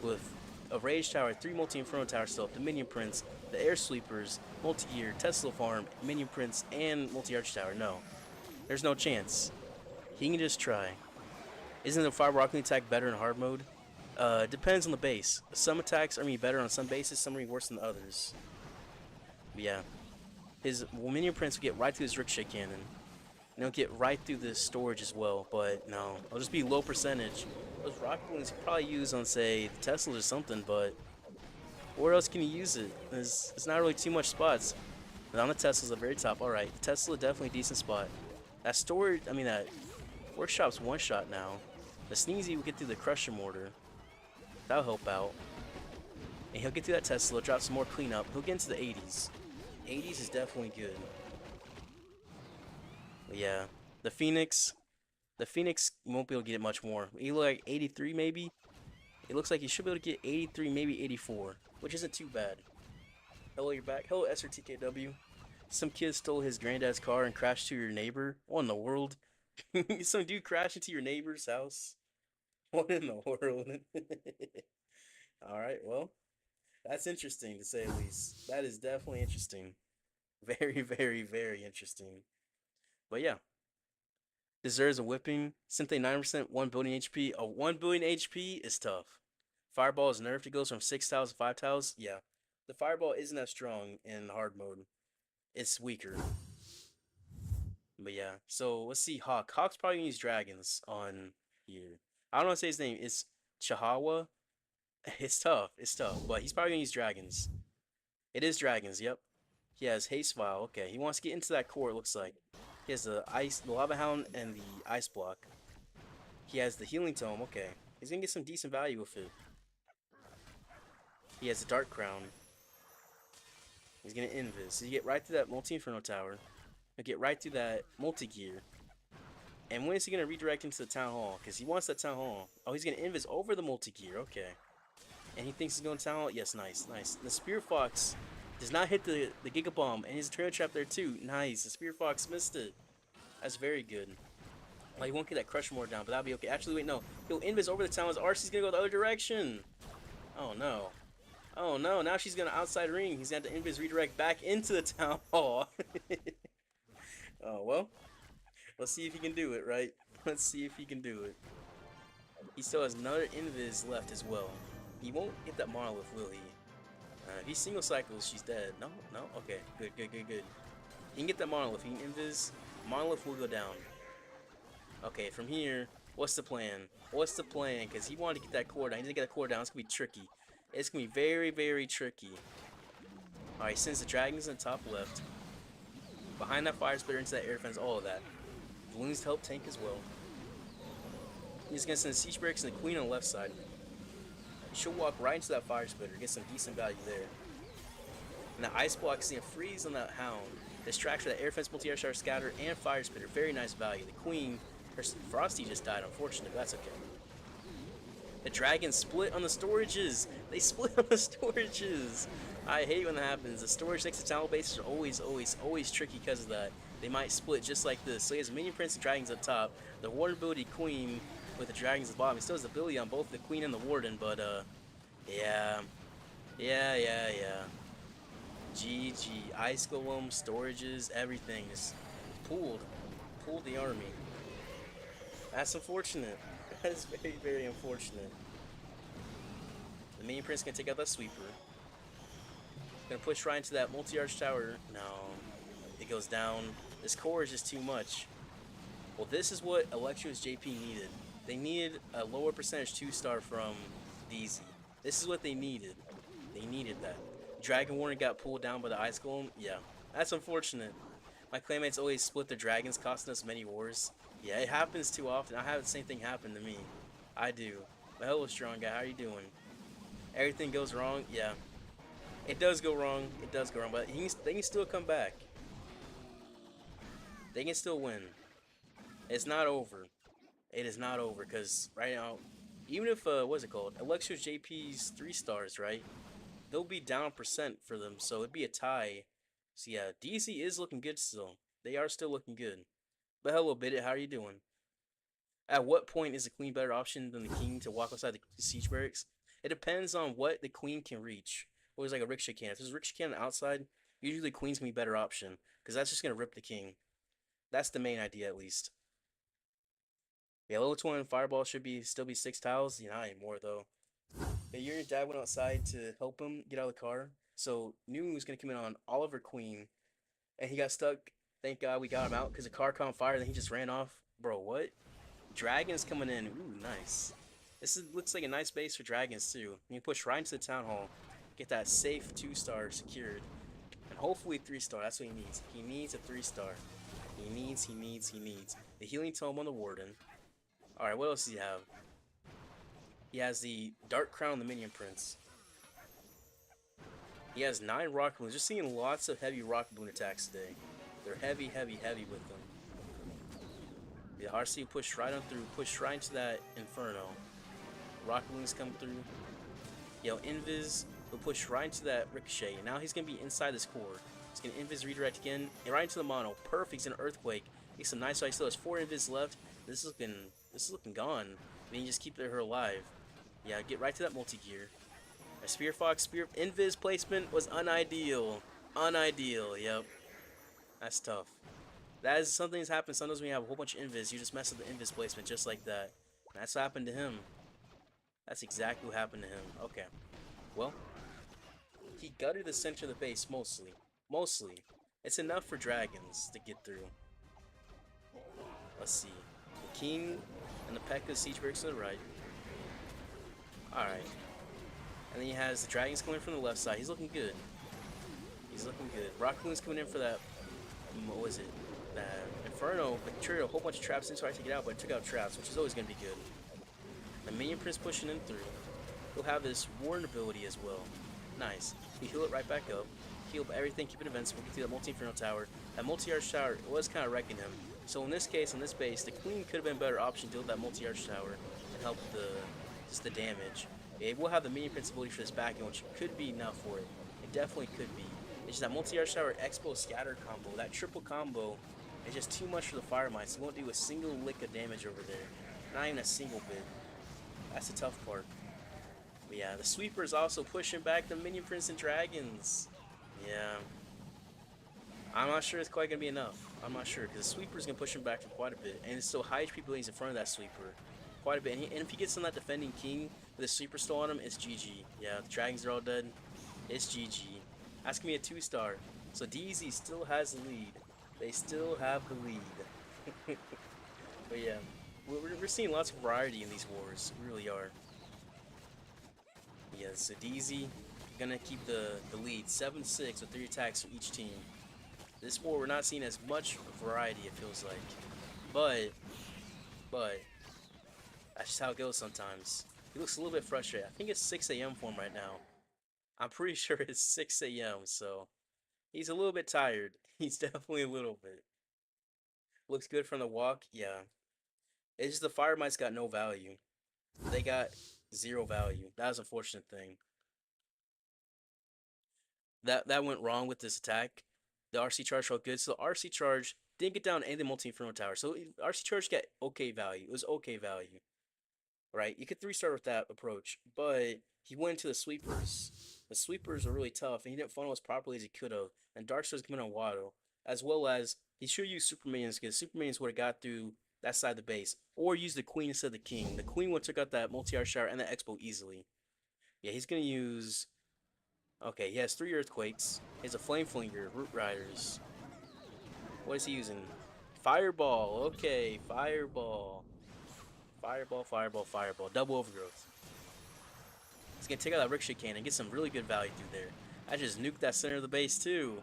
With a Rage Tower, 3 multi-Inferno Tower still, the Minion Prince, the Air Sweepers, multi-gear, Tesla Farm, Minion Prince, and multi-Arch Tower. No. There's no chance. He can just try. Isn't the Fire Rocket attack better in hard mode? Depends on the base. Some attacks are better on some bases, some are worse than others. But yeah. His Minion Prince will get right through his Ricochet Cannon. And he'll get right through the storage as well, but no. It'll just be low percentage. Those rocket balloons you probably use on, say, the Tesla or something, but where else can you use it? It's not really too much spots. But on the Tesla's at the very top. Alright, the Tesla definitely a decent spot. That storage, that workshop's one shot now. The Sneezy will get through the Crusher Mortar. That'll help out. And he'll get through that Tesla, drop some more cleanup. He'll get into the 80s. 80s is definitely good. But yeah, the Phoenix won't be able to get it much more. He look like 83 maybe. It looks like he should be able to get 83, maybe 84, which isn't too bad. Hello, you're back. Hello, SRTKW. Some kid stole his granddad's car and crashed to your neighbor. What in the world? Some dude crashed into your neighbor's house. What in the world? Alright, well, that's interesting to say the least. That is definitely interesting. Very, very, very interesting. But yeah. Deserves a whipping. Synthé 9%, 1 billion HP. A 1 billion HP is tough. Fireball is nerfed. It goes from 6 tiles to 5 tiles. Yeah. The Fireball isn't that strong in hard mode. It's weaker. But yeah. So let's see Hawk. Hawk's probably gonna use dragons on here. I don't know how to say his name. It's Chihuahua. It's tough. It's tough. But he's probably gonna use dragons. It is dragons, yep. He has Haste Vial. Okay. He wants to get into that core, it looks like. He has the Lava Hound and the Ice Block. He has the Healing Tome. Okay. He's gonna get some decent value with it. He has the Dark Crown. He's gonna invis. So you get right through that multi-Inferno Tower. You get right through that multi-gear. And when is he gonna redirect into the Town Hall? Because he wants that Town Hall. Oh, he's gonna invis over the multi-gear. Okay. And he thinks he's going to Town Hall. Yes, nice, nice. The Spear Fox does not hit the Giga Bomb, and his Tornado Trap there too. Nice. The Spear Fox missed it. That's very good. Well, he won't get that Crush More down, but that'll be okay. Actually, wait, no. He'll invis over the town. His RC's gonna go the other direction. Oh no. Oh no. Now she's gonna outside ring. He's gonna have to invis redirect back into the Town Hall. Oh well. Let's see if he can do it, right? Let's see if he can do it. He still has another invis left as well. He won't get that Monolith, will he? If he single cycles, she's dead. No, no. Okay, good, good, good, good. He can get that Monolith. He can invis. Monolith will go down. Okay, from here, what's the plan? What's the plan? Because he wanted to get that core down. He didn't get that core down. It's going to be tricky. It's going to be very, very tricky. Alright, he sends the dragons in the top left. Behind that fire spitter into that air fence, all of that. Balloons to help tank as well. He's going to send the siege barracks and the queen on the left side. She'll walk right into that fire spitter, get some decent value there. And the ice block is going to freeze on that hound. Distracts for that air fence, multi-air shower, scatter, and fire spitter. Very nice value. The queen, her Frosty just died, unfortunately, but that's okay. The dragons split on the storages. They split on the storages. I hate when that happens. The storage next to town base are always tricky because of that. They might split just like this. So he has Minion Prince and Dragons up top. The Warden ability Queen with the Dragons at the bottom. He still has the ability on both the Queen and the Warden, but yeah. GG. Ice Golem, storages, everything is pulled. Pulled the army. That's unfortunate. That is very, very unfortunate. The Minion Prince can take out that sweeper. Gonna push right into that multi-arch tower. No. It goes down. This core is just too much. Well, this is what Elektros JP needed. They needed a lower percentage 2-star from DZ. This is what they needed. They needed that. Dragon Warden got pulled down by the Ice Golem. Yeah, that's unfortunate. My clanmates always split their dragons, costing us many wars. Yeah, it happens too often. I have the same thing happen to me. I do. But hello, strong guy. How are you doing? Everything goes wrong. Yeah, it does go wrong. It does go wrong, but they can still come back. They can still win. It's not over. It is not over, because right now, even if what's it called, Elektros JP's 3 stars, right? They'll be down percent for them, so it'd be a tie. So yeah, DC is looking good still. They are still looking good. But hello, Bidit, how are you doing? At what point is the queen better option than the king to walk outside the siege barracks? It depends on what the queen can reach. Or it's like a ricochet cannon. If there's a ricochet cannon outside, usually the queen's gonna be a better option, because that's just gonna rip the king. That's the main idea, at least. Yeah, level 20 fireball should still be 6 tiles. Yeah, not anymore though. Yeah, your dad went outside to help him get out of the car. So Noon was gonna come in on Oliver Queen, and he got stuck. Thank God we got him out because the car caught on fire. And then he just ran off. Bro, what? Dragons coming in. Ooh, nice. Looks like a nice base for dragons too. You can push right into the town hall, get that safe 2-star secured, and hopefully 3-star. That's what he needs. He needs a 3-star. He needs the healing tome on the warden. All right, what else does he have? He has the Dark Crown on the Minion Prince. He has 9 rock balloons. Just seeing lots of heavy rock balloon attacks today. They're heavy with them. The RC pushed right on through, pushed right into that Inferno. Rock balloons come through. Yo, Invis will push right into that Ricochet. Now he's gonna be inside this core. He's gonna Invis redirect again, and right into the mono. Perfect. He's an Earthquake. Makes some nice. So he still has 4 Invis left. This is looking gone. I mean, you just keep her alive. Yeah, get right to that multi-gear. A Spear Fox, Invis placement was unideal. Unideal, yep. That's tough. That is something that's happened sometimes when you have a whole bunch of Invis. You just mess up the Invis placement just like that. And that's what happened to him. That's exactly what happened to him. Okay. Well, he gutted the center of the base mostly. Mostly. It's enough for dragons to get through. Let's see. The king and the P.E.K.K.A. siege barracks to the right. Alright. And then he has the dragons coming in from the left side. He's looking good. He's looking good. Rock Balloon's coming in for that. What was it? That Inferno. But triggered a whole bunch of traps inside to get out, but it took out traps, which is always going to be good. The Minion Prince pushing in through. He'll have this Warden ability as well. Nice. We heal it right back up. Heal up everything, keep it invincible. Get to that multi-Inferno tower. That multi-arch tower was kind of wrecking him. So in this case, on this base, the Queen could have been a better option to deal with that multi-arch tower and help just the damage. It will have the Minion Prince ability for this backing, which could be enough for it. It definitely could be. It's just that multi-arch tower expo scatter combo. That triple combo is just too much for the Fire Mites. It won't do a single lick of damage over there. Not even a single bit. That's the tough part. But yeah, the sweeper is also pushing back the Minion Prince and Dragons. Yeah. I'm not sure it's quite going to be enough. I'm not sure, because the sweeper is going to push him back for quite a bit. And it's still high HP buildings in front of that sweeper. Quite a bit. And if he gets on that defending king with a sweeper still on him, it's GG. Yeah, the dragons are all dead. It's GG. That's going to be a 2-star. So DZ still has the lead. They still have the lead. But yeah, we're seeing lots of variety in these wars. We really are. Yeah, so DZ gonna keep the lead. 7-6 with 3 attacks for each team. This war we're not seeing as much variety, it feels like. But that's just how it goes sometimes. He looks a little bit frustrated. I think it's 6 AM for him right now. I'm pretty sure it's 6 AM, so he's a little bit tired. He's definitely a little bit. Looks good from the walk, yeah. It's just the Fire Mites got no value. They got 0 value. That was an unfortunate thing. That went wrong with this attack. The RC charge felt good. So the RC charge Didn't get down any of the multi-inferno tower. So RC Charge got okay value. It was okay value. Right? You could 3-star with that approach. But he went into the sweepers. The sweepers are really tough, and he didn't funnel as properly as he could have. And Darkstar's coming on Watto. As well as, he should use Super Minions, because Super Minions would have got through that side of the base. Or use the Queen instead of the King. The Queen would have took out that multi-art shower and that Expo easily. Yeah, he's going to use... Okay, he has 3 Earthquakes. He has a Flame Flinger, Root Riders. What is he using? Fireball. Okay, Fireball. Fireball, Fireball, Fireball. Double Overgrowth. He's going to take out that Ricochet Cannon and get some really good value through there. I just nuked that center of the base too.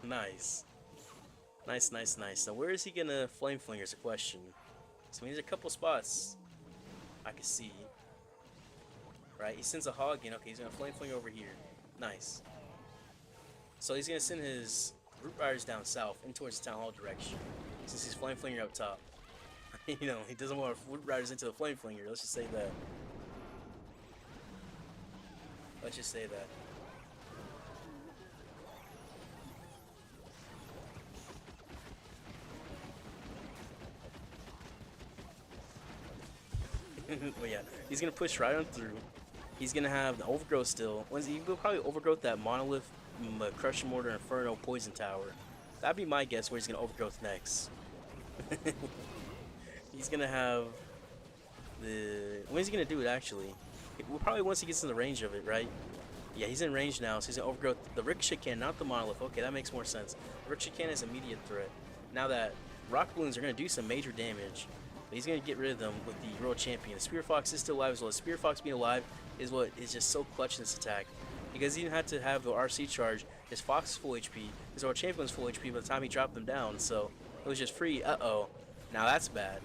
Nice. Nice, nice, nice. So where is he going to Flame Flinger is a question. So there's a couple spots I can see. Right, he sends a Hog in. Okay, he's going to Flame Flinger over here. Nice. So he's going to send his Root Riders down south and towards the Town Hall direction. Since he's Flame Flinger up top. You know, he doesn't want Root Riders into the Flame Flinger. Let's just say that. Let's just say that. But yeah, he's going to push right on through. He's going to have the Overgrowth still. He will probably Overgrowth that Monolith, Crushing Mortar, Inferno, Poison Tower. That'd be my guess where he's going to Overgrowth next. He's going to have the... When is he going to do it, actually? Well, probably once he gets in the range of it, right? Yeah, he's in range now, so he's going to Overgrowth the Ricochet Cannon, not the Monolith. Okay, that makes more sense. The Ricochet Cannon is immediate threat. Now that Rock Balloons are going to do some major damage, but he's going to get rid of them with the Royal Champion. The Spear Fox is still alive as well. Spear Fox being alive is what is just so clutch in this attack. Because he didn't have to have the RC charge. His Fox is full HP. His Royal Champion is full HP by the time he dropped them down. So it was just free. Uh-oh. Now that's bad.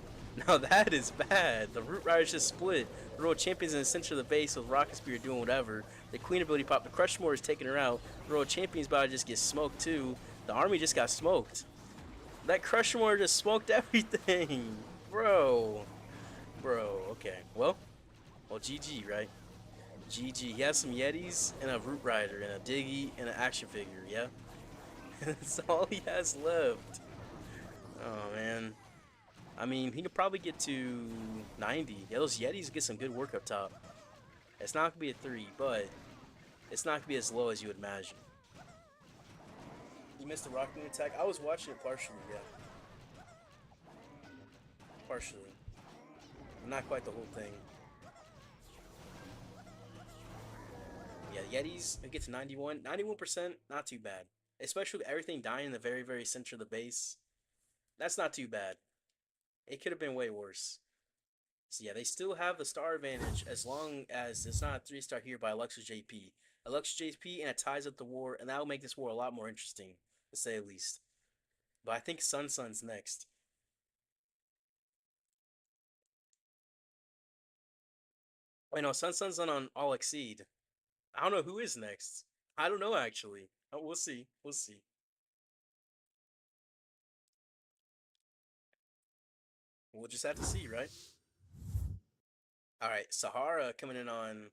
Now that is bad. The Root Riders just split. The Royal Champion's in the center of the base with Rocket Spear doing whatever. The Queen ability pop. The Crush Mortar is taking her out. The Royal Champion's about to just get smoked too. The army just got smoked. That Crush Mortar just smoked everything. Bro. Okay. Well, GG, right? GG. He has some Yetis and a Root Rider and a Diggy and an action figure, yeah? That's all he has left. Oh, man. I mean, he could probably get to 90. Yeah, those Yetis get some good work up top. It's not going to be a 3, but it's not going to be as low as you would imagine. You missed the Rock Moon attack? I was watching it partially, yeah. Partially. Not quite the whole thing. Yeah, Yetis, it gets 91. 91%, not too bad. Especially with everything dying in the very, very center of the base. That's not too bad. It could have been way worse. So yeah, they still have the star advantage as long as it's not a 3-star here by Elektros JP. Elektros JP, and it ties up the war, and that will make this war a lot more interesting, to say the least. But I think Sun's next. Wait, no, Sun's on AllExceed. I don't know who is next. I don't know, actually. We'll see. We'll see. We'll just have to see, right? Alright, Sahara coming in on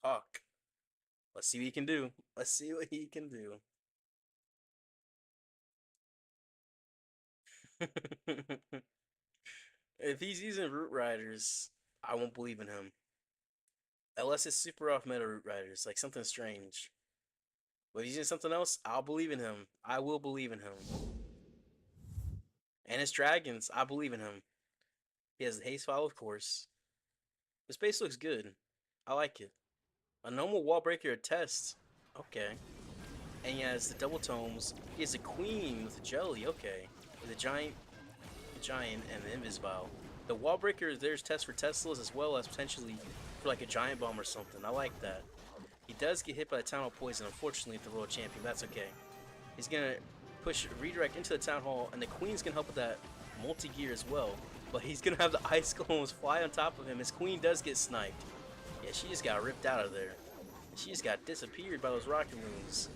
Hawk. Let's see what he can do. Let's see what he can do. If he's using Root Riders, I won't believe in him. Unless it's super off meta Root Riders, like something strange. But if he's using something else, I'll believe in him. I will believe in him. And his dragons, I believe in him. He has the haste file, of course. This base looks good. I like it. A normal wall breaker test. Okay. And he has the double tomes. He has a queen with a jelly. Okay. With a giant, and the Invisvile. The wall breaker, there's test for Teslas as well as potentially for like a giant bomb or something. I like that. He does get hit by the Town Hall Poison, unfortunately, with the Royal Champion. That's okay. He's gonna push redirect into the Town Hall, and the Queen's gonna help with that multi-gear as well. But he's gonna have the Ice Golems fly on top of him. His Queen does get sniped. Yeah, she just got ripped out of there. She just got disappeared by those rocket moons.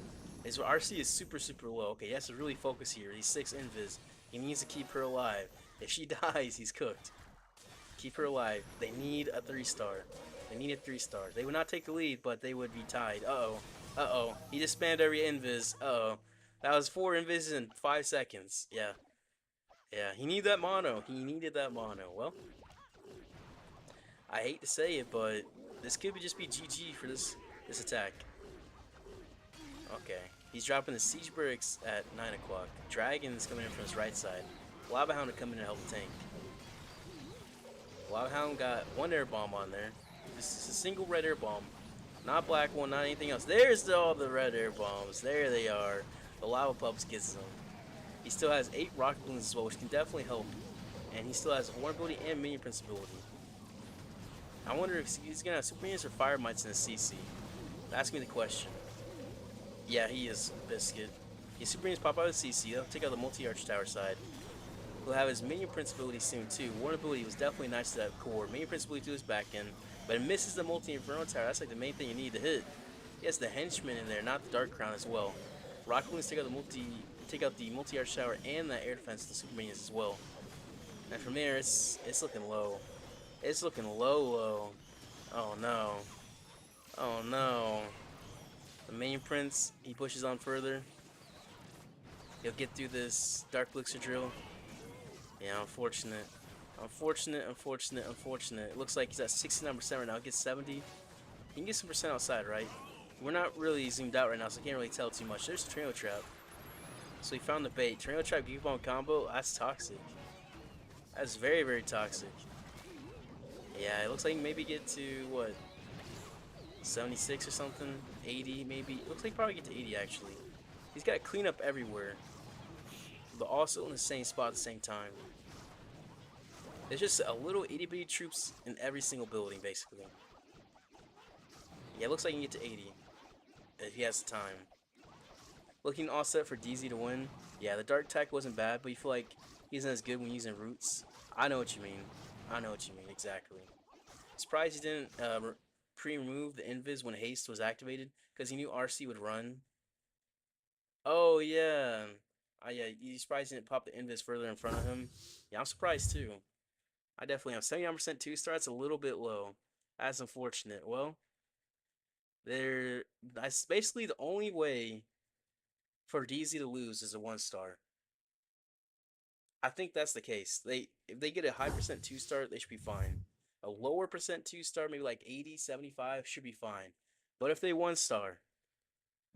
His RC is super, super low. Okay, he has to really focus here. He's 6 invis. He needs to keep her alive. If she dies, he's cooked. Keep her alive. They need a 3-star. They need a 3-star. They would not take the lead, but they would be tied. Uh-oh. Uh-oh. He just spammed every invis. Uh-oh. That was 4 invis in 5 seconds. Yeah. Yeah, he needed that mono. He needed that mono. Well, I hate to say it, but this could just be GG for this attack. Okay, he's dropping the siege barracks at 9 o'clock. Dragon's coming in from his right side. Lava Hound to come in and help the tank. Lava Hound got one air bomb on there. This is a single red air bomb. Not black one, not anything else. There's all the red air bombs. There they are. The lava pups gets them. He still has 8 rocket balloons as well, which can definitely help. And he still has War ability and Minion Prince ability. I wonder if he's gonna have Super Minions or Fire Mites in his CC. Ask me the question. Yeah, he is Biscuit. His Super Minions pop out of the CC. He'll take out the multi-arch tower side. He'll have his Minion Prince ability soon too. War ability was definitely nice to that core. Minion Prince ability to his back end. But it misses the multi-inferno tower. That's like the main thing you need to hit. He has the henchman in there, not the Dark Crown as well. Rocket balloons take out the multi-arch tower and the air defense to the Super Minions as well. And from there, it's looking low. It's looking low. Oh no. Oh no. The Minion Prince, he pushes on further. He'll get through this Dark Elixir drill. Yeah, unfortunate. Unfortunate. It looks like he's at 69% right now. Gets 70. He can get some percent outside, right? We're not really zoomed out right now, so I can't really tell too much. There's a Tornado Trap. So he found the bait. Tornado Trap Geek Bomb combo, that's toxic. That's very, very toxic. Yeah, it looks like maybe get to, what, 76 or something? 80 maybe? It looks like probably get to 80 actually. He's got cleanup everywhere, but also in the same spot at the same time. There's just a little itty bitty troops in every single building, basically. Yeah, it looks like he can get to 80 if he has the time. Looking all set for DZ to win. Yeah, the Dark Tech wasn't bad, but you feel like he isn't as good when using roots. I know what you mean. I know what you mean, exactly. Surprised he didn't pre-remove the invis when haste was activated, because he knew RC would run. Oh, yeah. Yeah, he's surprised he didn't pop the invis further in front of him. Yeah, I'm surprised too. I definitely am. 79% 2-star, that's a little bit low. That's unfortunate. Well, that's basically the only way for DZ to lose is a 1-star. I think that's the case. If they get a high percent 2-star, they should be fine. A lower percent 2-star, maybe like 80, 75, should be fine. But if they 1-star,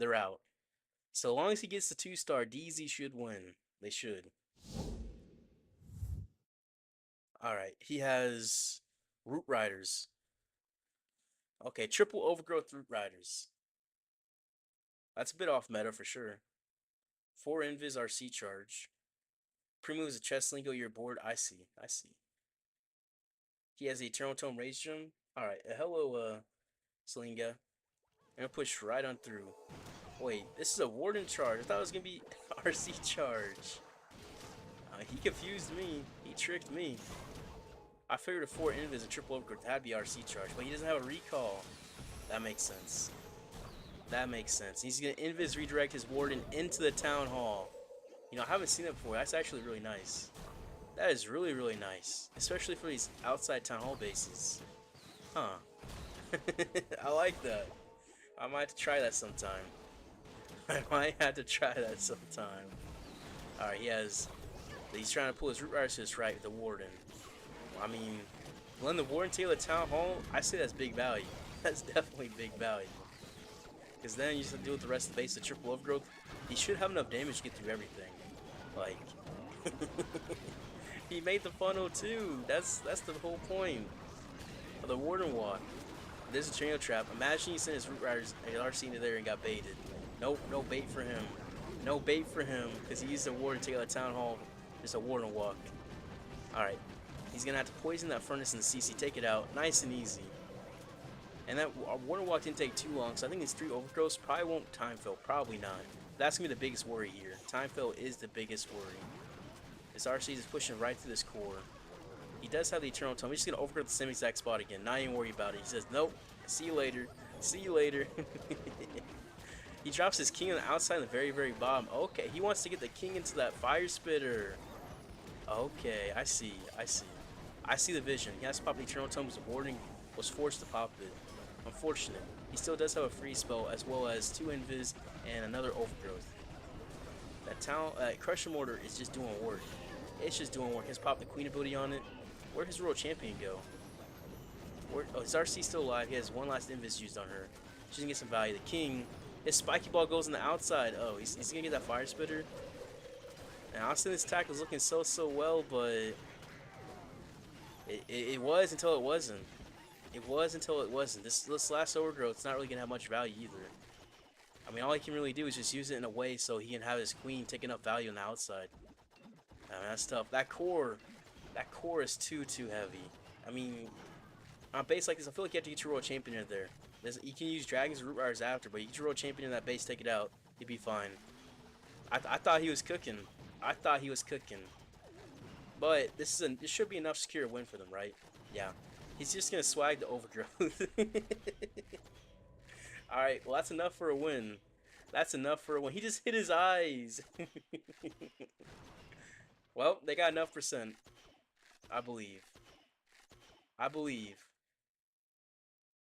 they're out. So long as he gets the 2-star, DZ should win. They should. Alright, he has Root Riders. Okay, triple Overgrowth Root Riders. That's a bit off meta for sure. 4 Invis RC charge. Pre-moves a chest link, your board. I see. He has the Eternal Tome Rage Gem. Alright, hello, Slinga. I'm gonna push right on through. Wait, this is a Warden charge. I thought it was gonna be RC charge. He confused me. He tricked me. I figured a 4 Invis and triple overgrowth had be RC charge, but he doesn't have a recall. That makes sense. That makes sense. He's gonna Invis redirect his Warden into the Town Hall. You know, I haven't seen that before. That's actually really nice. That is really, really nice. Especially for these outside Town Hall bases. Huh. I like that. I might have to try that sometime. Alright, he's trying to pull his Root Riders to his right with the Warden. I mean, letting the Warden tail the Town Hall, I say that's big value. That's definitely big value. Because then you just have to deal with the rest of the base of triple overgrowth. He should have enough damage to get through everything. Like, he made the funnel too. That's the whole point of the Warden walk. There's a Tornado Trap. Imagine he sent his Root Riders and RC into there and got baited. Nope, no bait for him. No bait for him because he used the Warden to take out the Town Hall. Just a Warden walk. Alright. He's going to have to poison that furnace in the CC. Take it out. Nice and easy. And that Warden walk didn't take too long, so I think these 3 overgrowths probably won't time fill. Probably not. That's going to be the biggest worry here. Time fill is the biggest worry. This RC is pushing right through this core. He does have the Eternal Tome. He's just going to overgrowth the same exact spot again. Not even worry about it. He says, nope. See you later. See you later. He drops his king on the outside on the very, very bottom. Okay, he wants to get the king into that fire spitter. Okay, I see. I see the vision. He has to pop the Eternal Tome because the Warden was forced to pop it. Unfortunate. He still does have a free spell as well as 2 invis and another overgrowth. That Crusher Mortar is just doing work. It's just doing work. He's popped the queen ability on it. Where'd his World Champion go? Oh, his RC still alive. He has one last invis used on her. She's gonna get some value. The king, his spiky ball goes on the outside. Oh, he's gonna get that fire spitter. And honestly, this attack was looking so well, but it was until it wasn't. It was until it wasn't. This last overgrowth's not really gonna have much value either. I mean, all he can really do is just use it in a way so he can have his queen take enough value on the outside. I mean, that's tough. That core is too heavy. I mean, on a base like this, I feel like you have to get your World Champion in there. You can use Dragons or Root Riders after, but you get your World Champion in that base, take it out, you'd be fine. I thought he was cooking. I thought he was cooking. But this should be enough to secure a win for them, right? Yeah. He's just gonna swag the overgrowth. Alright, well that's enough for a win. That's enough for a win. He just hit his eyes. Well, they got enough percent. I believe.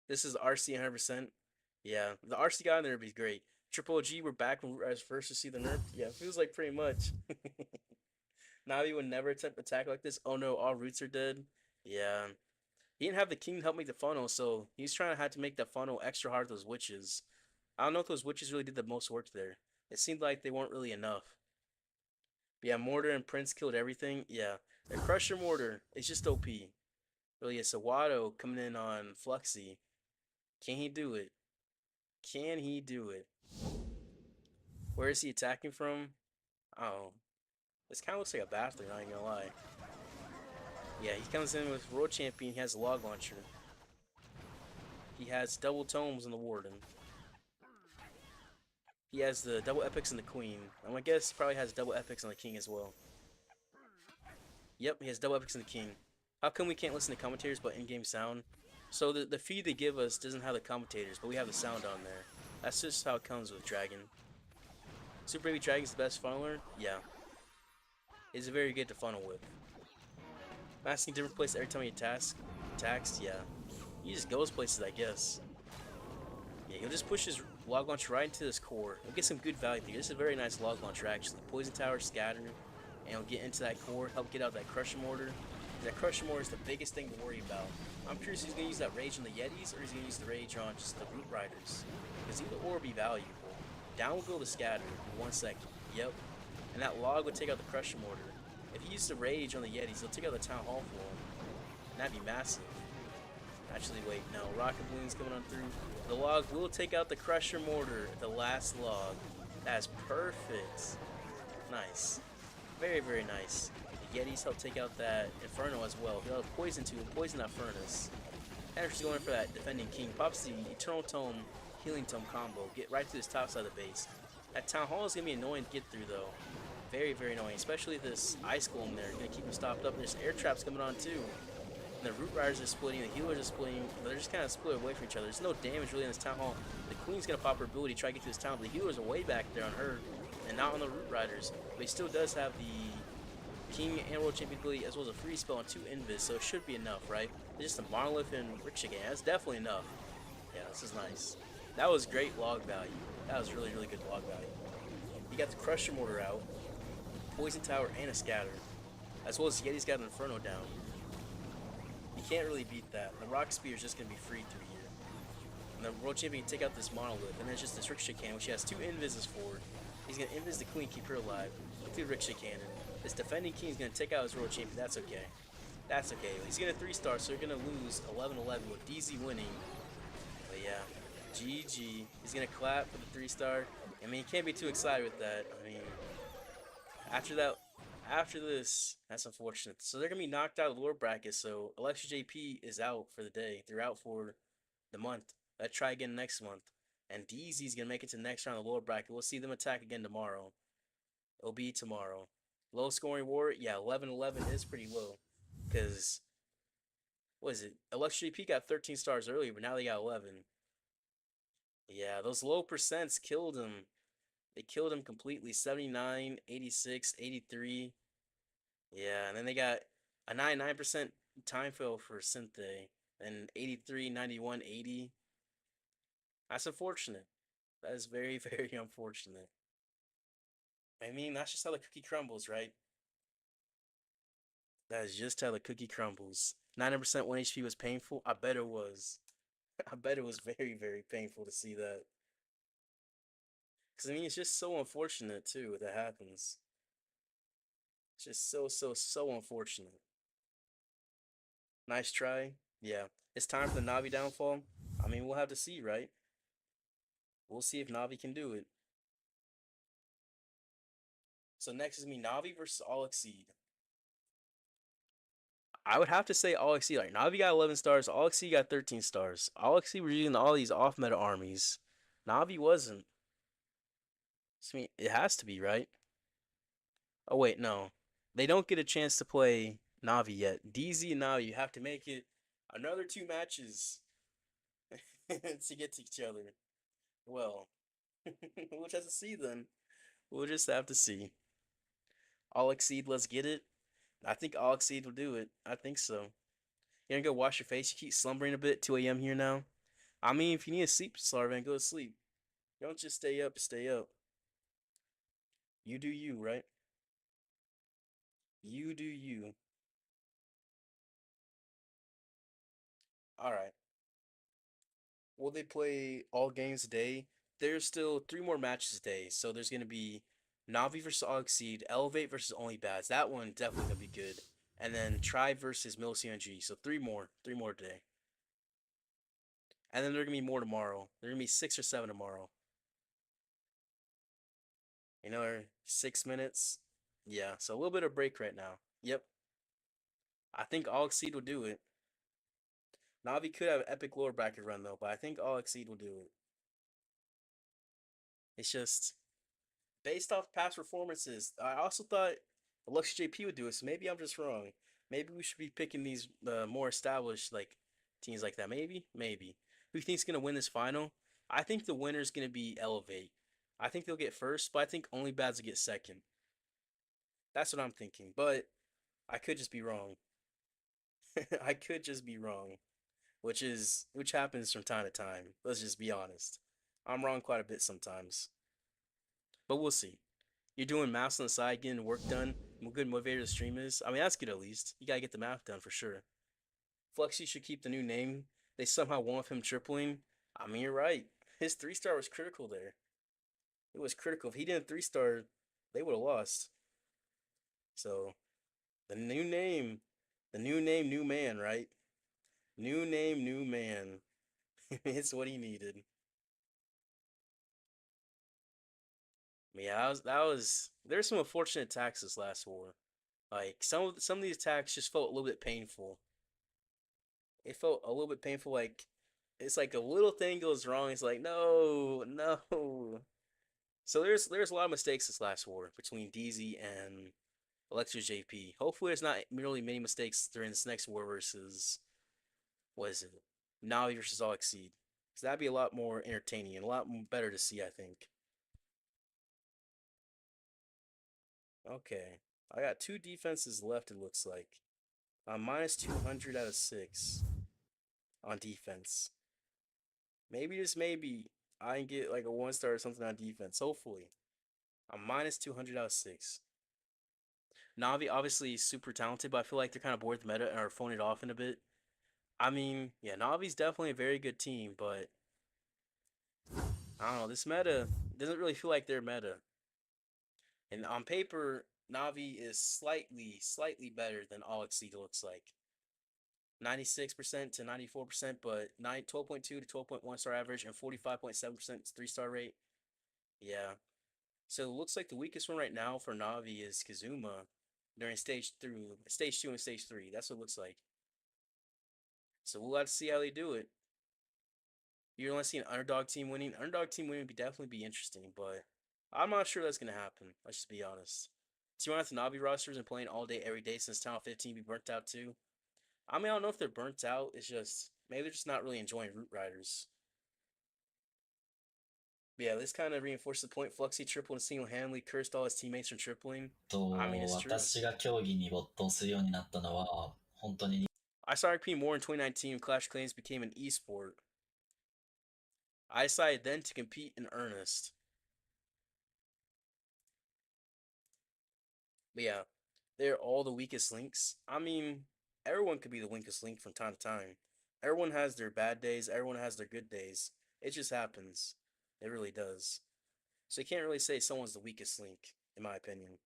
This is RC 100%. Yeah, the RC guy in there would be great. Triple OG, we're back when we were first to see the nerf. Yeah, it feels like pretty much. Navi would never attempt attack like this. Oh no, all roots are dead. Yeah. He didn't have the king to help make the funnel, so he's trying to have to make the funnel extra hard with those witches. I don't know if those witches really did the most work there. It seemed like they weren't really enough. But yeah, Mortar and Prince killed everything. Yeah. The Crusher Mortar is just OP. Really, it's Sawado coming in on Fluxy. Can he do it? Can he do it? Where is he attacking from? Oh. This kind of looks like a bathroom, not even gonna lie. Yeah, he comes in with World Champion. He has a log launcher. He has double tomes in the Warden. He has the double epics in the Queen. I'm gonna guess he probably has double epics on the King as well. Yep, he has double epics in the King. How come we can't listen to commentators but in-game sound? So the feed they give us doesn't have the commentators, but we have the sound on there. That's just how it comes with Dragon. Super Baby Dragon's the best funneler? Yeah. It's very good to funnel with. Masking different places every time he attacks? Yeah. He just goes places, I guess. Yeah, he'll just push his log launcher right into this core. He'll get some good value there. This is a very nice log launcher, actually. Poison Tower, Scatter, and he'll get into that core, help get out that Crusher Mortar. That Crusher Mortar is the biggest thing to worry about. I'm curious if he's going to use that Rage on the Yetis, or he's going to use the Rage on just the Root Riders. Because either or would be valuable. Down will go the Scatter in 1 second. Yep. And that log would take out the Crusher Mortar. If he uses the Rage on the Yetis, he'll take out the Town Hall for him. And that'd be massive. Actually, wait, no. Rocket Balloon's coming on through. The log will take out the Crusher Mortar, the last log. That's perfect. Nice. Very, very nice. The Yetis help take out that Inferno as well. He'll have Poison too, poison that Furnace. Energy's going for that Defending King. Pops the Eternal Tome, Healing Tome combo. Get right to this top side of the base. That Town Hall is going to be annoying to get through, though. Very, very annoying. Especially this Ice Golem there. Going to keep him stopped up. And there's air traps coming on, too. And the Root Riders are splitting. The Healers are splitting. They're just kind of split away from each other. There's no damage really on this Town Hall. The Queen's going to pop her ability, try to get to this town. But the Healers are way back there on her. And not on the Root Riders. But he still does have the King and World Champion ability as well as a free spell and 2 invis. So it should be enough, right? It's just a Monolith and Ricochet game. That's definitely enough. Yeah, this is nice. That was great log value. That was really, really good log value. You got the Crusher Mortar out, Poison Tower, and a Scatter. As well as Yeti's got an Inferno down. You can't really beat that. The Rock Spear is just going to be free through here. And the World Champion can take out this Monolith. And then it's just this Ricochet Cannon, which he has 2 invises for. He's going to invis the Queen, keep her alive. Through Ricochet Cannon. This Defending King is going to take out his World Champion. That's okay. That's okay. He's going to 3-star, so you're going to lose 11-11 with DZ winning. But yeah, GG. He's going to clap for the 3-star. I mean, you can't be too excited with that. I mean, after this, that's unfortunate. So they're going to be knocked out of the lower bracket. So Elektros JP is out for the day. They're out for the month. Let's try again next month. And DZ's going to make it to the next round of the lower bracket. We'll see them attack again tomorrow. It'll be tomorrow. Low scoring war, yeah, 11-11 is pretty low. Because, what is it? Elektros JP got 13 stars earlier, but now they got 11. Yeah, those low percents killed him. They killed him completely. 79, 86, 83. Yeah, and then they got a 99% time fail for Synthé. And 83, 91, 80. That's unfortunate. That is very, very unfortunate. I mean, that's just how the cookie crumbles, right? That is just how the cookie crumbles. 90% 1 HP was painful. I bet it was. I bet it was very, very painful to see that. Because, I mean, it's just so unfortunate, too, that happens. It's just so unfortunate. Nice try. Yeah. It's time for the Navi downfall. I mean, we'll have to see, right? We'll see if Navi can do it. So next is me, Navi versus AllExceed. I would have to say AllExceed. Like, Navi got 11 stars, AllExceed got 13 stars. AllExceed were using all these off-meta armies. Navi wasn't. I mean, it has to be, right? Oh, wait, no. They don't get a chance to play Navi yet. DZ and Navi, you have to make it another 2 matches to get to each other. Well, we'll just have to see then. We'll just have to see. AllExceed, let's get it. I think AllExceed will do it. I think so. You're gonna go wash your face. You keep slumbering a bit. 2 a.m. here now. I mean, if you need to sleep, Sarvan, go to sleep. Don't just stay up. Stay up. You do you, right? You do you. All right. Will they play all games today? There's still 3 more matches today. So there's gonna be Navi versus AllExceed, Elevate versus Only Bads. That one definitely gonna be good. And then Tribe versus Millesime. So 3 more. 3 more today. And then there are gonna be more tomorrow. There are gonna be 6 or 7 tomorrow. You know, 6 minutes. Yeah, so a little bit of break right now. Yep. I think AllExceed will do it. Navi could have an epic lore bracket run though, but I think AllExceed will do it. It's just based off past performances. I also thought Elektros JP would do it, so maybe I'm just wrong. Maybe we should be picking these more established like teams like that. Maybe. Who do you think's gonna win this final? I think the winner's gonna be Elevate. I think they'll get first, but I think Only Bads will get second. That's what I'm thinking, but I could just be wrong. I could just be wrong, which happens from time to time. Let's just be honest. I'm wrong quite a bit sometimes, but we'll see. You're doing maths on the side, getting work done. Good motivator to stream is. I mean, that's good at least. You gotta get the math done for sure. Flexy should keep the new name. They somehow won with him tripling. I mean, you're right. His 3-star was critical there. It was critical. If he didn't 3-star, they would have lost. So, the new name, new man, right? New name, new man. It's what he needed. Yeah, there's some unfortunate attacks this last war. Like some of these attacks just felt a little bit painful. It felt a little bit painful, like it's like a little thing goes wrong, it's like no, no. So there's a lot of mistakes this last war between DZ and Elektros JP. Hopefully there's not merely many mistakes during this next war versus what is it? Navi versus AllExceed. Because that'd be a lot more entertaining and a lot better to see, I think. Okay. I got 2 defenses left, it looks like. I'm minus 200 out of 6 on defense. Maybe, just maybe, I can get like a 1-star or something on defense. Hopefully. I'm minus 200 out of 6. Navi obviously super talented, but I feel like they're kind of bored with the meta and are phoning it off in a bit. I mean, yeah, Navi's definitely a very good team, but I don't know, this meta doesn't really feel like their meta. And on paper, Navi is slightly better than AllExceed looks like. 96% to 94%, but 12.2 to 12.1 star average and 45.7% 3-star rate. Yeah. So it looks like the weakest one right now for Navi is Kazuma during stage 2 and stage 3. That's what it looks like. So we'll have to see how they do it. You want to see an underdog team winning? Underdog team winning would definitely be interesting, but I'm not sure that's going to happen. Let's just be honest. Team out the Navi rosters and playing all day, every day since Town 15 be burnt out too. I mean, I don't know if they're burnt out. It's just, maybe they're just not really enjoying Root Riders. But yeah, this kind of reinforces the point. Fluxy tripled and single-handedly cursed all his teammates from tripling. I mean, it's true. 私が競技に没頭するようになったのは、本当に I saw RP more in 2019 when Clash Clans became an esport. I decided then to compete in earnest. But yeah, they're all the weakest links. I mean, everyone could be the weakest link from time to time. Everyone has their bad days, everyone has their good days. It just happens. It really does. So you can't really say someone's the weakest link, in my opinion.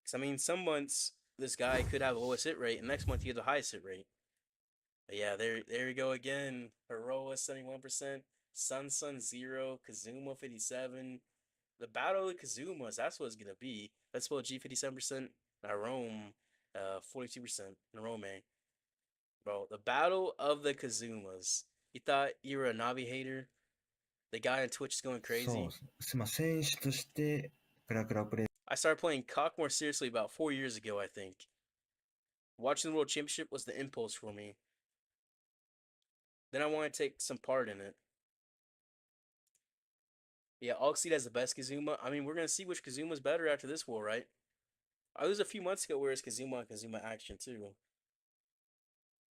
Because, I mean, some months this guy could have the lowest hit rate, and next month he has the highest hit rate. But yeah, there we go again. Heroa 71%, Sun 0, Kazuma 57. The battle of Kazumas, that's what it's gonna be. Let's spell G 57%, Rome 42%, Rome. Bro, the battle of the Kazumas. You thought you were a Navi hater? The guy on Twitch is going そう crazy. です。まあ、選手としてクラクラをプレイ I started playing cock more seriously about 4 years ago, I think. Watching the World Championship was the impulse for me. Then I wanted to take some part in it. Yeah, AllExceed has the best Kazuma. I mean, we're gonna see which Kazuma's better after this war, right? There was a few months ago where it's Kazuma and Kazuma action too.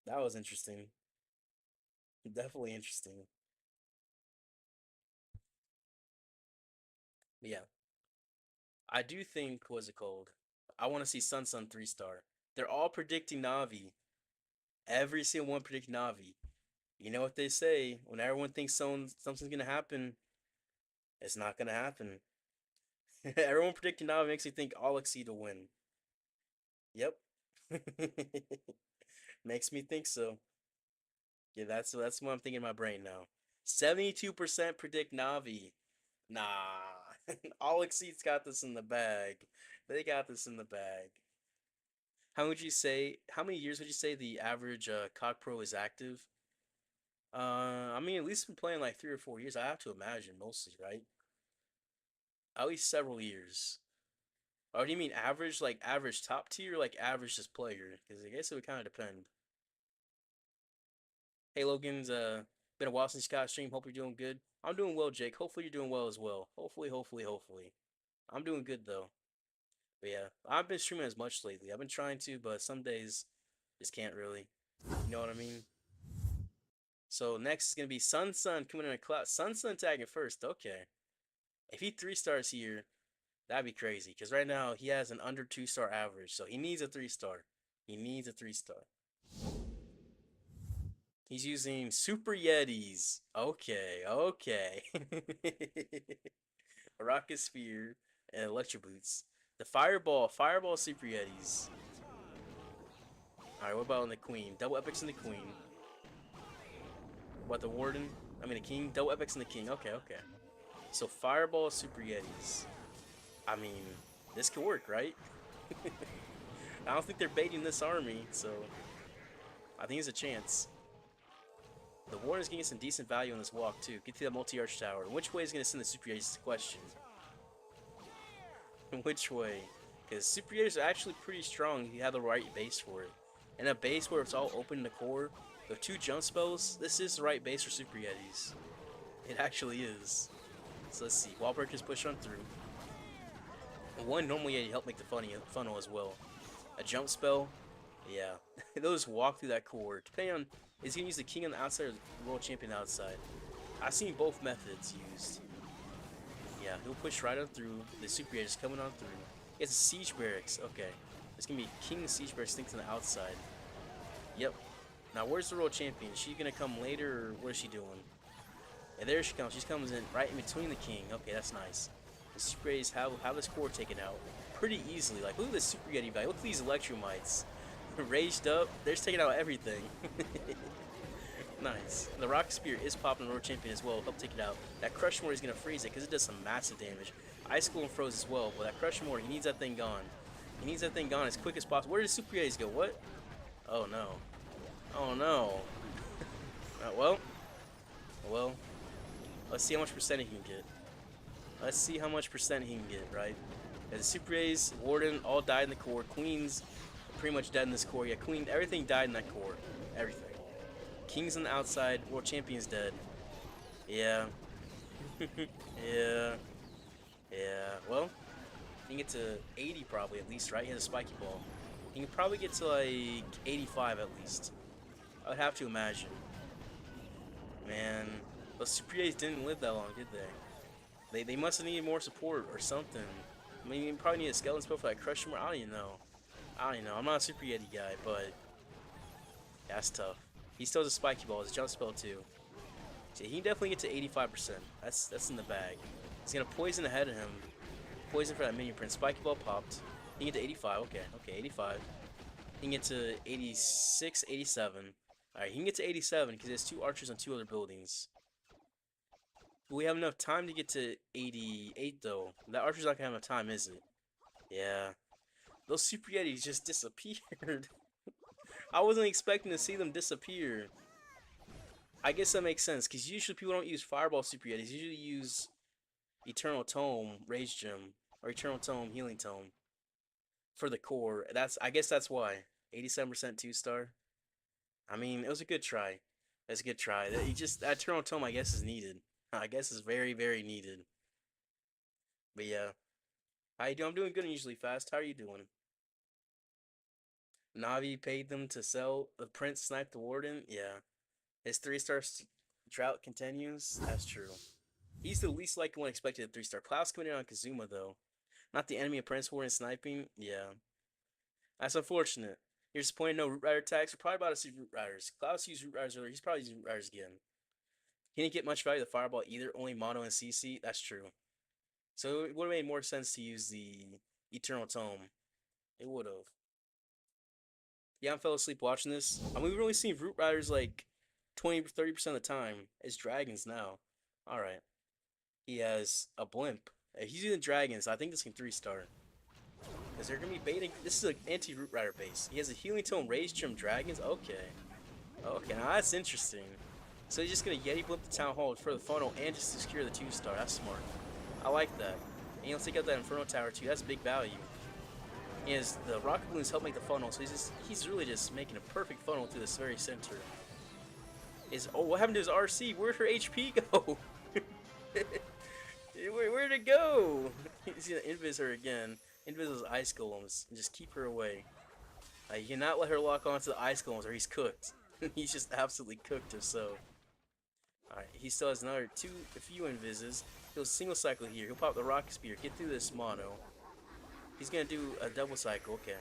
That was interesting. Definitely interesting. But yeah. I do think, what's it called? I want to see Sun 3-star. They're all predicting Navi. Every single one predicting Navi. You know what they say? When everyone thinks something's gonna happen, it's not gonna happen. Everyone predicting Navi makes me think AllExceed will win. Yep. Makes me think so. Yeah, that's what I'm thinking in my brain now. 72% predict Navi. Nah. AllExceed's got this in the bag. They got this in the bag. How many years would you say the average COG Pro is active? I mean, at least been playing like 3 or 4 years. I have to imagine, mostly, right? At least several years. Or do you mean average, like average top tier, or like average just player? Because I guess it would kind of depend. Hey, Logan's been a while since you got a stream. Hope you're doing good. I'm doing well, Jake. Hopefully you're doing well as well. Hopefully. I'm doing good though. But yeah, I've been streaming as much lately. I've been trying to, but some days just can't really. You know what I mean? So next is gonna be Sun coming in a cloud. Sun tagging first. Okay. If he 3-stars here, that'd be crazy. Because right now he has an under 2-star average. So he needs a 3-star. He needs a 3-star. He's using Super Yetis. Okay. Rocket Sphere and Electro Boots. The Fireball Super Yetis. Alright, what about on the Queen? Double Epics and the Queen. What, the Warden? I mean the King? Double Epics and the King. Okay. So Fireball Super Yetis. I mean, this could work, right? I don't think they're baiting this army, so I think there's a chance. The Warden's getting some decent value on this walk too. Get to that multi-arch tower. Which way is going to send the Super Yetis is the question. Which way? Because Super Yetis are actually pretty strong if you have the right base for it. And a base where it's all open in the core, with 2 jump spells, this is the right base for Super Yetis. It actually is. So let's see. Wall breakers push on through. And 1 normal Yeti help make the funnel as well. A jump spell, yeah. They'll just walk through that core. Depending on, is he gonna use the King on the outside or the World Champion outside? I've seen both methods used. Yeah, he'll push right on through. The Super Yetis is coming on through. He has a Siege Barracks. Okay. It's gonna be King Siege Barracks thinks on the outside. Yep. Now where's the World Champion? Is she gonna come later or what is she doing? And there she comes. She comes in right in between the King. Okay, that's nice. The Super Yetis have this core taken out pretty easily. Like, look at this Super Yeti value. Look at these Electromites. Raged up. They're just taking out everything. Nice. The Rock Spear is popping the World Champion as well. Help take it out. That Crush Mortar is going to freeze it because it does some massive damage. Ice Cool and Froze as well. But that Crush Mortar, he needs that thing gone. He needs that thing gone as quick as possible. Where did Super Yetis go? What? Oh, no. Oh, no. Well. Let's see how much percent he can get. Let's see how much percent he can get, right? Yeah, the Super A's, Warden, all died in the core. Queen's pretty much dead in this core. Yeah, Queen, everything died in that core. Everything. King's on the outside. World Champion's dead. Yeah. Yeah. Well, he can get to 80 probably at least, right? He has a spiky ball. He can probably get to like 85 at least. I would have to imagine. Man, those Super A's didn't live that long, did they? They must have needed more support or something. I mean, you probably need a skeleton spell for that crush more. I don't even know. I'm not a super Yeti guy, but yeah, that's tough. He still has a spiky ball. His jump spell too. So he can definitely get to 85%. That's in the bag. He's gonna poison ahead of him. Poison for that minion prince. Spiky ball popped. He can get to 85. Okay, 85. He can get to 86, 87. Alright, he can get to 87 because there's 2 archers on 2 other buildings. But we have enough time to get to 88 though. That archer's not gonna have enough time, is it? Yeah. Those super yetis just disappeared. I wasn't expecting to see them disappear. I guess that makes sense because usually people don't use fireball super yetis. Usually use Eternal Tome, Rage Gem, or Eternal Tome, Healing Tome for the core. I guess that's why. 87% 2-star. I mean, it was a good try. It's a good try. That Eternal Tome, I guess, is needed. I guess is very, very needed. But yeah. How you doing? I'm doing good and usually fast. How are you doing? Navi paid them to sell the Prince Snipe the Warden? Yeah. His 3-star drought continues? That's true. He's the least likely one expected at 3-star. Klaus coming in on Kazuma, though. Not the enemy of Prince Warden sniping? Yeah. That's unfortunate. You're disappointed no Root Rider attacks. We're probably about to see Root Riders. Klaus used Root Riders earlier. He's probably using Root Riders again. He didn't get much value of the Fireball either. Only Mono and CC. That's true. So it would have made more sense to use the Eternal Tome. It would have. Yeah, I fell asleep watching this. I mean, we've only seen Root Riders like 20-30% of the time. It's dragons now. Alright. He has a blimp. He's using dragons. I think this can 3-star. Is there gonna be baiting? This is an anti-Root Rider base. He has a Healing Tome, Rage Gem, dragons. Okay. Okay, now that's interesting. So he's just gonna Yeti blimp the Town Hall for the funnel and just secure the 2-star. That's smart. I like that. And he'll take out that Inferno Tower too. That's big value. He has the rocket balloons help make the funnel, so he's really just making a perfect funnel through this very center. What happened to his RC? Where'd her HP go? Where'd it go? He's gonna invis her again. Invis those ice golems and just keep her away. You cannot let her lock onto the ice golems or he's cooked. He's just absolutely cooked her so. Alright, he still has a few invises. He'll single cycle here. He'll pop the rocket spear, get through this mono. He's gonna do a double cycle, okay.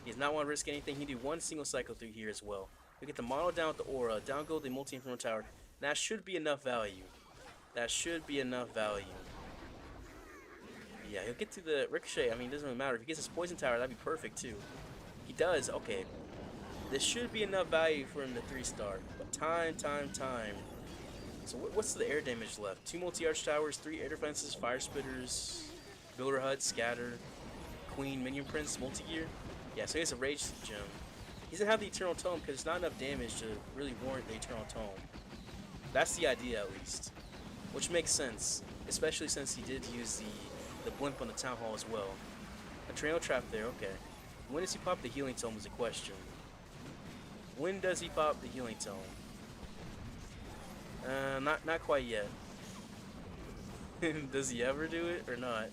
He does not want to risk anything. He can do one single cycle through here as well. He'll get the mono down with the aura, down go the multi-inferno tower. That should be enough value. That should be enough value. Yeah, he'll get to the ricochet. I mean, it doesn't really matter. If he gets his poison tower, that'd be perfect too. He does, okay. This should be enough value for him to 3-star. But time. So what's the air damage left? 2 multi-arch towers, 3 air defenses, fire spitters, builder hut, scatter, queen, minion prince, multi-gear. Yeah, so he has a rage gem. He doesn't have the eternal tome because it's not enough damage to really warrant the eternal tome. That's the idea at least. Which makes sense, especially since he did use the blimp on the town hall as well. A trail trap there, okay. When does he pop the healing tome is a question. When does he pop the healing tome? Not quite yet. Does he ever do it or not?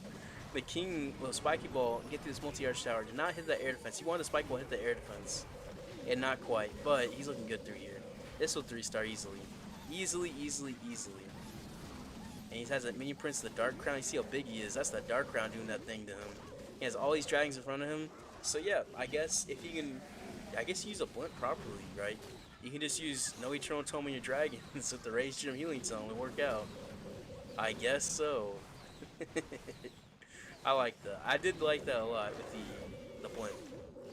The king will spiky ball get through this multi-arch tower. Did not hit that air defense. He wanted the spiky ball hit the air defense. And not quite, but he's looking good through here. This will 3-star easily. Easily. And he has that minion prince, the dark crown. You see how big he is. That's the dark crown doing that thing to him. He has all these dragons in front of him. So yeah, I guess if you can, use a blimp properly, right? You can just use no eternal tome on your dragons with the rage gem healing tome and work out. I guess so. I like that. I did like that a lot with the blimp.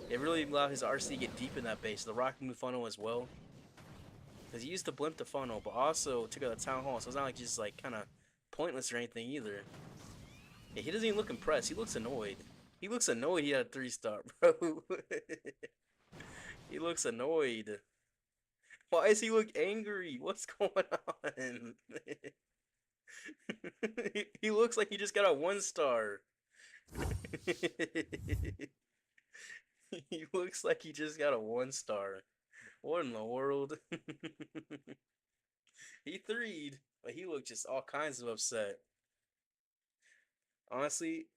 It really allowed his RC to get deep in that base. The rocking the funnel as well. Because he used the blimp to funnel, but also took out the town hall. So it's not like just like kind of pointless or anything either. Yeah, he doesn't even look impressed. He looks annoyed. He looks annoyed he had a 3-star, bro. He looks annoyed. Why does he look angry? What's going on? He looks like he just got a 1-star. He looks like he just got a 1-star. What in the world? He 3'd, but he looked just all kinds of upset. Honestly,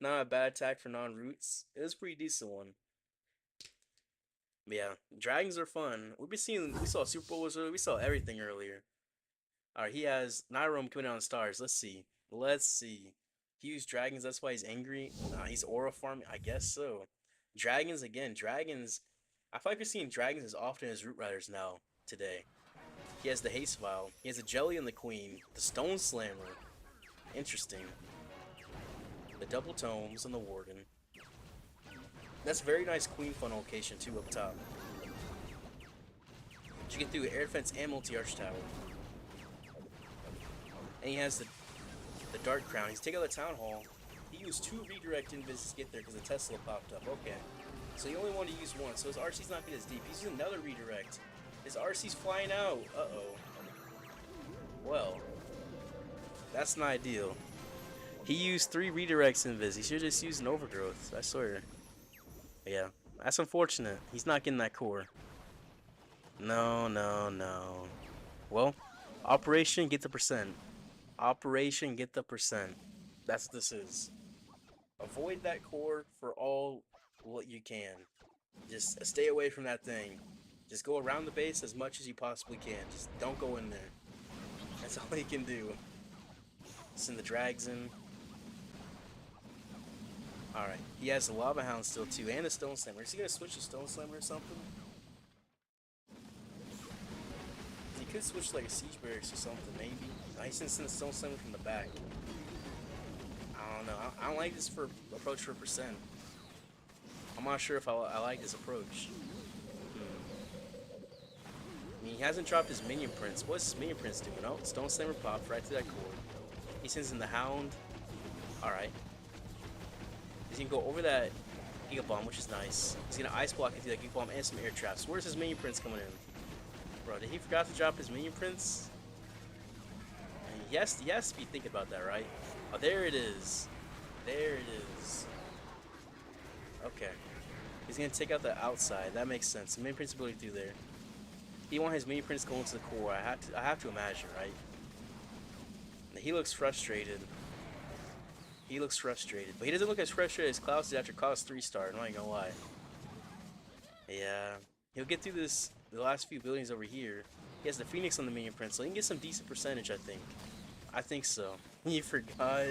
not a bad attack for non-roots. It was a pretty decent one. But yeah, dragons are fun. We saw Super Bowls earlier. We saw everything earlier. Alright, he has Nyrome coming out on stars. Let's see. He used dragons, that's why he's angry. Nah, he's aura farming, I guess so. Dragons again, dragons. I feel like we're seeing dragons as often as root riders now today. He has the haste vial. He has the jelly and the queen. The stone slammer. Interesting. The double tomes and the warden. That's a very nice queen funnel location too up top. You get through air defense and multi-arch tower. And he has the dark crown. He's taking out the town hall. He used 2 redirect invis to get there because the Tesla popped up. Okay. So he only wanted to use 1. So his RC's not getting as deep. He's using another redirect. His RC's flying out. Uh-oh. Well, that's not ideal. He used 3 redirects invis. He should just use an overgrowth. I swear. Yeah. That's unfortunate. He's not getting that core. No, no, no. Well, Operation Get the Percent. Operation Get the Percent. That's what this is. Avoid that core for all what you can. Just stay away from that thing. Just go around the base as much as you possibly can. Just don't go in there. That's all you can do. Send the drags in. Alright. He has the Lava Hound still too, and the Stone Slammer. Is he gonna switch to Stone Slammer or something? He could switch like a Siege Barracks or something, maybe. No, he's gonna send the Stone Slammer from the back. I don't know. I don't like this for approach for percent. I'm not sure if I like this approach. I mean, he hasn't dropped his minion prints. What's his minion prints doing? Oh, Stone Slammer popped right through that core. He sends in the Hound. Alright. He's gonna go over that Giga Bomb, which is nice. He's gonna ice block it through that Giga Bomb and some air traps. Where's his minion prints coming in? Bro, did he forgot to drop his minion prints? I mean, he has to be thinking about that, right? Oh, there it is. There it is. Okay. He's gonna take out the outside. That makes sense. The minion prints ability through there. He wants his minion prints going to the core. I have to imagine, right? He looks frustrated. He looks frustrated, but he doesn't look as frustrated as Klaus did after Klaus 3-star. I'm not gonna lie. Yeah, he'll get through the last few buildings over here. He has the Phoenix on the minion print, so he can get some decent percentage. I think so. He forgot.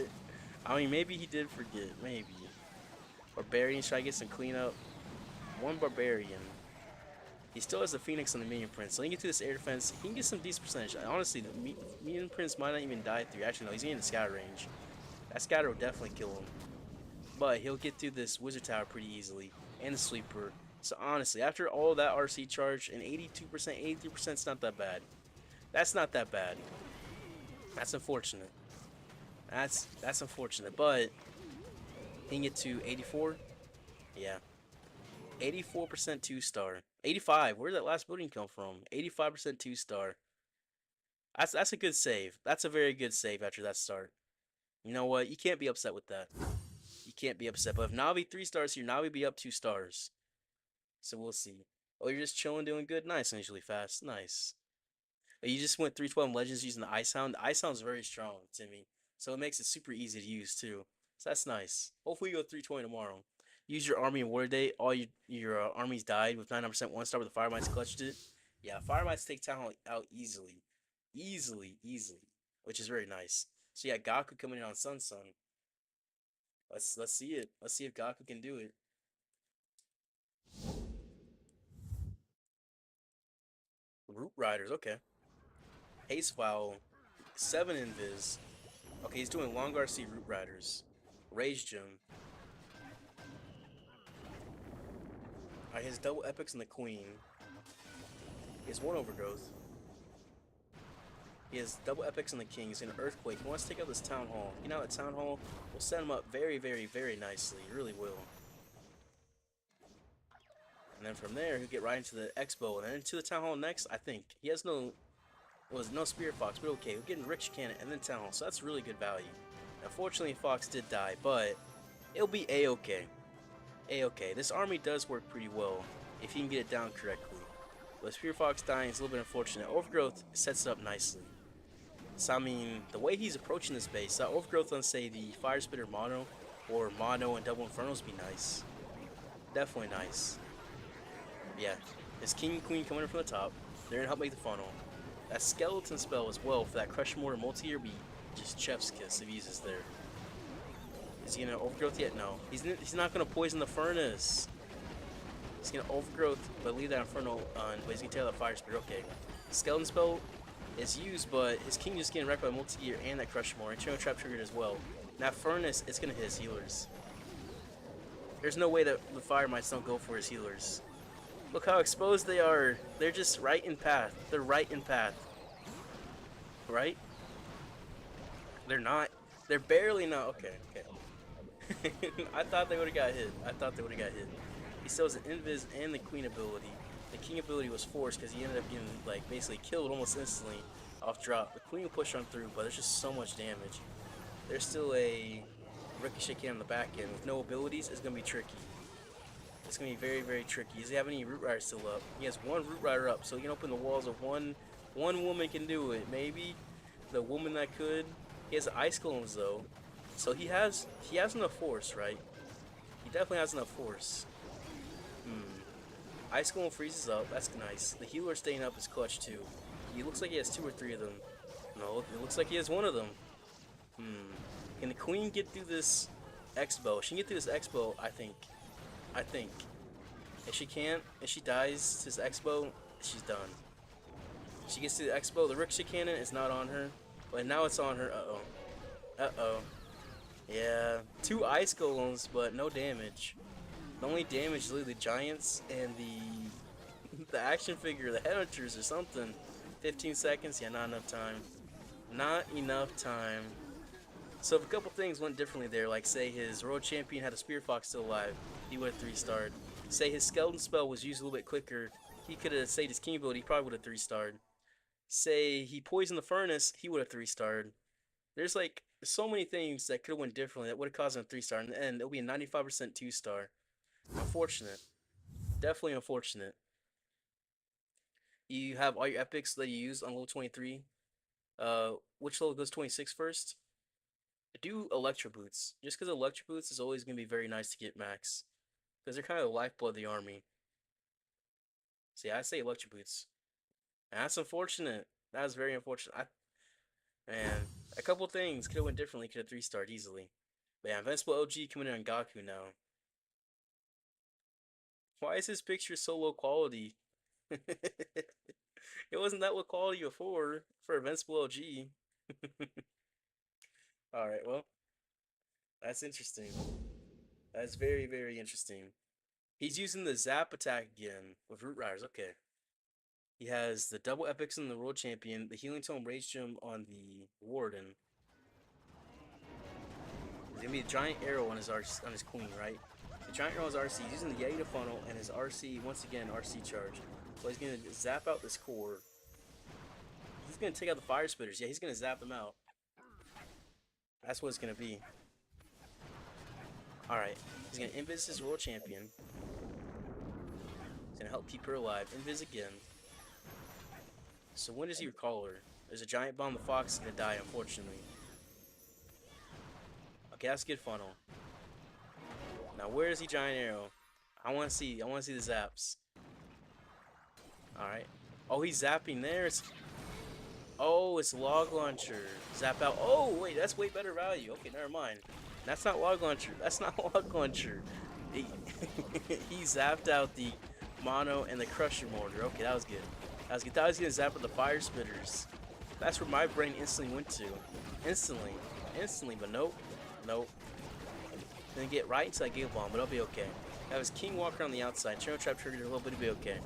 I mean, maybe he did forget. Maybe. Barbarian, try to get some cleanup. 1 Barbarian. He still has the Phoenix on the minion print, so he can get through this air defense. He can get some decent percentage. Honestly, the minion prints might not even die through. Actually, no, he's getting the scatter range. That scatter will definitely kill him. But he'll get through this wizard tower pretty easily. And the sweeper. So honestly, after all that RC charge, an 82%, 83% is not that bad. That's not that bad. That's unfortunate. That's unfortunate. But he can get to 84. Yeah. 84% 2-star. 85. Where did that last building come from? 85% 2-star. That's a good save. That's a very good save after that start. You know what? You can't be upset with that. You can't be upset. But if Navi 3 stars here, Navi be up 2 stars. So we'll see. Oh, you're just chilling, doing good? Nice, unusually fast. Nice. Oh, you just went 312 Legends using the Ice Hound. The Ice Hound's very strong, Timmy. So it makes it super easy to use, too. So that's nice. Hopefully you go 320 tomorrow. Use your army in War Day. All your armies died with 99% 1-star, but the Fire Mites clutched it. Yeah, Fire Mites take Town Hall out easily. Easily. Which is very nice. So yeah, Gaku coming in on Sun. Let's see it. Let's see if Gaku can do it. Root Riders, okay. Haste Vial, 7 invis. Okay, he's doing long RC Root Riders. Rage Gem. Alright, his double epics and the Queen. He has 1 overgrowth. He has double epics on the king. He's in an earthquake. He wants to take out this town hall. You know, that town hall will set him up very, very, very nicely. It really will. And then from there, he'll get right into the expo and then into the town hall next. I think he has no Spirit Fox, but okay, he'll get in Rich Cannon and then town hall. So that's really good value. Unfortunately, Fox did die, but it'll be a-okay. A-okay. This army does work pretty well if you can get it down correctly. But Spirit Fox dying is a little bit unfortunate. Overgrowth sets it up nicely. So, I mean, the way he's approaching this base, that Overgrowth on, say, the Fire Spitter Mono, or Mono and Double Infernos would be nice. Definitely nice. Yeah, his King and Queen coming in from the top. They're gonna help make the funnel. That Skeleton spell as well for that Crush Mortar multi-year be just chef's kiss if he uses there. Is he gonna overgrowth yet? No. He's not gonna poison the furnace. He's gonna overgrowth, but leave that Inferno on. But he's gonna tear that fire spirit. Okay. Skeleton spell is used, but his king just getting wrecked by multi-gear and that crush more. And Channel Trap triggered as well. Now furnace, it's gonna hit his healers. There's no way that the fire mites don't go for his healers. Look how exposed they are. They're just right in path. They're right in path. Right? They're not. They're barely not. Okay, okay. I thought they would have got hit. I thought they would have got hit. He still has an Invis and the Queen ability. The King ability was forced because he ended up getting, like, basically killed almost instantly off drop. The Queen will push on through, but there's just so much damage. There's still a Ricochet cannon on the back end. With no abilities, it's going to be tricky. It's going to be very, very tricky. Does he have any Root Riders still up? He has one Root Rider up, so he can open the walls of one woman can do it. Maybe the woman that could. He has Ice Golems, though. So he has enough force, right? He definitely has enough force. Ice Golem freezes up. That's nice. The healer staying up is clutch, too. He looks like he has 2 or 3 of them. No, it looks like he has 1 of them. Can the Queen get through this X-Bow? She can get through this X-Bow, I think. If she can't, if she dies to this X-Bow, she's done. She gets to the X-Bow. The Ricochet cannon is not on her. But now it's on her. Uh-oh. Uh-oh. Yeah. 2 Ice Golems, but no damage. The only damage is literally the Giants and the action figure, the Headhunters or something. 15 seconds? Yeah, not enough time. Not enough time. So if a couple things went differently there, like say his World Champion had a Spear Fox still alive, he would have 3-starred. Say his Skeleton spell was used a little bit quicker, he could have saved his King ability, he probably would have 3-starred. Say he poisoned the Furnace, he would have 3-starred. There's like so many things that could have went differently that would have caused him a 3-star. In the end, it'll be a 95% 2-star. Unfortunate. Definitely unfortunate. You have all your epics that you use on level 23. Which level goes 26 first? Do Electro Boots. Just because Electro Boots is always going to be very nice to get max. Because they're kind of the lifeblood of the army. See, I say Electro Boots. And that's unfortunate. That was very unfortunate. Man, a couple things could have went differently. Could have 3-starred easily. But yeah, Invincible OG coming in on Gaku now. Why is his picture so low quality? It wasn't that low quality before for Invincible OG. Alright, well. That's interesting. That's very, very interesting. He's using the Zap attack again with Root Riders. Okay. He has the double epics in the World Champion, the Healing Tome Rage Gem on the Warden. There's gonna be a giant arrow on his Queen, right? The giant arrow on his RC. He's using the Yeti to funnel and his RC once again RC charge. So he's gonna zap out this core. He's gonna take out the fire spitters. Yeah, he's gonna zap them out. That's what it's gonna be. Alright. He's gonna invis his World Champion. He's gonna help keep her alive. Invis again. So when does he recall her? There's a giant bomb. The fox is gonna die, unfortunately. Okay, that's a good funnel. Now where is the giant arrow? I wanna see the zaps. Alright. Oh, he's zapping there. Oh, it's log launcher. Zap out. Oh, wait, that's way better value. Okay, never mind. That's not log launcher. That's not log launcher. He zapped out the mono and the crusher mortar. Okay, that was good. That was good. Thought I was gonna zap out the fire spitters. That's where my brain instantly went to. Instantly, but nope. Then get right into that Gale Bomb, but I'll be okay. That was King Walker on the outside. Channel Trap triggered a little bit to be okay.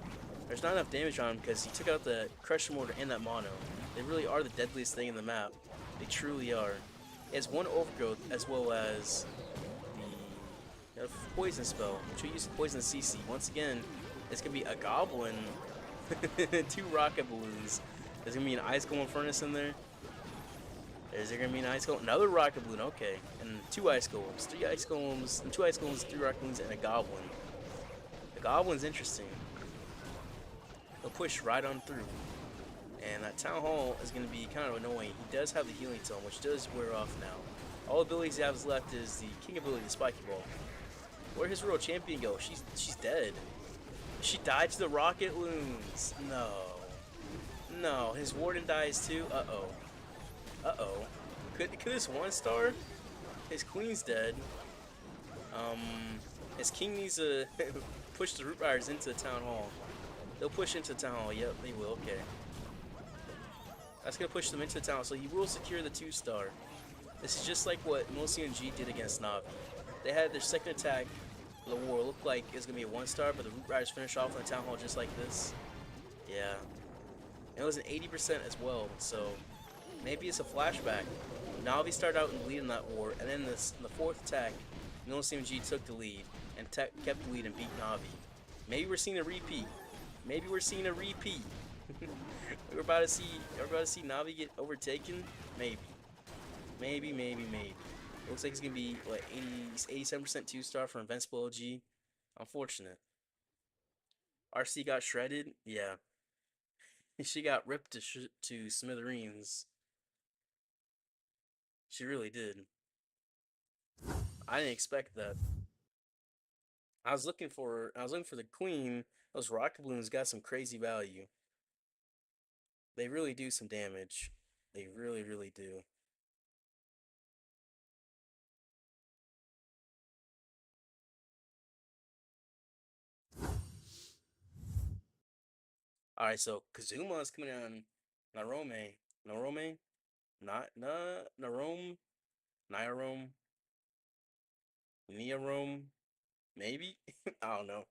There's not enough damage on him because he took out the Crusher Mortar and that Mono. They really are the deadliest thing in the map. They truly are. He has 1 Overgrowth as well as the Poison spell, which we use to poison the CC. Once again, it's going to be a Goblin. 2 Rocket Balloons. There's going to be an Ice Golem Furnace in there. Is there going to be an Ice Golem? Another Rocket Balloon, okay. And 2 Ice Golems. 3 Ice Golems, and 2 Ice Golems, 3 Rocket Balloons, and a Goblin. The Goblin's interesting. He'll push right on through. And that Town Hall is going to be kind of annoying. He does have the Healing Tome, which does wear off now. All abilities he has left is the King ability, the Spiky Ball. Where'd his World Champion go? She's dead. She died to the Rocket Loons. No, his Warden dies too. Uh-oh. Could this 1-star? his queen's dead. His king needs to push the Root Riders into the Town Hall. They'll push into the Town Hall. Yep, they will. Okay. That's gonna push them into the town, so he will secure the 2-star. This is just like what Millesime did against Navi. They had their second attack of the war look like it's gonna be a 1-star, but the Root Riders finish off in the Town Hall just like this. Yeah. And it was an 80% as well, so maybe it's a flashback. Navi started out in the lead in that war, and then in the 4th attack, Millesime took the lead and kept the lead and beat Navi. Maybe we're seeing a repeat. Maybe we're seeing a repeat. We're about to see Navi get overtaken. Maybe. Looks like it's gonna be what 87% 2-star for Invincible OG. Unfortunate. RC got shredded. Yeah. She got ripped to smithereens. She really did. I didn't expect that. I was looking for the queen. Those rocket balloons got some crazy value. They really do some damage. They really, really do. Alright, so Kazuma is coming on Narome. Narome? Narome? Nyarome? Nearome? Maybe? I don't know.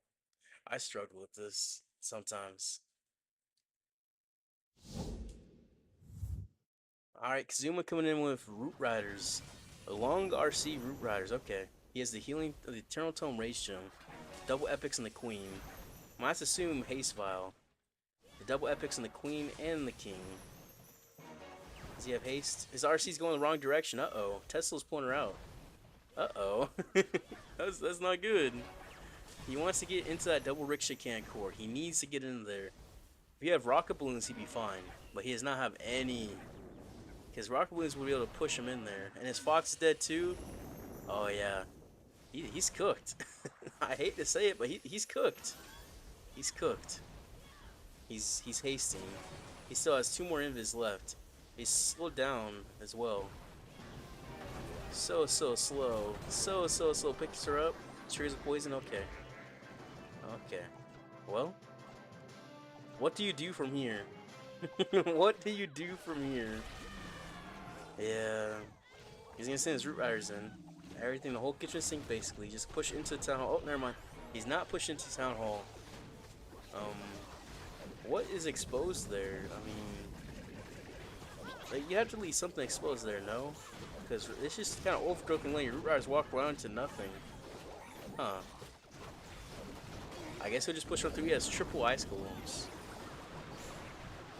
I struggle with this sometimes. Alright, Kazuma coming in with Root Riders. A long RC Root Riders, okay. He has the healing of the Eternal Tome Rage Gem. Double Epics and the Queen. Let's assume Haste Vial. The double Epics and the Queen and the King. Does he have haste? His RC's going the wrong direction. Uh-oh. Tesla's pulling her out. Uh-oh. that's not good. He wants to get into that double rickshaw can core. He needs to get in there. If you have rocket balloons, he'd be fine. But he does not have any. Because rocket balloons will be able to push him in there. And his Fox is dead too. Oh yeah. He's cooked. I hate to say it, but he's cooked. He's cooked. He's hasting. He still has 2 more invis left. He's slowed down as well. So slow. So slow. Picks her up. Triggers a poison. Okay. Okay. Well. What do you do from here? What do you do from here? Yeah. He's gonna send his Root Riders in. Everything, the whole kitchen sink basically. Just push into the Town Hall. Oh, never mind. He's not pushing into Town Hall. What is exposed there? I mean, like, you have to leave something exposed there, no? Because it's just kind of overgrowth lane. Your Root Riders walk around to nothing. Huh. I guess he'll just push on through. He has triple ice golems.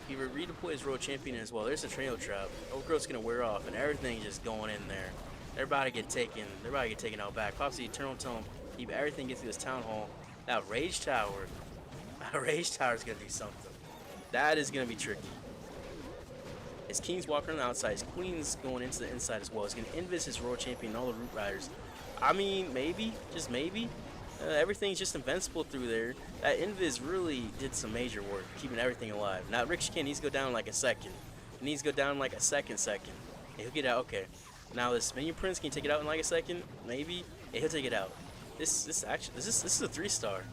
He redeploys his road champion as well. There's a trail trap. Overgrowth's gonna wear off, and everything's just going in there. They're about to get taken. They're about to get taken out back. Pops the Eternal Tome. Keep everything gets through this Town Hall. That Rage Tower. That Rage Tower's gonna do something. That is gonna be tricky. His King's walking on the outside. His Queen's going into the inside as well. He's gonna invis his road champion and all the Root Riders. I mean, maybe, just maybe. Everything's just invincible through there. That invis really did some major work, keeping everything alive. Now Rick Ken needs to go down like a second. He needs to go down like a second. And he'll get out. Okay. Now this Minion Prince, can you take it out in like a second? Maybe. Yeah, he'll take it out. This is a 3-star,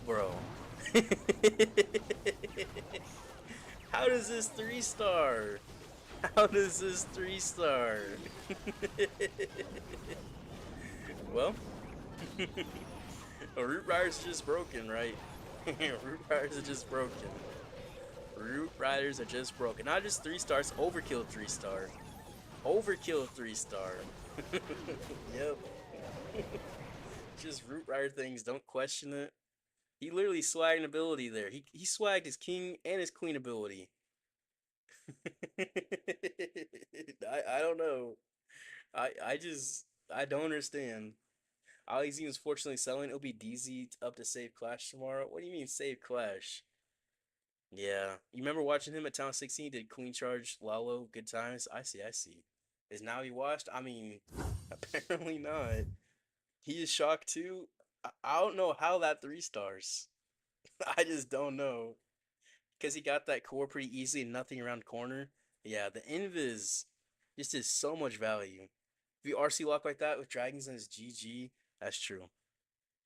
bro. How does this 3-star? How does this 3-star? Well. Root Riders are just broken, right? Root Riders are just broken. Root Riders are just broken. Not just 3-stars, overkill 3-star. Overkill 3-star. Yep. Just Root Rider things, don't question it. He literally swagged an ability there. He swagged his King and his Queen ability. I don't know. I don't understand. AllExceed is fortunately selling. It'll be DZ up to save Clash tomorrow. What do you mean save Clash? Yeah. You remember watching him at Town 16? Did Queen Charge Lalo? Good times? I see. Is now he washed? I mean, apparently not. He is shocked too. I don't know how that 3-stars. I just don't know. Because he got that core pretty easily and nothing around the corner. Yeah, the invis just is so much value. If you RC lock like that with dragons and his GG, that's true.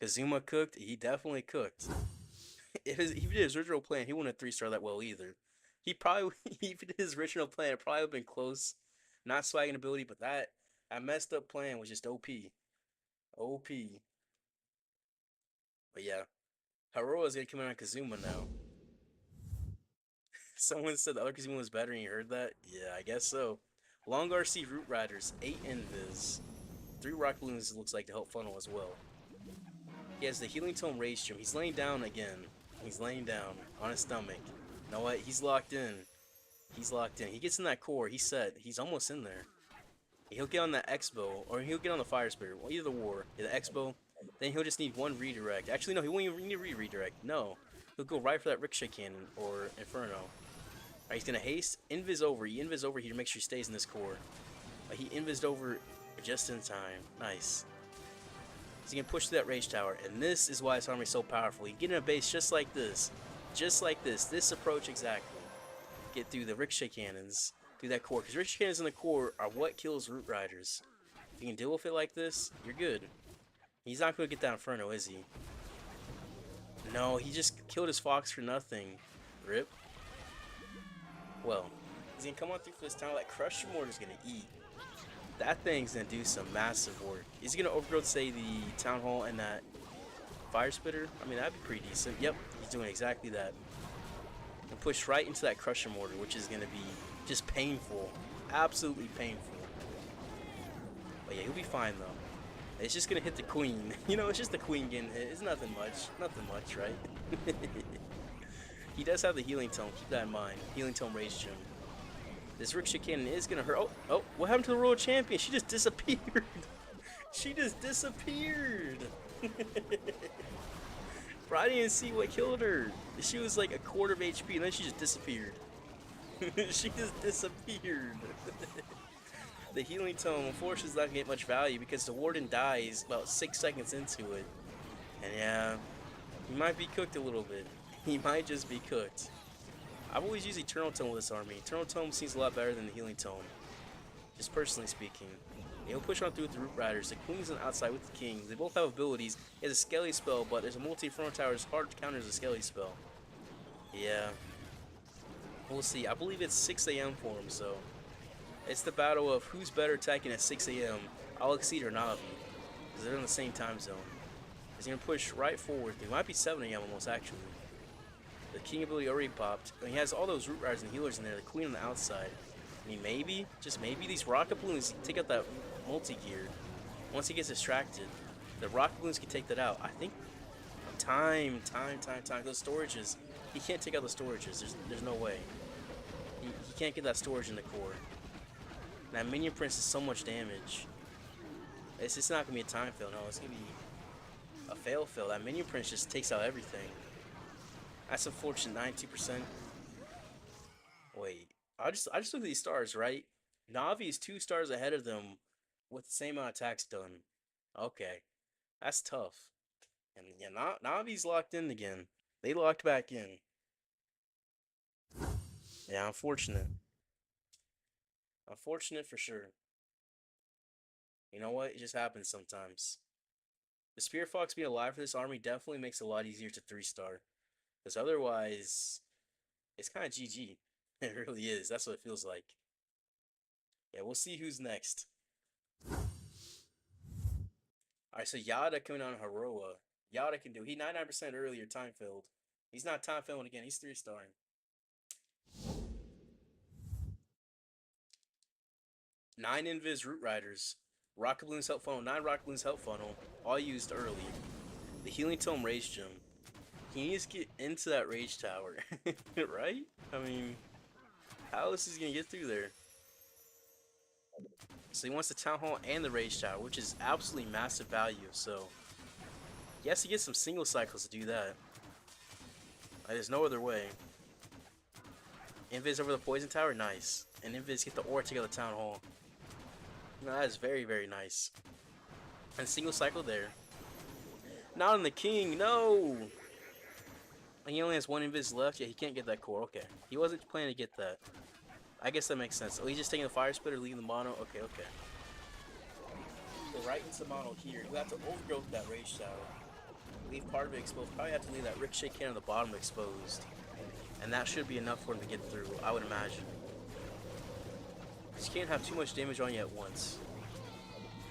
Kazuma cooked, he definitely cooked. If he did his original plan, he wouldn't 3-star that well either. He probably, if he did his original plan, it probably would have been close. Not swagging ability, but that messed up plan was just OP. OP. But yeah, Haruo's gonna come in on Kazuma now. Someone said the other Kazuma was better and you heard that? Yeah, I guess so. Long RC Root Riders, 8 Invis. 3 Rock Balloons looks like to help funnel as well. He has the Healing Tome Rage Gem. He's laying down again. He's laying down on his stomach. You know what? He's locked in. He's locked in. He gets in that core. He's set. He's almost in there. He'll get on that X-Bow, or he'll get on the Fire Spirit. Well, either the War, the X-Bow. Then he'll just need one redirect. Actually, no, he won't even need a redirect. No. He'll go right for that Ricochet Cannon or Inferno. Alright, he's gonna haste. Invis over. He invis over here to make sure he stays in this core. He invised over just in time. Nice. So he can push through that Rage Tower. And this is why this army is so powerful. You get in a base just like this. Just like this. This approach exactly. Get through the Ricochet Cannons. Through that core. Because Ricochet Cannons in the core are what kills Root Riders. If you can deal with it like this, you're good. He's not going to get that Inferno, is he? No, he just killed his Fox for nothing. Rip. Well, he's going to come on through for this town. That Crusher Mortar's going to eat. That thing's going to do some massive work. Is he going to overgrowth, say, the Town Hall and that Fire Spitter? I mean, that'd be pretty decent. Yep, he's doing exactly that. And push right into that Crusher Mortar, which is going to be just painful. Absolutely painful. But yeah, he'll be fine, though. It's just going to hit the Queen. You know, it's just the Queen getting hit. It's nothing much. Nothing much, right? He does have the Healing Tome. Keep that in mind. Healing Tome Rage Gem. This Ricochet Cannon is going to hurt. Oh, what happened to the Royal Champion? She just disappeared. She just disappeared. Bro, I didn't see what killed her. She was like a quarter of HP and then she just disappeared. She just disappeared. The Healing Tome, unfortunately, is not going to get much value because the Warden dies about 6 seconds into it. And yeah, he might be cooked a little bit. He might just be cooked. I've always used Eternal Tome with this army. Eternal Tome seems a lot better than the Healing Tome. Just personally speaking. He'll push on through with the Root Riders. The Queen's on the outside with the King. They both have abilities. He has a Skelly spell, but there's a multi-Inferno Tower. It's hard to counter as a Skelly spell. Yeah. We'll see. I believe it's 6 a.m. for him, so. It's the battle of who's better attacking at 6 a.m. AllExceed or Navi. Because they're in the same time zone. He's going to push right forward. It might be 7 a.m. almost, actually. The King ability already popped. And he has all those Root Riders and healers in there. The Queen on the outside. I mean, maybe, just maybe, these Rocket Balloons take out that multi-gear. Once he gets distracted, the Rocket Balloons can take that out. I think time. Those storages, he can't take out the storages. There's no way. He can't get that storage in the core. That Minion Prince is so much damage. It's not going to be a time fail, no. It's going to be a fail. That Minion Prince just takes out everything. That's unfortunate, 92%. Wait, I just looked at these stars, right? Navi is 2 stars ahead of them with the same amount of attacks done. Okay, that's tough. And yeah, Navi's locked in again. They locked back in. Yeah, unfortunate. Unfortunate for sure. You know what? It just happens sometimes. The Spirit Fox being alive for this army definitely makes it a lot easier to 3-star. Because otherwise, it's kind of GG. It really is. That's what it feels like. Yeah, we'll see who's next. Alright, so Yada coming on Haroa. Yada can do. He 99% earlier time filled. He's not time filling again. He's 3-starring. Nine Invis Root Riders. Rocket Balloons Help Funnel. 9 Rocket Balloons Help Funnel. All used early. The Healing Tome Rage Gem. He needs to get into that Rage Tower. Right? I mean, how else is he going to get through there? So he wants the Town Hall and the Rage Tower, which is absolutely massive value. So he has to get some single cycles to do that. There's no other way. Invis over the Poison Tower, nice. And Invis get the Aura to get the Town Hall. No, that is very, very nice. And single cycle there. Not on the King, no! He only has 1 Invis left. Yeah, he can't get that core. Okay. He wasn't planning to get that. I guess that makes sense. Oh, he's just taking the Fire Spitter, leaving the mono. Okay. go right into mono here. You have to overgrowth that Rage Tower. Leave part of it exposed. Probably have to leave that Ricochet cannon on the bottom exposed. And that should be enough for him to get through, I would imagine. You can't have too much damage on you at once.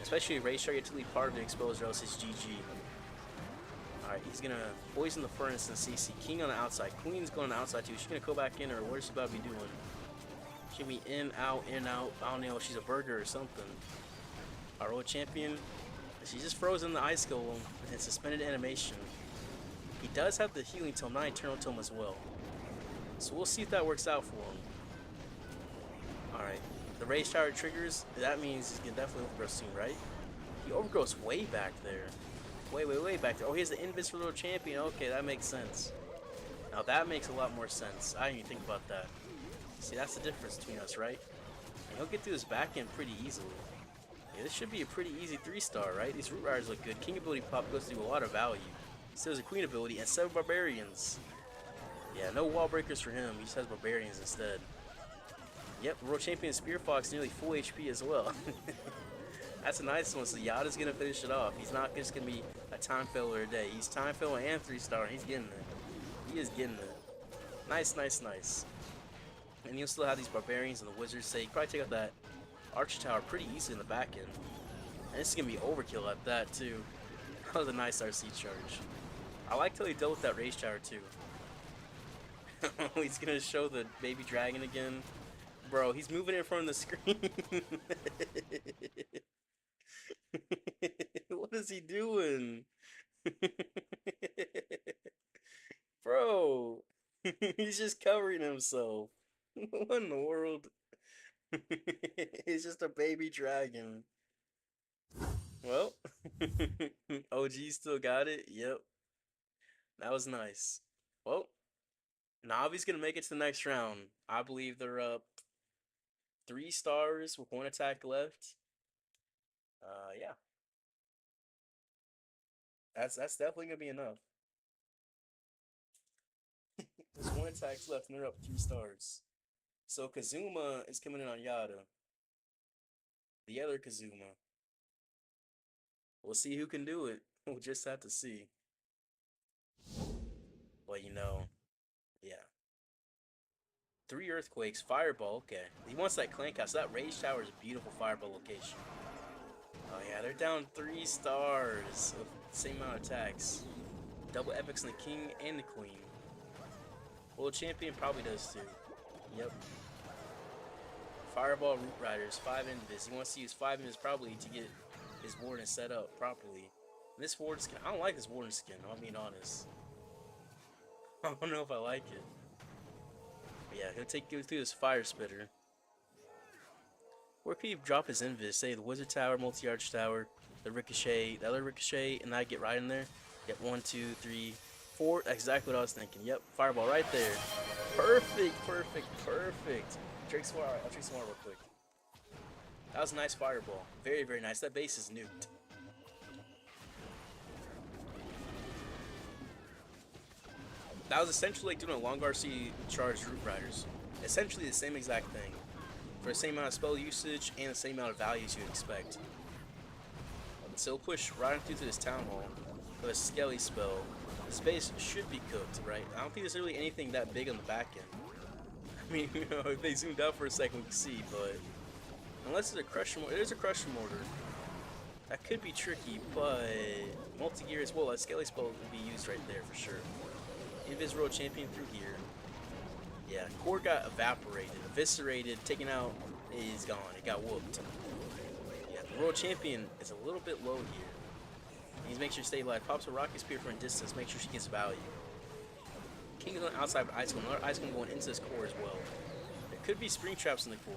Especially if Rage Tower, you have to leave part of it exposed or else it's GG. Alright, he's gonna poison the furnace and CC. King on the outside. Queen's going on the outside too. She's gonna go back in, or what is she about to be doing? She'll be in, out, in, out. I don't know if she's a burger or something. Our old champion. She just froze in the ice golem and suspended animation. He does have the healing tome, not eternal tome as well. So we'll see if that works out for him. Alright. The Rage Tower triggers. That means he's gonna definitely overgrow soon, right? He overgrows way back there. Way back there. Oh, he has the invis for little champion. Okay, that makes sense. Now that makes a lot more sense. I didn't even think about that. See, that's the difference between us, right? And he'll get through his back end pretty easily. Yeah, this should be a pretty easy 3-star, right? These root riders look good. King ability pop goes through a lot of value. Still has a queen ability and 7 barbarians. Yeah, no wall breakers for him. He just has barbarians instead. Yep, World Champion Spear Fox nearly full HP as well. That's a nice one. So Yada's gonna finish it off. He's not just gonna be a time filler a day. He's time filler and 3-star. He's getting it. He is getting it. Nice. And you'll still have these barbarians and the wizards. So you probably take out that archer tower pretty easily in the back end. And this is gonna be overkill at that too. That was a nice RC charge. I like till he dealt with that rage tower too. He's gonna show the baby dragon again. Bro, he's moving in front of the screen. What is he doing? Bro, he's just covering himself. What in the world? He's just a baby dragon. Well, OG still got it. Yep. That was nice. Well, Navi's gonna make it to the next round. I believe they're up 3 stars with 1 attack left. Yeah. That's definitely gonna be enough. There's 1 attack left and they're up 3 stars. So Kazuma is coming in on Yada. The other Kazuma. We'll see who can do it. We'll just have to see. Well, you know, yeah. 3 earthquakes, fireball, okay. He wants that clank house. That rage tower is a beautiful fireball location. Oh yeah, they're down 3 stars with the same amount of attacks. Double epics on the king and the queen. World champion probably does too. Yep. Fireball root riders, 5 invis. He wants to use 5 invis probably to get his warden set up properly. And this warden skin, I don't like this warden skin, I'm being honest. I don't know if I like it. But yeah, he'll go through this fire spitter. Where could he drop his invis? Say the wizard tower, multi-arch tower, the ricochet, the other ricochet, and I get right in there. Get 1, 2, 3, 4. That's exactly what I was thinking. Yep, fireball right there. Perfect. Drink some water. I'll drink some water real quick. That was a nice fireball. Very, very nice. That base is nuked. That was essentially like doing a long RC charged root riders. Essentially the same exact thing. For the same amount of spell usage and the same amount of values you'd expect. So we'll push right through to this town hall with a skelly spell. This base should be cooked, right? I don't think there's really anything that big on the back end. I mean, you know, if they zoomed out for a second we can see, but unless it's a crusher mortar, it is a crusher mortar. That could be tricky, but multi-gear as well. A skelly spell would be used right there for sure. Invis World Champion through here. Yeah, core got evaporated, eviscerated, taken out. Is gone. It got whooped. Yeah, the World Champion is a little bit low here. He needs to make sure to stay alive. Pops a rocket spear from a distance. Make sure she gets value. King is on the outside of ice golem. Another ice golem going into this core as well. There could be spring traps in the core.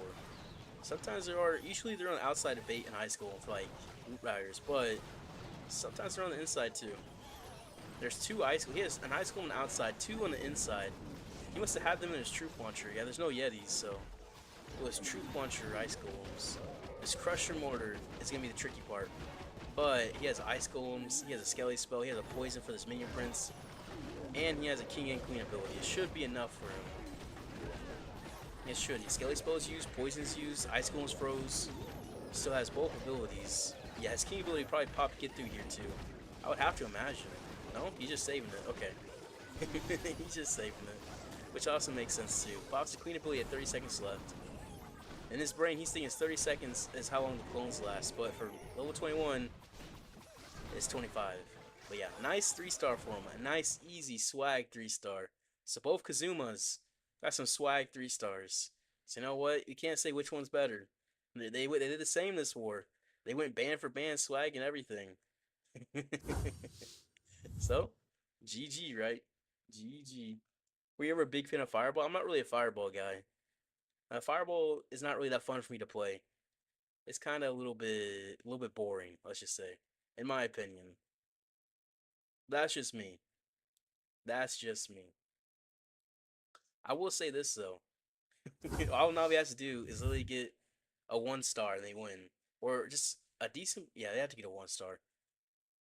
Sometimes there are. Usually they're on the outside of bait and ice golem for like root riders, but sometimes they're on the inside too. There's 2 ice golems. He has an ice golem on the outside, 2 on the inside. He must have had them in his troop launcher. Yeah, there's no yetis, so it was troop launcher ice golems. This crusher mortar is gonna be the tricky part. But he has ice golems, he has a skelly spell, he has a poison for this minion prince, and he has a king and queen ability. It should be enough for him. It should. His skelly spell is used, poison's used, ice golems froze. Still has both abilities. Yeah, his king ability probably pop get through here too. I would have to imagine. No, he's just saving it. Okay. He's just saving it. Which also makes sense too. Pops the queen ability at 30 seconds left. In his brain, he's thinking 30 seconds is how long the clones last. But for level 21, it's 25. But yeah, nice 3-star for him. A nice, easy swag 3-star. So both Kazumas got some swag 3-stars. So you know what? You can't say which one's better. They did the same this war. They went band for band, swag and everything. So, GG, right? GG. Were you ever a big fan of Fireball? I'm not really a Fireball guy. Fireball is not really that fun for me to play. It's kind of a little bit boring, let's just say, in my opinion. That's just me. That's just me. I will say this though. All Navi has to do is literally get a 1-star and they win. Or just a decent, yeah, they have to get a 1-star.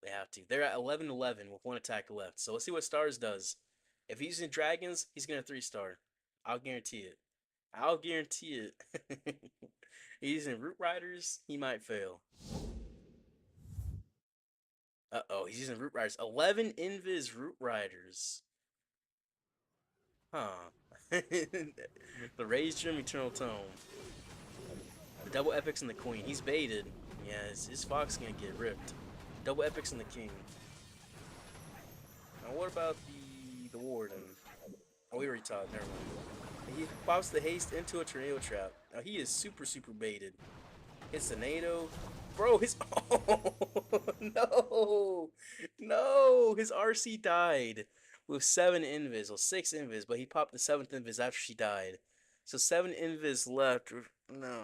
They have to. They're at 11-11 with 1 attack left. So let's see what Stars does. If he's using Dragons, he's going to 3-star. I'll guarantee it. I'll guarantee it. He's using Root Riders, he might fail. Uh-oh, he's using Root Riders. 11 Invis Root Riders. Huh. The Raised Dream Eternal Tome. The double epics and the queen. He's baited. Yeah, his fox is gonna get ripped. Double epics and the king. Now what about the warden? Oh, we already talked. Never mind. He pops the haste into a tornado trap. Now he is super baited. Hits the NATO. Bro, his oh, no, his RC died with 7 invis, or 6 invis, but he popped the 7th invis after she died. So 7 invis left. No.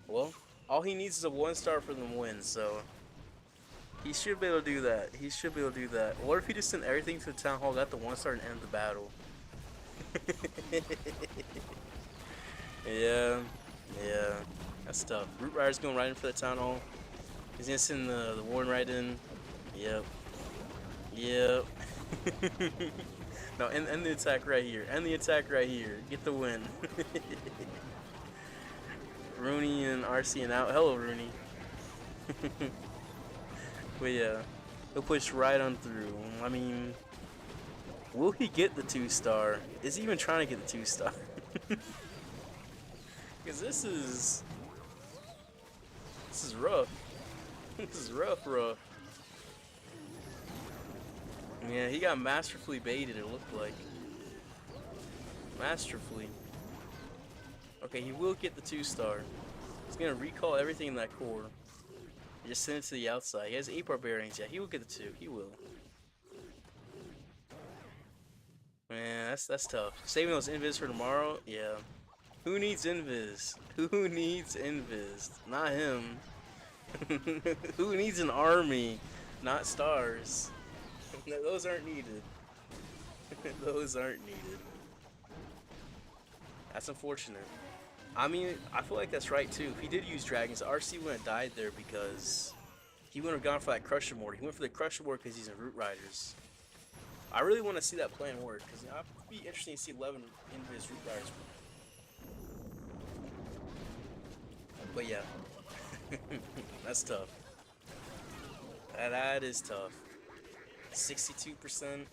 Well, all he needs is a 1-star for them win, so he should be able to do that. He should be able to do that. What if he just sent everything to the town hall, got the 1-star, and ended the battle? Yeah. That's tough. Root Rider's going right in for the town hall. He's gonna send the warden right in. Yep. No, end the attack right here. End the attack right here. Get the win. Rooney and RC and out. Hello, Rooney. But yeah, he'll push right on through. I mean, will he get the 2-star? Is he even trying to get the 2-star? Because this is rough. This is rough. Yeah, he got masterfully baited, it looked like. Masterfully. Okay, he will get the 2-star. He's gonna recall everything in that core. Just send it to the outside. He has 8 barbarians. Yeah, he will get the 2. He will. Man, that's tough. Saving those invis for tomorrow? Yeah. Who needs invis? Who needs invis? Not him. Who needs an army? Not stars. Those aren't needed. Those aren't needed. That's unfortunate. I mean, I feel like that's right too. If he did use dragons, RC wouldn't have died there because he wouldn't have gone for that Crusher Mortar. He went for the Crusher Mortar because he's in Root Riders. I really want to see that plan work because it'd be interesting to see 11 in his Root Riders. But yeah, that's tough. That is tough. 62%.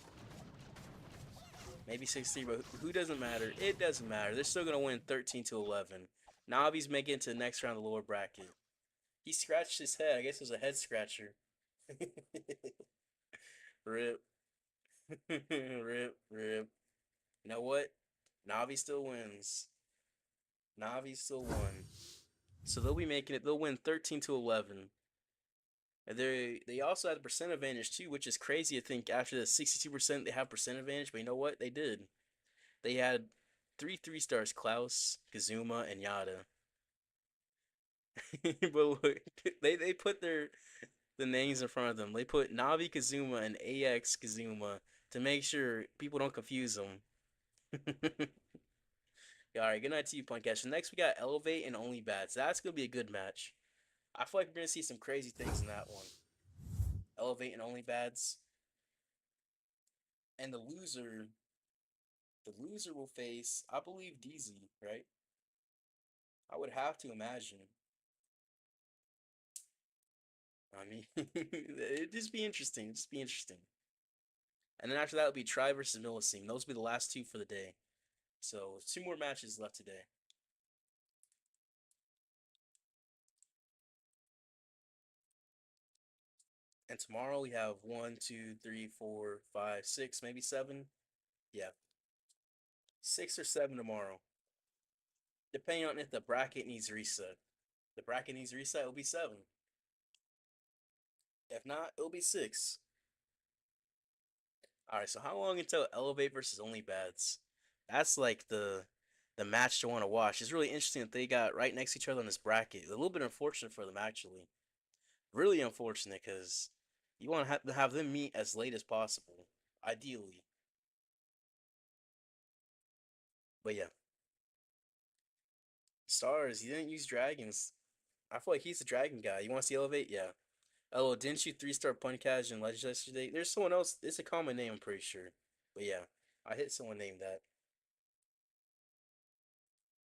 Maybe 60, but who doesn't matter? It doesn't matter. They're still going to win 13-11. Navi's making it to the next round of the lower bracket. He scratched his head. I guess it was a head scratcher. Rip. Rip. You know what? Navi still wins. Navi still won. So they'll be making it. They'll win 13-11. And they also had a percent advantage too, which is crazy to think after the 62% they have percent advantage. But you know what? They did. They had 3-3-stars: Klaus, Kazuma, and Yada. But look, they put the names in front of them. They put Navi Kazuma and AX Kazuma to make sure people don't confuse them. Yeah, alright, good night to you, Punketch. Next we got Elevate and Only Bats. That's gonna be a good match. I feel like we're gonna see some crazy things in that one. Elevate and Only Bats. And the loser will face, I believe, DZ, right? I would have to imagine. I mean, it'd just be interesting. Just be interesting. And then after that would be Tri versus Millesime. Those would be the last two for the day. So 2 more matches left today. And tomorrow we have 1, 2, 3, 4, 5, 6, maybe 7. Yeah, 6 or 7 tomorrow. Depending on if the bracket needs reset. The bracket needs reset, it'll be 7. If not, it'll be 6. Alright, so how long until Elevate versus Only Bads? That's like the match to want to watch. It's really interesting that they got right next to each other in this bracket. A little bit unfortunate for them, actually. Really unfortunate, because you want to have them meet as late as possible, ideally. But yeah. Stars, he didn't use dragons. I feel like he's the dragon guy. You want to see Elevate? Yeah. Oh, didn't you 3-star Punch Cash in Legends yesterday? There's someone else. It's a common name, I'm pretty sure. But yeah, I hit someone named that.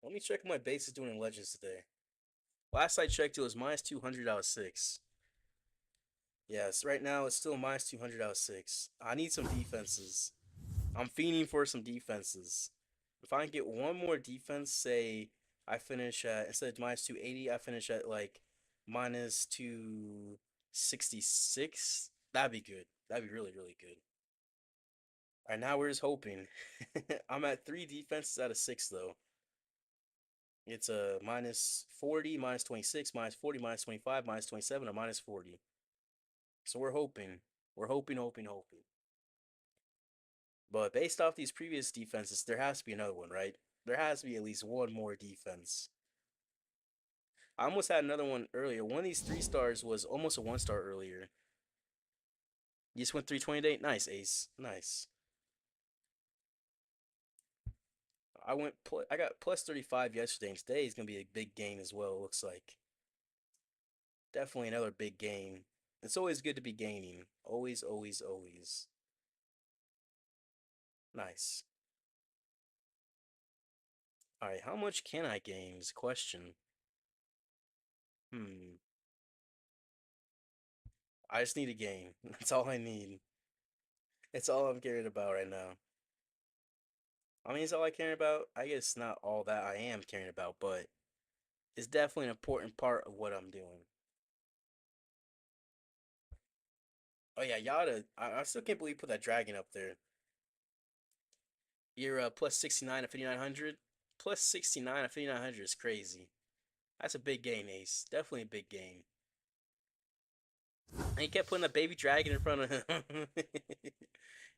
Let me check what my base is doing in Legends today. Last I checked, it was minus 200 out of 6. Yes, right now it's still minus 200 out of 6. I need some defenses. I'm fiending for some defenses. If I can get one more defense, say I finish at, instead of minus 280, I finish at like minus 266, that'd be good. That'd be really, really good. All right, now we're just hoping. I'm at 3 defenses out of 6, though. It's a minus 40, minus 26, minus 40, minus 25, minus 27, or minus 40. So we're hoping. We're hoping. But based off these previous defenses, there has to be another one, right? There has to be at least one more defense. I almost had another one earlier. One of these 3 stars was almost a 1-star earlier. You just went 320 today? Nice, Ace. Nice. I got plus 35 yesterday, and today is gonna be a big gain as well, it looks like. Definitely another big gain. It's always good to be gaining. Always. Nice. Alright, how much can I gain is the question. I just need a gain. That's all I need. It's all I'm caring about right now. I mean, it's all I care about. I guess not all that I am caring about, but it's definitely an important part of what I'm doing. Oh yeah, Yada. I still can't believe you put that dragon up there. You're plus 69 at 5,900. Plus 69 at 5,900 is crazy. That's a big gain, Ace. Definitely a big gain. And he kept putting a baby dragon in front of him.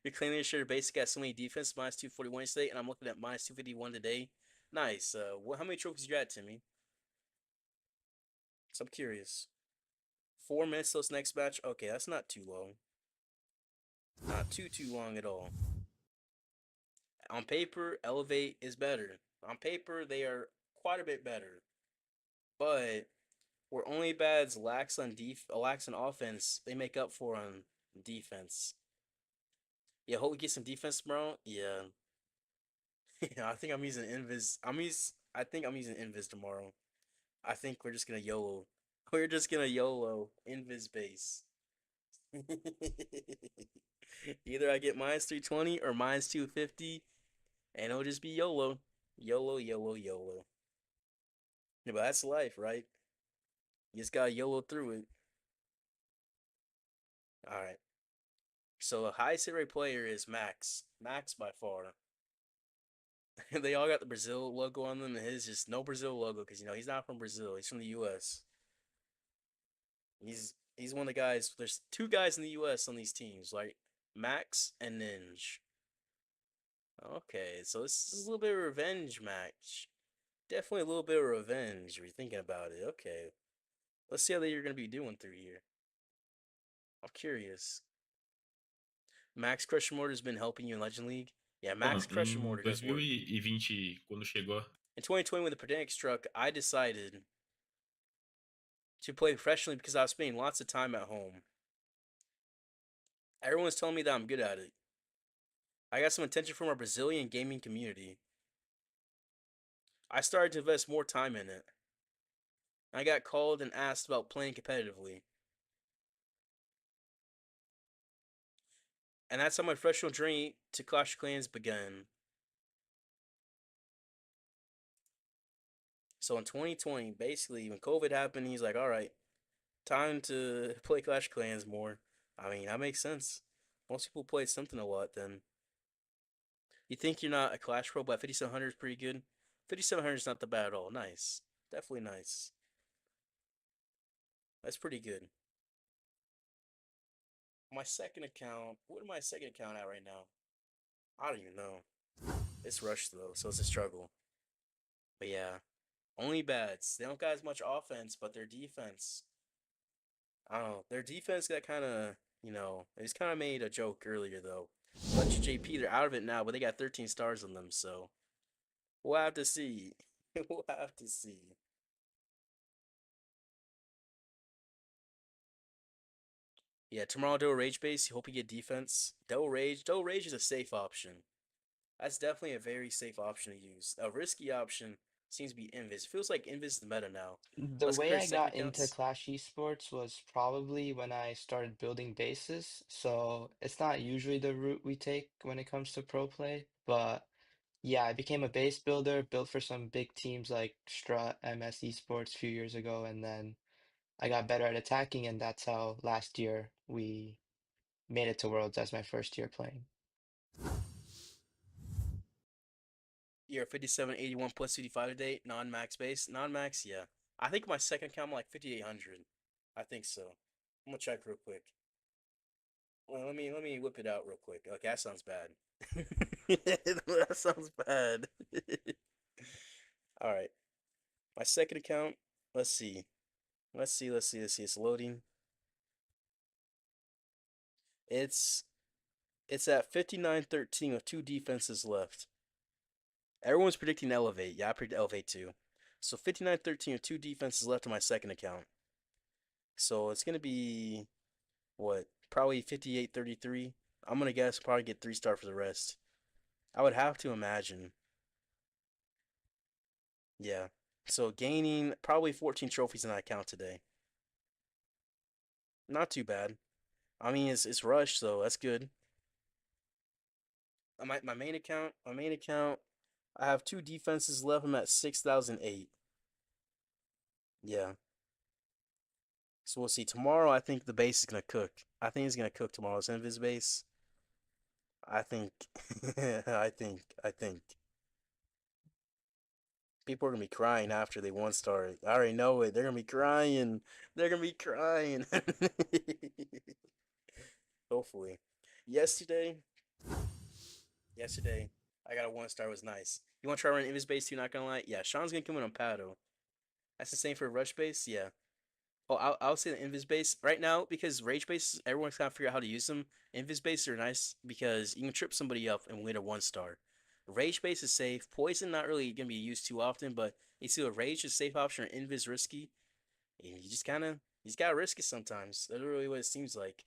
You're claiming your sure basic got so many defense, minus 241 today, and I'm looking at minus 251 today. Nice. How many trophies you got, Timmy? So I'm curious. 4 minutes till this next match? Okay, that's not too long. Not too long at all. On paper, Elevate is better. On paper, they are quite a bit better. But where Only Bad's lacks on offense, they make up for on defense. Yeah, hope we get some defense tomorrow. Yeah. Yeah, I think I'm using Invis. I think I'm using Invis tomorrow. I think we're just gonna YOLO. We're just gonna YOLO Invis base. Either I get minus 320 or minus 250, and it'll just be YOLO. YOLO. Yeah, but that's life, right? You just gotta YOLO through it. Alright. So the highest hit rate player is Max. Max by far. They all got the Brazil logo on them, and his just no Brazil logo because he's not from Brazil. He's from the U.S. He's one of the guys. There's 2 guys in the U.S. on these teams, like Max and Ninja. Okay, so this is a little bit of a revenge match. Definitely a little bit of revenge if you're thinking about it. Okay. Let's see how you're going to be doing through here. I'm curious. Max Crusher Mortar has been helping you in Legend League? Yeah, Max Crusher Mortar does work. 2020, quando chegou, In 2020, when the pandemic struck, I decided to play professionally because I was spending lots of time at home. Everyone's telling me that I'm good at it. I got some attention from our Brazilian gaming community. I started to invest more time in it. I got called and asked about playing competitively. And that's how my professional journey to Clash of Clans began. So in 2020, basically, when COVID happened, he's like, all right, time to play Clash of Clans more. I mean, that makes sense. Most people play something a lot then. You think you're not a Clash pro, but 5700 is pretty good. 5700 is not that bad at all. Nice. Definitely nice. That's pretty good. My second account, what am my second account at right now? I don't even know. It's rushed though, so it's a struggle. But yeah, only bads. They don't got as much offense, but their defense, I don't know. Their defense got kind of, they just kind of made a joke earlier though. Elektros JP, they're out of it now, but they got 13 stars on them, so we'll have to see. We'll have to see. Yeah, tomorrow Double Rage base. You hope you get defense. Double Rage is a safe option. That's definitely a very safe option to use. A risky option seems to be Invis. It feels like Invis is the meta now. The Let's way compare I second got into accounts. Clash Esports was probably when I started building bases, so it's not usually the route we take when it comes to pro play, but yeah, I became a base builder, built for some big teams like Strut, MS Esports a few years ago, and then I got better at attacking, and that's how last year we made it to Worlds as my first year playing. You're 5781 plus 55 today, non-max base. Non-max, yeah. I think my second account I'm like 5800. I think so. I'm gonna check real quick. Well, let me whip it out real quick. Okay, that sounds bad. That sounds bad. All right. My second account, let's see. Let's see. It's loading. It's at 5913 with 2 defenses left. Everyone's predicting Elevate. Yeah, I predict Elevate too. So 5913 with 2 defenses left on my second account. So it's gonna be what? Probably 5833. I'm gonna guess probably get 3-star for the rest. I would have to imagine. Yeah. So gaining probably 14 trophies in that account today. Not too bad. I mean, it's rushed, so that's good. My main account, I have 2 defenses left. I'm at 6008. Yeah. So we'll see. Tomorrow, I think the base is gonna cook. I think it's gonna cook tomorrow. It's Invis base. I think, I think people are gonna be crying after they 1-star. I already know it. They're gonna be crying. They're gonna be crying. Hopefully. Yesterday, I got a 1-star. It was nice. You want to try running Invis base too? Not gonna lie. Yeah, Sean's gonna come in on Pado. That's the same for rush base. Yeah. Oh, I'll say the Invis base right now because rage base everyone's gotta figure out how to use them. Invis base are nice because you can trip somebody up and win a 1-star. Rage base is safe. Poison not really gonna be used too often, but you see a rage is safe option or Invis risky. And you just gotta risk it sometimes. That's really what it seems like.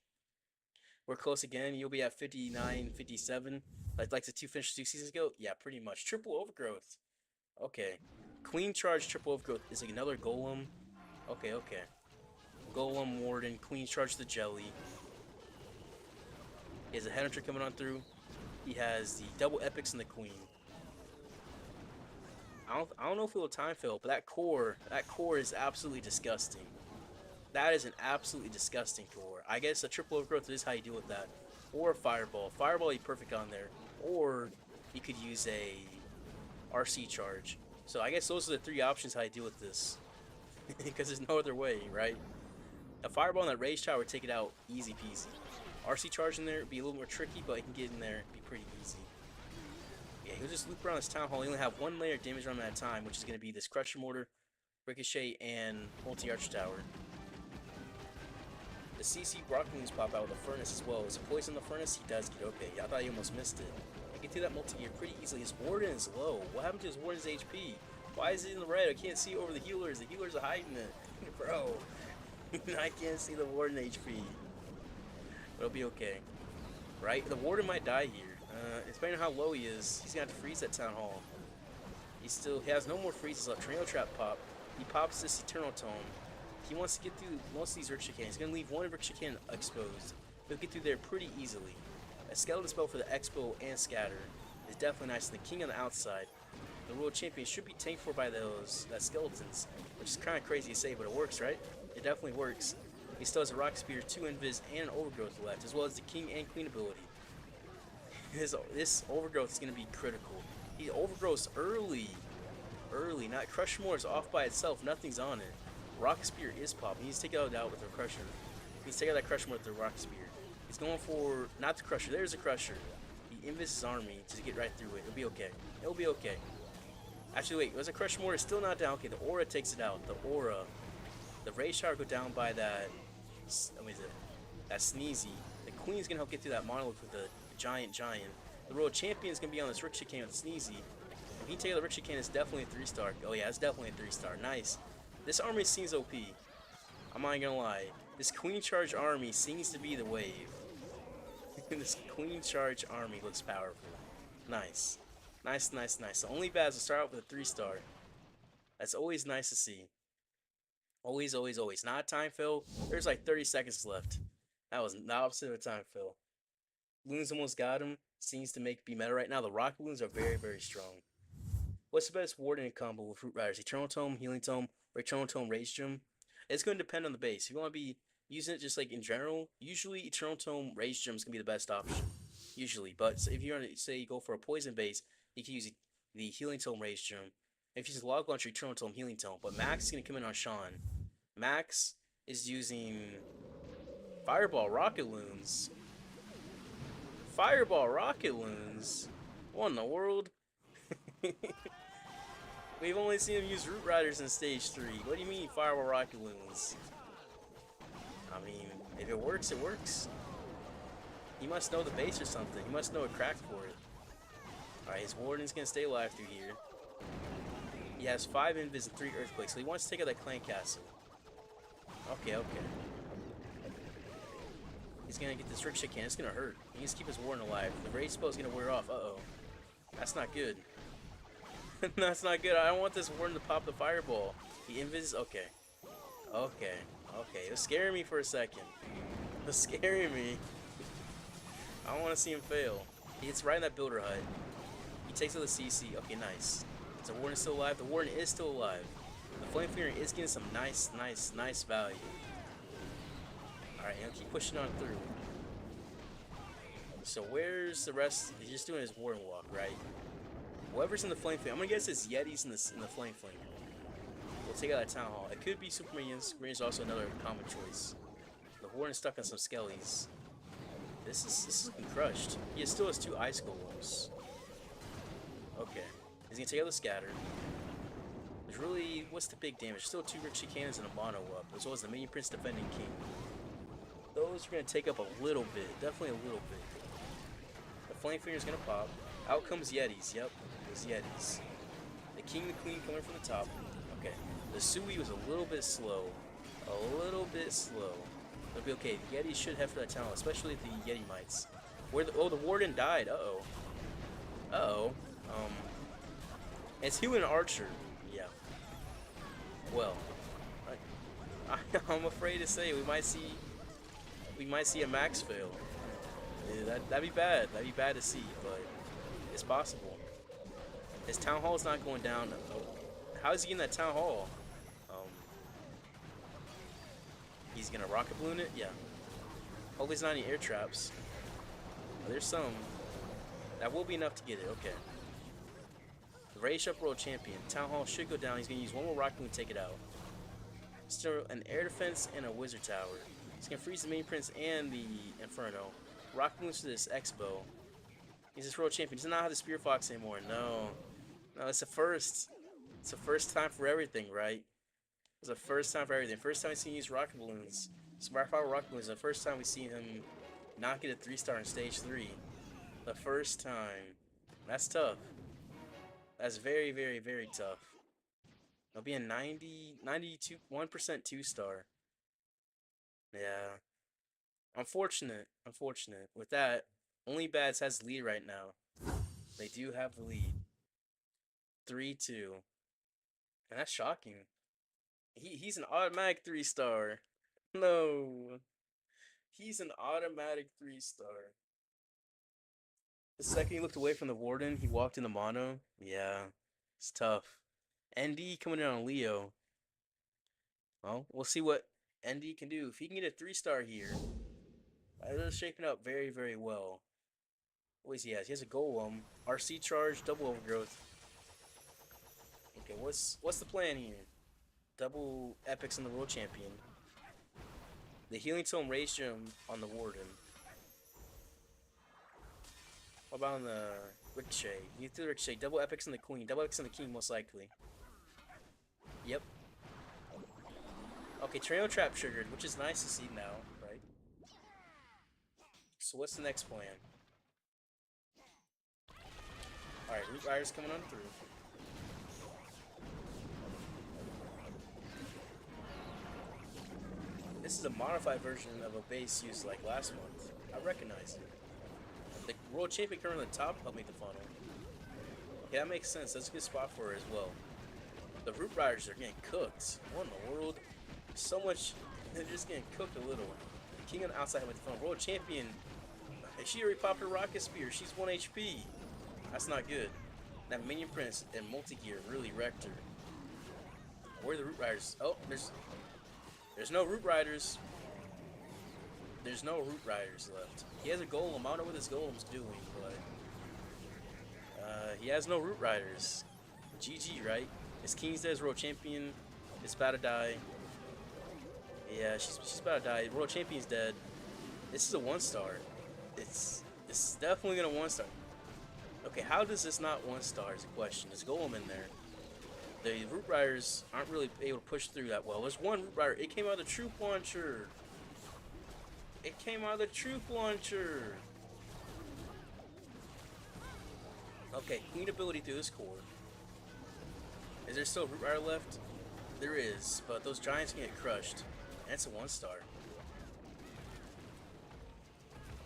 We're close again. You'll be at 59, 57. Like the 2 finishes 2 seasons ago? Yeah, pretty much. Triple overgrowth. Okay. Queen charge triple overgrowth is another golem. Okay. Golem Warden, Queen charge the jelly. He has a head hunter coming on through. He has the double epics and the queen. I don't know if it will time fill, but that core is absolutely disgusting. That is an absolutely disgusting core. I guess a triple overgrowth is how you deal with that. Or a fireball. Fireball would be perfect on there. Or you could use a RC charge. So I guess those are the 3 options how you deal with this. Because there's no other way, right? A fireball and that rage tower would take it out easy peasy. RC charge in there would be a little more tricky, but he can get in there, be pretty easy. Yeah, he'll just loop around this town hall. He only have 1 layer of damage on him at a time, which is going to be this Crusher Mortar, Ricochet, and Multi-Arch Tower. The CC Rock Moons pop out with a Furnace as well. Is it poison the Furnace? He does get okay. I thought he almost missed it. He can do that multi-gear pretty easily. His Warden is low. What happened to his Warden's HP? Why is it in the red? I can't see over the healers. The healers are hiding it. Bro. I can't see the Warden HP. It'll be okay. Right? The Warden might die here. Depending on how low he is, he's going to have to freeze that Town Hall. He has no more freezes left. Tornado Trap pop. He pops this Eternal Tome. He wants to get through most of these Ricochet cannons. He's going to leave 1 Ricochet cannon exposed. He'll get through there pretty easily. A skeleton spell for the Expo and Scatter is definitely nice. And the King on the outside, the World Champion, should be tanked for by that skeletons, which is kind of crazy to say, but it works, right? It definitely works. He still has a Rock Spear, 2 Invis, and an Overgrowth left, as well as the King and Queen ability. This Overgrowth is going to be critical. He overgrowths early, not Crushmore is off by itself, nothing's on it. Rock Spear is popping. He needs to take it out with the Crusher. He needs to take out that Crushmore with the Rock Spear. He's going for, not the Crusher, there's a Crusher. He invis his army to get right through it. It'll be okay. It'll be okay. Actually, wait, was a Crushmore? It's still not down. Okay, the Aura takes it out. The Aura. The Ray Shower go down by that, what is it? That Sneezy. The Queen's gonna help get through that Monolith with the Giant. The World Champion's gonna be on this Rick Chicane with Sneezy. If he take out the Rick Chicane, it's definitely a 3-star. Oh yeah, it's definitely a 3-star. Nice. This army seems OP. I'm not gonna lie. This Queen Charge army seems to be the wave. This Queen Charge army looks powerful. Nice. Nice. The only bad is to start out with a 3-star. That's always nice to see. Always. Not a time fill. There's like 30 seconds left. That was the opposite of a time fill. Balloons almost got him. Seems to be meta right now. The rock balloons are very strong. What's the best Warden combo with Fruit Riders? Eternal Tome, Healing Tome, or Eternal Tome Rage Gem? It's going to depend on the base. If you want to be using it just like in general, usually Eternal Tome Rage Gem is going to be the best option. Usually. But if you want to say you go for a poison base, you can use the Healing Tome Rage Gem. If you use Log Launcher, Eternal Tome Healing Tome. But Max is going to come in on Sean. Max is using Fireball Rocket Loons. Fireball Rocket Loons? What in the world? We've only seen him use Root Riders in Stage 3. What do you mean Fireball Rocket Loons? I mean, if it works, it works. He must know the base or something. He must know a crack for it. Alright, his Warden's gonna stay alive through here. He has 5 Invis and 3 Earthquakes, so he wants to take out that Clan Castle. Okay. He's gonna get this Rick Chicane. It's gonna hurt. He needs to keep his Warden alive. The Rage spell is gonna wear off. Uh-oh. That's not good. That's not good. I don't want this Warden to pop the Fireball. He invis. Okay. It was scaring me for a second. It was scaring me. I don't want to see him fail. He hits right in that Builder Hut. He takes out the CC. Okay, nice. Is the Warden still alive? The Warden is still alive. The Flame Finger is getting some nice value. Alright, he'll keep pushing on through. So where's the rest? He's just doing his Warden walk, right? Whoever's in the Flame Finger, I'm gonna guess it's Yetis in the Flame Finger. We'll take out that Town Hall. It could be Super Minions. Green is also another common choice. The Warden's stuck on some Skellies. This is looking crushed. He still has 2 Ice Golems. Okay. He's gonna take out the Scatter. There's really, what's the big damage? Still 2 Rick Chicanes and a Mono up, as well as the Minion Prince defending King. Those are gonna take up a little bit, definitely a little bit. The Flame Finger's gonna pop. Out comes Yetis, yep, it was Yetis. The King and the Queen coming from the top. Okay, the Sui was a little bit slow. It'll be okay, the Yetis should head for that town, especially the Yeti Mites. Oh, the Warden died, it's Hugh and Archer, yeah. Well, I'm afraid to say we might see a Max fail. Yeah, that'd be bad. That'd be bad to see, but it's possible. His Town Hall's not going down. How is he in that Town Hall? He's gonna Rocket Balloon it? Yeah. Hopefully there's not any air traps. Oh, there's some. That will be enough to get it. Okay. The Rage Up World Champion. Town Hall should go down. He's gonna use one more Rocket Balloon to take it out. Still an air defense and a Wizard Tower. He's gonna freeze the Main Prince and the Inferno. Rocket Balloons to this Expo. He's this World Champion. He does not have the Spear Fox anymore. No, it's a first. It's a first time for everything, right? It's a first time for everything. First time we see him use Rocket Balloons. Smart Power Rocket Balloons. The first time we see him not get a 3-star in Stage 3. The first time. That's tough. That's very tough. It'll be a 92, 1% 2-star. Yeah. Unfortunate. With that, only Bads has the lead right now. They do have the lead. 3-2. And that's shocking. He's an automatic 3-star. No. He's an automatic 3-star. The second he looked away from the Warden, he walked into mono. Yeah, it's tough. ND coming in on Leo. Well, we'll see what ND can do. If he can get a 3-star here, that is shaping up very, very well. What he has? He has a Golem, RC charge, double overgrowth. Okay, what's the plan here? Double epics on the world champion. The healing tome rage gem on the Warden. What about on the Ricochet? You do the Ricochet, double epics on the Queen, double epics on the King most likely. Yep. Okay, Trail Trap triggered, which is nice to see now, right? So what's the next plan? Alright, Root Rider's coming on through. This is a modified version of a base used like last month. I recognize it. The World Champion coming on the top helped make the funnel. Okay, that makes sense. That's a good spot for her as well. The Root Riders are getting cooked. What in the world? So much. They're just getting cooked a little. King on the outside with the funnel. World Champion. She already popped her Rocket Spear. She's 1 HP. That's not good. That Minion Prince and Multi-Gear really wrecked her. Where are the Root Riders? Oh, there's no Root Riders. There's no Root Riders left. He has a Golem. I don't know what this Golem's doing, but he has no Root Riders. GG, right? His King's dead, his World Champion is about to die. Yeah, she's about to die. World Champion's dead. This is a 1-star. It's definitely gonna 1-star. Okay, how does this not 1-star is a question. There's Golem in there. The Root Riders aren't really able to push through that well. There's one Root Rider. It came out of the Troop Launcher. It came out of the Troop Launcher. Okay, Queen ability through this core. Is there still a Root Rider left? There is, but those Giants can get crushed. And it's a 1-star.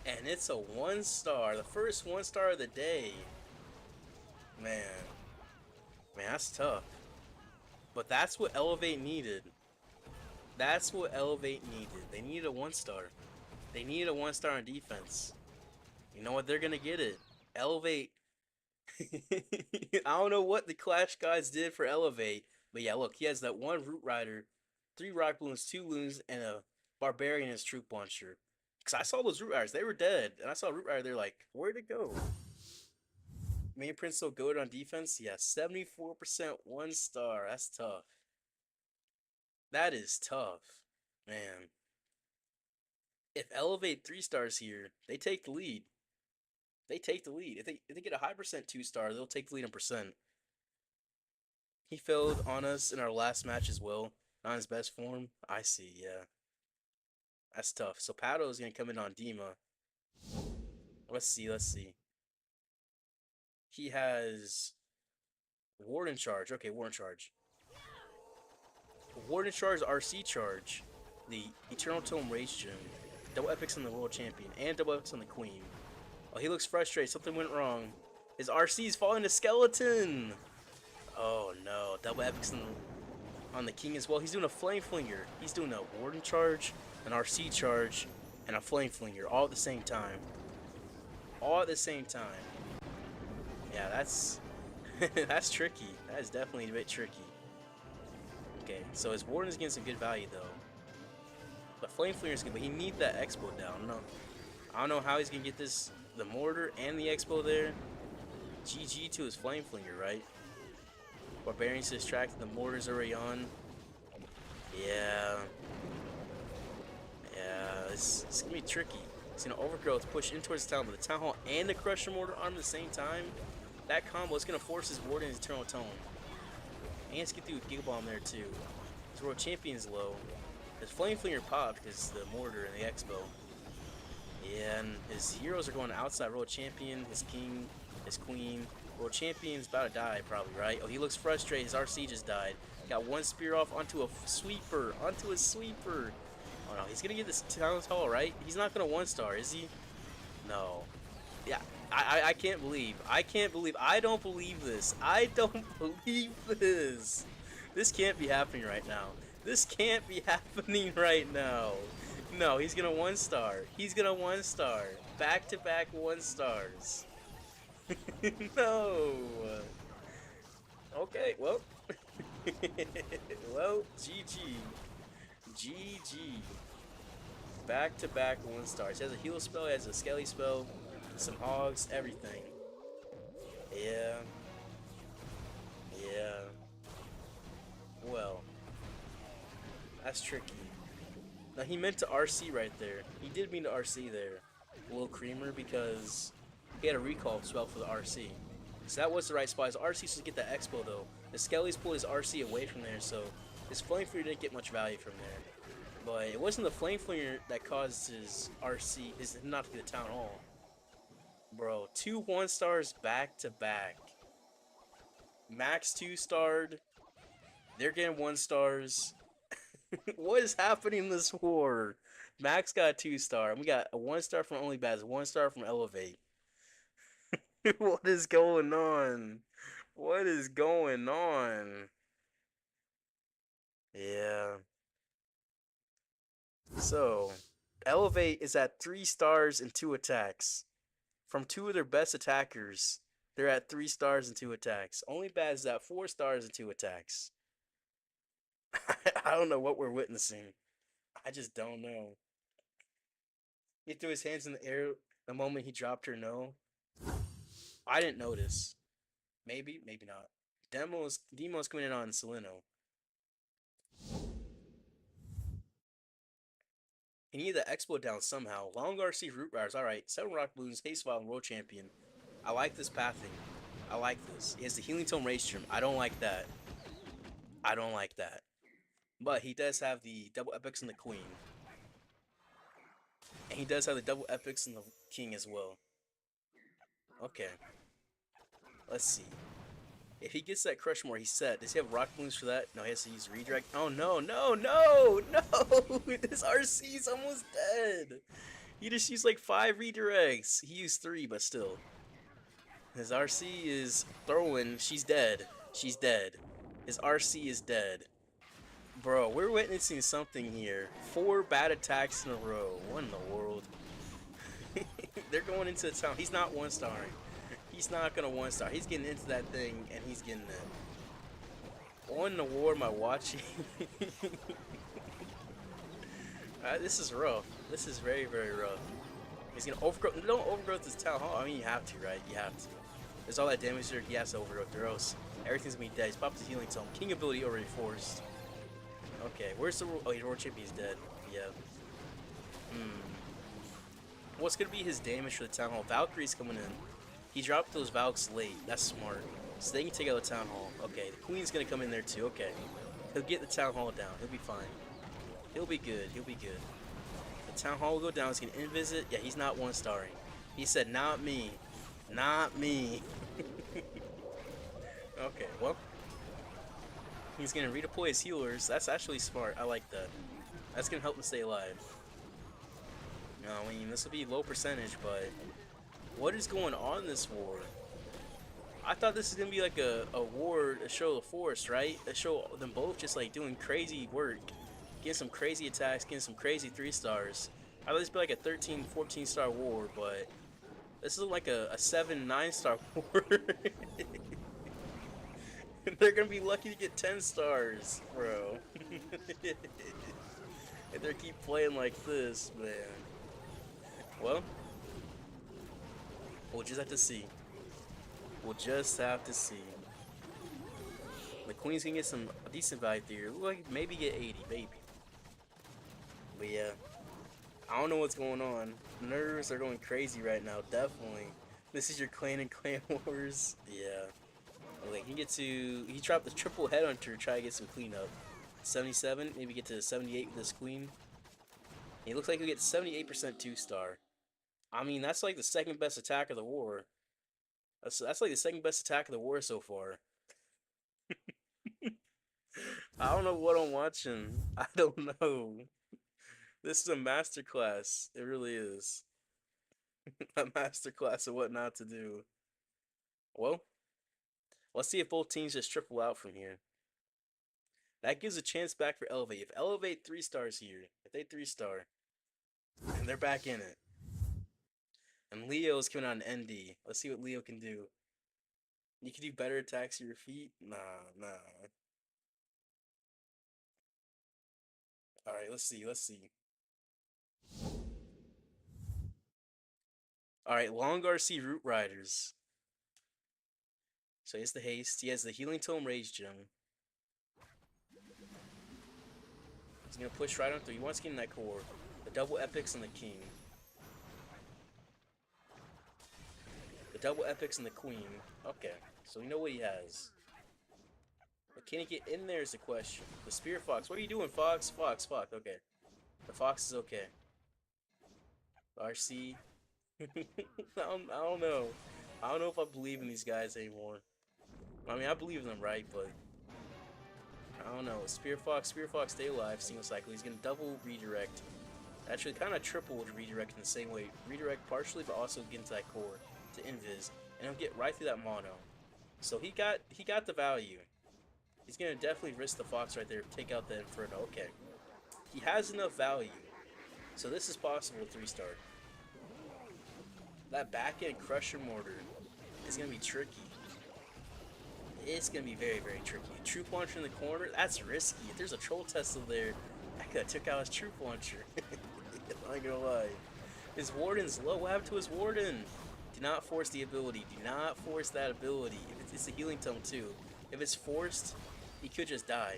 And it's a 1-star. The first 1-star of the day. Man, that's tough. But that's what Elevate needed. That's what Elevate needed. They needed a 1-star. They needed a 1-star on defense. You know what? They're gonna get it. Elevate. I don't know what the Clash guys did for Elevate. But yeah, look. He has that 1 Root Rider, 3 Rock Balloons, 2 Loons, and a Barbarian in his Troop Launcher. Because I saw those Root Riders. They were dead. And I saw Root Rider. They're like, where'd it go? Main Prince so good on defense? Yeah, 74% 1-star. That's tough. That is tough. Man. If Elevate 3-stars here, they take the lead. They take the lead. If they get a high percent 2-star, they'll take the lead in percent. He failed on us in our last match as well. Not in his best form. I see, yeah. That's tough. So Pato is going to come in on Dima. Let's see. He has Warden Charge. Okay, Warden Charge. Warden Charge, RC Charge. The Eternal Tome Rage Gem. Double epics on the World Champion. And double epics on the Queen. Oh, he looks frustrated. Something went wrong. His RC's falling to skeleton. Oh no. Double epics on the King as well. He's doing a Flame Flinger. He's doing a Warden Charge, an RC Charge, and a Flame Flinger. All at the same time. All at the same time. Yeah, that's that's tricky. That is definitely a bit tricky. Okay, so his Warden is getting some good value though. But Flame Flinger is good, but he needs that Expo down. I don't know how he's gonna get this, the Mortar and the Expo there. GG to his Flame Flinger, right? Barbarian's distracted, the Mortar's already on. Yeah, it's gonna be tricky. He's gonna Overgrowth, push in towards the Town, but the Town Hall and the Crusher Mortar arm at the same time. That combo is gonna force his Warden and his Eternal Tome. And he's gonna get through with Giga Bomb there too. His World Champion's low. His Flame Flinger popped because the Mortar and the Expo. Yeah, and his heroes are going outside. World Champion, his King, his Queen. World Champion's about to die probably, right? Oh, he looks frustrated. His RC just died. Got 1 spear off onto a sweeper. Onto a sweeper. Oh no, he's gonna get this Town Hall, right? He's not gonna 1-star, is he? No. Yeah, I can't believe. I don't believe this. I don't believe this. This can't be happening right now. This can't be happening right now. No, he's gonna 1-star. He's gonna 1-star. Back-to-back 1-stars. No. Okay, well. Well, GG. GG. Back to back 1-stars. He has a heal spell, he has a skelly spell, some hogs, everything. Yeah. Yeah. Well. That's tricky. Now he meant to RC right there. He did mean to RC there. A little creamer because he had a recall spell for the RC. So that was the right spot. His RC should get that expo though. The Skelly's pulled his RC away from there, so his Flame Flinger didn't get much value from there. But it wasn't the Flame Flinger that caused his RC, his not to get the Town Hall. Bro, 2 1-stars back to back. Max 2-starred. They're getting 1-stars. What is happening in this war? Max got a 2-star. We got a 1-star from Only Baz, 1-star from Elevate. What is going on? What is going on? Yeah. So, Elevate is at 3 stars and 2 attacks. From 2 of their best attackers, they're at 3 stars and 2 attacks. Only Baz is at 4 stars and 2 attacks. I don't know what we're witnessing. I just don't know. He threw his hands in the air the moment he dropped her no. I didn't notice. Maybe, maybe not. Demo's coming in on Seleno. He needed the expo down somehow. Long RC Root Riders, alright. 7 Rock Balloons, Haste Wild, and World Champion. I like this pathing. I like this. He has the Healing Tome Rage Trim. I don't like that. I don't like that. But he does have the double epics and the Queen. And he does have the double epics and the King as well. Okay. Let's see. If he gets that Crush more, he's set. Does he have Rock Balloons for that? No, he has to use Redirect. Oh, no, no, no, no! This RC's almost dead. He just used like 5 redirects. He used 3, but still. His RC is throwing. She's dead. She's dead. His RC is dead. Bro, we're witnessing something here. 4 bad attacks in a row. What in the world? They're going into the town. He's not 1-starring. He's not gonna 1-star. He's getting into that thing and he's getting it. On the war, am I watching? This is rough. This is very, very rough. He's gonna overgrowth. Don't overgrowth this town hall. I mean, you have to, right? You have to. There's all that damage there. He has to overgrowth, or else everything's gonna be dead. He's popped his healing tome. King ability already forced. Okay, where's the? Oh, your World Champion's dead. Yeah. What's gonna be his damage for the town hall? Valkyrie's coming in. He dropped those Valks late. That's smart. So they can take out the town hall. Okay, the Queen's gonna come in there too. Okay. He'll get the town hall down. He'll be fine. He'll be good. He'll be good. The town hall will go down. He's gonna invisit. Yeah, he's not 1-starring. He said, not me. Not me. Okay, well. He's gonna redeploy his healers. That's actually smart. I like that. That's gonna help him stay alive. No, I mean, this will be low percentage, but what is going on in this war? I thought this is gonna be like a war, a show of force, right? A show them both just like doing crazy work, getting some crazy attacks, getting some crazy 3-stars. I thought this would be like a 13, 14-star war, but this is like a 7, 9-star war. They're gonna be lucky to get 10 stars, bro. If they keep playing like this, man. Well, we'll just have to see. We'll just have to see. The Queen's gonna get some decent value there. Look like maybe get 80, baby. But yeah, I don't know what's going on. Nerves are going crazy right now, definitely. This is your clan and clan wars. Yeah. Okay, he dropped the triple headhunter to try to get some cleanup. 77, maybe get to 78 with this Queen. It looks like he'll get 78% 2-star. I mean, that's like the second best attack of the war. That's like the second best attack of the war so far. I don't know what I'm watching. I don't know. This is a masterclass. It really is. A masterclass of what not to do. Well, let's see if both teams just triple out from here. That gives a chance back for Elevate. If Elevate 3 stars here, if they 3-star, and they're back in it. And Leo's coming out in ND. Let's see what Leo can do. You can do better attacks with your feet? Nah. Alright, let's see. Alright, Long RC Root Riders. So he has the haste. He has the Healing Tome Rage Gem. He's gonna push right on through. He wants to get in that core. The double epics and the king. The double epics and the queen. Okay, so we know what he has. But can he get in there is the question. The Spear Fox. What are you doing, Fox? Fox. Okay. The Fox is okay. RC. I don't know. I don't know if I believe in these guys anymore. I mean, I believe in them, right? But I don't know. Spear Fox, stay alive. Single cycle. He's gonna double redirect. Actually, kind of triple redirect in the same way. Redirect partially, but also get into that core to invis, and he'll get right through that mono. So he got the value. He's gonna definitely risk the Fox right there. Take out the Inferno. Okay. He has enough value. So this is possible 3-star. That back end Crusher Mortar is going to be tricky. It's going to be very, very tricky. Troop Launcher in the corner, that's risky. If there's a Troll Tesla there, I could have took out his Troop Launcher. I'm not going to lie. His Warden's low. What happened to his Warden? Do not force the ability. Do not force that ability. If it's a Healing Tome too. If it's forced, he could just die.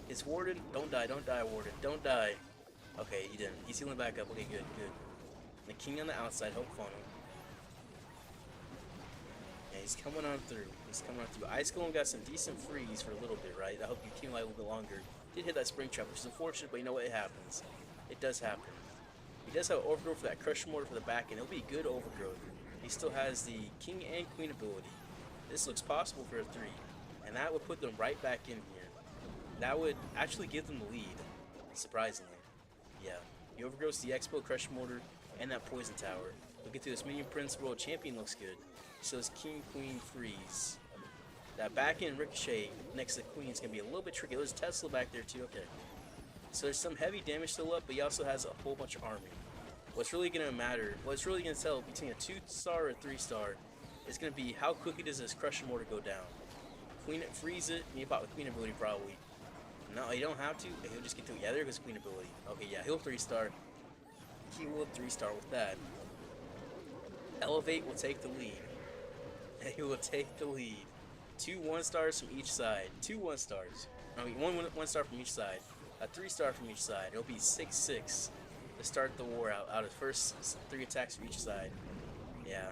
His Warden, don't die, Warden. Don't die. Okay, he didn't. He's healing back up. Okay, good. The King on the outside, Hope Funnel. Yeah, he's coming on through. Ice Golem got some decent freeze for a little bit, right? I hope you keep alive a little bit longer. Did hit that Spring Trap, which is unfortunate, but you know what? It happens. It does happen. He does have Overgrowth for that Crusher Mortar for the back end. It'll be good Overgrowth. He still has the King and Queen ability. This looks possible for a 3. And that would put them right back in here. That would actually give them the lead, surprisingly. Yeah, he overgrows the Expo, Crush Mortar, and that Poison Tower. We'll get to this Minion Prince World Champion looks good. So his King, Queen, Freeze. That back end Ricochet next to the Queen is going to be a little bit tricky. There's Tesla back there too, okay. So there's some heavy damage still up, but he also has a whole bunch of army. What's really going to matter, what's really going to tell between a 2-star or a 3-star is going to be how quickly does this Crusher Mortar go down. Queen it, freeze it, you pop with Queen ability probably. No, you don't have to. He'll just get to it. Yeah, there goes Queen ability. Okay, yeah, he'll 3-star. He will 3-star with that. Elevate will take the lead. He will take the lead. 2 1-stars from each side. 2 1-stars. I mean, one star from each side. A 3-star from each side. It'll be 6-6 to start the war out of the first 3 attacks from each side. Yeah.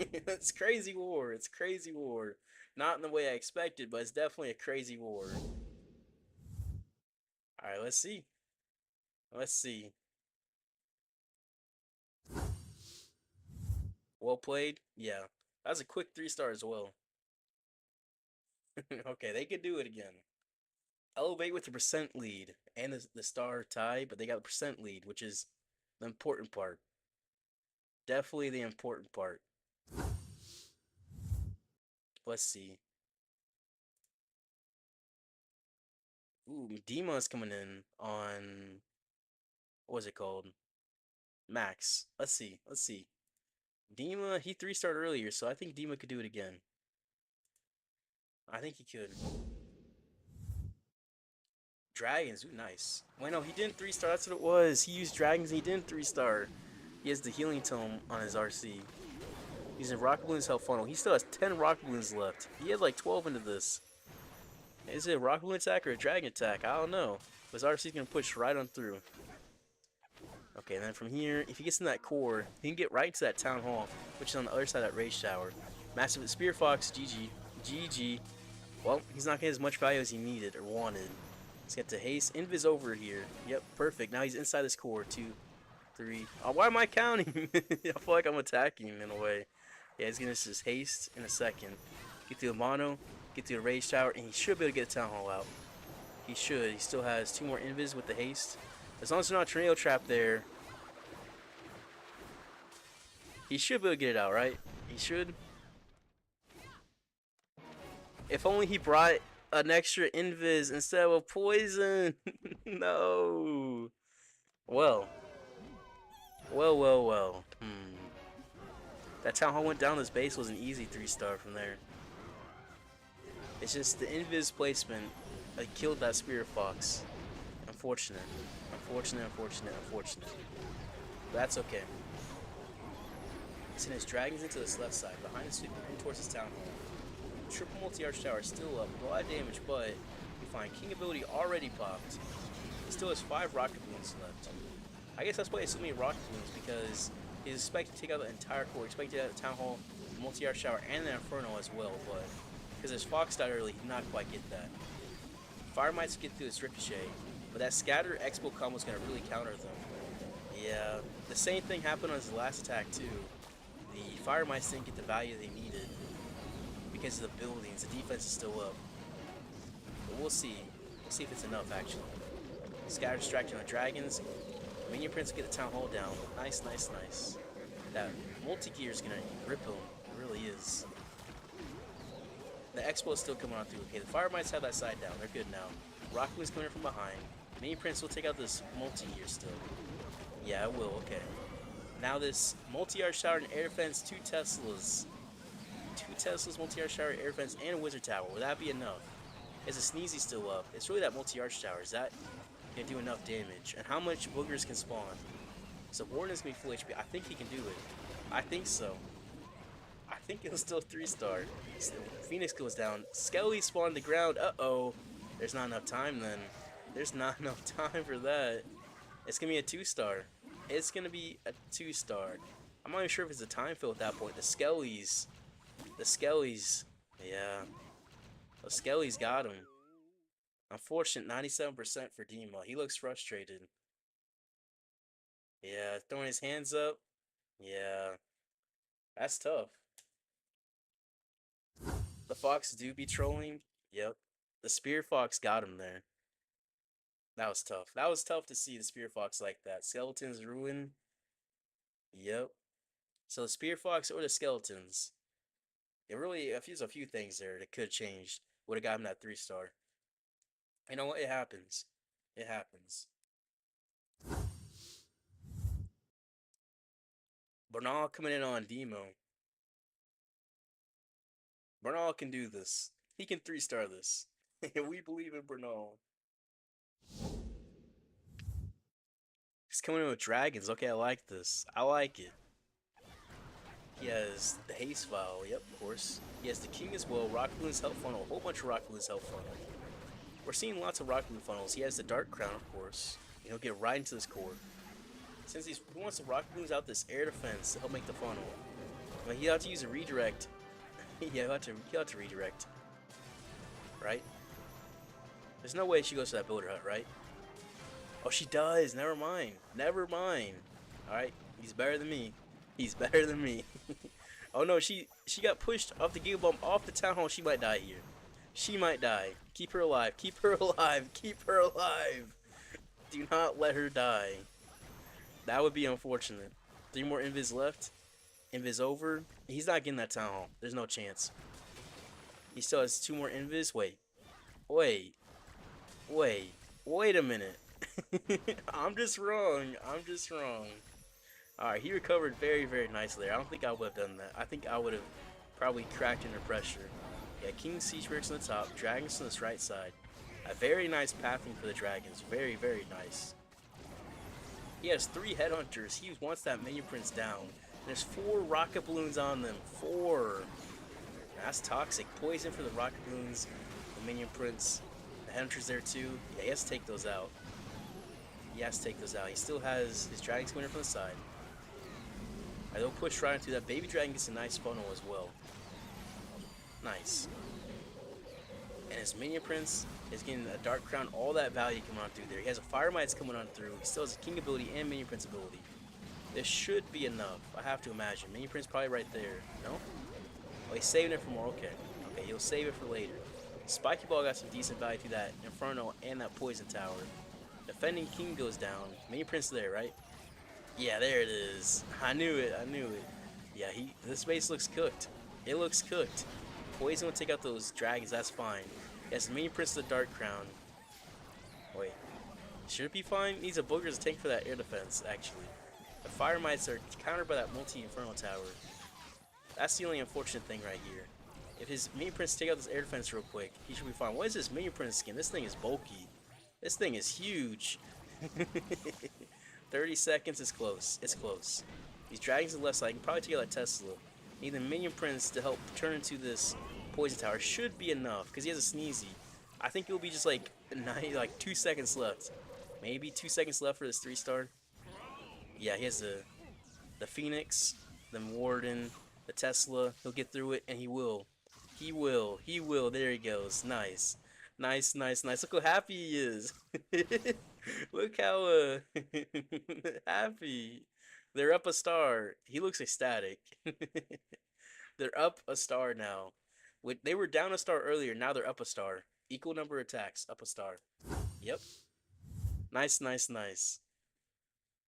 It's crazy war. It's crazy war. Not in the way I expected, but it's definitely a crazy war. Alright, let's see. Well played? Yeah. That was a quick 3-star as well. Okay, they could do it again. Elevate with the percent lead and the star tie, but they got the percent lead, which is the important part. Definitely the important part. Let's see. Ooh, Dima's coming in on, what was it called? Max. Let's see. Dima, he 3-starred earlier, so I think Dima could do it again. I think he could. Dragons, ooh, nice. Wait, no, he didn't 3-star, that's what it was. He used dragons and he didn't 3-star. He has the healing tome on his RC. Using rocket balloons help funnel. He still has 10 rocket balloons left. He had like 12 into this. Is it a rocket balloon attack or a dragon attack? I don't know. But his RC's gonna push right on through. Okay, and then from here, if he gets in that core, he can get right into that town hall, which is on the other side of that rage tower. Massive Spear Fox, GG. Well, he's not getting as much value as he needed or wanted. Let's get to haste. Invis over here. Yep, perfect. Now he's inside this core. 2, 3. Oh, why am I counting? I feel like I'm attacking in a way. Yeah, he's gonna just haste in a second. Get through the mono, get through the rage tower, and he should be able to get the town hall out. He should. He still has 2 more invis with the haste. As long as there's not a tornado trap there, he should be able to get it out, right? He should. If only he brought an extra invis instead of a poison. No. Well. That Town Hall went down. This base was an easy 3-star from there. It's just the invis placement that killed that Spirit Fox. Unfortunate. Unfortunate. But that's okay. Send his dragons into this left side, behind the sweep in towards his Town Hall. Triple multi-arch tower still up, a lot of damage, but you find King ability already popped. He still has 5 rocket balloons left. I guess that's why he's so many rocket balloons, because he's expected to take out the entire core, expected to take out the Town Hall, the multi-arch tower, and the Inferno as well, but because his Fox died early, he did not quite get that. Fire Mites get through his Ricochet, but that Scatter Expo combo is going to really counter them. Yeah, the same thing happened on his last attack too. The Fire Mites didn't get the value they needed because of the buildings. The defense is still up. But we'll see. We'll see if it's enough actually. Scatter distraction on Dragons. Minion Prince will get the Town Hall down. Nice. That multi-gear is going to rip him. It really is. The Expo is still coming on through. Okay, the Fire Mites have that side down. They're good now. Rocket is coming in from behind. Minion Prince will take out this multi-gear still. Yeah, it will. Okay. Now this multi-arch tower and air defense, 2 Teslas. 2 Teslas, multi-arch tower, air defense, and a wizard tower. Will that be enough? Is a Sneezy still up? It's really that multi-arch tower. Is that gonna do enough damage? And how much boogers can spawn? So Warden is gonna be full HP. I think he can do it. I think so. I think it'll still 3-star. Phoenix goes down. Skelly spawned the ground. Uh-oh. There's not enough time then. There's not enough time for that. It's gonna be a 2-star. It's gonna be a 2-star. I'm not even sure if it's a time fill at that point. The Skellies, yeah. The Skellies got him. Unfortunate 97% for Dima. He looks frustrated. Yeah, throwing his hands up. Yeah. That's tough. The Fox do be trolling. Yep. The Spear Fox got him there. That was tough. That was tough to see the Spear Fox like that. Skeletons ruin. Yep. So the Spear Fox or the Skeletons. It really, there's a few things there that could have changed. Would have got him that 3-star. You know what? It happens. It happens. Bernal coming in on Demo. Bernal can do this. He can 3-star this. We believe in Bernal. He's coming in with dragons. Okay, I like this. I like it. He has the haste vial. Yep, of course. He has the king as well. Rock Balloon's health funnel. A whole bunch of Rock Balloon's health funnel. We're seeing lots of Rock Balloon funnels. He has the dark crown, of course. And he'll get right into this core. Since he wants the Rock Balloons out this air defense to help make the funnel. But he'll have to use a redirect. Yeah, he'll have to redirect. Right? There's no way she goes to that builder hut, right? Oh, she does. Never mind. Never mind. Alright. He's better than me. He's better than me. Oh no, she got pushed off the Giga Bomb off the Town Hall. She might die here. She might die. Keep her alive. Keep her alive. Keep her alive. Do not let her die. That would be unfortunate. 3 more invis left. Invis over. He's not getting that Town Hall. There's no chance. He still has 2 more invis. Wait a minute. I'm just wrong. Alright, he recovered very, very nicely there. I don't think I would have done that. I think I would have probably cracked under pressure. Yeah, King Siege Barracks on the top, Dragons on this right side. A very nice pathing for the Dragons. Very, very nice. He has 3 Headhunters. He wants that Minion Prince down. There's 4 Rocket Balloons on them. 4. That's toxic. Poison for the Rocket Balloons. The Minion Prince. The Headhunters there too. Yeah, he has to take those out. He still has his Dragon Splinter from the side. They'll push right into that. Baby Dragon gets a nice funnel as well. Nice. And his Minion Prince is getting a Dark Crown, all that value coming on through there. He has a Fire Mites coming on through. He still has a King ability and Minion Prince ability. This should be enough, I have to imagine. Minion Prince probably right there. No? Oh, he's saving it for more. Okay, he'll save it for later. Spiky Ball got some decent value through that Inferno and that Poison Tower. Defending King goes down. Minion Prince there, right? Yeah, there it is. I knew it. Yeah, this base looks cooked. It looks cooked. Poison will take out those dragons, that's fine. Yes, Minion Prince the Dark Crown. Wait. Should it be fine? Needs a Booger's tank for that air defense, actually. The Fire Mites are countered by that multi-Infernal Tower. That's the only unfortunate thing right here. If his Minion Prince take out this air defense real quick, he should be fine. What is this Minion Prince skin? This thing is bulky. This thing is huge. 30 seconds is close. It's close. These dragons to the left side. I can probably take out that Tesla. Need the Minion Prince to help turn into this Poison Tower. Should be enough because he has a Sneezy. I think it'll be just like 2 seconds left. Maybe 2 seconds left for this 3-star. Yeah, he has the Phoenix, the Warden, the Tesla. He'll get through it, and he will. He will. He will. There he goes. Nice. Nice, nice, nice. Look how happy he is. Look how happy. They're up a star. He looks ecstatic. They're up a star now. They were down a star earlier. Now they're up a star. Equal number of attacks. Up a star. Yep. Nice, nice, nice.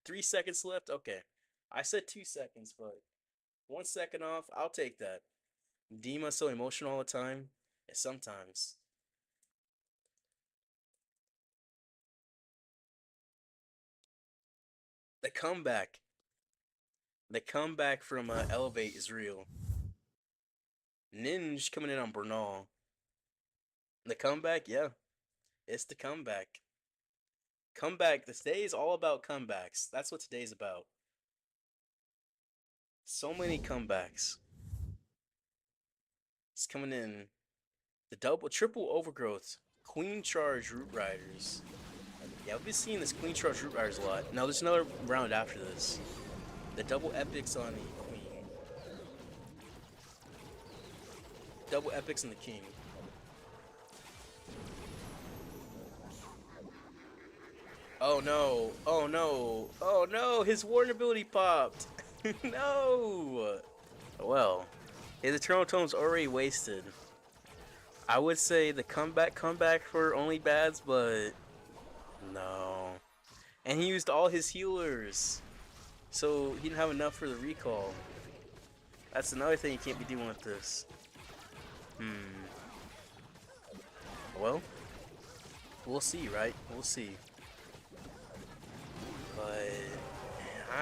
3 seconds left? Okay. I said 2 seconds, but 1 second off, I'll take that. Dima so emotional all the time. Yeah, sometimes. The comeback. The comeback from Elevate is real. Ninja coming in on Bernal. The comeback, yeah. It's the comeback. Comeback. Today is all about comebacks. That's what today's about. So many comebacks. It's coming in. The triple overgrowth. Queen Charge Root Riders. Yeah, we've been seeing this Queen Charge Root Riders a lot. Now there's another round after this. The double epics on the Queen. Double epics on the King. Oh no. Oh no. Oh no. His Warden ability popped. No. Well, his Eternal Tome's already wasted. I would say the comeback for only bads, but no. And he used all his healers. So he didn't have enough for the recall. That's another thing you can't be doing with this. Well, we'll see, right? We'll see. But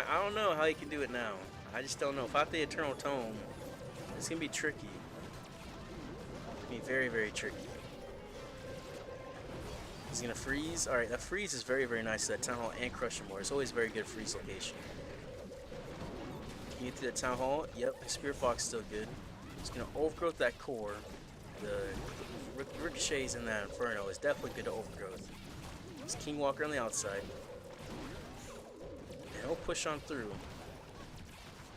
I don't know how he can do it now. I just don't know. Without the Eternal Tome, it's gonna be tricky. It's gonna be very, very tricky. He's gonna freeze. Alright, that freeze is very, very nice. That Town Hall and Crush More. It's always very good freeze location. Can you get to the Town Hall? Yep, the Spirit Box is still good. It's gonna overgrowth that core. The ricochets in that Inferno is definitely good to overgrowth. It's King Walker on the outside. And he'll push on through.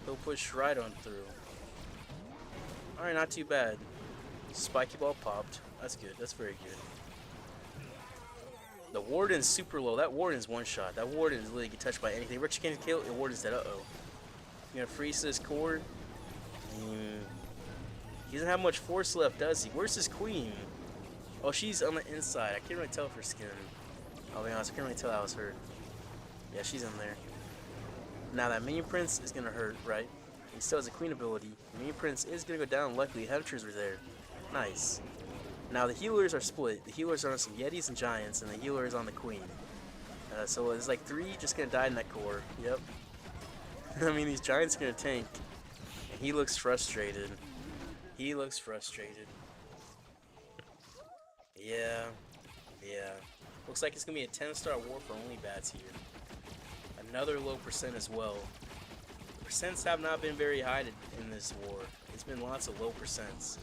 He'll push right on through. Alright, not too bad. Spiky Ball popped. That's good. That's very good. The Warden's super low. That Warden's one shot. That Warden is literally get touched by anything. Rich can't kill it. The Warden's dead. Uh-oh. You gonna freeze this core? He doesn't have much force left, does he? Where's his Queen? Oh, she's on the inside. I can't really tell for skin. I'll be honest, I can't really tell that was her. Yeah, she's in there. Now that Minion Prince is gonna hurt, right? He still has a Queen ability. Minion Prince is gonna go down. Luckily, Hunters were there. Nice. Now the healers are split. The healers are on some Yetis and Giants, and the healer is on the Queen. So it's like 3 just gonna die in that core. Yep. I mean, these Giants are gonna tank. And he looks frustrated. He looks frustrated. Yeah. Yeah. Looks like it's gonna be a 10-star war for only bats here. Another low percent as well. The percents have not been very high in this war. It's been lots of low percents.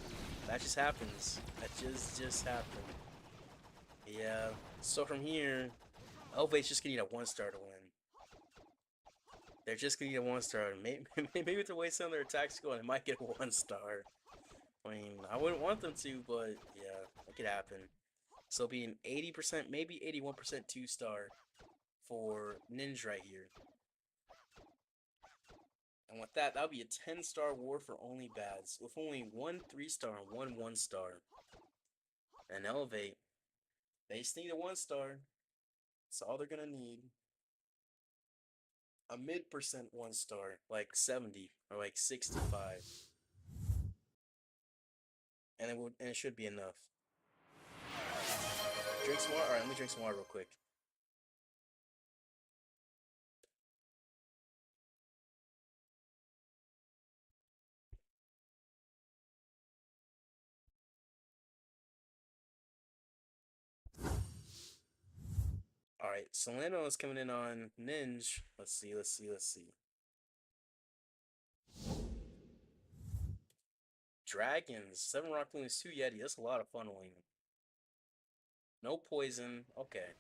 That just happens. That just happened. Yeah. So from here, Elevate's just gonna need a 1-star to win. They're just gonna need a 1-star. Maybe with the way some of their attacks go, they might get a 1-star. I mean, I wouldn't want them to, but yeah, it could happen. So it'll be an 80%, maybe 81% 2-star for Ninja right here. And with that, that'll be a 10-star war for only bads, with only 1 3-star and 1 1-star. And Elevate, they just need a 1-star. That's all they're gonna need. A mid-percent 1-star, like 70 or like 65. And it should be enough. Drink some water. Alright, let me drink some water real quick. All right, Solano is coming in on Ninja. Let's see. Dragons, 7 Rock Balloons, 2 Yeti. That's a lot of funneling. No poison. Okay.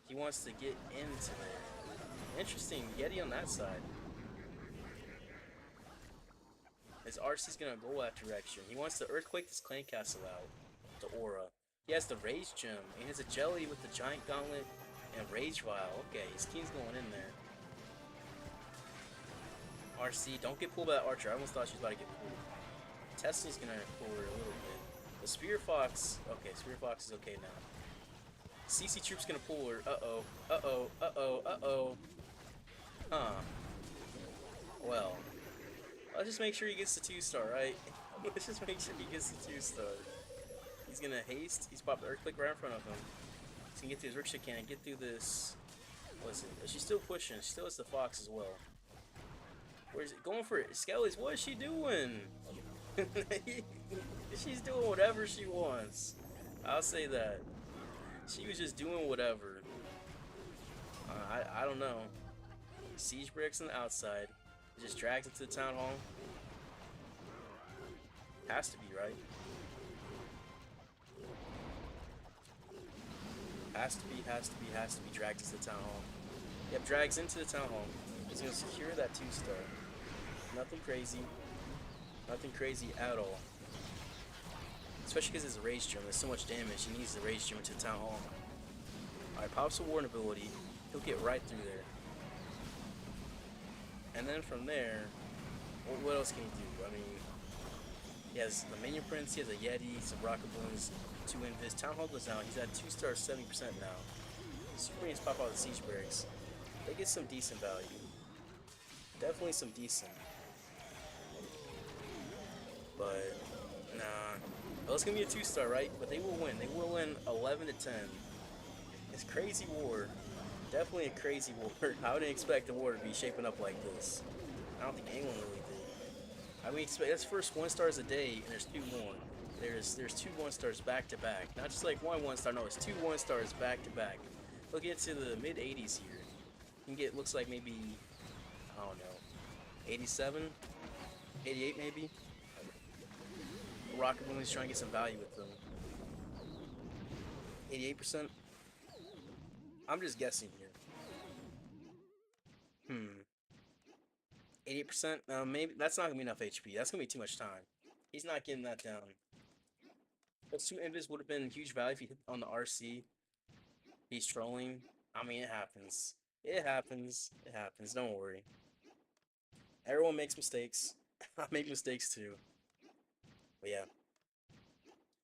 He wants to get into there. Interesting. Yeti on that side. His RC's gonna go that direction. He wants to Earthquake this Clan Castle out. The Aura. He has the Rage Gem. He has a Jelly with the Giant Gauntlet and Rage Vial. Okay, his King's going in there. RC, don't get pulled by that Archer. I almost thought she was about to get pulled. Tesla's gonna pull her a little bit. The Spear Fox. Okay, Spear Fox is okay now. CC Troop's gonna pull her. Uh-oh. Huh. Well. Let's just make sure he gets the 2-star, right? Let's just make sure he gets the 2-star. He's gonna haste. He's popped the Earthquake right in front of him. He's gonna get through his Ricochet Cannon, get through this. What is it? She's still pushing. She still has the Fox as well. Where is it? Going for it. Skelly's, what is she doing? She's doing whatever she wants. I'll say that. She was just doing whatever. I don't know. Siege bricks on the outside. It just drags into the town hall. Has to be, right? Has to be dragged into the town hall. Yep, drags into the town hall. He's gonna secure that 2-star. Nothing crazy. Nothing crazy at all. Especially because it's a Rage Gem. There's so much damage. He needs the Rage Gem into the town hall. Alright, pops a Warden ability. He'll get right through there. And then from there, what else can he do? I mean, he has the Minion Prince, he has a Yeti, some Rocket Balloons, 2 Invis. Town Hall goes down. He's at 2-star 70% now. Super Minions pop out the Siege Barracks. They get some decent value. Definitely some decent. But, nah. Well, it's going to be a 2-star, right? But they will win. They will win 11 to 10. It's crazy war. Definitely a crazy war. I wouldn't expect the war to be shaping up like this. I don't think anyone really did. I would expect that's first 1-stars a day, and there's 2 more. There's 2 1-stars back to back. Not just like 1 1-star. No, it's 2 1-stars back to back. They'll get to the mid 80s here. You can get, looks like maybe, I don't know, 87, 88 maybe. Rocket Balloon's trying to get some value with them. 88%. I'm just guessing here. 88%? Maybe that's not gonna be enough HP. That's gonna be too much time. He's not getting that down. Those 2 invis would have been huge value if he hit on the RC. He's trolling. I mean, it happens. It happens. It happens. Don't worry. Everyone makes mistakes. I make mistakes too. But yeah.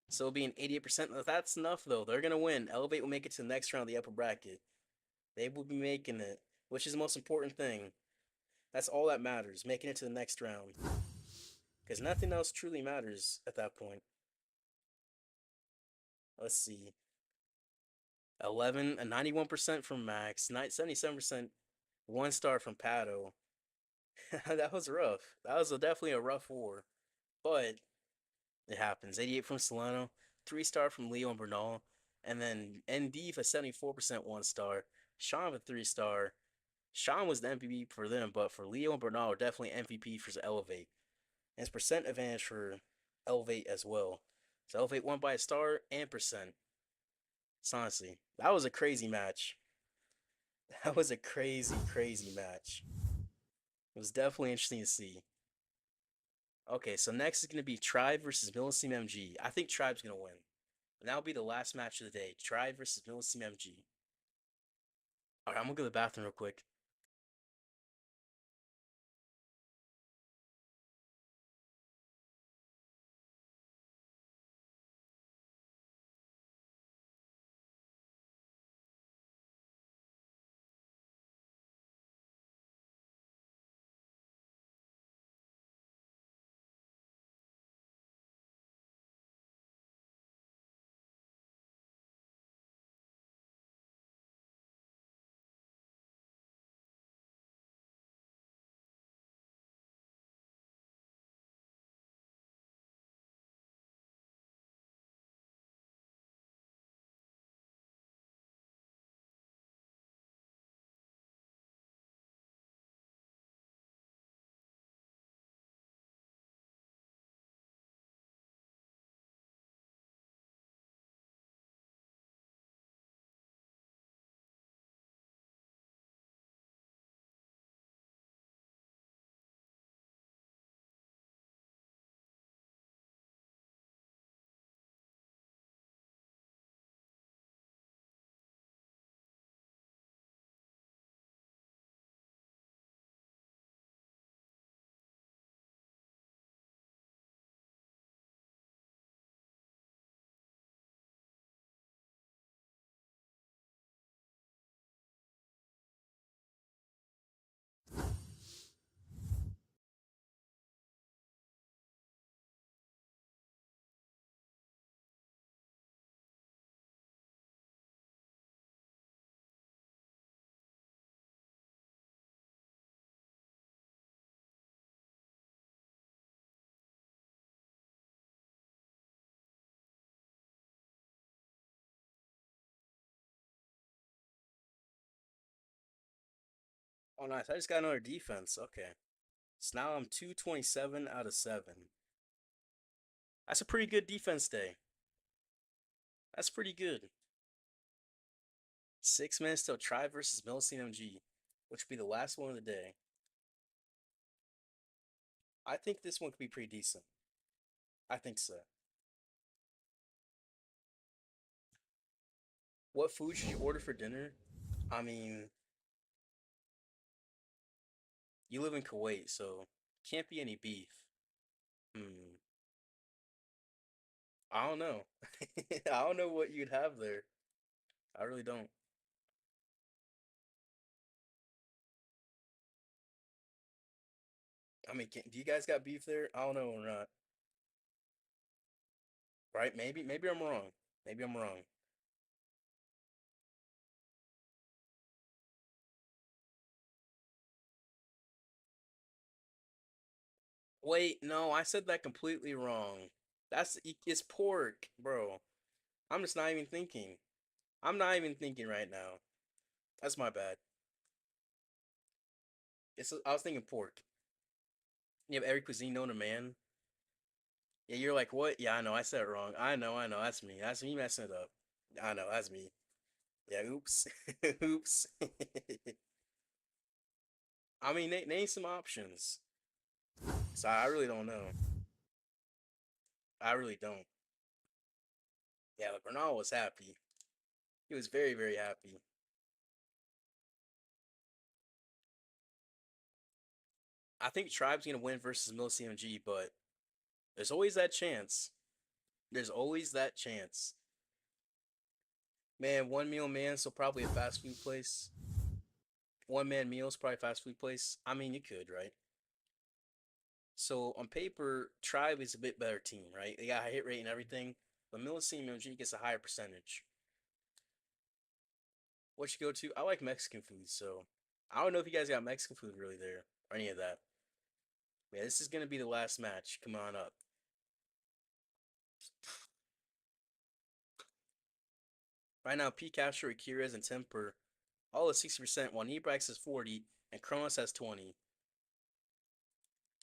So being 88%, if that's enough though, they're gonna win. Elevate will make it to the next round of the upper bracket. They will be making it, which is the most important thing. That's all that matters, making it to the next round. Because nothing else truly matters at that point. Let's see. 91% from Max, 77% 1-star from Pato. That was rough. That was definitely a rough war. But it happens. 88 from Solano, 3-star from Leo and Bernal, and then ND for 74% 1-star. Sean with 3-star. Sean was the MVP for them, but for Leo and Bernal are definitely MVP for Elevate. And it's percent advantage for Elevate as well. So Elevate won by a star and percent. So honestly, that was a crazy match. That was a crazy match. It was definitely interesting to see. Okay, so next is going to be Tribe versus Millesime MG. I think Tribe's going to win. And that'll be the last match of the day. Tribe versus Millesime MG. Alright, I'm going to go to the bathroom real quick. Oh, nice. I just got another defense. Okay. So now I'm 227 out of 7. That's a pretty good defense day. That's pretty good. 6 minutes till Tribe versus Millesime MG, which would be the last one of the day. I think this one could be pretty decent. I think so. What food should you order for dinner? I mean, you live in Kuwait, so can't be any beef. I don't know. I don't know what you'd have there. I really don't. I mean, do you guys got beef there? I don't know or not. Right? Maybe I'm wrong. Maybe I'm wrong. Wait, no, I said that completely wrong. It's pork, bro. I'm just not even thinking. I'm not even thinking right now. That's my bad. I was thinking pork. You have every cuisine known to man. Yeah, you're like, what? Yeah, I know. I said it wrong. I know. That's me. That's me messing it up. I know. That's me. Yeah, oops. Oops. I mean, name some options. So I really don't know. I really don't. Yeah, like Ronaldo was happy. He was very, very happy. I think Tribe's gonna win versus Mill CMG, but there's always that chance. There's always that chance. Man, one meal man, so probably a fast food place. One man meals, probably fast food place. I mean, you could, right? So on paper, Tribe is a bit better team, right? They got a hit rate and everything, but Millesime MG gets a higher percentage. What you go to? I like Mexican food, so I don't know if you guys got Mexican food really there or any of that. Yeah, this is gonna be the last match. Come on up. Right now, Pikachu, Akira's, and Temper all at 60%, while Nebrax is 40 and Kronos has 20.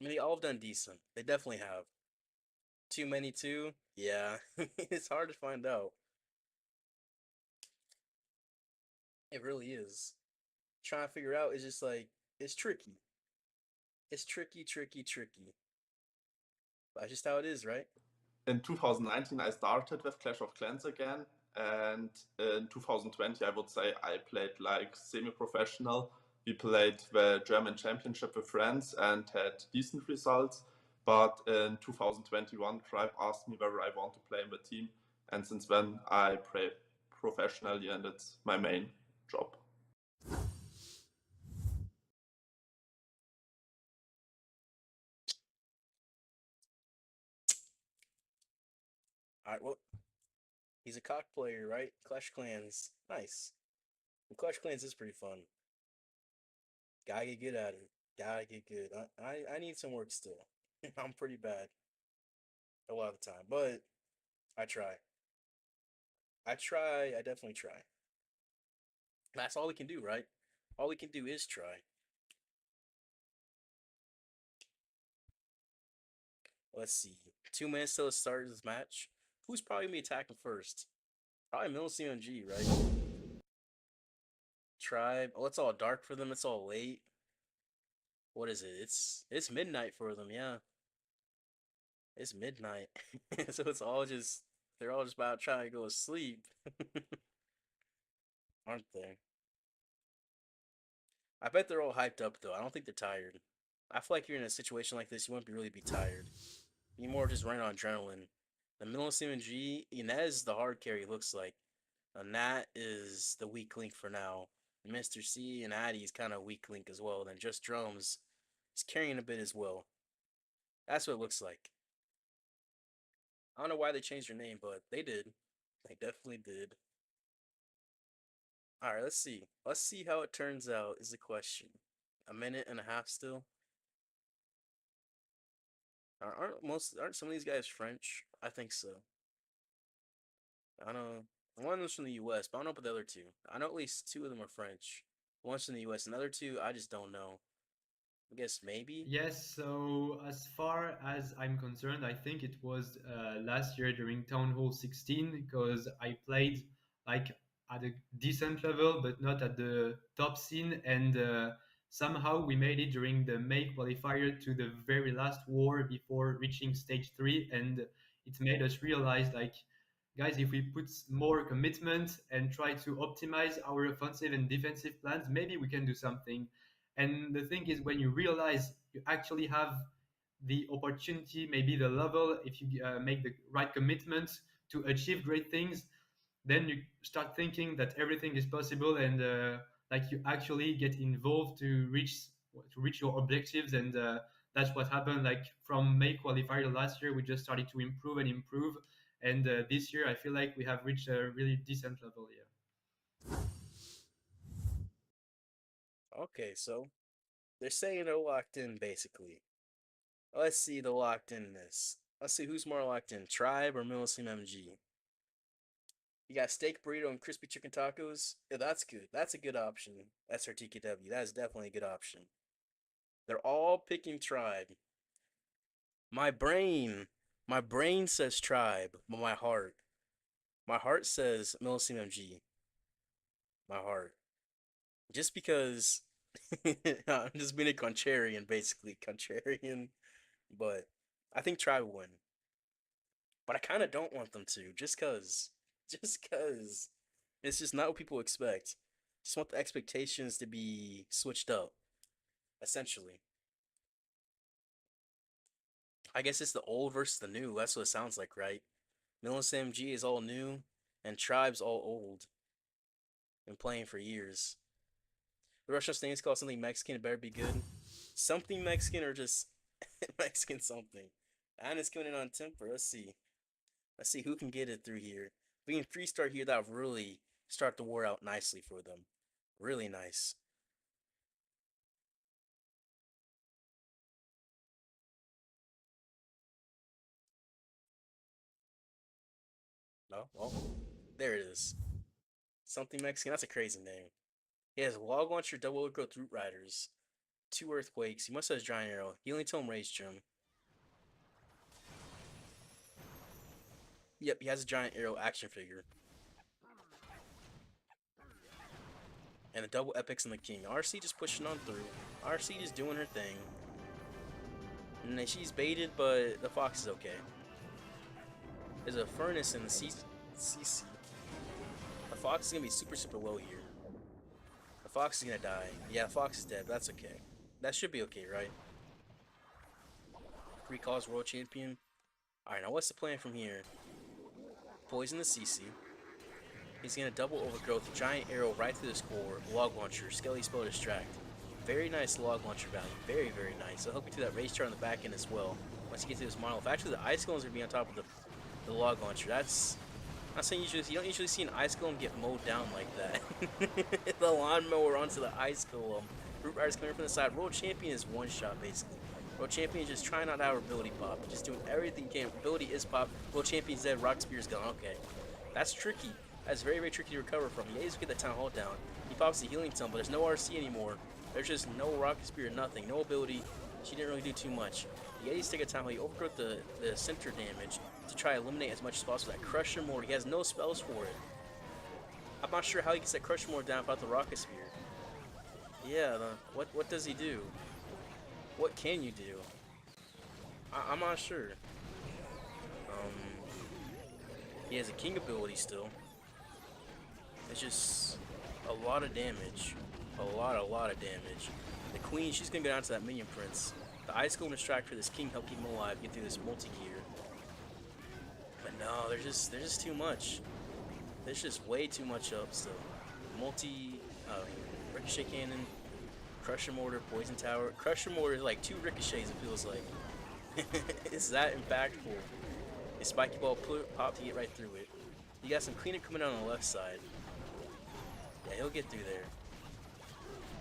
I mean, they all have done decent. They definitely have. Too many too? Yeah. It's hard to find out. It really is. Trying to figure out is just like, it's tricky. It's tricky, tricky, tricky. But that's just how it is, right? In 2019, I started with Clash of Clans again, and in 2020, I would say I played like semi-professional. We played the German Championship with friends and had decent results. But in 2021, Tribe asked me whether I want to play in the team, and since then I play professionally, and it's my main job. Alright, well, he's a cock player, right? Clash Clans. Nice. And Clash Clans is pretty fun. Gotta get good at it. Gotta get good. I need some work still. I'm pretty bad a lot of the time, but I try. I try. I definitely try. That's all we can do, right? All we can do is try. Let's see. 2 minutes till the start of this match. Who's probably gonna be attacking first? Probably Millesime MG, right? Tribe. Oh, it's all dark for them. It's all late. What is it? It's midnight for them. Yeah, it's midnight. So it's all just they're all just about trying to go to sleep, aren't they? I bet they're all hyped up though. I don't think they're tired. I feel like you're in a situation like this, you wouldn't really be tired. You're more just running on adrenaline. The middle CMG, Inez, the hard carry looks like. And Nat is the weak link for now. Mr. C and Addy is kind of weak link as well. Then just Drums is carrying a bit as well. That's what it looks like. I don't know why they changed their name, but they did. They definitely did. All right, let's see. Let's see how it turns out is the question. A minute and a half still. Aren't some of these guys French? I think so. I don't know. One of them's from the US, but I don't know about the other two. I know at least two of them are French. One's from the US, another two, I just don't know. I guess maybe. Yes, so as far as I'm concerned, I think it was last year during Town Hall 16 because I played like at a decent level, but not at the top scene. And somehow we made it during the May qualifier to the very last war before reaching stage 3. And it made us realize, like, guys, if we put more commitment and try to optimize our offensive and defensive plans, maybe we can do something. And the thing is, when you realize you actually have the opportunity, maybe the level, if you make the right commitments to achieve great things, then you start thinking that everything is possible, and like you actually get involved to reach your objectives. And that's what happened. Like from May qualifier last year, we just started to improve and improve. And this year, I feel like we have reached a really decent level. Yeah. Okay, so they're saying they're locked in basically. Let's see the locked inness. Let's see who's more locked in, Tribe or Millesime MG. You got steak burrito and crispy chicken tacos. Yeah, that's good. That's a good option. That's our TKW. That is definitely a good option. They're all picking Tribe. My brain says Tribe, but my heart says Millesime MG. My heart. Just because I'm just being a contrarian, basically. Contrarian. But I think Tribe will win. But I kind of don't want them to, just cause. Just cause. It's just not what people expect. Just want the expectations to be switched up, essentially. I guess it's the old versus the new. That's what it sounds like, right? Millesime MG is all new, and Tribe's all old. Been playing for years. The Russian things called something Mexican. It better be good. Something Mexican or just Mexican something. And it's coming in on temper. Let's see. Let's see who can get it through here. If we can 3-star here, that would really start the war out nicely for them. Really nice. No? Well, there it is. Something Mexican. That's a crazy name. He has Log Launcher, Double Overgrowth Root Riders, 2 Earthquakes. He must have Giant Arrow. Healing Tome, Rage Gem. Yep, he has a Giant Arrow action figure. And the double epics and the king. RC just pushing on through. RC just doing her thing. And then she's baited, but the fox is okay. There's a furnace in the CC. The fox is gonna be super, super low here. The fox is gonna die. Yeah, the fox is dead, but that's okay. That should be okay, right? Recalls World Champion. Alright, now what's the plan from here? Poison the CC. He's gonna double overgrowth, giant arrow right through this core, log launcher, skelly spell distract. Very nice log launcher value, very, very nice. I'll help you through that race chart on the back end as well. Once you get to this monolith, actually the ice golem's gonna be on top of the log launcher. That's I'm not saying you don't usually see an ice golem get mowed down like that. The lawnmower onto the ice golem. Root Rider's coming from the side. World Champion is one shot basically. World Champion is just trying not to have ability pop, just doing everything he can. Ability is pop. World Champion's dead. Rock Spear's gone. Okay, that's tricky. That's very, very tricky to recover from. He needs to get the Town Hall down. He pops the Healing Tome, but there's no RC anymore. There's just no Rocket Spear, nothing. No ability. She didn't really do too much. The Yetis take a Town Hall. He overgrowth the center damage to try to eliminate as much as possible. That Crusher Mortar, he has no spells for it. I'm not sure how he gets that Crusher Mortar down without the Rocket Spear. Yeah, what does he do? What can you do? I'm not sure. He has a King ability still. It's just a lot of damage. A lot of damage. The Queen, she's gonna go down to that Minion Prince. The Ice Golem distract for this King, help keep him alive, get through this multi-gear. But no, there's just too much. There's just way too much up still. Ricochet Cannon, Crusher Mortar, Poison Tower. Crusher Mortar is like 2 ricochets, it feels like. It's that impactful. A Spiky Ball pop to get right through it. You got some cleanup coming out on the left side. Yeah, he'll get through there.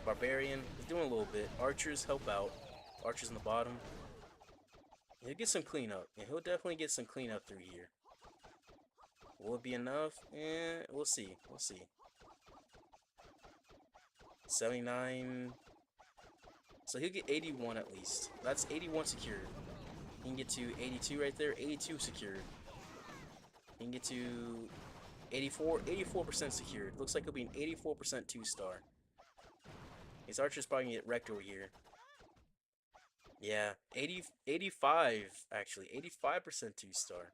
Barbarian is doing a little bit. Archers help out. Archers on the bottom. He'll get some cleanup. Yeah, he'll definitely get some cleanup through here. Will it be enough? We'll see. We'll see. 79. So he'll get 81 at least. That's 81 secured. He can get to 82 right there. 82 secured. He can get to 84. 84% secured. Looks like he'll be an 84% 2-star. His archer's probably gonna get wrecked over here. Yeah, 85 actually. 85% 2-star.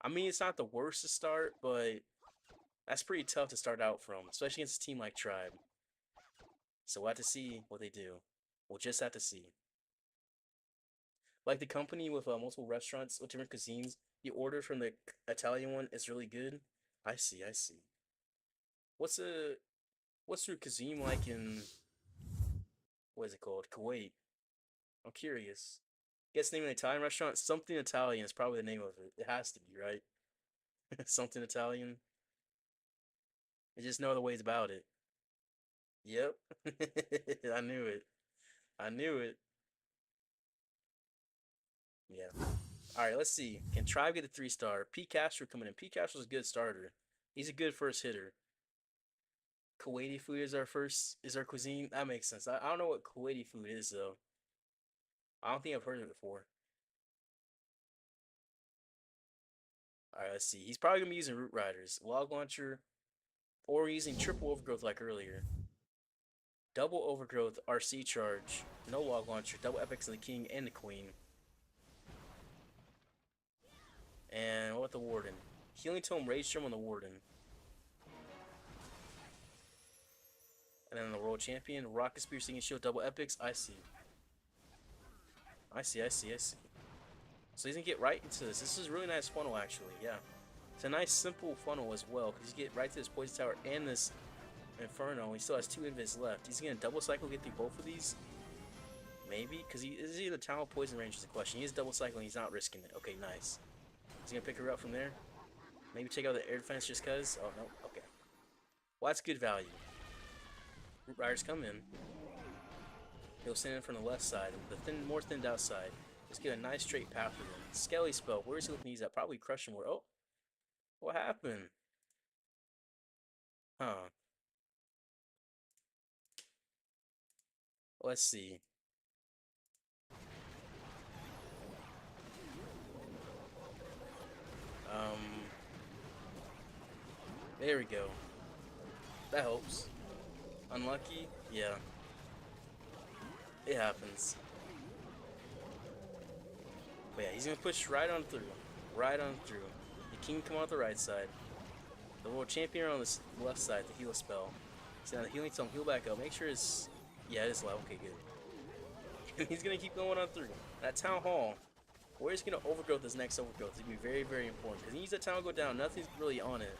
I mean, it's not the worst to start, but that's pretty tough to start out from, especially against a team like Tribe. So we'll have to see what they do. We'll just have to see. Like the company with multiple restaurants with different cuisines, you order from the Italian one, it's really good. I see, I see. What's your cuisine like in, what is it called? Kuwait. I'm curious. Guess the name of an Italian restaurant? Something Italian is probably the name of it. It has to be, right? Something Italian. There's just no other ways about it. Yep. I knew it. I knew it. Yeah. Alright, let's see. Can Tribe get a 3-star? P. Castro coming in. P. Castro's a good starter. He's a good first hitter. Kuwaiti food is our cuisine. That makes sense. I don't know what Kuwaiti food is though. I don't think I've heard of it before. Alright, let's see. He's probably gonna be using Root Riders, Log Launcher, or using triple overgrowth like earlier. Double overgrowth, RC charge, no Log Launcher, double epics of the king and the queen. And what with the warden? Healing Tome, Rage Storm on the warden. And then the world champion, Rocket Spear, Singing Shield, double epics. I see. I see. So he's gonna get right into this. This is a really nice funnel, actually. Yeah, it's a nice simple funnel as well because you get right to this poison tower and this inferno. He still has 2 invis left. He's gonna double cycle, get through both of these. Maybe because is he the town of poison range is the question. He is double cycling. He's not risking it. Okay, nice. He's gonna pick her up from there. Maybe take out the air defense just cause. Oh no. Okay. Well, that's good value. Root Riders come in. He'll stand in from the left side, the more thinned out side. Just get a nice straight path for them. Skelly spell. Where is he looking to use that? Probably crushing more. Oh, what happened? Huh. Let's see. There we go. That helps. Unlucky? Yeah. It happens. But yeah, he's gonna push right on through. Right on through. The king come out the right side. The world champion on the left side, the heal spell. So now the healing tome, heal back up. Make sure it's... Yeah, it is low. Okay, good. And he's gonna keep going on through. That town hall, where he's gonna overgrowth this next overgrowth is gonna be very, very important. Because he needs that town to go down. Nothing's really on it.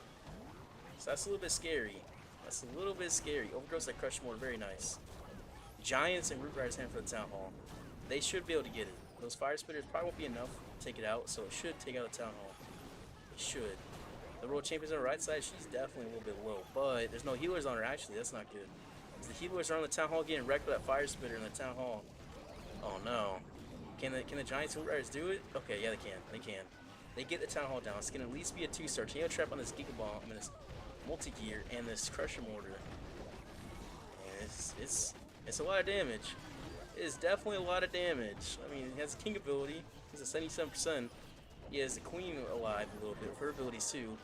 So that's a little bit scary. That's a little bit scary. Overgrowths that crush more, very nice. Giants and Root Riders hand for the town hall. They should be able to get it. Those fire spitters probably won't be enough to take it out, so it should take out the town hall. It should. The world champion's on the right side. She's definitely a little bit low, but there's no healers on her. Actually, that's not good. The healers are on the town hall getting wrecked by that fire spitter in the town hall. Oh no. Can the Giants and Root Riders do it? Okay, yeah, they can. They can. They get the town hall down. It's gonna at least be a 2-star. Tornado trap on this Giga Bomb and this multi-gear and this Crusher Mortar. And it's a lot of damage. It is definitely a lot of damage. I mean, he has a king ability. He's at 77%. He has the queen alive a little bit with her abilities too.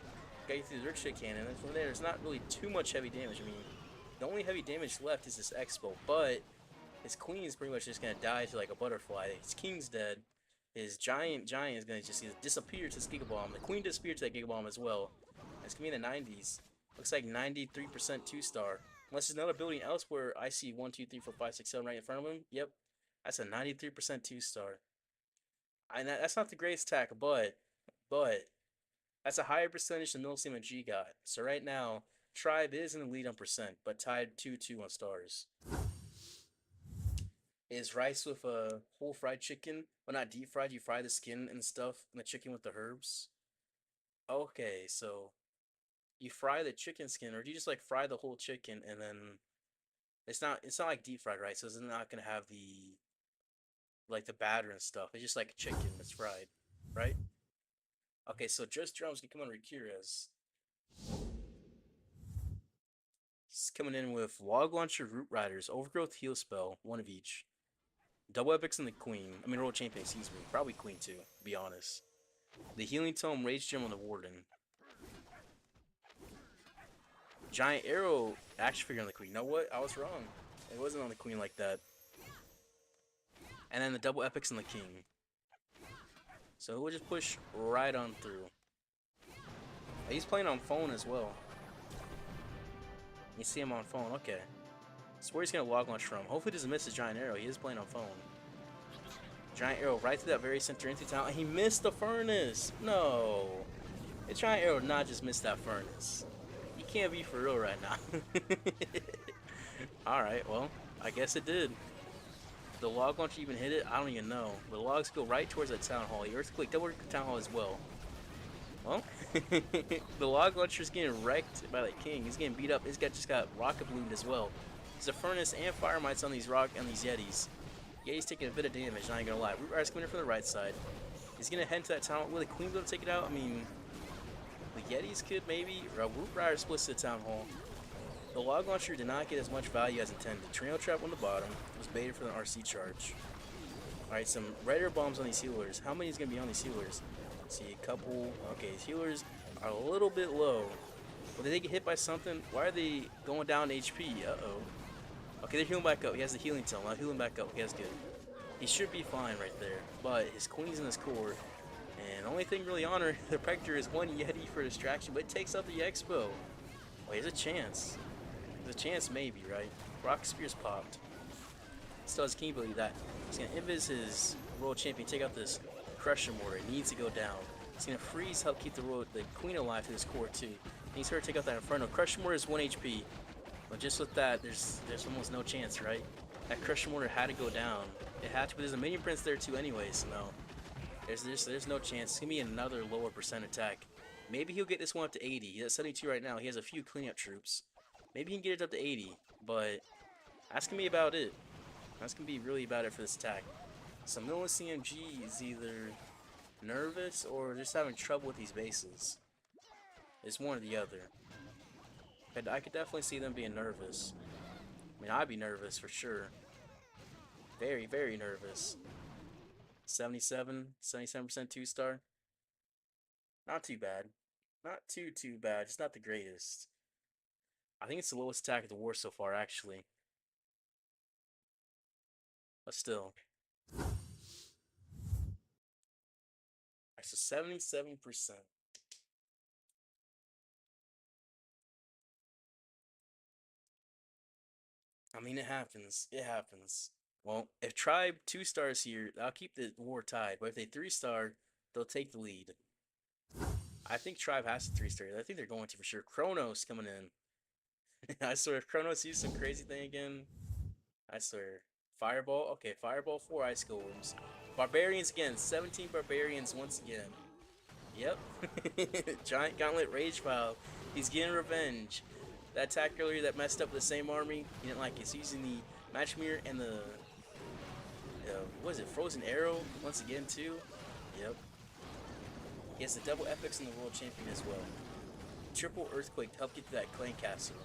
Got you through the ricochet cannon, and from there, there's not really too much heavy damage. I mean, the only heavy damage left is this Expo, but his queen is pretty much just gonna die to like a butterfly. His king's dead. His giant is gonna just disappear to this Giga Bomb. The queen disappeared to that Giga Bomb as well. It's gonna be in the 90s. Looks like 93% 2-star. Unless there's another building elsewhere, I see 1, 2, 3, 4, 5, 6, 7 right in front of him. Yep, that's a 93% 2-star. And that's not the greatest attack, but that's a higher percentage than Millesime and G got. So right now, Tribe is in the lead on percent, but tied 2-2 on stars. Is rice with a whole fried chicken? Well, not deep fried. You fry the skin and stuff, and the chicken with the herbs. Okay, so you fry the chicken skin, or do you just like fry the whole chicken and then it's not like deep fried, right? So it's not gonna have the the batter and stuff. It's just like chicken that's fried, right? Okay, so just drums can come on Rikira's. He's coming in with Log Launcher, Root Riders, Overgrowth, Heal Spell, one of each. Double Epics and the Queen. I mean, Royal Champion, excuse me. Probably Queen too, to be honest. The Healing Tome, Rage Gem on the Warden. Giant Arrow, Action Figure on the Queen. You know what? I was wrong. It wasn't on the Queen like that. And then the Double Epics and the King. So we'll just push right on through. He's playing on phone as well. You see him on phone, okay. That's where he's gonna log launch from. Hopefully he doesn't miss his Giant Arrow. He is playing on phone. Giant Arrow right through that very center into town, and he missed the Furnace. No. The Giant Arrow did not just miss that Furnace. He can't be for real right now. Alright, well, I guess it did. The log launcher even hit it? I don't even know. The logs go right towards that town hall. The earthquake double town hall as well. Well, the log launcher's getting wrecked by that king. He's getting beat up. He's just got rocket ballooned as well. There's a furnace and fire mites on these yetis. Yeti's taking a bit of damage, I ain't gonna lie. Root Rider's coming in from the right side. He's gonna head to that town. Will the queen be able to take it out? I mean, the yetis could maybe. Root Rider splits to the town hall. The log launcher did not get as much value as intended. Tornado trap on the bottom was baited for the RC charge. Alright, some Raider bombs on these healers. How many is going to be on these healers? Let's see, a couple. Okay, these healers are a little bit low. Well, did they get hit by something? Why are they going down HP? Uh-oh. Okay, they're healing back up. He has the healing tome. I'll heal him back up. Okay, that's good. He should be fine right there. But his queen's in his core. And the only thing really on her, the Predator, is one Yeti for distraction, but it takes out the Expo. Well, here's a chance. There's a chance maybe, right? Rock Spear's popped. Still has king ability that he's gonna invis his World Champion, take out this Crusher Mortar. It needs to go down. He's gonna freeze, help keep the Queen alive to his core too. Needs her to take out that Inferno. Crusher Mortar is 1 HP. But just with that, there's almost no chance, right? That Crusher Mortar had to go down. It had to, but there's a Minion Prince there too anyways, so no. There's no chance. It's gonna be another lower percent attack. Maybe he'll get this one up to 80. He's at 72 right now. He has a few cleanup troops. Maybe he can get it up to 80, but that's gonna be about it. That's gonna be really about it for this attack. So Millesime is either nervous or just having trouble with these bases. It's one or the other. I could definitely see them being nervous. I mean, I'd be nervous for sure. Very, very nervous. 77% 2-star. Not too bad. Not too bad. Just not the greatest. I think it's the lowest attack of the war so far, actually. But still. Alright, so 77%. I mean, it happens. It happens. Well, if Tribe 2-stars here, I'll keep the war tied. But if they 3-star, they'll take the lead. I think Tribe has to 3-star. I think they're going to for sure. Kronos coming in. I swear, if Kronos used some crazy thing again, I swear. Fireball? Okay, Fireball, 4 Ice Golems. Barbarians again, 17 Barbarians once again. Yep. Giant Gauntlet Rage File. He's getting revenge. That attack earlier that messed up the same army, he didn't like it. He's using the Match Mirror and the, what is it, Frozen Arrow once again too. Yep. He has the double epics and the World Champion as well. Triple Earthquake to help get to that Clan Castle.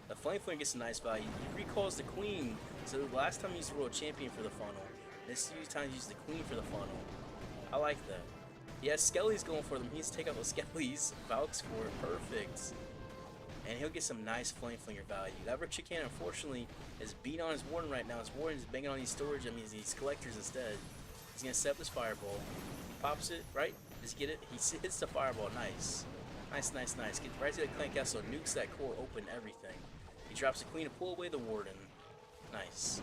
The Flame Flame gets a nice value. He recalls the Queen. So the last time he used the World Champion for the funnel. This time he used the Queen for the funnel. I like that. He has Skellies going for them. He needs to take out those Skellies. Valks for it. Perfect. And he'll get some nice Flame Flinger value. That Richter Cannon, unfortunately, is beat on his Warden right now. His Warden is banging on these storage, these collectors instead. He's going to set up his Fireball. Pops it, right? Just get it. He hits the Fireball. Nice. Nice. Get right to the Clan Castle. Nukes that core open, everything. He drops the Queen to pull away the Warden. Nice.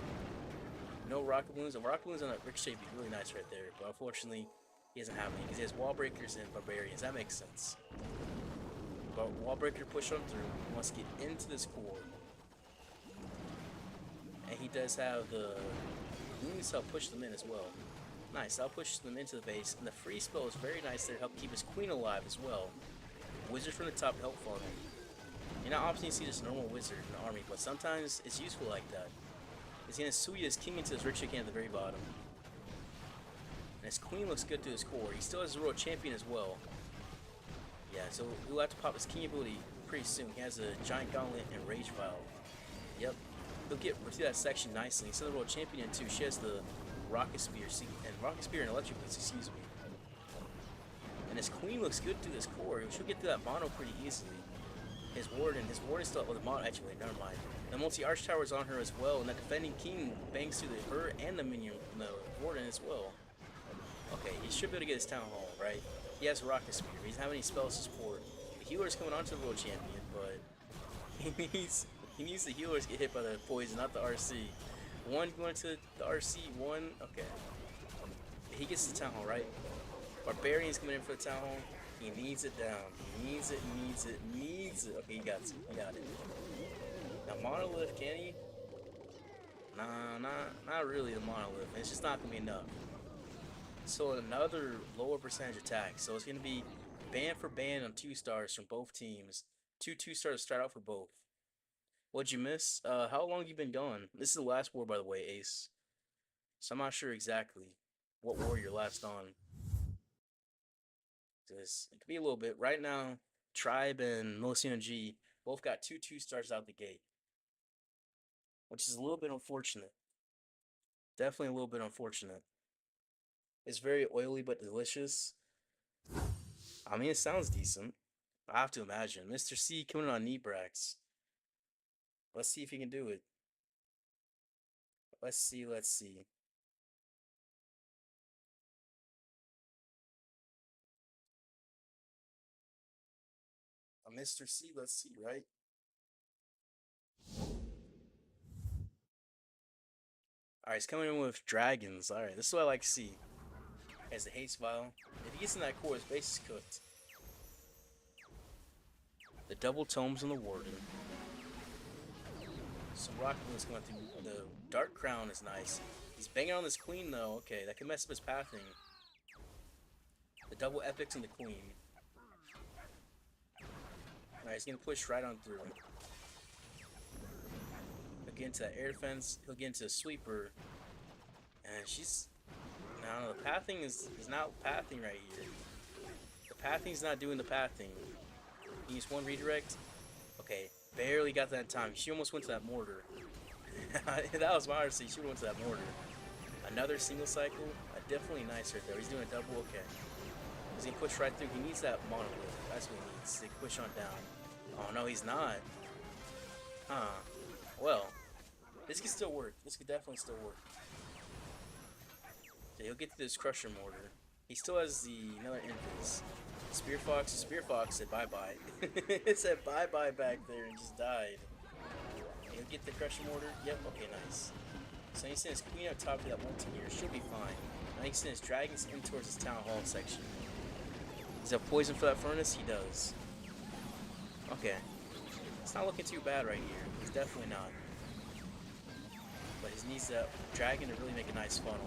No Rocket Balloons. The Rocket Balloons on that Ricochet would be really nice right there. But unfortunately, he doesn't have any because he has Wall Breakers and Barbarians. That makes sense. But Wall Breaker push on through. He wants to get into this core. And he does have the Balloons to help push them in as well. Nice. I'll push them into the base. And the free spell is very nice there to help keep his Queen alive as well. Wizard from the top to help farm him. You're not often see this normal wizard in the army, but sometimes it's useful like that. He's gonna Suya his king into his Richter Cannon at the very bottom. And his Queen looks good to his core. He still has his World Champion as well. Yeah, so we'll have to pop his king ability pretty soon. He has a Giant Gauntlet and Rage Vial. Yep. He'll get through that section nicely. He's the world champion too. She has the Rocket Spear, and Rocket Spear and Electric Blitz, excuse me. And his Queen looks good through this core. She'll get through that mono pretty easily. His Warden still up with the mono. Actually, never mind. The multi-arch tower is on her as well, and the defending king bangs through her and the minion, the Warden as well. Okay, he should be able to get his Town Hall, right? He has Rocket Spear. He doesn't have any spells to support. The healer's coming onto the world champion, but he needs the healers to get hit by the poison, not the RC. One going to the RC, one. Okay. He gets the Town Hall, right? Barbarian's coming in for the Town Hall. He needs it down. He needs it, needs it, needs it. Okay, he got it. He got it. Now, Monolith, can he? Nah, not really the Monolith. It's just not going to be enough. So another lower percentage attack. So it's going to be band for band on 2-stars from both teams. 2-2-stars start out for both. What'd you miss? How long have you been gone? This is the last war, by the way, Ace. So I'm not sure exactly what war you're last on. It could be a little bit. Right now, Tribe and Millesime G both got 2-2-stars out the gate. Which is a little bit unfortunate. Definitely a little bit unfortunate. It's very oily but delicious. I mean, it sounds decent. I have to imagine. Mr. C coming on Nebrax. Let's see if he can do it. Let's see. Mr. C, let's see, right? Alright, he's coming in with dragons. Alright, this is what I like to see. As the haste vial. If he gets in that core, his base is cooked. The double tomes on the Warden. Some rocket moves going through. The Dark Crown is nice. He's banging on this Queen though. Okay, that can mess up his pathing. The double epics and the Queen. Alright, he's gonna push right on through. He'll get into that air defense. He'll get into a sweeper. And she's... No, the pathing is not pathing right here. The pathing's not doing the pathing. He used one redirect. Okay, barely got that in time. She almost went to that mortar. That was my RC. She went to that mortar. Another single cycle. Definitely nice right there. He's doing a double. Okay. He's gonna push right through. He needs that monolith. That's what he needs. They push on down. Oh no, he's not. Huh. Well, this could still work. This could definitely still work. Okay, he'll get to this Crusher Mortar. He still has the another invis. Spear Fox said bye-bye. It said bye-bye back there and just died. He'll get the Crusher Mortar. Yep, okay, nice. So he sends his Queen up top for that multi-gear. She'll be fine. Now he sends his Dragons in towards his Town Hall section. Does he have poison for that furnace? He does. Okay. It's not looking too bad right here. It's definitely not. But he needs that dragon to really make a nice funnel.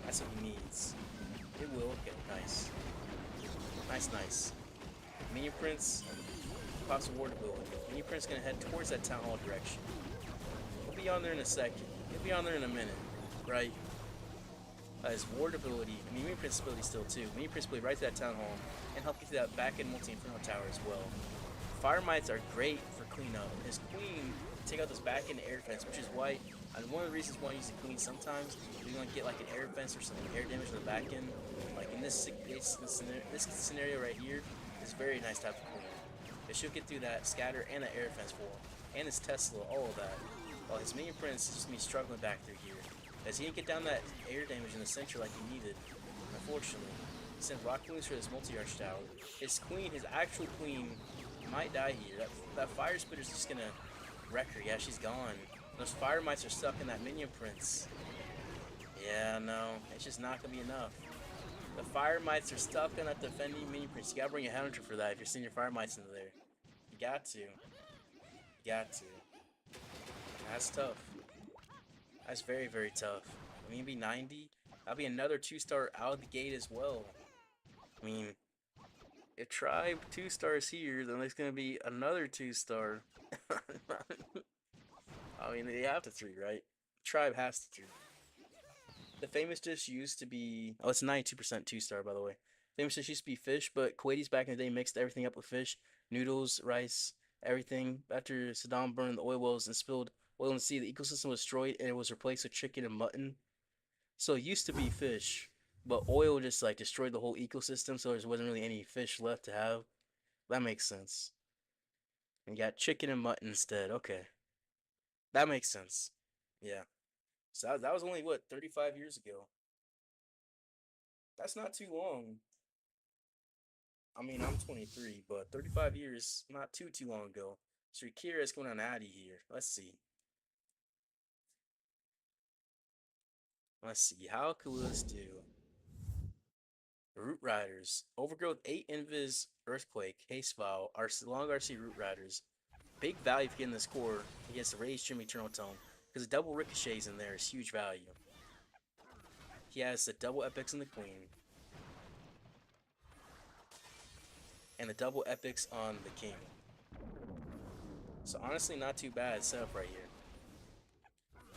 That's what he needs. It will. Okay, nice. Nice. Minion Prince, possible ward ability. Minion Prince gonna head towards that Town Hall direction. He'll be on there in a second. He'll be on there in a minute, right? His ward ability, Minion Prince ability still too. Minion Prince ability right to that Town Hall and help get to that back end multi-inferno tower as well. Fire Mites are great for cleanup. His Queen take out this back end air defense, which is why one of the reasons why I use the Queen sometimes you're gonna get like an air defense or some air damage on the back end. Like in this scenario right here, it's very nice to have the Queen. But she'll get through that scatter and the air defense for him. And his Tesla, all of that. While his Minion Prince is just gonna be struggling back through here. As he didn't get down that air damage in the center like he needed, unfortunately. He sent rock moves for his multi-arch tower. His Queen, his actual Queen, might die here. That Fire Spitter's just gonna wreck her. Yeah, she's gone. Those Fire Mites are stuck in that Minion Prince. Yeah, no, it's just not gonna be enough. The Fire Mites are stuck on that defending Minion Prince. You gotta bring a Hunter for that if you're sending your Fire Mites into there. You got to. That's tough. That's very, very tough. I mean, be 90. That'll be another 2-star out of the gate as well. I mean, if Tribe 2-stars here, then there's gonna be another 2-star. I mean, they have to 3, right? Tribe has to 3. The famous dish used to be... Oh, it's 92% 2-star, by the way. Famous dish used to be fish, but Kuwaitis back in the day mixed everything up with fish. Noodles, rice, everything. After Saddam burned the oil wells and spilled oil in the sea, the ecosystem was destroyed and it was replaced with chicken and mutton. So it used to be fish, but oil just like destroyed the whole ecosystem, so there wasn't really any fish left to have. That makes sense. And you got chicken and mutton instead. Okay, that makes sense. Yeah. So that was only what 35 years ago. That's not too long. I mean, I'm 23, but 35 years, not too long ago. So Shakira is coming on Addy here. Let's see. Let's see. How could this do? Root Riders. Overgrowth 8 Invis Earthquake. Haste Vow. Long RC Root Riders. Big value for getting this core against the Rage Gym Eternal Tome. Because the double ricochets in there is huge value. He has the double epics in the Queen. And the double epics on the King. So honestly, not too bad setup right here.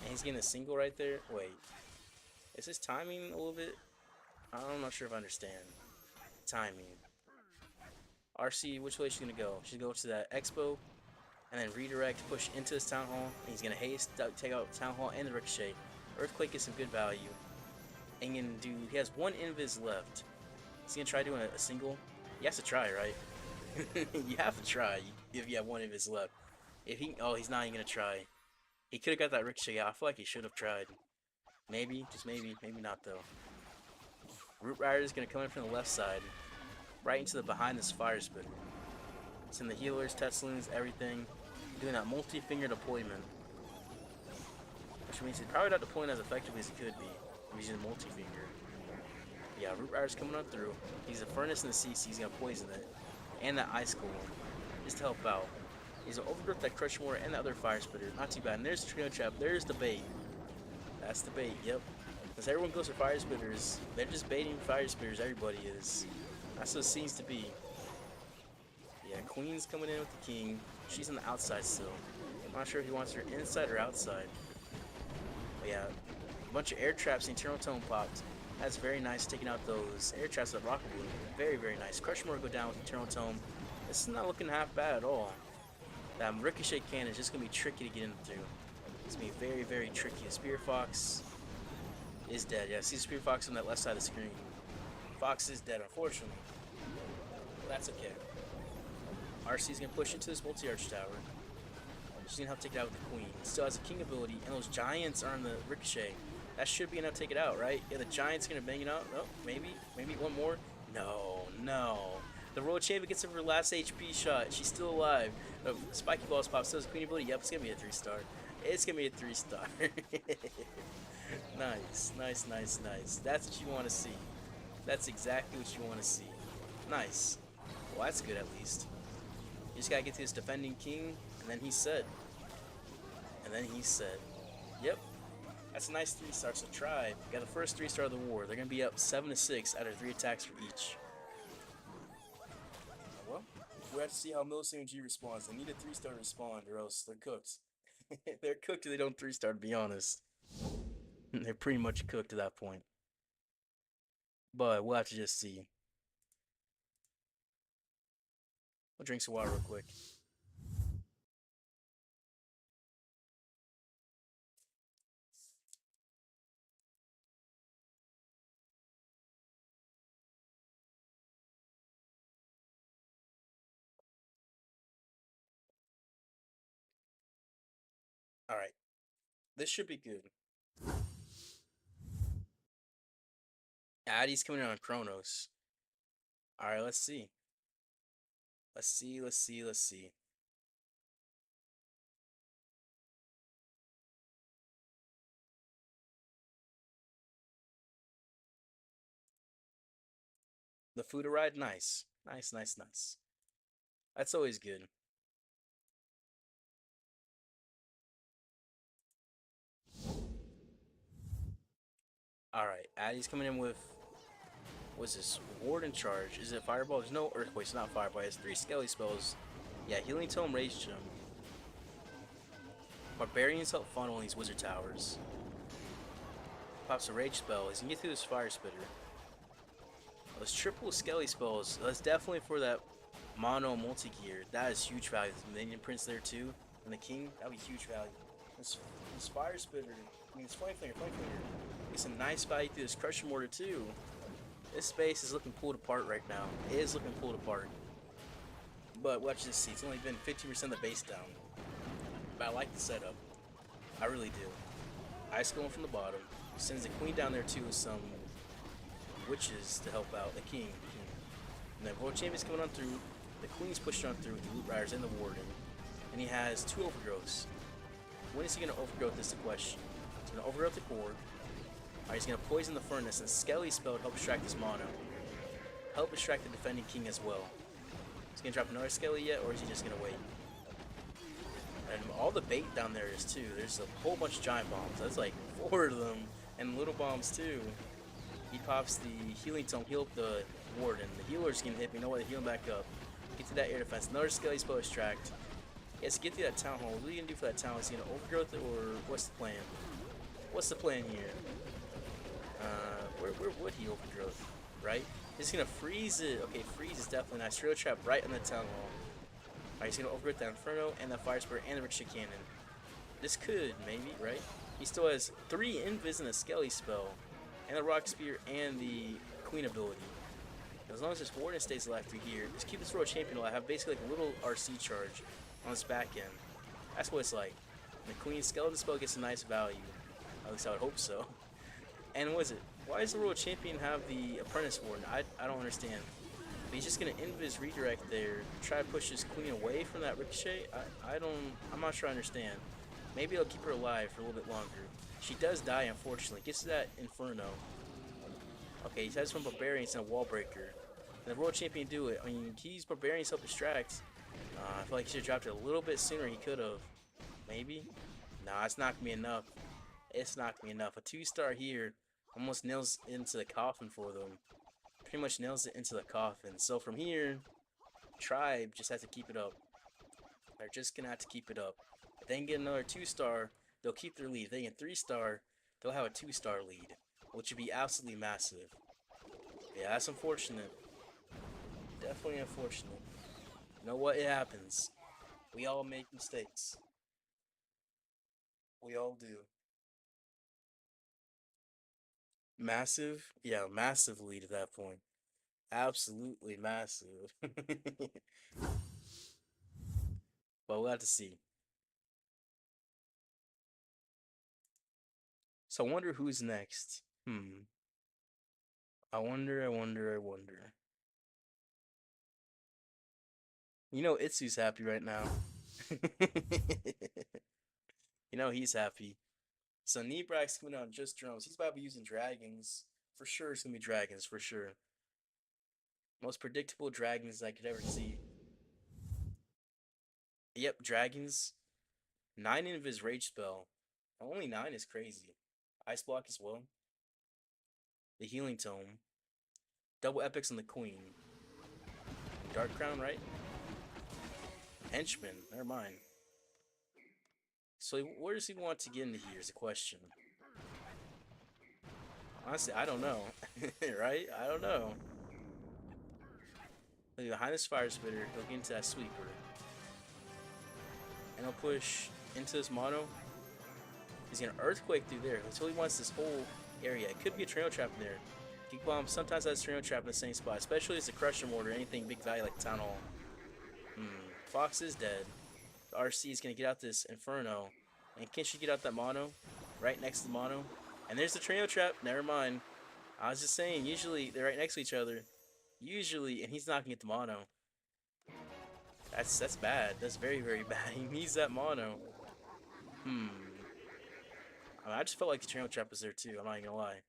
And he's getting a single right there. Wait. Is his timing a little bit? I'm not sure if I understand. Timing. RC, which way she's going to go? She's going to go to that Expo. And then redirect, push into this Town Hall. And he's going to haste, take out Town Hall and the Ricochet. Earthquake is some good value. And he has one Invis left. He's going to try doing a single. He has to try, right? You have to try if you have one Invis left. He's not even going to try. He could have got that Ricochet out. I feel like he should have tried. Maybe, just maybe not though. Root Rider is going to come in from the left side. Right into the behind this Fire Spitter. It's in the healers, Teslins, everything. Doing that multi-finger deployment. Which means he's probably not deploying as effectively as he could be. If he's using multi-finger. Yeah, Root Rider's coming on through. He's a Furnace in the CC, he's going to poison it. And that Ice Golem. Just to help out. He's an Overgrowth that Crush More and the other Fire Spitter. Not too bad. And there's the Trio Trap. There's the bait. That's the bait, yep. Because everyone goes for Fire Spitters. They're just baiting Fire Spitters, everybody is. That's what it seems to be. Yeah, Queen's coming in with the King. She's on the outside still. I'm not sure if he wants her inside or outside. But yeah, a bunch of air traps and Eternal Tome popped. That's very nice, taking out those air traps with Rocket Blue. Very, very nice. Crushmore go down with Eternal Tome. This is not looking half bad at all. That Ricochet cannon is just going to be tricky to get into. It's going to be very, very tricky. The Spear Fox is dead. Yeah, see the Spear Fox on that left side of the screen. Fox is dead, unfortunately. But that's okay. RC's going to push into this multi-arch tower. She's going to help take it out with the Queen. Still has a King ability, and those Giants are on the Ricochet. That should be enough to take it out, right? Yeah, the Giant's going to bang it out. No, maybe one more. No. The World Champion gets her last HP shot. She's still alive. The Spiky Balls pop. Still has a Queen ability. Yep, it's going to be a 3-star. It's going to be a 3-star. Nice. That's what you want to see. That's exactly what you want to see. Nice. Well, that's good at least. You just got to get to this defending King, and then he's set. Yep. That's a nice 3-star, so Tribe got the first 3-star of the war. They're going to be up 7-6 out of 3 attacks for each. Well, we'll have to see how Millesime G responds. They need a 3-star to respond, or else they're cooked. They're cooked if they don't 3-star, to be honest. They're pretty much cooked at that point. But we'll have to just see. I'll drink some water real quick. Alright. This should be good. Addy's coming in on Chronos. Alright, let's see. Let's see. The food ride, nice. Nice. That's always good. Alright, Addy's coming in with... What's this? Ward in charge. Is it Fireball? There's no Earthquake, it's not Fireball. It has 3 Skelly spells. Yeah, Healing Tome, Rage Gem. Barbarians help funnel these Wizard Towers. Pops a Rage spell. He's gonna get through this Fire Spitter. Those triple Skelly spells. That's definitely for that mono multi-gear. That is huge value. The Minion Prince there too, and the King, that would be huge value. This Fire Spitter, I mean, this Flame Flinger, get some nice value through this Crusher Mortar too. This space is looking pulled apart right now. It is looking pulled apart. But watch this see. It's only been 15% of the base down. But I like the setup. I really do. Ice going from the bottom. Sends the Queen down there too with some witches to help out the King. And then World Champion's coming on through. The Queen's pushing on through with the Loot Riders and the Warden. And he has 2 overgrowths. When is he going to overgrowth is the question. He's going to overgrowth the core. Alright, he's going to poison the furnace, and Skelly spell to help distract his mono. Help distract the defending King as well. Is he going to drop another Skelly yet, or is he just going to wait? And all the bait down there is too. There's a whole bunch of giant bombs. That's like 4 of them, and little bombs too. He pops the healing tome, heal up the Warden. The healer's going to hit me, no way to heal him back up. Get to that air defense. Another Skelly spell distract. Yes, get through that town hall. What are you going to do for that town? Is he going to overgrowth it, or what's the plan? What's the plan here? Where would he overgrowth? Right? He's gonna freeze it. Okay, freeze is definitely nice. Trail trap right on the town hall. Alright, he's gonna overgrowth that Inferno and that Fire Spirit and the Ricochet Cannon. This could, maybe, right? He still has 3 Invis and a Skelly spell, and the Rock Spear and the Queen ability. As long as this Warden stays alive through here, just keep this World Champion alive. Have basically like a little RC charge on his back end. That's what it's like. And the Queen Skeleton spell gets a nice value. At least I would hope so. And what is it? Why does the World Champion have the Apprentice Warden? I don't understand. But he's just gonna Invis redirect there, try to push his Queen away from that Ricochet. I'm not sure I understand. Maybe it'll keep her alive for a little bit longer. She does die, unfortunately. Gets to that Inferno. Okay, he has from Barbarians and a Wall Breaker. And the World Champion do it. I mean, he's Barbarian self-distract. I feel like he should have dropped it a little bit sooner. He could have. Maybe? Nah, it's not gonna be enough. It's not gonna be enough. A 2-star here almost nails into the coffin for them. Pretty much nails it into the coffin. So from here, Tribe just has to keep it up. They're just gonna have to keep it up. If they can get another 2-star, they'll keep their lead. If they get 3-star, they'll have a 2-star lead, which would be absolutely massive. Yeah, that's unfortunate. Definitely unfortunate. You know what? It happens. We all make mistakes. We all do. Massive? Yeah, massive lead at that point. Absolutely massive. But we'll have to see. So I wonder who's next. I wonder. You know Itsu's happy right now. You know he's happy. So Nebrak's coming out just drones. He's about to be using dragons. For sure it's gonna be dragons, for sure. Most predictable dragons I could ever see. Yep, dragons. 9 of his rage spell. Only 9 is crazy. Ice block as well. The healing tome. Double epics on the queen. Dark crown, right? Henchman, never mind. So where does he want to get into here is the question. Honestly, I don't know. Right? I don't know. Behind this Fire Spitter, he'll get into that Sweeper. And he'll push into this mono. He's gonna Earthquake through there until he wants this whole area. It could be a Tornado Trap in there. Geek Bomb sometimes has a Tornado Trap in the same spot, especially as a Crusher Mortar, anything big value like Town Hall. Fox is dead. The RC is gonna get out this Inferno. And can she get out that mono? Right next to the mono. And there's the Tornado Trap. Never mind. I was just saying, usually they're right next to each other. Usually, and he's not gonna get the mono. That's bad. That's very, very bad. He needs that mono. I mean, I just felt like the Tornado Trap was there too. I'm not even gonna lie.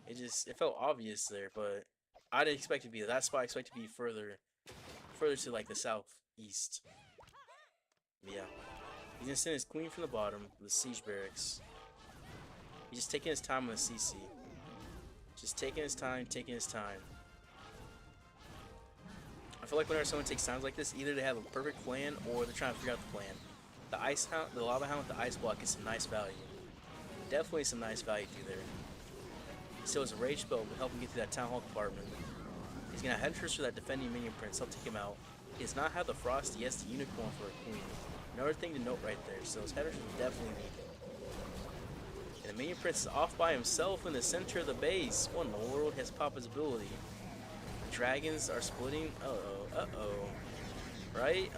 It felt obvious there, but I didn't expect it to be that spot. I expect it to be further to like the southeast. Yeah. He's gonna send his queen from the bottom, the siege barracks. He's just taking his time on the CC. Just taking his time, I feel like whenever someone takes times like this, either they have a perfect plan or they're trying to figure out the plan. The Ice Hound, the Lava Hound with the Ice Block is some nice value. Definitely some nice value through there. Still has a Rage Spell to help him get through that Town Hall compartment. He's gonna headfirst for that defending minion prince. I'll take him out. He does not have the frost. He has the unicorn for a queen. Another thing to note right there. So his headfirst is definitely needed. And the minion prince is off by himself in the center of the base. What in the world? He has Papa's ability. The dragons are splitting. Right?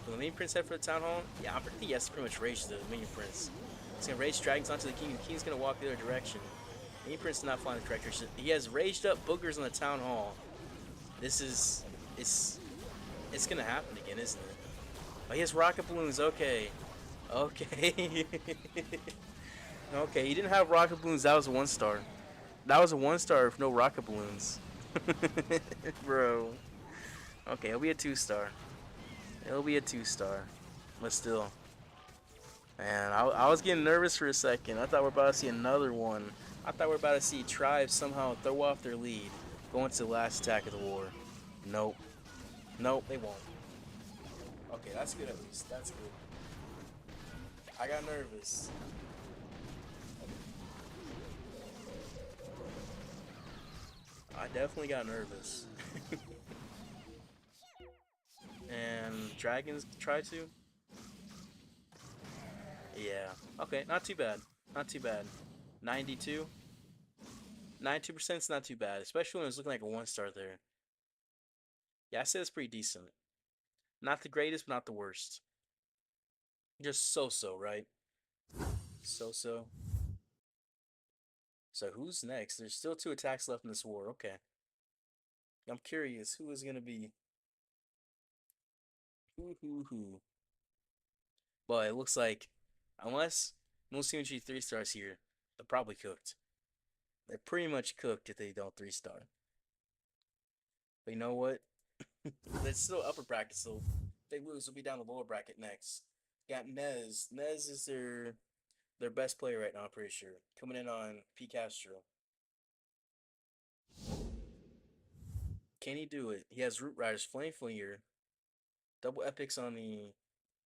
Will the minion prince head for the town hall? Yeah, I think he has to pretty much rage the minion prince. He's gonna rage dragons onto the king. The king's gonna walk the other direction. Minion prince is not flying the correct direction. He has raged up boogers on the town hall. It's gonna happen again, isn't it? Oh, he has rocket balloons. Okay. Okay, he didn't have rocket balloons. That was a 1-star. That was a 1-star with no rocket balloons. Bro. Okay, it'll be a 2-star. It'll be a 2-star. But still. Man, I was getting nervous for a second. I thought we were about to see another one. I thought we were about to see tribes somehow throw off their lead. Go into the last attack of the war. Nope. Nope, they won't. Okay, that's good at least. That's good. I got nervous. I definitely got nervous. And dragons try to? Yeah. Okay, not too bad. Not too bad. 92? 92% is not too bad, especially when it was looking like a 1-star there. Yeah, I say that's pretty decent. Not the greatest, but not the worst. Just so-so, right? So-so. So who's next? There's still 2 attacks left in this war. Okay. I'm curious who is gonna be. Who. But it looks like unless Millesime 3-stars here, they're probably cooked. They're pretty much cooked if they don't 3-star. But you know what? It's still upper bracket, so if they lose, we'll be down the lower bracket next. Got Nez. Nez is their best player right now, I'm pretty sure. Coming in on P. Castro. Can he do it? He has Root Riders, Flame Flinger, double epics on the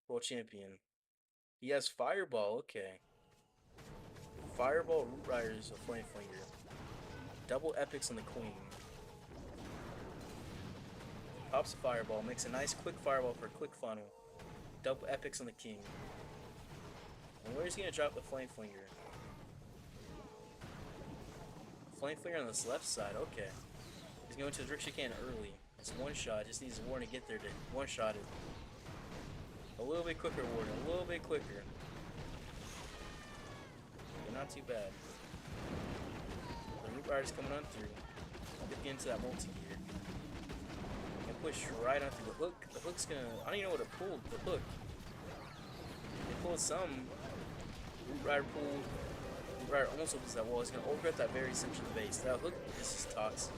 World Champion. He has Fireball, okay. Fireball, Root Riders, a Flame Flinger. Double epics on the Queen. Pops a Fireball, makes a nice quick Fireball for a quick funnel. Double epics on the King. And where's he gonna drop the Flame Flinger? Flame Flinger on this left side, okay. He's going to the Drixie Cannon early. It's 1-shot, just needs a warning to get there to 1-shot it. A little bit quicker, Warden, a little bit quicker. But not too bad. The Root Rider's coming on through. I'll get into that multi-gear. And push right on through the hook. The hook's gonna, I don't even know what it pulled, the hook. They pulled some. Root Rider pulled. Root Rider almost opens that wall. It's gonna overcut that very center of the base. That hook is just toxic.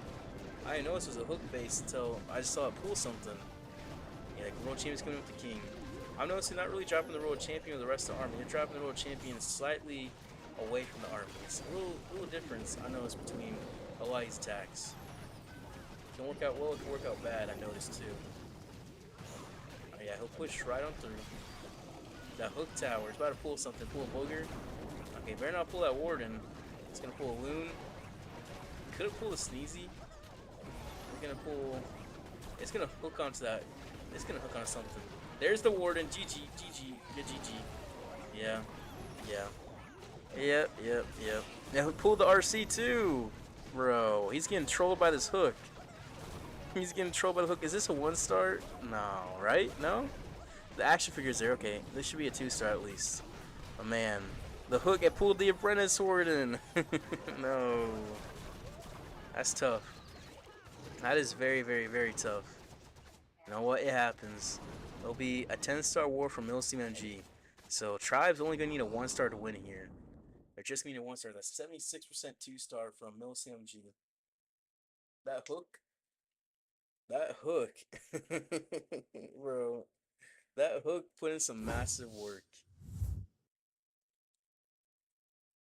I didn't know this was a hook base until I just saw it pull something. Yeah, like World Champion's coming with the King. I'm noticing not really dropping the World Champion or the rest of the army. They're dropping the World Champion slightly away from the army. It's a little difference I noticed between a lot of these attacks. It can work out well, it can work out bad, I noticed too. Oh yeah, he'll push right on through. That hook tower, it's about to pull something, pull a booger. Okay, better not pull that Warden. It's gonna pull a Loon. Could have pulled a Sneezy. We're gonna pull. It's gonna hook onto that. It's gonna hook onto something. There's the Warden. GG. Good GG. Yeah. Yep. Yeah, who pulled the RC too? Bro, he's getting trolled by this hook. He's getting trolled by the hook. Is this a 1-star? No, right? No? The action figure's there. Okay, this should be a 2-star at least. Oh man. The hook, it pulled the Apprentice Warden. No. That's tough. That is very, very, very tough. You know what? It happens. It'll be a 10-star war from Millesime MG. So Tribe's only gonna need a 1-star to win here. They're just gonna need a 1-star. That's 76% 2-star from Millesime MG. That hook. Bro. That hook put in some massive work.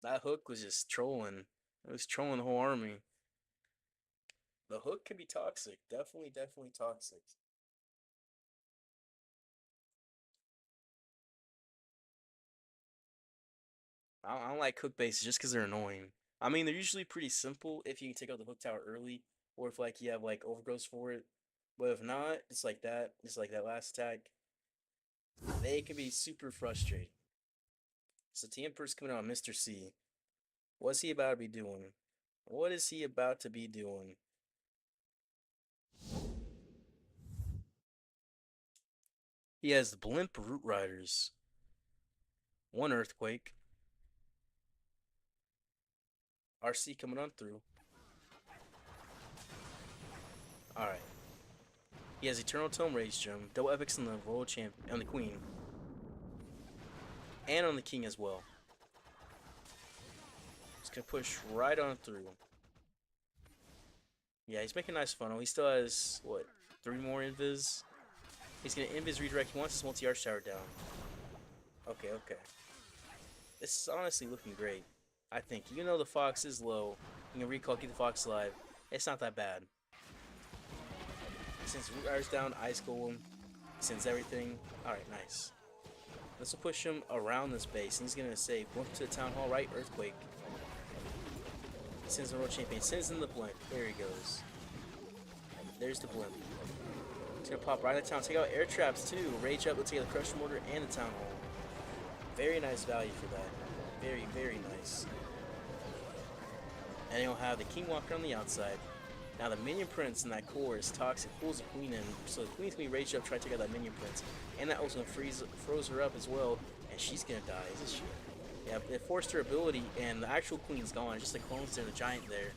That hook was just trolling. It was trolling the whole army. The hook can be toxic. Definitely toxic. I don't like hook bases just because they're annoying. I mean, they're usually pretty simple if you can take out the hook tower early. or if like you have like overgrowths for it. But if not, it's like that. It's like that last attack. They can be super frustrating. So Team Per's coming on Mr. C. What's he about to be doing? What is he about to be doing? He has the Blimp Root Riders. One Earthquake. RC coming on through. Alright. He has Eternal Tome Rage Gem, double epics on the Royal Champ on the Queen. And on the King as well. Just gonna push right on through. Yeah, he's making a nice funnel. He still has, what, 3 more invis? He's gonna invis redirect. He wants his multi-arch tower down. Okay, okay. This is honestly looking great. I think, even though the Fox is low, you can recall, keep the Fox alive. It's not that bad. He sends Root Riders down, Ice Golem. He sends everything. Alright, nice. This will push him around this base. And he's gonna say, Blimp to the Town Hall, right? Earthquake. He sends the World Champion. Sends in the Blimp. There he goes. There's the Blimp. He's gonna pop right in the town. Take out air traps too. Rage up. Let's take out the Crush Mortar and the Town Hall. Very nice value for that. Very, very nice. And he'll have the King Walker on the outside. Now the Minion Prince in that core is toxic. Pulls the Queen in. So the Queen's gonna be raged up, try to take out that Minion Prince. And that also froze her up as well. And she's gonna die, isn't she? Yeah, it forced her ability, and the actual Queen's gone. It's just the clones there, the Giant there.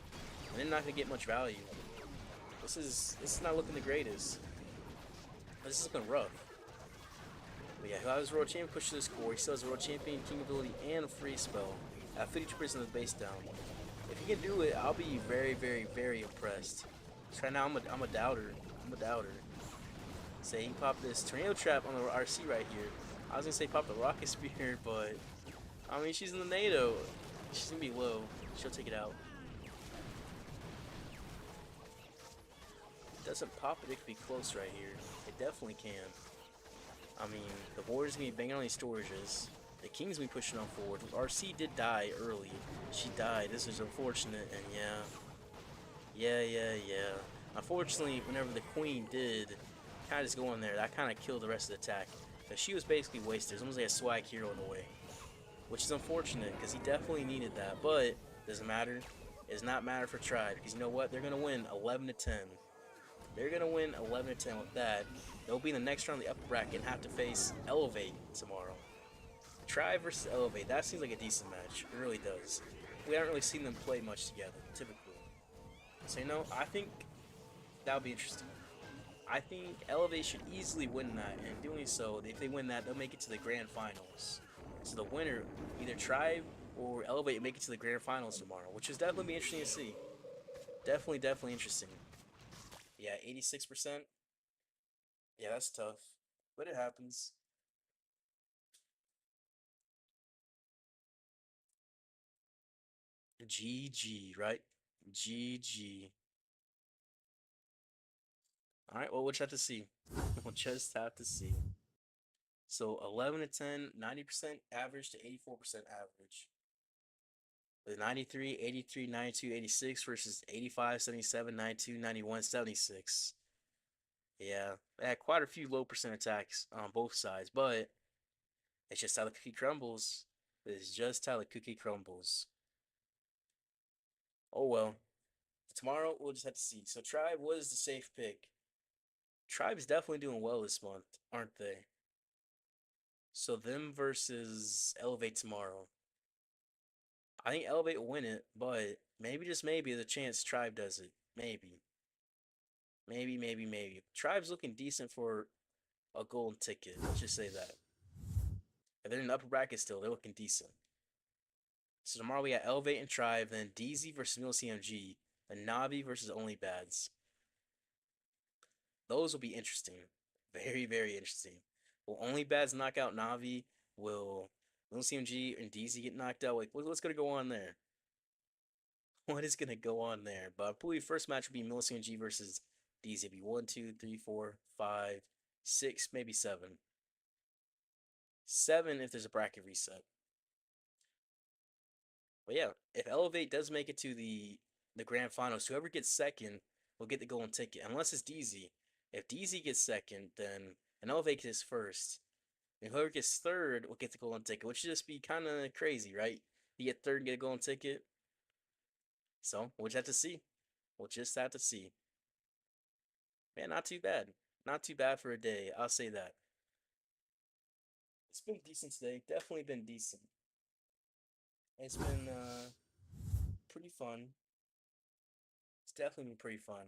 And they're not gonna get much value. This is not looking the greatest. This is looking rough. But yeah, he'll have his Royal Champion push to this core. He still has a Royal Champion, King ability, and a free spell. 52% of the base down. If he can do it, I'll be very, very, very impressed. So right now, I'm a doubter. I'm a doubter. Say he popped this Tornado Trap on the RC right here. I was gonna say pop the Rocket Spear, but I mean she's in the NATO. She's gonna be low. She'll take it out. Doesn't pop it, it could be close right here. It definitely can. I mean, the Warrior's gonna be banging on these storages. The King's gonna be pushing on forward. RC did die early. She died. This is unfortunate, and yeah. Unfortunately, whenever the Queen did kind of just go in there, that kind of killed the rest of the attack. But she was basically wasted. It was almost like a swag hero in a way. Which is unfortunate, because he definitely needed that. But, doesn't matter. It does not matter for Tribe, because you know what? They're going to win 11-10. They're going to win 11-10 with that. They'll be in the next round of the upper bracket and have to face Elevate tomorrow. Tribe versus Elevate. That seems like a decent match. It really does. We haven't really seen them play much together, typically. So, you know, I think that'll be interesting. I think Elevate should easily win that, and doing so, if they win that, they'll make it to the grand finals. So the winner, either Tribe or Elevate, make it to the grand finals tomorrow, which is definitely be interesting to see. Definitely interesting. Yeah, 86%. Yeah, that's tough, but it happens. GG, right? GG. Alright, well, we'll just have to see. We'll just have to see. So 11-10, 90% average to 84% average. With 93, 83, 92, 86 versus 85, 77, 92, 91, 76. Yeah, they had quite a few low percent attacks on both sides, but it's just how the cookie crumbles. It's just how the cookie crumbles. Oh well. Tomorrow, we'll just have to see. So Tribe was the safe pick. Tribe's definitely doing well this month, aren't they? So them versus Elevate tomorrow. I think Elevate will win it, but maybe, just maybe, the chance Tribe does it. Maybe. Maybe. Tribe's looking decent for a golden ticket. Let's just say that. If they're in the upper bracket still, they're looking decent. So tomorrow we got Elevate and Tribe, then DZ versus Millesime, and Navi versus Only Bads. Those will be interesting. Very, very interesting. Will Only Bads knock out Navi? Will Millesime and DZ get knocked out? Like, what's going to go on there? What is going to go on there? But I believe first match would be Millesime versus DZ. It'd be 1, 2, 3, 4, 5, 6, maybe 7. 7 if there's a bracket reset. But yeah, if Elevate does make it to the grand finals, whoever gets second will get the golden ticket, unless it's DZ. If DZ gets second, then an Elevate gets first. And whoever gets third will get the golden ticket, which would just be kind of crazy, right? You get third and get a golden ticket. So, we'll just have to see. We'll just have to see. Man, not too bad. Not too bad for a day. I'll say that. It's been decent today. Definitely been decent. It's been pretty fun. It's definitely been pretty fun.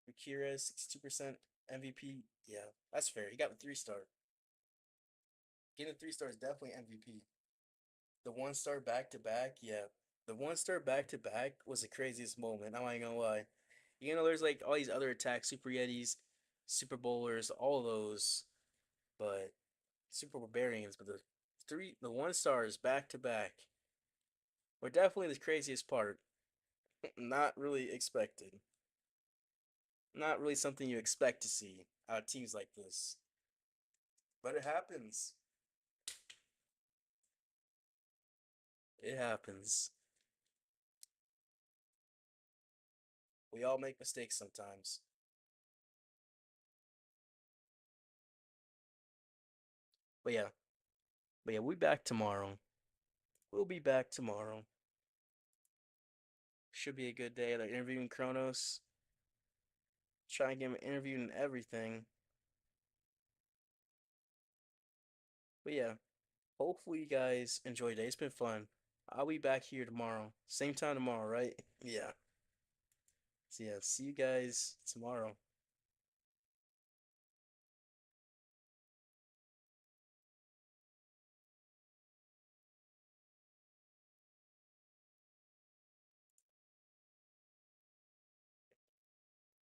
Akira, 62% MVP. Yeah, that's fair. He got the 3-star. Getting a 3-star is definitely MVP. The 1-star back to back, yeah. The 1-star back to back was the craziest moment. I'm not even gonna lie. You know, there's like all these other attacks, Super Yetis, Super Bowlers, all those, but Super Barbarians. But the 1-stars back to back were definitely the craziest part. Not really expected. Not really something you expect to see out of teams like this. But it happens. It happens. We all make mistakes sometimes. But yeah. We'll be back tomorrow. We'll be back tomorrow. Should be a good day. Like interviewing Kronos. Try and get him interviewed and everything. But yeah. Hopefully you guys enjoyed it. It's been fun. I'll be back here tomorrow. Same time tomorrow, right? Yeah. So yeah, see you guys tomorrow.